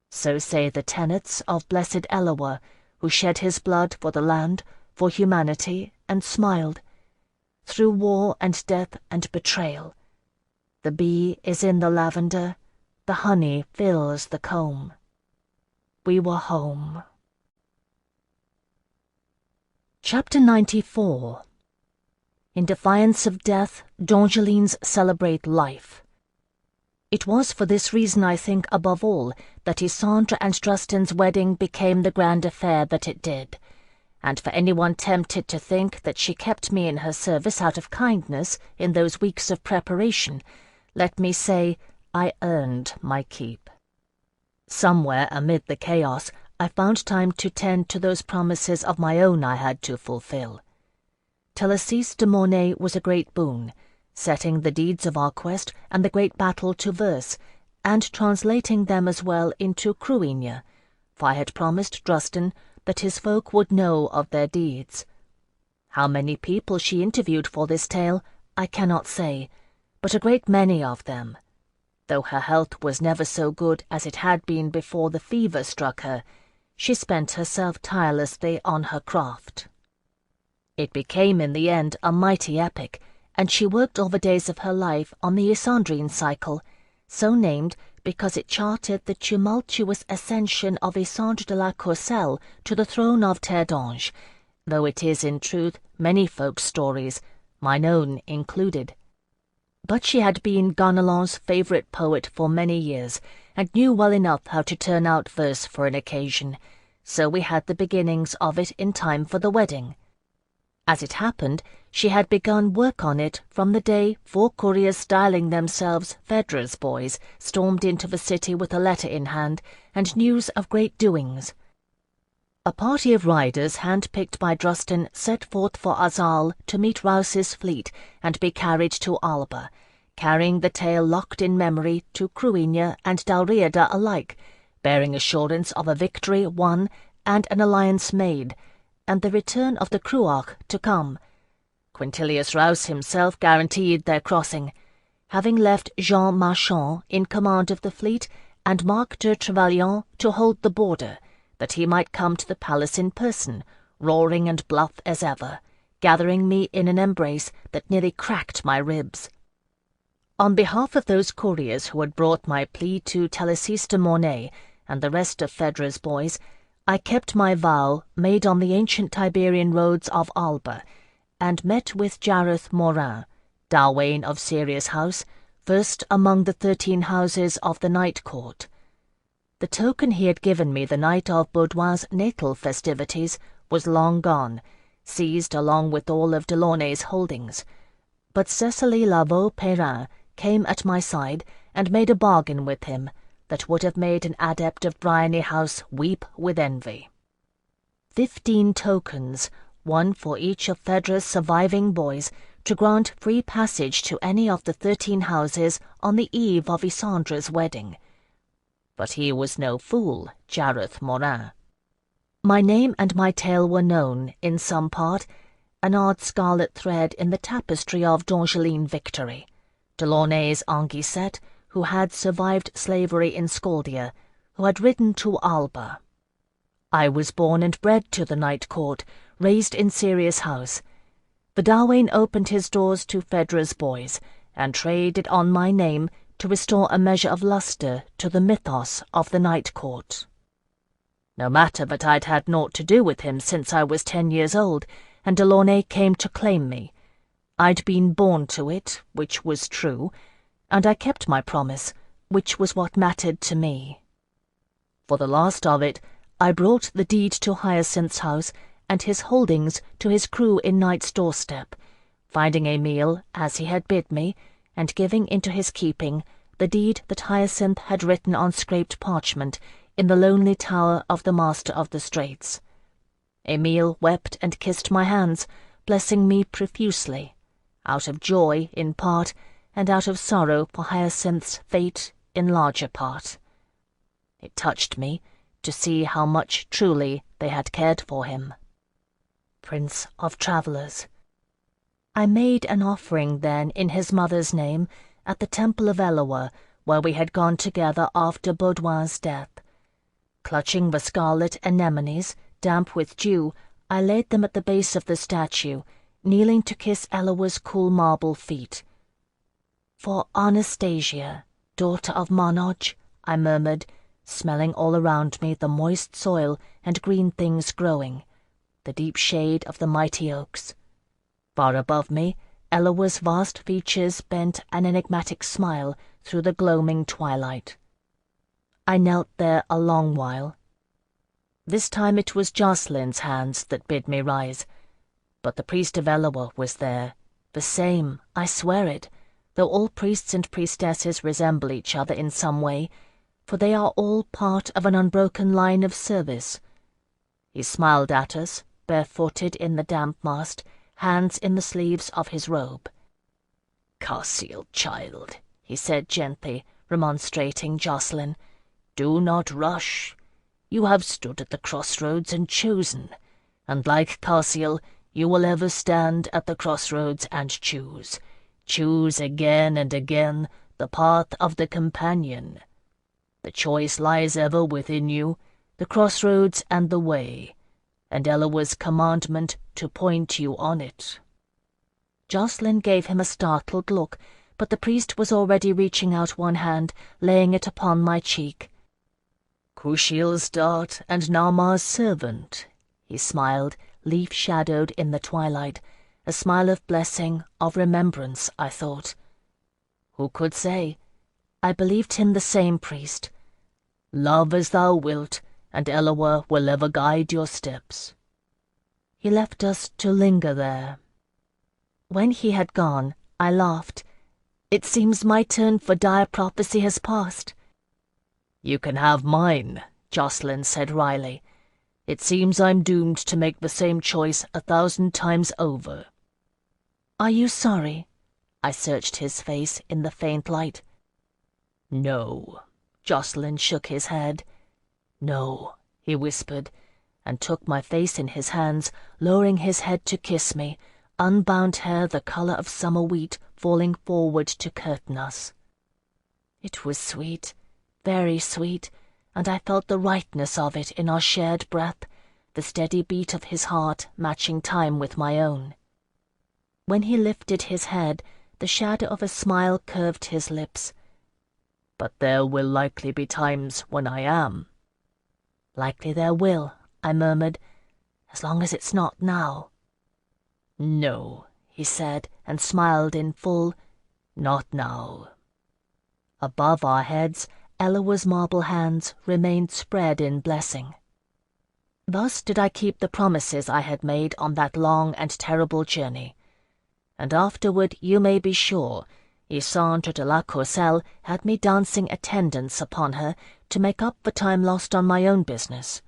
So say the tenets of blessed Eloa, who shed his blood for the land, for humanity, and smiled. Through war and death and betrayal, the bee is in the lavender, the honey fills the comb. We were home. Chapter 94. In defiance of death, Dongelines celebrate life. It was for this reason, I think, above all, that Isandre and Drustan's wedding became the grand affair that it did, and for anyone tempted to think that she kept me in her service out of kindness in those weeks of preparation, let me say I earned my keep. Somewhere amid the chaos, I found time to tend to those promises of my own I had to fulfill. Thélassise de Mornay was a great boon, setting the deeds of our quest and the great battle to verse, and translating them as well into Cruinia, for I had promised Drustan that his folk would know of their deeds. How many people she interviewed for this tale, I cannot say, but a great many of them. Though her health was never so good as it had been before the fever struck her, she spent herself tirelessly on her craft. It became in the end a mighty epic, and she worked all the days of her life on the Isandrine cycle, so named because it charted the tumultuous ascension of Isandre de la Courcelle to the throne of Terre-d'Ange, though it is in truth many folks' stories, mine own included. But she had been Ganelon's favourite poet for many years, and knew well enough how to turn out verse for an occasion, so we had the beginnings of it in time for the wedding. As it happened, she had begun work on it from the day 4 couriers styling themselves Phèdre's boys stormed into the city with a letter in hand and news of great doings. A party of riders hand-picked by Drustin set forth for Azal to meet Rous's fleet and be carried to Alba, carrying the tale locked in memory to Cruinia and Dalriada alike, bearing assurance of a victory won and an alliance made, and the return of the Cruach to come. Quintilius Rouse himself guaranteed their crossing, having left Jean Marchand in command of the fleet and Marc de Trevelyan to hold the border, that he might come to the palace in person, roaring and bluff as ever, gathering me in an embrace that nearly cracked my ribs. On behalf of those couriers who had brought my plea to Télesys de Mornay and the rest of Phèdre's boys, I kept my vow made on the ancient Tiberian roads of Alba, and met with Jareth Morin, Dalwain of Sirius House, first among the 13 houses of the Night Court. The token he had given me the night of Baudouin's natal festivities was long gone, seized along with all of Delaunay's holdings, but Cecily Lavaux-Perrin came at my side and made a bargain with him that would have made an adept of Briony House weep with envy. 15 tokens, one for each of Phèdre's surviving boys, to grant free passage to any of the 13 houses on the eve of Isandre's wedding. But he was no fool, Jareth Morin. My name and my tale were known, in some part, an odd scarlet thread in the tapestry of D'Angeline victory. Delaunay's Anguissette, who had survived slavery in Scaldia, who had ridden to Alba. I was born and bred to the Night Court, raised in Sirius House. The Dalwain opened his doors to Phèdre's boys, and traded on my name to restore a measure of lustre to the mythos of the Night Court. No matter that I'd had naught to do with him since I was 10 years old, and Delaunay came to claim me. I'd been born to it, which was true, and I kept my promise, which was what mattered to me. For the last of it, I brought the deed to Hyacinth's house and his holdings to his crew in Night's doorstep, finding a meal as he had bid me, and giving into his keeping the deed that Hyacinth had written on scraped parchment in the lonely tower of the Master of the Straits. Emile wept and kissed my hands, blessing me profusely, out of joy in part, and out of sorrow for Hyacinth's fate in larger part. It touched me to see how much truly they had cared for him. Prince of Travellers. I made an offering then in his mother's name at the temple of Eloa, where we had gone together after Baudouin's death. Clutching the scarlet anemones, damp with dew, I laid them at the base of the statue, kneeling to kiss Eloa's cool marble feet. "For Anastasia, daughter of Monarch," I murmured, smelling all around me the moist soil and green things growing, the deep shade of the mighty oaks. Far above me, Eloa's vast features bent an enigmatic smile through the gloaming twilight. I knelt there a long while. This time it was Jacqueline's hands that bid me rise, but the priest of Eloa was there, the same, I swear it, though all priests and priestesses resemble each other in some way, for they are all part of an unbroken line of service. He smiled at us, barefooted in the damp mast, hands in the sleeves of his robe. "Kushiel, child," he said gently, remonstrating Jacqueline, "do not rush. You have stood at the crossroads and chosen, and like Kushiel, you will ever stand at the crossroads and choose. Choose again and again the path of the companion. The choice lies ever within you, the crossroads and the way, and Eloa's commandment to point you on it." Jacqueline gave him a startled look, but the priest was already reaching out one hand, laying it upon my cheek. "Kushiel's dart and Nama's servant," he smiled, leaf-shadowed in the twilight, a smile of blessing, of remembrance, I thought. Who could say? I believed him the same, priest. "Love as thou wilt, and Eloa will ever guide your steps." He left us to linger there. When he had gone, I laughed. It seems my turn for dire prophecy has passed. "You can have mine," Jacqueline said wryly. "It seems I'm doomed to make the same choice 1,000 times over." "Are you sorry?" I searched his face in the faint light. "No." Jacqueline shook his head. "No," he whispered, and took my face in his hands, lowering his head to kiss me, unbound hair the colour of summer wheat falling forward to curtain us. It was sweet, very sweet, and I felt the rightness of it in our shared breath, the steady beat of his heart matching time with my own. When he lifted his head, the shadow of a smile curved his lips. "But there will likely be times when I am." "Likely there will," I murmured, "as long as it's not now." "No," he said, and smiled in full, "not now." Above our heads, Eloa's marble hands remained spread in blessing. Thus did I keep the promises I had made on that long and terrible journey. And afterward, you may be sure, Isandre de la Courcelle had me dancing attendance upon her to make up the time lost on my own business.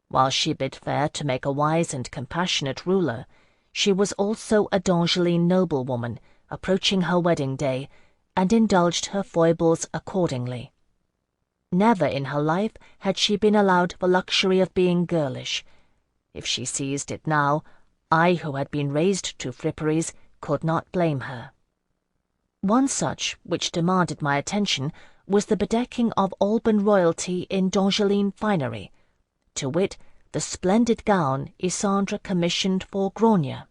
While she bid fair to make a wise and compassionate ruler, she was also a D'Angeline noblewoman, approaching her wedding day, and indulged her foibles accordingly. Never in her life had she been allowed the luxury of being girlish. If she seized it now, I, who had been raised to fripperies, could not blame her. One such, which demanded my attention, was the bedecking of Alban royalty in D'Angeline finery, to wit, the splendid gown Isandre commissioned for Grania.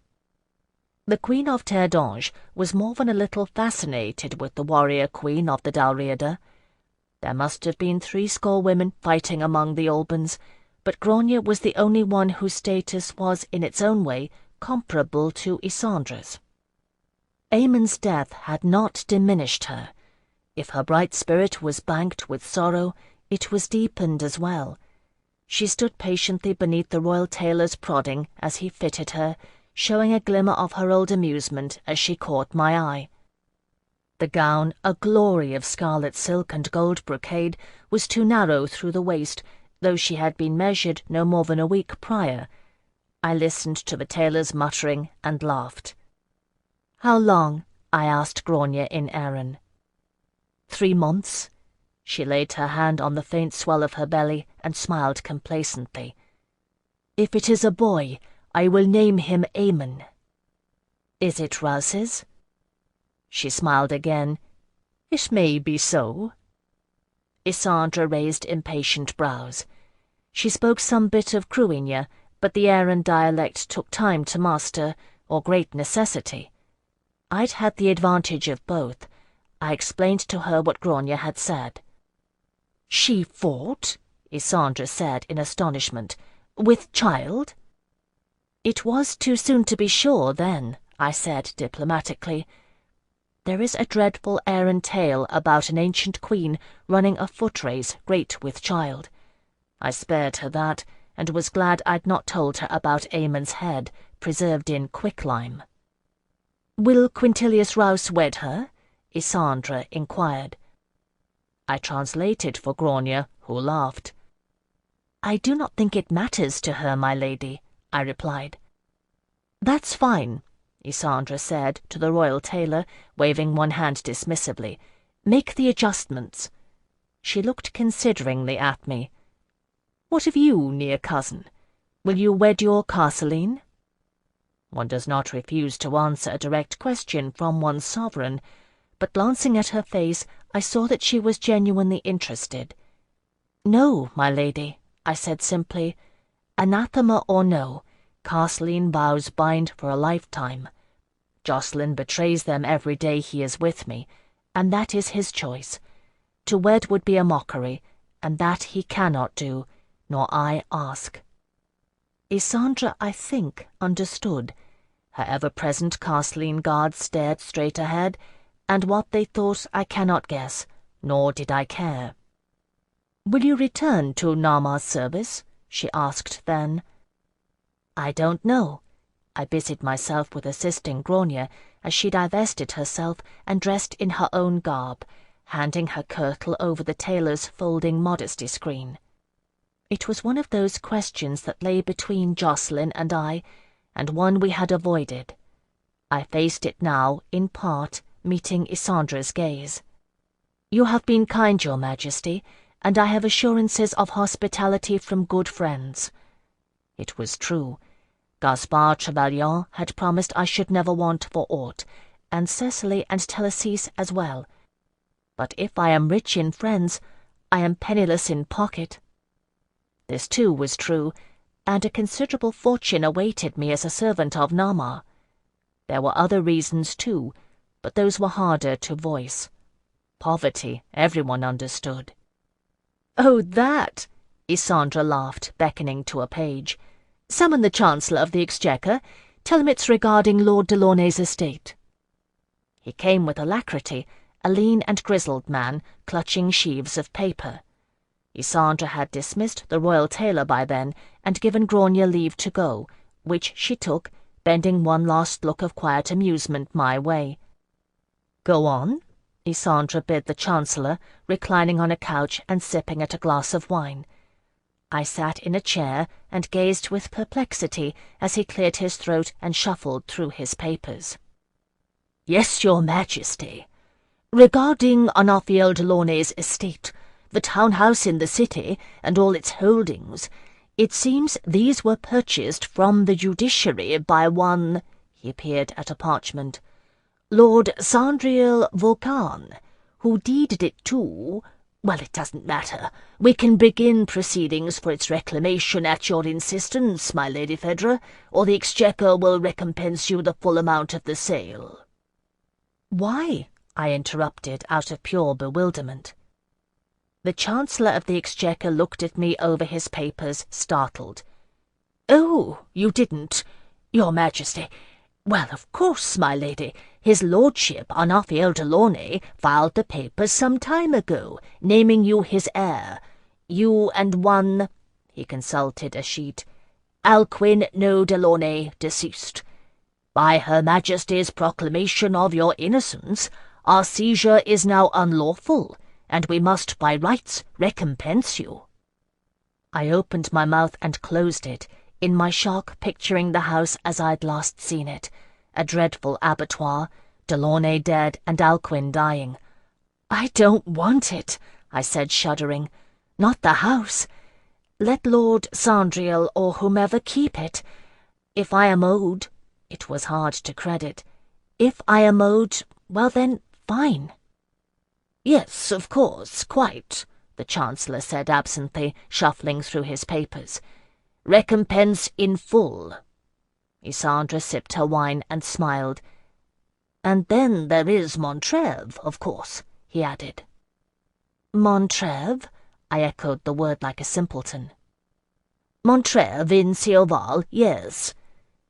The Queen of Terre d'Ange was more than a little fascinated with the warrior queen of the Dalriada. There must have been 80 women fighting among the Albans, but Grania was the only one whose status was in its own way comparable to Isandre's. Aemon's death had not diminished her. If her bright spirit was banked with sorrow, it was deepened as well. She stood patiently beneath the royal tailor's prodding as he fitted her, showing a glimmer of her old amusement as she caught my eye. The gown, a glory of scarlet silk and gold brocade, was too narrow through the waist, though she had been measured no more than a week prior. I listened to the tailor's muttering and laughed. "How long?" I asked Grania in Erin. 3 months. She laid her hand on the faint swell of her belly and smiled complacently. "If it is a boy, I will name him Aemon." "Is it Rouse's?" She smiled again. "It may be so." Isandre raised impatient brows. She spoke some bit of Cruinia, but the Erin dialect took time to master, or great necessity. I'd had the advantage of both. I explained to her what Grania had said. "She fought," Isandre said in astonishment, "with child?" "It was too soon to be sure then," I said diplomatically. "There is a dreadful Erin tale about an ancient queen running a foot race great with child. I spared her that, and was glad I'd not told her about Aemon's head, preserved in quicklime." "Will Quintilius Rouse wed her?" Isandre inquired. I translated for Grania, who laughed. "I do not think it matters to her, my lady," I replied. "That's fine," Isandre said to the royal tailor, waving one hand dismissively. "Make the adjustments." She looked consideringly at me. "What of you, near cousin? Will you wed your Castleline?" One does not refuse to answer a direct question from one's sovereign, but glancing at her face, I saw that she was genuinely interested. "No, my lady," I said simply. "Anathema or no, Castleline vows bind for a lifetime. Jacqueline betrays them every day he is with me, and that is his choice. To wed would be a mockery, and that he cannot do, nor I ask." Isandra, I think, understood. Her ever-present Castelline guards stared straight ahead, and what they thought I cannot guess, nor did I care. "Will you return to Nama's service?" she asked then. "I don't know." I busied myself with assisting Grania as she divested herself and dressed in her own garb, handing her kirtle over the tailor's folding modesty screen. It was one of those questions that lay between Jacqueline and I, and one we had avoided. I faced it now, in part, meeting Isandra's gaze. "You have been kind, Your Majesty, and I have assurances of hospitality from good friends." It was true. Gaspard Trevelyan had promised I should never want for aught, and Cecily and Telesise as well. But if I am rich in friends, I am penniless in pocket. This too was true, and a considerable fortune awaited me as a servant of Nama. There were other reasons too, but those were harder to voice. Poverty, everyone understood. "Oh, that!" Isandra laughed, beckoning to a page. "Summon the Chancellor of the Exchequer. Tell him it's regarding Lord Delaunay's estate." He came with alacrity, a lean and grizzled man, clutching sheaves of paper. Isandra had dismissed the royal tailor by then, and given Grania leave to go, which she took, bending one last look of quiet amusement my way. "Go on," Isandra bid the Chancellor, reclining on a couch and sipping at a glass of wine. I sat in a chair and gazed with perplexity as he cleared his throat and shuffled through his papers. "Yes, Your Majesty. Regarding Anafiel Delaunay's estate, the townhouse in the city, and all its holdings, it seems these were purchased from the judiciary by one," he peered at a parchment, "Lord Sandriel Vulcan, who deeded it to... well, it doesn't matter. We can begin proceedings for its reclamation at your insistence, my Lady Phèdre, or the Exchequer will recompense you the full amount of the sale." "Why?" I interrupted out of pure bewilderment. The Chancellor of the Exchequer looked at me over his papers, startled. "Oh, you didn't, Your Majesty. Well, of course, my lady, his lordship, Anafiel Delaunay, filed the papers some time ago, naming you his heir. You and one," he consulted a sheet, "Alcuin no Delaunay, deceased. By Her Majesty's proclamation of your innocence, our seizure is now unlawful, and we must by rights recompense you." I opened my mouth and closed it, in my shock picturing the house as I'd last seen it, a dreadful abattoir, Delaunay dead and Alcuin dying. "I don't want it," I said, shuddering. "Not the house. Let Lord Sandriel or whomever keep it. If I am owed—" it was hard to credit. "If I am owed, well then, fine." "Yes, of course, quite," the Chancellor said absently, shuffling through his papers. "Recompense in full." Isandra sipped her wine and smiled. "And then there is Montrève, of course," he added. "Montrève?" I echoed the word like a simpleton. "Montrève in Cioval, yes."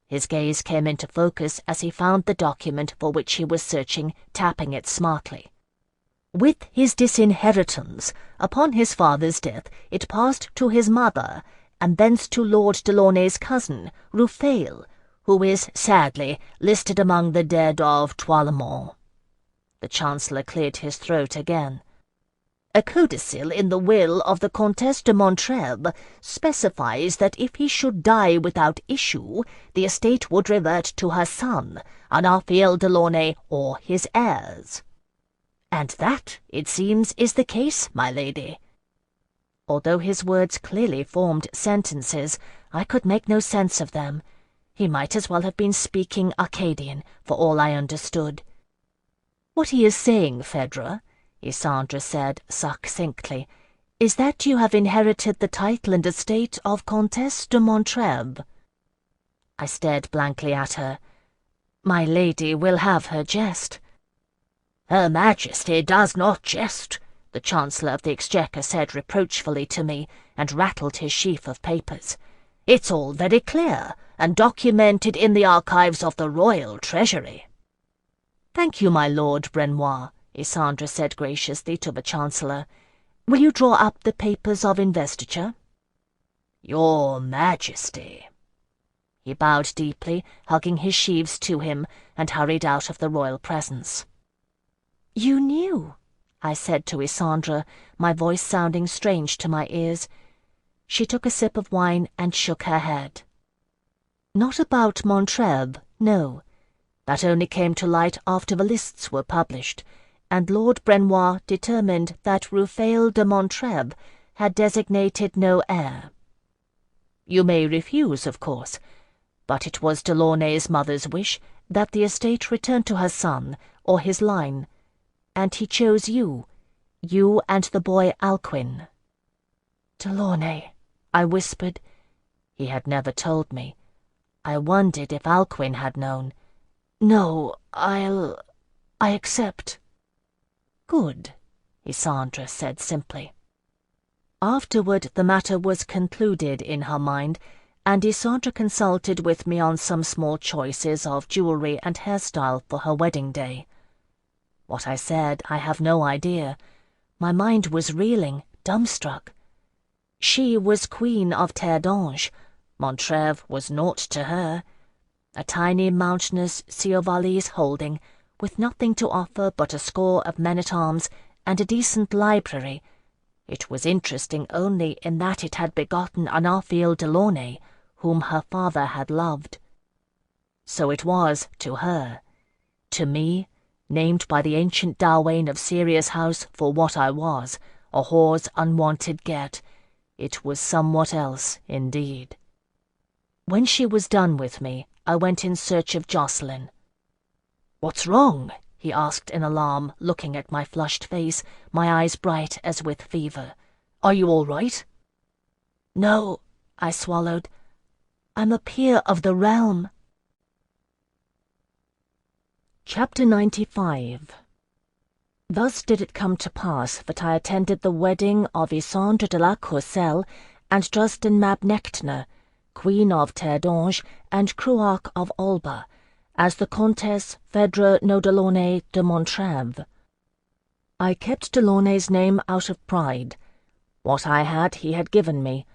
His gaze came into focus as he found the document for which he was searching, tapping it smartly. "With his disinheritance, upon his father's death, it passed to his mother, and thence to Lord Delaunay's cousin, Rufail, who is, sadly, listed among the dead of Toilemont." The Chancellor cleared his throat again. "A codicil in the will of the Comtesse de Montrève specifies that if he should die without issue, the estate would revert to her son, Anafiel Delaunay, or his heirs." "And that, it seems, is the case, my lady." Although his words clearly formed sentences, I could make no sense of them. He might as well have been speaking Akkadian, for all I understood. "What he is saying, Phèdre," Isandra said succinctly, "is that you have inherited the title and estate of Comtesse de Montrève." I stared blankly at her. My lady will have her jest." "Her Majesty does not jest," the Chancellor of the Exchequer said reproachfully to me, and rattled his sheaf of papers. "It's all very clear, and documented in the archives of the Royal Treasury." "Thank you, my Lord Brenois," Isandre said graciously to the Chancellor. "Will you draw up the papers of investiture?" "Your Majesty." He bowed deeply, hugging his sheaves to him, and hurried out of the royal presence. "You knew?" I said to Isandre, my voice sounding strange to my ears. She took a sip of wine and shook her head. "Not about Montreuil, no. That only came to light after the lists were published, and Lord Brenois determined that Rufeil de Montreuil had designated no heir. You may refuse, of course, but it was Delaunay's mother's wish that the estate return to her son, or his line, and he chose you and the boy Alcuin." "Delaunay," I whispered. He had never told me. I wondered if Alcuin had known. "No, I accept." "Good," Isandre said simply. Afterward the matter was concluded in her mind, and Isandre consulted with me on some small choices of jewellery and hairstyle for her wedding day. What I said, I have no idea. My mind was reeling, dumbstruck. She was Queen of Terre d'Ange. Montreuil was naught to her. A tiny mountainous Ciot-Valise holding, with nothing to offer but a score of men-at-arms and a decent library. It was interesting only in that it had begotten an Arthiel Delaunay, whom her father had loved. So it was to her. To me, named by the ancient Dawain of Sirius House for what I was, a whore's unwanted get, it was somewhat else indeed. When she was done with me, I went in search of Jocelyn. "What's wrong?" he asked in alarm, looking at my flushed face, my eyes bright as with fever. "Are you all right?" "No," I swallowed. "I'm a peer of the realm." Chapter 95. Thus did it come to pass that I attended the wedding of Isandre de la Courcelle and Justin Mabnechtner, Queen of Terre d'Ange and Cruach of Alba, as the Comtesse Phèdre Delaunay de Montreuil. I kept Delaunay's name out of pride. What I had he had given me.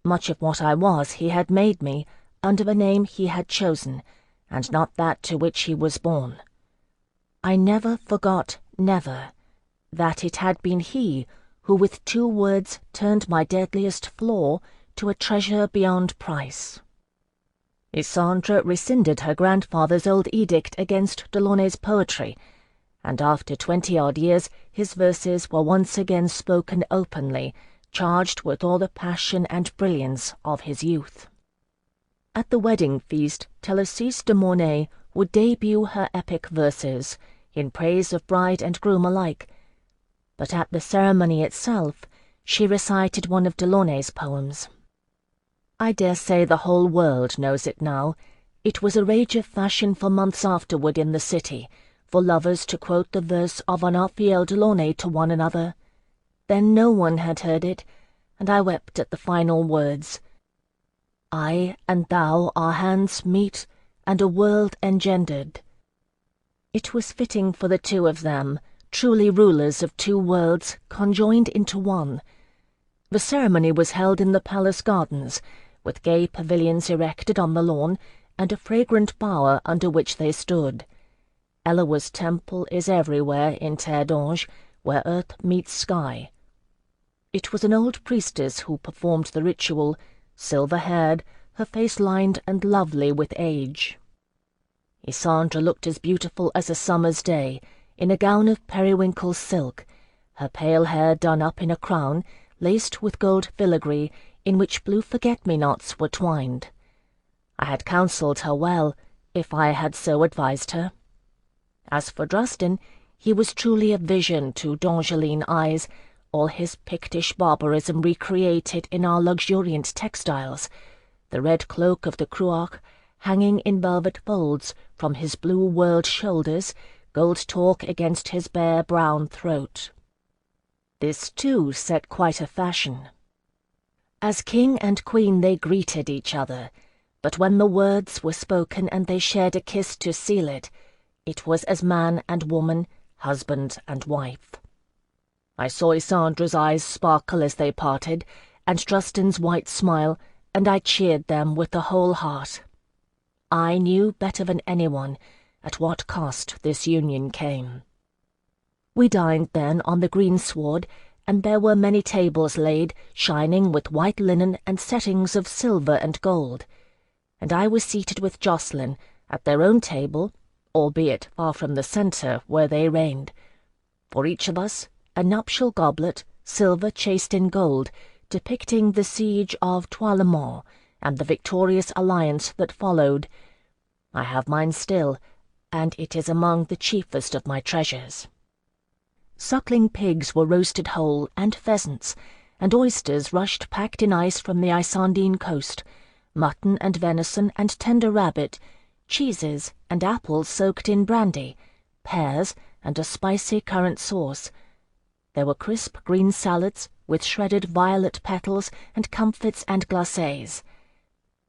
Much of what I was he had made me, under the name he had chosen, and not that to which he was born. I never forgot, never, that it had been he who with 2 words turned my deadliest flaw to a treasure beyond price. Isandre rescinded her grandfather's old edict against Delaunay's poetry, and after 20-odd years his verses were once again spoken openly, charged with all the passion and brilliance of his youth. At the wedding feast, Théloïse de Mornay would debut her epic verses, in praise of bride and groom alike, but at the ceremony itself she recited one of Delaunay's poems. I dare say the whole world knows it now. It was a rage of fashion for months afterward in the city, for lovers to quote the verse of an Arthiel Delaunay to one another. Then no one had heard it, and I wept at the final words. I and thou our hands meet, and a world engendered. It was fitting for the 2 of them, truly rulers of 2 worlds, conjoined into one. The ceremony was held in the palace gardens, with gay pavilions erected on the lawn, and a fragrant bower under which they stood. Eloa's temple is everywhere in Terre d'Ange, where earth meets sky. It was an old priestess who performed the ritual, silver-haired, her face lined and lovely with age. Isandre looked as beautiful as a summer's day, in a gown of periwinkle silk, her pale hair done up in a crown, laced with gold filigree, in which blue forget-me-nots were twined. I had counselled her well, if I had so advised her. As for Justin, he was truly a vision to D'Angeline eyes, all his Pictish barbarism recreated in our luxuriant textiles, the red cloak of the Cruach, hanging in velvet folds from his blue-whorled shoulders, gold torque against his bare brown throat. This, too, set quite a fashion. As king and queen they greeted each other, but when the words were spoken and they shared a kiss to seal it, it was as man and woman, husband and wife. I saw Isandra's eyes sparkle as they parted, and Drustan's white smile, and I cheered them with the whole heart. I knew better than anyone at what cost this union came. We dined then on the greensward, and there were many tables laid, shining with white linen and settings of silver and gold, and I was seated with Jacqueline at their own table, albeit far from the centre where they reigned. For each of us a nuptial goblet, silver chased in gold, depicting the siege of Toilemont and the victorious alliance that followed. I have mine still, and it is among the chiefest of my treasures. Suckling pigs were roasted whole, and pheasants, and oysters rushed packed in ice from the Isandine coast, mutton and venison and tender rabbit, cheeses and apples soaked in brandy, pears and a spicy currant sauce. There were crisp green salads with shredded violet petals and comfits and glacés.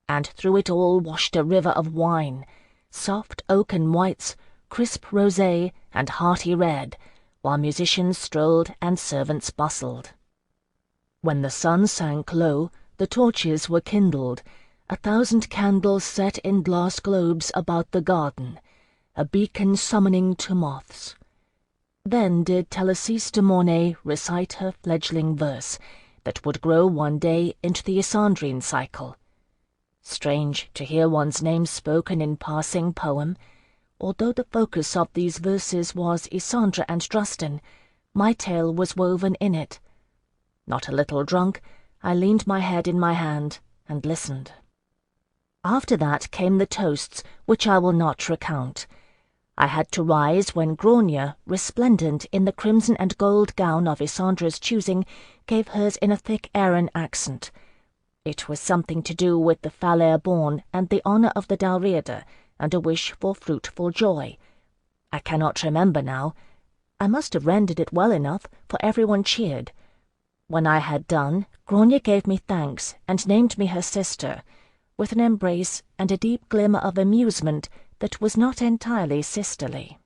And through it all washed a river of wine, soft oaken whites, crisp rosé, and hearty red, while musicians strolled and servants bustled. When the sun sank low, the torches were kindled, 1,000 candles set in glass globes about the garden, a beacon summoning to moths. Then did Thélassise de Mornay recite her fledgling verse, that would grow one day into the Isandrine cycle. Strange to hear one's name spoken in passing poem. Although the focus of these verses was Isandra and Drustan, my tale was woven in it. Not a little drunk, I leaned my head in my hand and listened. After that came the toasts, which I will not recount. I had to rise when Grania, resplendent in the crimson and gold gown of Isandra's choosing, gave hers in a thick Aran accent. It was something to do with the Falair born and the honour of the Dalriada, and a wish for fruitful joy. I cannot remember now. I must have rendered it well enough, for everyone cheered. When I had done, Grania gave me thanks, and named me her sister, with an embrace and a deep glimmer of amusement that was not entirely sisterly.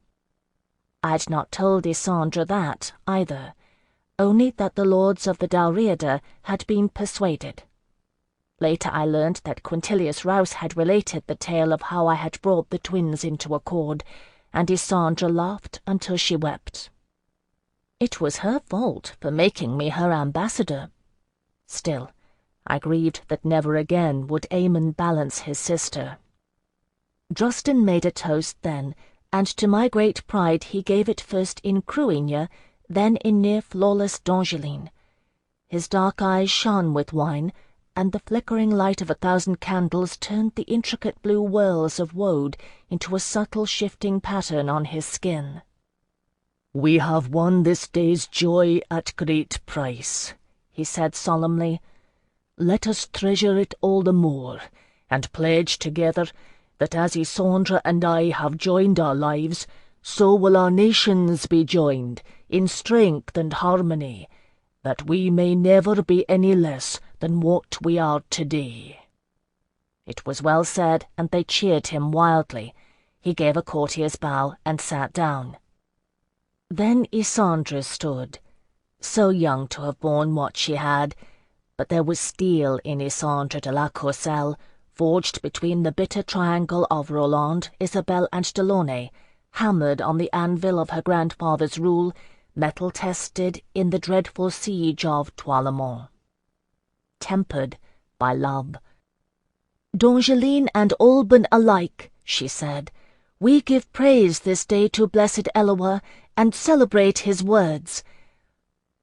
I'd not told Isandra that, either, only that the lords of the Dalriada had been persuaded. Later I learnt that Quintilius Rouse had related the tale of how I had brought the twins into accord, and Isandra laughed until she wept. It was her fault for making me her ambassador. Still, I grieved that never again would Aemon balance his sister. Drustan made a toast then, and to my great pride he gave it first in Cruinia, then in near-flawless Dongeline. His dark eyes shone with wine, and the flickering light of 1,000 candles turned the intricate blue whorls of woad into a subtle shifting pattern on his skin. "We have won this day's joy at great price," he said solemnly. "Let us treasure it all the more, and pledge together that as Isandra and I have joined our lives, so will our nations be joined in strength and harmony, that we may never be any less than what we are today." It was well said, and they cheered him wildly. He gave a courtier's bow and sat down. Then Isandra stood, so young to have borne what she had, but there was steel in Isandra de la Courcelle, forged between the bitter triangle of Roland, Isabel, and Delaunay, hammered on the anvil of her grandfather's rule, metal-tested in the dreadful siege of Toilemont. Tempered by love. "Dongeline and Alban alike," she said, "we give praise this day to blessed Eloa, and celebrate his words.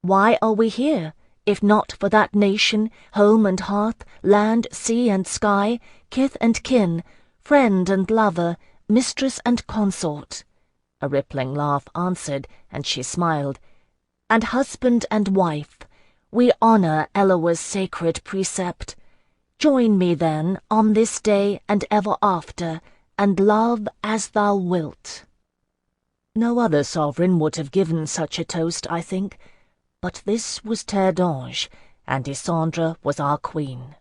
Why are we here, if not for that nation, home and hearth, land, sea and sky, kith and kin, friend and lover, mistress and consort?" A rippling laugh answered, and she smiled. "And husband and wife. We honour Eloa's sacred precept. Join me, then, on this day and ever after, and love as thou wilt." No other sovereign would have given such a toast, I think, but this was Terre d'Ange, and Isandre was our queen.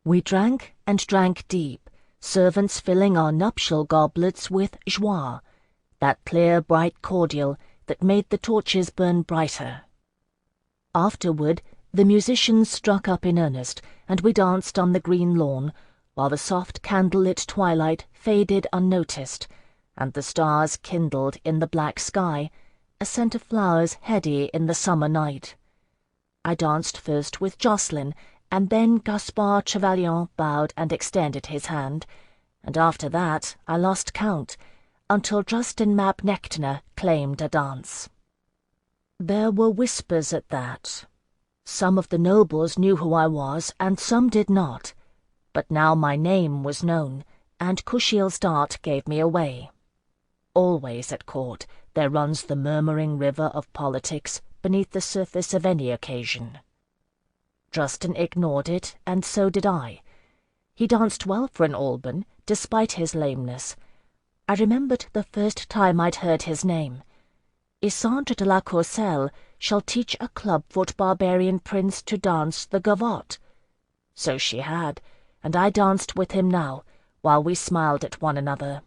We drank and drank deep, servants filling our nuptial goblets with joie, that clear, bright cordial that made the torches burn brighter. Afterward, the musicians struck up in earnest, and we danced on the green lawn, while the soft candle-lit twilight faded unnoticed, and the stars kindled in the black sky, a scent of flowers heady in the summer night. I danced first with Jacqueline, and then Gaspard Trevelyan bowed and extended his hand, and after that I lost count, until Justin Mab Nectaner claimed a dance. There were whispers at that. Some of the nobles knew who I was, and some did not, but now my name was known, and Kushiel's dart gave me away. Always at court there runs the murmuring river of politics beneath the surface of any occasion. Justin ignored it, and so did I. He danced well for an Alban, despite his lameness. I remembered the first time I'd heard his name. Isandre de la Courcelle shall teach a club-foot barbarian prince to dance the gavotte. So she had, and I danced with him now, while we smiled at one another.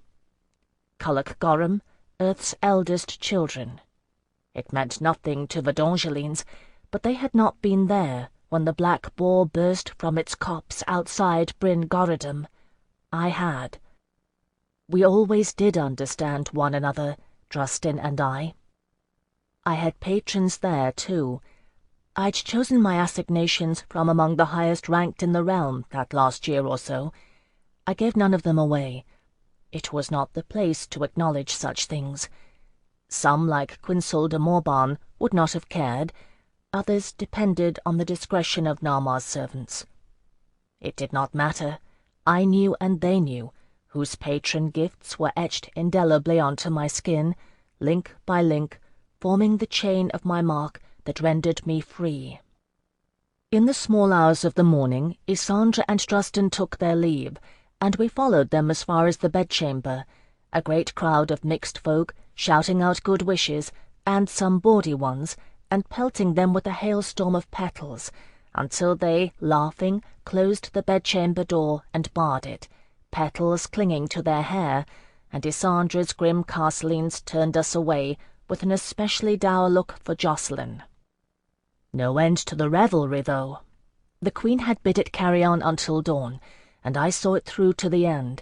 Culloch Gorham, Earth's eldest children. It meant nothing to the Dongelines, but they had not been there when the black boar burst from its copse outside Bryn Goredum. I had. We always did understand one another, Justin and I. I had patrons there, too. I'd chosen my assignations from among the highest ranked in the realm that last year or so. I gave none of them away. It was not the place to acknowledge such things. Some, like Quinsel de Morban, would not have cared. Others depended on the discretion of Narmar's servants. It did not matter. I knew and they knew, whose patron gifts were etched indelibly onto my skin, link by link, forming the chain of my mark that rendered me free. In the small hours of the morning, Isandre and Justin took their leave, and we followed them as far as the bedchamber, a great crowd of mixed folk, shouting out good wishes, and some bawdy ones, and pelting them with a hailstorm of petals, until they, laughing, closed the bedchamber door and barred it, petals clinging to their hair, and Isandre's grim castlines turned us away, with an especially dour look for Jacqueline. No end to the revelry, though. The Queen had bid it carry on until dawn, and I saw it through to the end,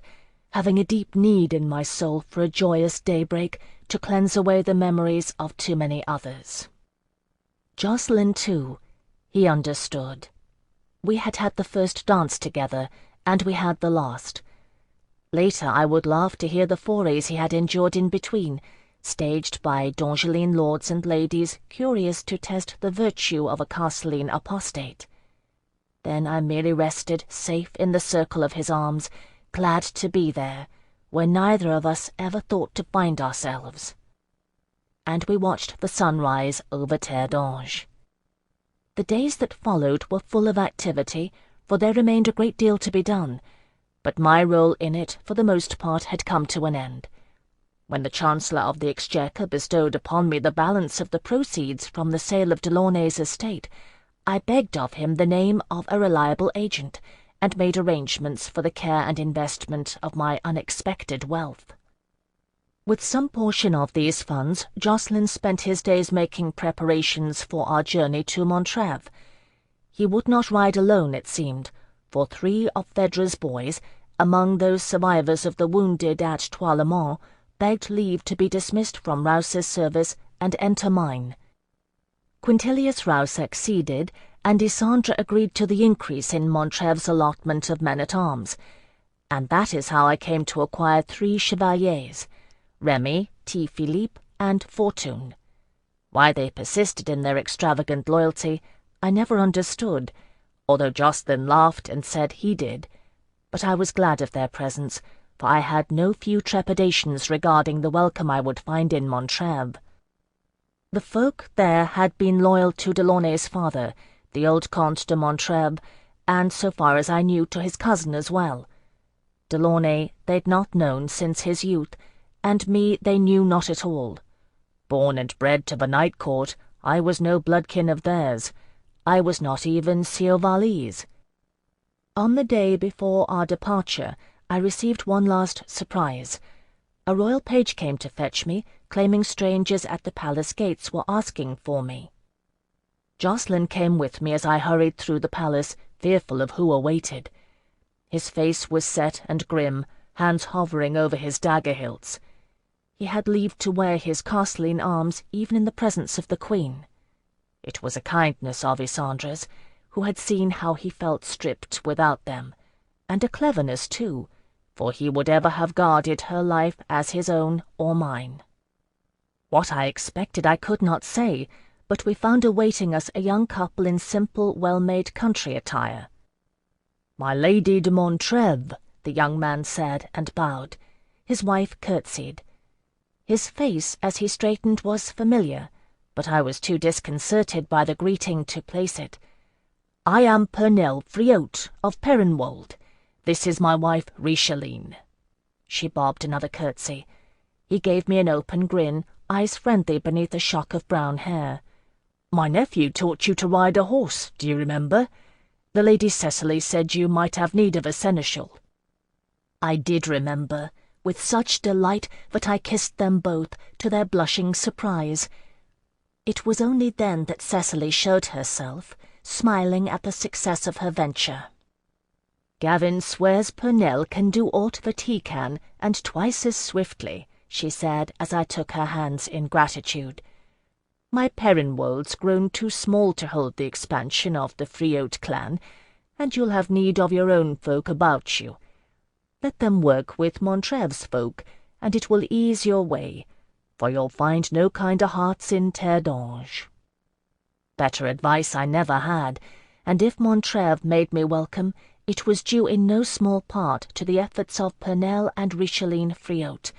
having a deep need in my soul for a joyous daybreak to cleanse away the memories of too many others. Jacqueline, too, he understood. We had had the first dance together, and we had the last. Later I would laugh to hear the forays he had endured in between, staged by Dongeline lords and ladies curious to test the virtue of a Castelline apostate. Then I merely rested safe in the circle of his arms, glad to be there, where neither of us ever thought to find ourselves. And we watched the sunrise over Terre d'Ange. The days that followed were full of activity, for there remained a great deal to be done, but my role in it for the most part had come to an end. When the Chancellor of the Exchequer bestowed upon me the balance of the proceeds from the sale of Delaunay's estate, I begged of him the name of a reliable agent, and made arrangements for the care and investment of my unexpected wealth. With some portion of these funds, Jacqueline spent his days making preparations for our journey to Montreuil. He would not ride alone, it seemed, for 3 of Phèdre's boys, among those survivors of the wounded at Trois-le-Mans, begged leave to be dismissed from Rouse's service and enter mine. Quintilius Rouse acceded, and Isandre agreed to the increase in Montreuil's allotment of men-at-arms, and that is how I came to acquire 3 chevaliers, Remy, T. Philippe, and Fortune. Why they persisted in their extravagant loyalty I never understood, although Jacqueline laughed and said he did, but I was glad of their presence, for I had no few trepidations regarding the welcome I would find in Montreuil. The folk there had been loyal to Delaunay's father, the old Comte de Montreuil, and so far as I knew to his cousin as well. Delaunay they'd not known since his youth, and me they knew not at all. Born and bred to the night court, I was no bloodkin of theirs. I was not even Sieovalese. On the day before our departure, I received one last surprise. A royal page came to fetch me, claiming strangers at the palace gates were asking for me. Jacqueline came with me as I hurried through the palace, fearful of who awaited. His face was set and grim, hands hovering over his dagger hilts. He had leave to wear his castling arms even in the presence of the Queen. It was a kindness of Isandre's, who had seen how he felt stripped without them, and a cleverness too, for he would ever have guarded her life as his own or mine. What I expected I could not say, but we found awaiting us a young couple in simple, well-made country attire. "My Lady de Montreve," the young man said, and bowed. His wife curtsied. His face, as he straightened, was familiar, but I was too disconcerted by the greeting to place it. "I am Peril Friot of Perinwold. This is my wife, Richeline." She bobbed another curtsy. He gave me an open grin, eyes friendly beneath a shock of brown hair. "My nephew taught you to ride a horse, do you remember? The Lady Cecily said you might have need of a seneschal." I did remember, with such delight that I kissed them both, to their blushing surprise. It was only then that Cecily showed herself, smiling at the success of her venture. "Gavin swears Purnell can do aught that he can, and twice as swiftly," she said as I took her hands in gratitude. "My Perinwold's grown too small to hold the expansion of the Friot clan, and you'll have need of your own folk about you. Let them work with Montreve's folk, and it will ease your way, for you'll find no kinder hearts in Terre d'Ange." Better advice I never had, and if Montreve made me welcome, it was due in no small part to the efforts of Purnell and Richeline Friot,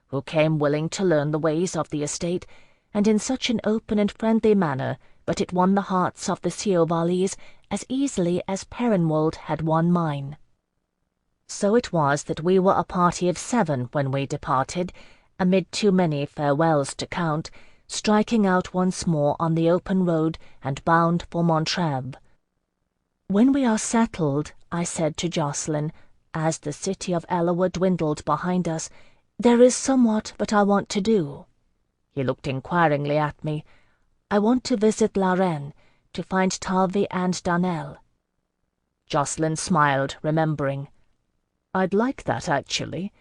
who came willing to learn the ways of the estate, and in such an open and friendly manner that it won the hearts of the Sieovalese as easily as Perinwold had won mine. So it was that we were a party of 7 when we departed, amid too many farewells to count, striking out once more on the open road and bound for Montreve. "When we are settled," I said to Jacqueline, as the city of Ellewa dwindled behind us, "there is somewhat that I want to do." He looked inquiringly at me. "I want to visit La Reine, to find Talvi and Danel." Jacqueline smiled, remembering. "I'd like that, actually.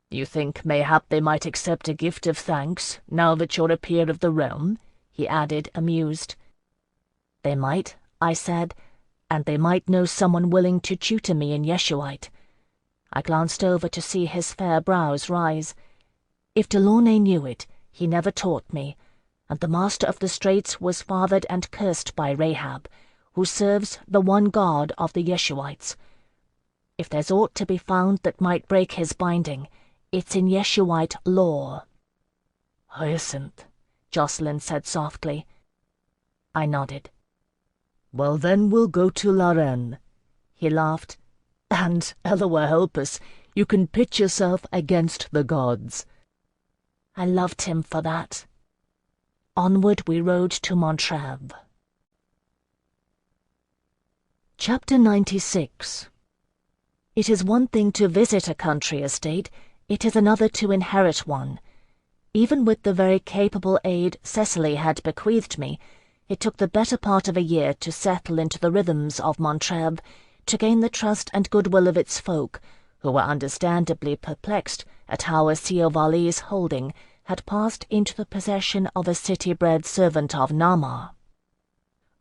You think mayhap they might accept a gift of thanks, now that you're a peer of the realm?" he added, amused. "They might," I said, "and they might know someone willing to tutor me in Yeshuite." I glanced over to see his fair brows rise. If Delaunay knew it, he never taught me, and the Master of the Straits was fathered and cursed by Rahab, who serves the one God of the Yeshuites. If there's aught to be found that might break his binding, it's in Yeshuite law." "Hyacinth," Jacqueline said softly. I nodded. "Well, then we'll go to La Reine." He laughed. "And, Ellewa help us, you can pit yourself against the gods." I loved him for that. Onward we rode to Montreve. Chapter 96. It is one thing to visit a country estate, it is another to inherit one. Even with the very capable aid Cecily had bequeathed me, it took the better part of a year to settle into the rhythms of Montreve, to gain the trust and goodwill of its folk, who were understandably perplexed at how a Sieovalese holding had passed into the possession of a city-bred servant of Nama.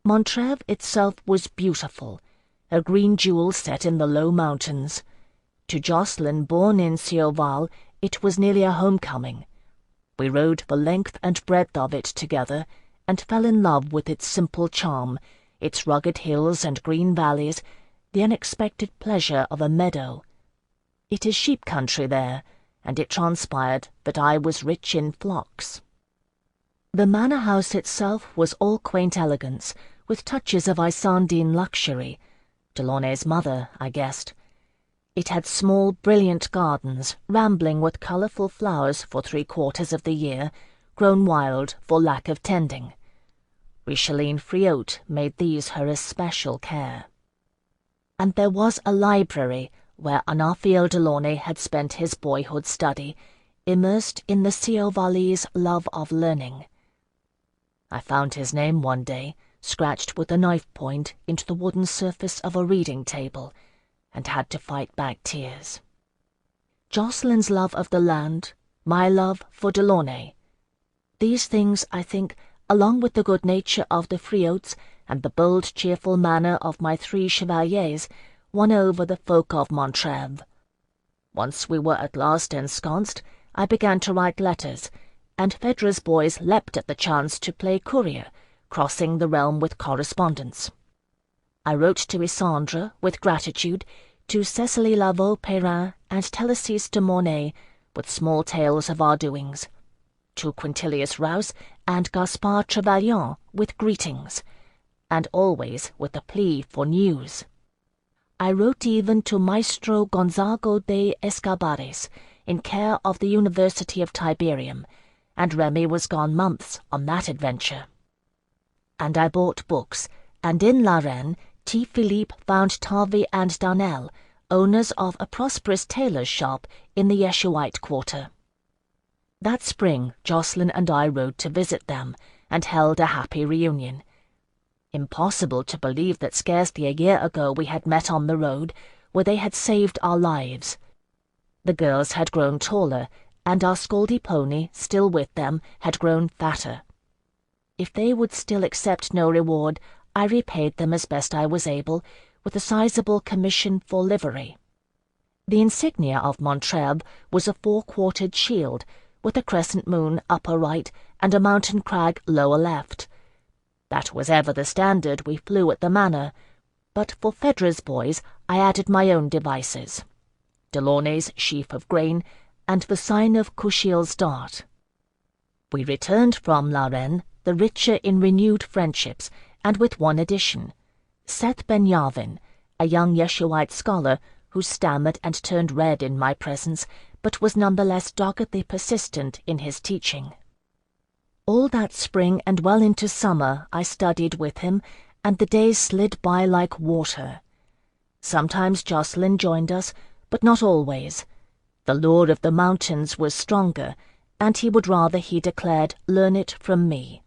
Montreve itself was beautiful, a green jewel set in the low mountains. To Jacqueline, born in Sieoval, it was nearly a homecoming. We rode the length and breadth of it together, and fell in love with its simple charm, its rugged hills and green valleys, the unexpected pleasure of a meadow. It is sheep country there, and it transpired that I was rich in flocks. The manor house itself was all quaint elegance, with touches of Isandine luxury. Delaunay's mother, I guessed. It had small, brilliant gardens, rambling with colourful flowers for 3/4 of the year, grown wild for lack of tending. Richeline Friote made these her especial care. And there was a library where Anarthiel Delaunay had spent his boyhood study, immersed in the Siovalese love of learning. I found his name one day, scratched with a knife point into the wooden surface of a reading table, and had to fight back tears. Jocelyn's love of the land, my love for Delaunay. These things, I think, along with the good nature of the Friotes and the bold, cheerful manner of my 3 chevaliers, won over the folk of Montreuil. Once we were at last ensconced, I began to write letters, and Phèdre's boys leapt at the chance to play courier, crossing the realm with correspondence. I wrote to Isandre with gratitude, to Cecily Lavaux-Perrin and Télésise de Mornay with small tales of our doings, to Quintilius Rouse and Gaspard Trevaillant with greetings, and always with a plea for news. I wrote even to Maestro Gonzago de Escobares, in care of the University of Tiberium, and Remy was gone months on that adventure. And I bought books, and in La Reine, T. Philippe found Tarvey and Darnell, owners of a prosperous tailor's shop in the Yeshuite quarter. That spring, Jocelyn and I rode to visit them, and held a happy reunion. Impossible to believe that scarcely a year ago we had met on the road, where they had saved our lives. The girls had grown taller, and our Scaldy pony, still with them, had grown fatter. If they would still accept no reward, I repaid them as best I was able, with a sizable commission for livery. The insignia of Montreuil was a 4-quartered shield, with a crescent moon upper right and a mountain crag lower left. That was ever the standard we flew at the manor, but for Phèdre's boys I added my own devices: Delaunay's sheaf of grain, and the sign of Kushiel's dart. We returned from La Reine the richer in renewed friendships, and with one addition: Seth Ben-Yavin, a young Yeshuite scholar who stammered and turned red in my presence, but was none the less doggedly persistent in his teaching. All that spring and well into summer I studied with him, and the days slid by like water. Sometimes Jocelyn joined us, but not always. The lure of the mountains was stronger, and he would rather, he declared, learn it from me.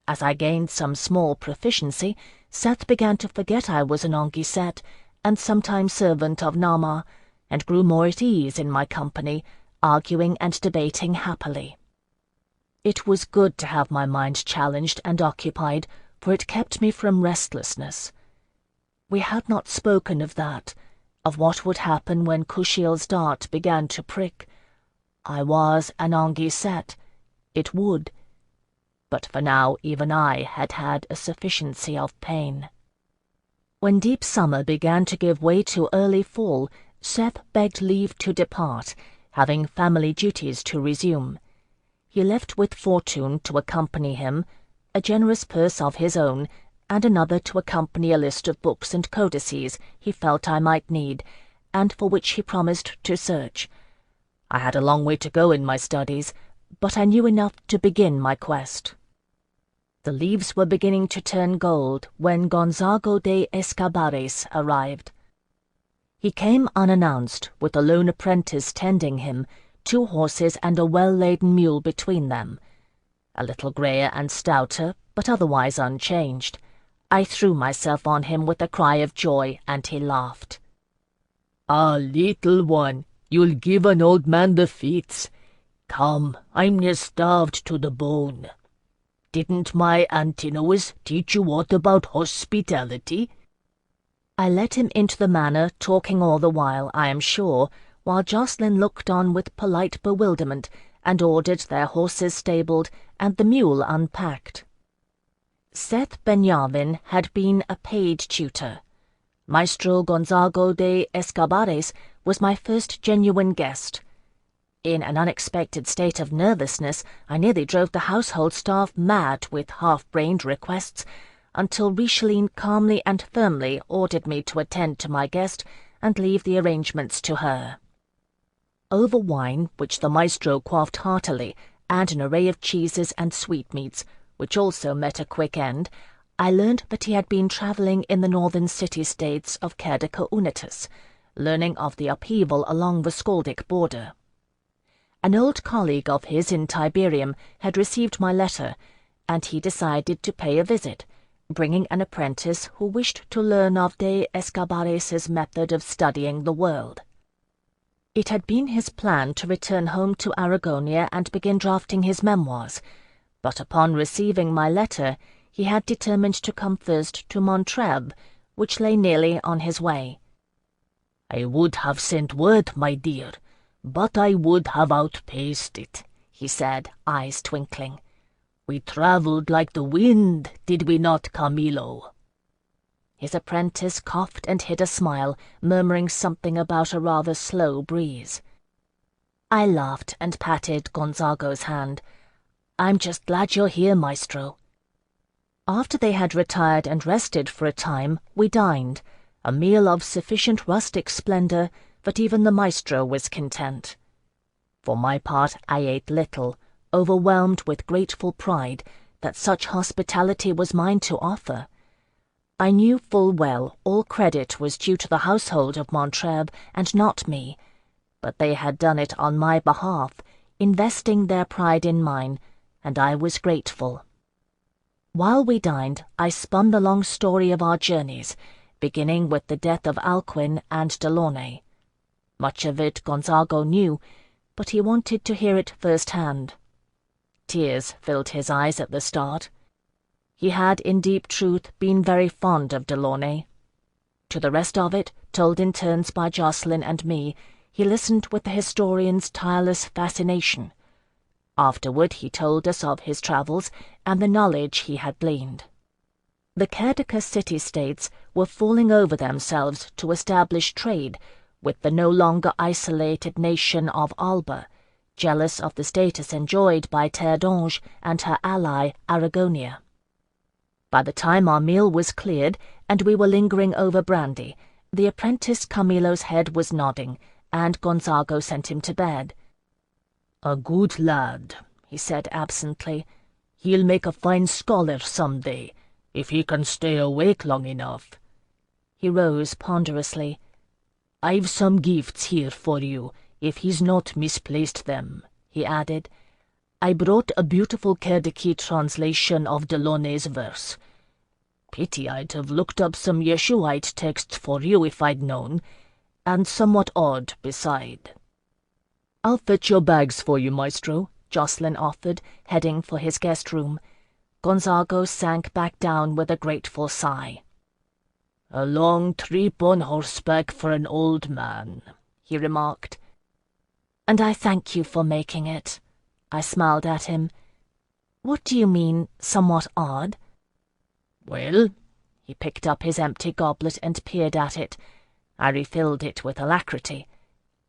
As I gained some small proficiency, Seth began to forget I was an Anguissette, and sometimes servant of Nama, and grew more at ease in my company, arguing and debating happily. It was good to have my mind challenged and occupied, for it kept me from restlessness. We had not spoken of that, of what would happen when Kushiel's dart began to prick. I was an Anguissette. It would. But for now even I had had a sufficiency of pain. When deep summer began to give way to early fall, Seth begged leave to depart, having family duties to resume. He left with Fortune to accompany him, a generous purse of his own, and another to accompany a list of books and codices he felt I might need, and for which he promised to search. I had a long way to go in my studies, but I knew enough to begin my quest. The leaves were beginning to turn gold when Gonzago de Escobares arrived. He came unannounced, with a lone apprentice tending him, 2 horses and a well-laden mule between them. A little greyer and stouter, but otherwise unchanged. I threw myself on him with a cry of joy, and he laughed. "Ah, little one, you'll give an old man the fits. Come, I'm near starved to the bone. Didn't my Antinous teach you aught about hospitality?" I led him into the manor, talking all the while, I am sure, while Jocelyn looked on with polite bewilderment, and ordered their horses stabled and the mule unpacked. Seth Ben-Yavin had been a paid tutor. Maestro Gonzago de Escobares was my first genuine guest. In an unexpected state of nervousness, I nearly drove the household staff mad with half-brained requests. until Richelieu calmly and firmly ordered me to attend to my guest and leave the arrangements to her. Over wine, which the maestro quaffed heartily, and an array of cheeses and sweetmeats, which also met a quick end, I learned that he had been travelling in the northern city-states of Cerdica Unitas, learning of the upheaval along the Skaldic border. An old colleague of his in Tiberium had received my letter, and he decided to pay a visit, bringing an apprentice who wished to learn of de Escobares's method of studying the world. It had been his plan to return home to Aragonia and begin drafting his memoirs, but upon receiving my letter he had determined to come first to Montreuil, which lay nearly on his way. "I would have sent word, my dear, but I would have outpaced it," he said, eyes twinkling. "We travelled like the wind, did we not, Camillo?" His apprentice coughed and hid a smile, murmuring something about a rather slow breeze. I laughed and patted Gonzago's hand. "I'm just glad you're here, maestro." After they had retired and rested for a time, we dined, a meal of sufficient rustic splendour that even the maestro was content. For my part, I ate little, overwhelmed with grateful pride that such hospitality was mine to offer. I knew full well all credit was due to the household of Montreuil and not me, but they had done it on my behalf, investing their pride in mine, and I was grateful. While we dined, I spun the long story of our journeys, beginning with the death of Alcuin and Delaunay. Much of it Gonzago knew, but he wanted to hear it first-hand. Tears filled his eyes at the start. He had, in deep truth, been very fond of Delaunay. To the rest of it, told in turns by Jacqueline and me, he listened with the historian's tireless fascination. Afterward he told us of his travels and the knowledge he had gleaned. The Cerdica city-states were falling over themselves to establish trade with the no longer isolated nation of Alba, jealous of the status enjoyed by Terre d'Ange and her ally Aragonia. By the time our meal was cleared and we were lingering over brandy, the apprentice Camillo's head was nodding, and Gonzago sent him to bed. "A good lad," he said absently. "He'll make a fine scholar some day, if he can stay awake long enough." He rose ponderously. "I've some gifts here for you, if he's not misplaced them," he added. "I brought a beautiful Cerdici translation of Delaunay's verse. Pity I'd have looked up some Yeshuite texts for you if I'd known, and somewhat odd beside." "I'll fetch your bags for you, maestro," Jacqueline offered, heading for his guest room. Gonzago sank back down with a grateful sigh. "A long trip on horseback for an old man," he remarked. "And I thank you for making it." I smiled at him. "What do you mean, somewhat odd?" "Well," he picked up his empty goblet and peered at it. I refilled it with alacrity.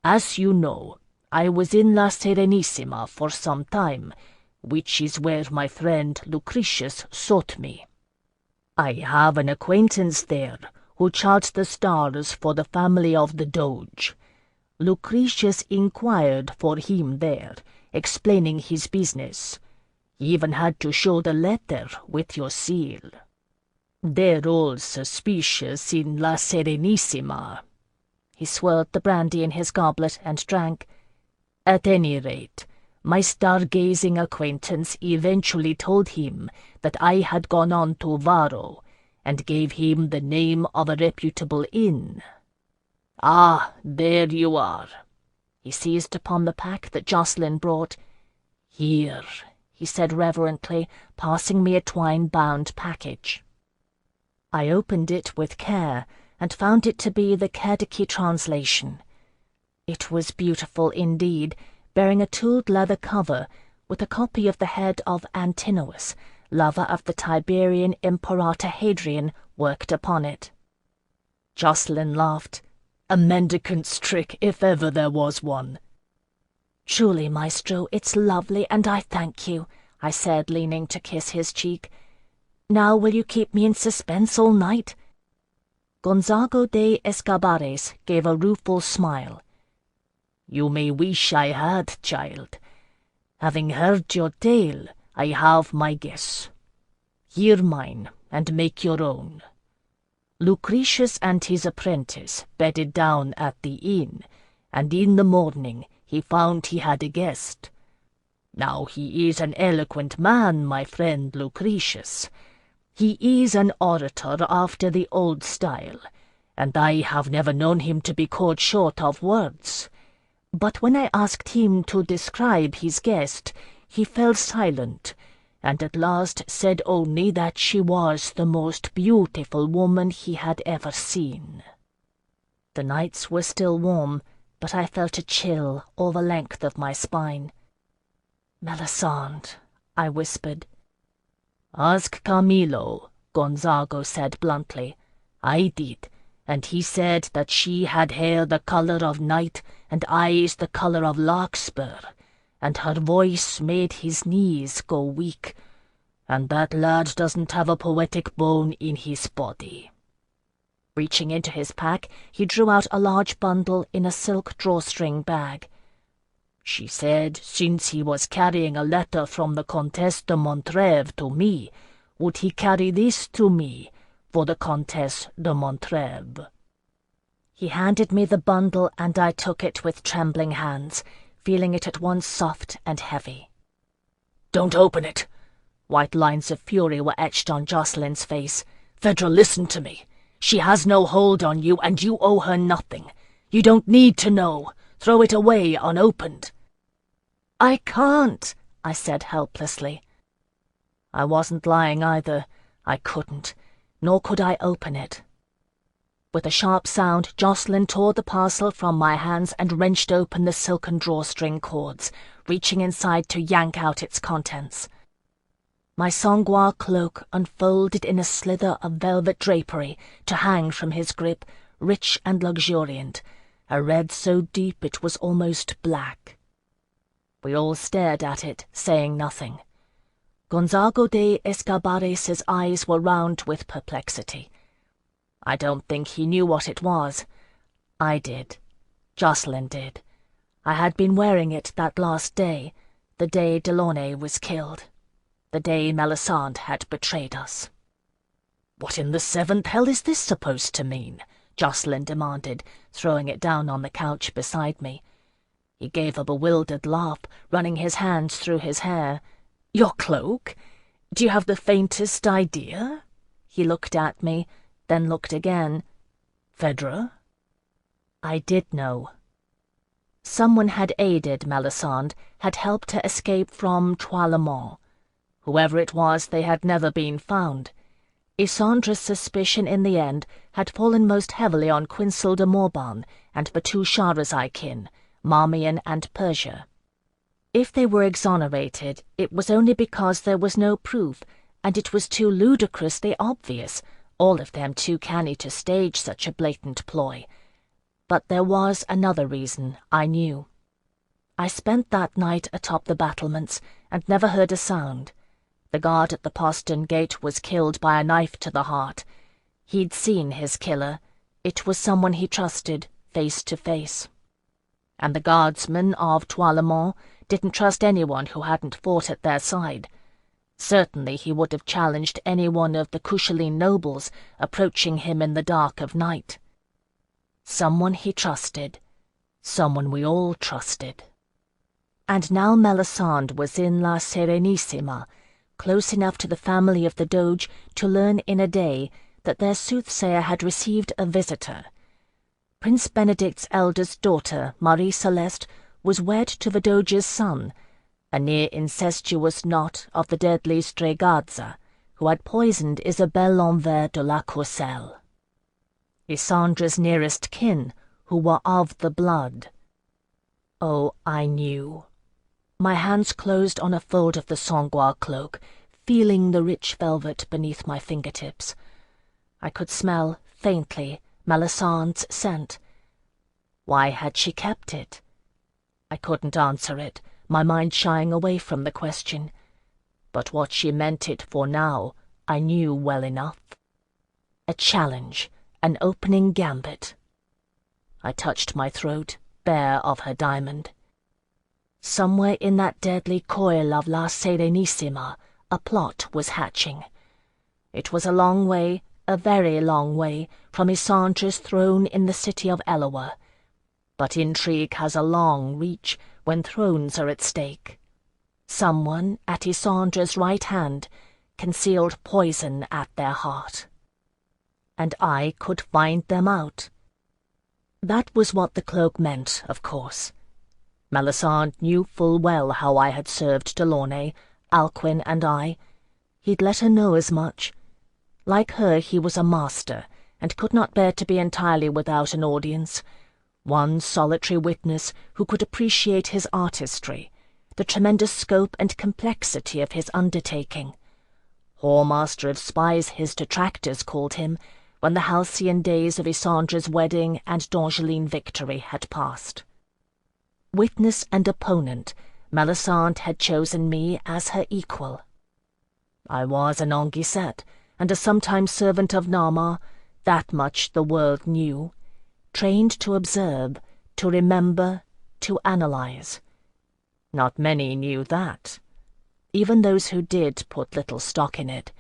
"As you know, I was in La Serenissima for some time, which is where my friend Lucretius sought me. I have an acquaintance there who charts the stars for the family of the Doge. Lucretius inquired for him there, explaining his business. He even had to show the letter with your seal. They're all suspicious in La Serenissima." He swirled the brandy in his goblet and drank. "At any rate, my stargazing acquaintance eventually told him that I had gone on to Varro, and gave him the name of a reputable inn. Ah, there you are." He seized upon the pack that Jacqueline brought. "Here," he said reverently, passing me a twine-bound package. I opened it with care, and found it to be the Cerdici translation. It was beautiful indeed, bearing a tooled leather cover, with a copy of the head of Antinous, lover of the Tiberian Imperator Hadrian, worked upon it. Jacqueline laughed. "A mendicant's trick, if ever there was one." "Truly, maestro, it's lovely, and I thank you," I said, leaning to kiss his cheek. Now will you keep me in suspense all night?" Gonzago de Escobares gave a rueful smile. "You may wish I had, child. Having heard your tale, I have my guess. Hear mine, and make your own. Lucretius and his apprentice bedded down at the inn, and in the morning he found he had a guest. Now he is an eloquent man, my friend Lucretius. He is an orator after the old style, and I have never known him to be caught short of words. But when I asked him to describe his guest, he fell silent, and at last said only that she was the most beautiful woman he had ever seen." The nights were still warm, but I felt a chill all the length of my spine. "Melisande," I whispered. "Ask Camillo," Gonzago said bluntly. "I did, and he said that she had hair the color of night and eyes the color of larkspur, and her voice made his knees go weak, and that lad doesn't have a poetic bone in his body." Reaching into his pack, he drew out a large bundle in a silk drawstring bag. "She said since he was carrying a letter from the Comtesse de Montreuil to me, would he carry this to me for the Comtesse de Montreuil?" He handed me the bundle, and I took it with trembling hands, feeling it at once soft and heavy. "Don't open it!" White lines of fury were etched on Jacqueline's face. "Phèdre, listen to me. She has no hold on you, and you owe her nothing. You don't need to know. Throw it away unopened." "I can't," I said helplessly. I wasn't lying either. I couldn't, nor could I open it. With a sharp sound, Jacqueline tore the parcel from my hands and wrenched open the silken drawstring cords, reaching inside to yank out its contents. My sanglois cloak unfolded in a slither of velvet drapery to hang from his grip, rich and luxuriant, a red so deep it was almost black. We all stared at it, saying nothing. Gonzago de Escobares's eyes were round with perplexity. I don't think he knew what it was. I did. Jacqueline did. I had been wearing it that last day, the day Delaunay was killed, the day Melisande had betrayed us. "What in the seventh hell is this supposed to mean?" Jacqueline demanded, throwing it down on the couch beside me. He gave a bewildered laugh, running his hands through his hair. "Your cloak? Do you have the faintest idea?" He looked at me, then looked again. "Phèdre?" I did know. Someone had aided Melisande, had helped her escape from Troilemont. Whoever it was, they had never been found. Isandre's suspicion in the end had fallen most heavily on Quincel de Morban and the two Shahrazai kin, Marmion and Persia. If they were exonerated, it was only because there was no proof, and it was too ludicrously obvious, all of them too canny to stage such a blatant ploy. But there was another reason, I knew. I spent that night atop the battlements, and never heard a sound. The guard at the postern gate was killed by a knife to the heart. He'd seen his killer. It was someone he trusted, face to face. And the guardsmen of Troilemont didn't trust anyone who hadn't fought at their side. Certainly he would have challenged any one of the Kushiel nobles approaching him in the dark of night. Someone he trusted. Someone we all trusted. And now Melisande was in La Serenissima, close enough to the family of the Doge to learn in a day that their soothsayer had received a visitor. Prince Benedict's eldest daughter, Marie Celeste, was wed to the Doge's son, a near incestuous knot of the deadly Stregazza, who had poisoned Isabelle L'Envers de la Courcelle. Isandre's nearest kin, who were of the blood. Oh, I knew. My hands closed on a fold of the sanglois cloak, feeling the rich velvet beneath my fingertips. I could smell, faintly, Melisande's scent. Why had she kept it? I couldn't answer it, my mind shying away from the question. But what she meant it for now, I knew well enough. A challenge, an opening gambit. I touched my throat, bare of her diamond. Somewhere in that deadly coil of La Serenissima, a plot was hatching. It was a long way, a very long way, from Isandre's throne in the city of Eloa. But intrigue has a long reach when thrones are at stake. Someone at Isandre's right hand concealed poison at their heart. And I could find them out. That was what the cloak meant, of course. Melisande knew full well how I had served Delaunay, Alcuin, and I. He'd let her know as much. Like her, he was a master, and could not bear to be entirely without an audience. One solitary witness who could appreciate his artistry, the tremendous scope and complexity of his undertaking. Whoremaster of spies his detractors called him, when the halcyon days of Isandre's wedding and d'Angeline victory had passed. Witness and opponent, Melisande had chosen me as her equal. I was an Anguissette, and a sometime servant of Nama, that much the world knew, trained to observe, to remember, to analyze. Not many knew that. Even those who did put little stock in it.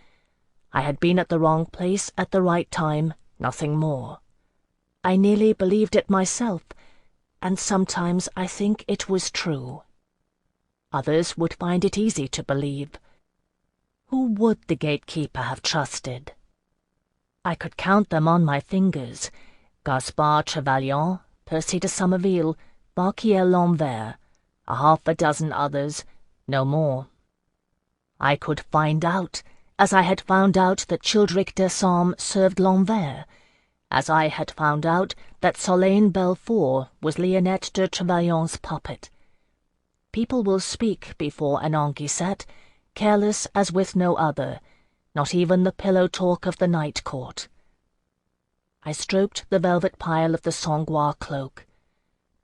I had been at the wrong place at the right time, nothing more. I nearly believed it myself, and sometimes I think it was true. Others would find it easy to believe. Who would the gatekeeper have trusted? I could count them on my fingers: Gaspard Trevelyan, Percy de Somerville, Barquiel Lambert, a dozen others, no more. I could find out, as I had found out that Childeric d'Assam served Lambert, as I had found out that Solane Belfort was Lionette de Trevelyan's puppet. People will speak before an Anguissette, careless as with no other, not even the pillow talk of the night court. I stroked the velvet pile of the Sanglois cloak.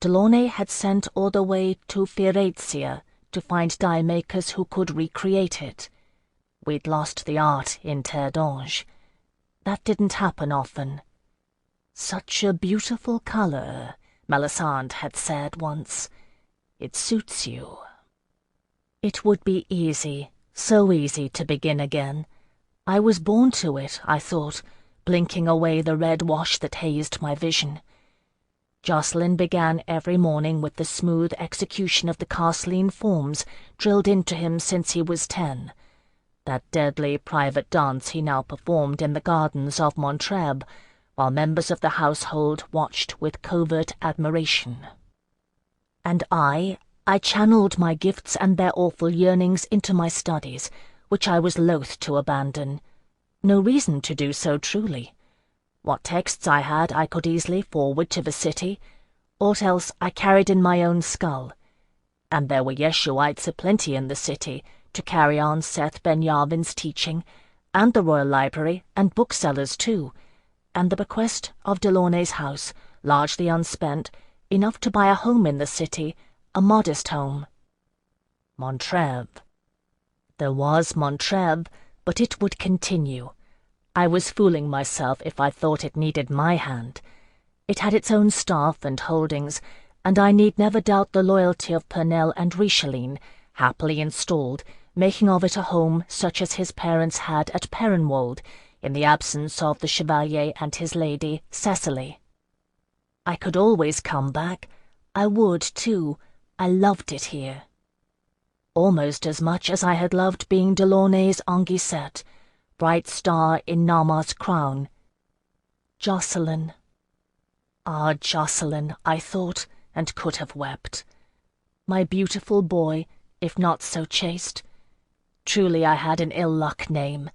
Delaunay had sent all the way to Firenze to find dye-makers who could recreate it. We'd lost the art in Terre d'Ange. That didn't happen often. Such a beautiful colour, Melisande had said once. It suits you. It would be easy, so easy to begin again. I was born to it, I thought, blinking away the red wash that hazed my vision. Jocelyn began every morning with the smooth execution of the Castline forms drilled into him since he was 10. That deadly private dance he now performed in the gardens of Montreuil, while members of the household watched with covert admiration. And I channeled my gifts and their awful yearnings into my studies, which I was loath to abandon. No reason to do so, truly. What texts I had I could easily forward to the city. Aught else I carried in my own skull. And there were Yeshuites aplenty in the city, to carry on Seth Ben-Yavin's teaching, and the Royal Library, and booksellers too, and the bequest of Delaunay's house, largely unspent, enough to buy a home in the city, a modest home. Montreuil. There was Montreuil, but it would continue. I was fooling myself if I thought it needed my hand. It had its own staff and holdings, and I need never doubt the loyalty of Pernelle and Richeline, happily installed, making of it a home such as his parents had at Perrenwold, in the absence of the Chevalier and his lady, Cecily. I could always come back. I would, too. I loved it here. Almost as much as I had loved being Delaunay's Anguissette, bright star in Nama's crown. Jocelyn. Ah, Jocelyn, I thought, and could have wept. My beautiful boy, if not so chaste. Truly I had an ill-luck name.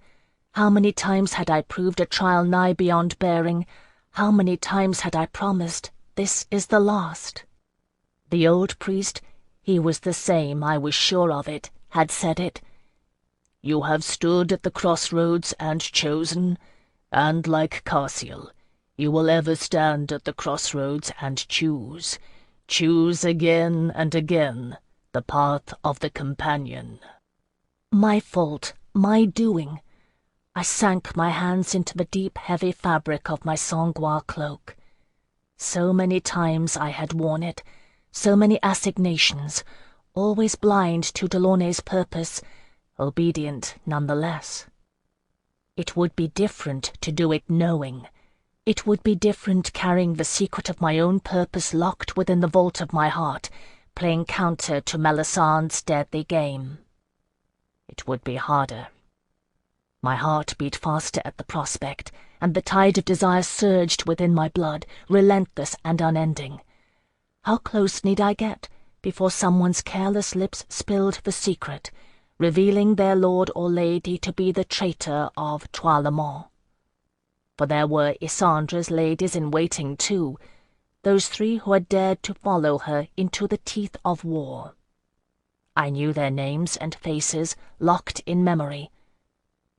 How many times had I proved a trial nigh beyond bearing? How many times had I promised, this is the last? The old priest, he was the same, I was sure of it, had said it. You have stood at the crossroads and chosen, and like Kushiel, you will ever stand at the crossroads and choose again and again, the path of the companion. My fault, my doing. I sank my hands into the deep, heavy fabric of my sanglois cloak. So many times I had worn it, so many assignations, always blind to Delaunay's purpose, obedient nonetheless. It would be different to do it knowing. It would be different carrying the secret of my own purpose locked within the vault of my heart, playing counter to Melisandre's deadly game. It would be harder. My heart beat faster at the prospect, and the tide of desire surged within my blood, relentless and unending. How close need I get before someone's careless lips spilled the secret, revealing their lord or lady to be the traitor of Troilemont? For there were Isandre's ladies-in-waiting too, those 3 who had dared to follow her into the teeth of war. I knew their names and faces, locked in memory.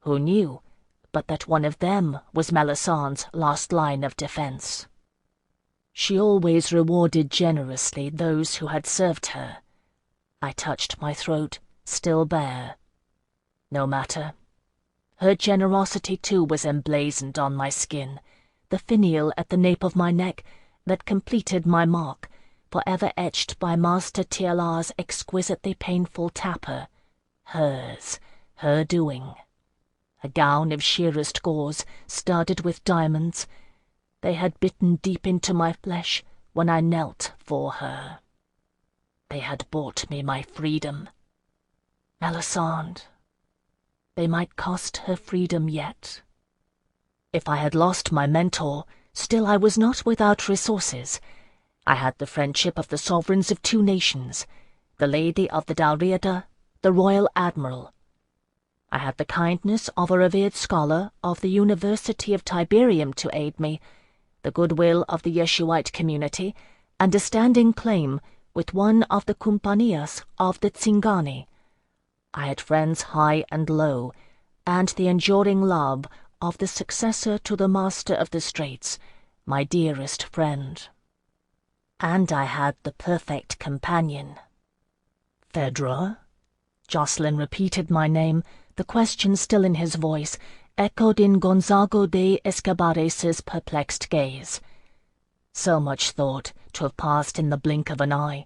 Who knew but that one of them was Melisandre's last line of defense? She always rewarded generously those who had served her. I touched my throat, still bare. No matter. Her generosity too was emblazoned on my skin, the finial at the nape of my neck that completed my mark, forever etched by Master Tialar's exquisitely painful tapper. Hers, her doing. A gown of sheerest gauze, studded with diamonds. They had bitten deep into my flesh when I knelt for her. They had bought me my freedom. Melisandre. They might cost her freedom yet. If I had lost my mentor, still I was not without resources. I had the friendship of the sovereigns of 2 nations, the Lady of the Dalriada, the Royal Admiral. I had the kindness of a revered scholar of the University of Tiberium to aid me, the goodwill of the Yeshuite community, and a standing claim with one of the Companias of the Tsingani. I had friends high and low, and the enduring love of the successor to the Master of the Straits, my dearest friend. And I had the perfect companion. Phèdre? Jocelyn repeated my name, the question still in his voice, echoed in Gonzago de Escobares's perplexed gaze. So much thought to have passed in the blink of an eye.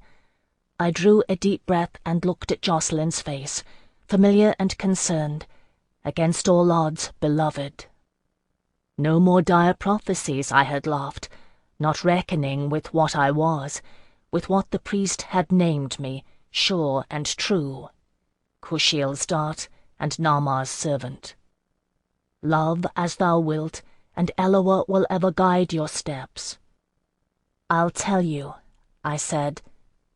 I drew a deep breath and looked at Jocelyn's face, familiar and concerned, against all odds beloved. No more dire prophecies, I had laughed, not reckoning with what I was, with what the priest had named me, sure and true. Kushiel's dart and Nama's servant. Love as thou wilt, and Eloa will ever guide your steps. I'll tell you, I said,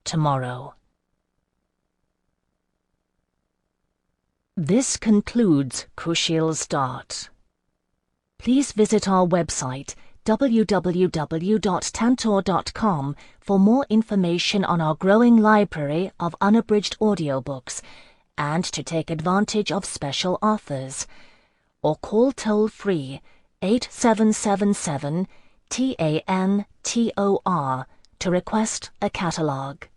tomorrow. This concludes Kushiel's dart. Please visit our website, www.tantor.com, for more information on our growing library of unabridged audiobooks, and to take advantage of special offers. Or call toll-free 8777-TANTOR to request a catalogue.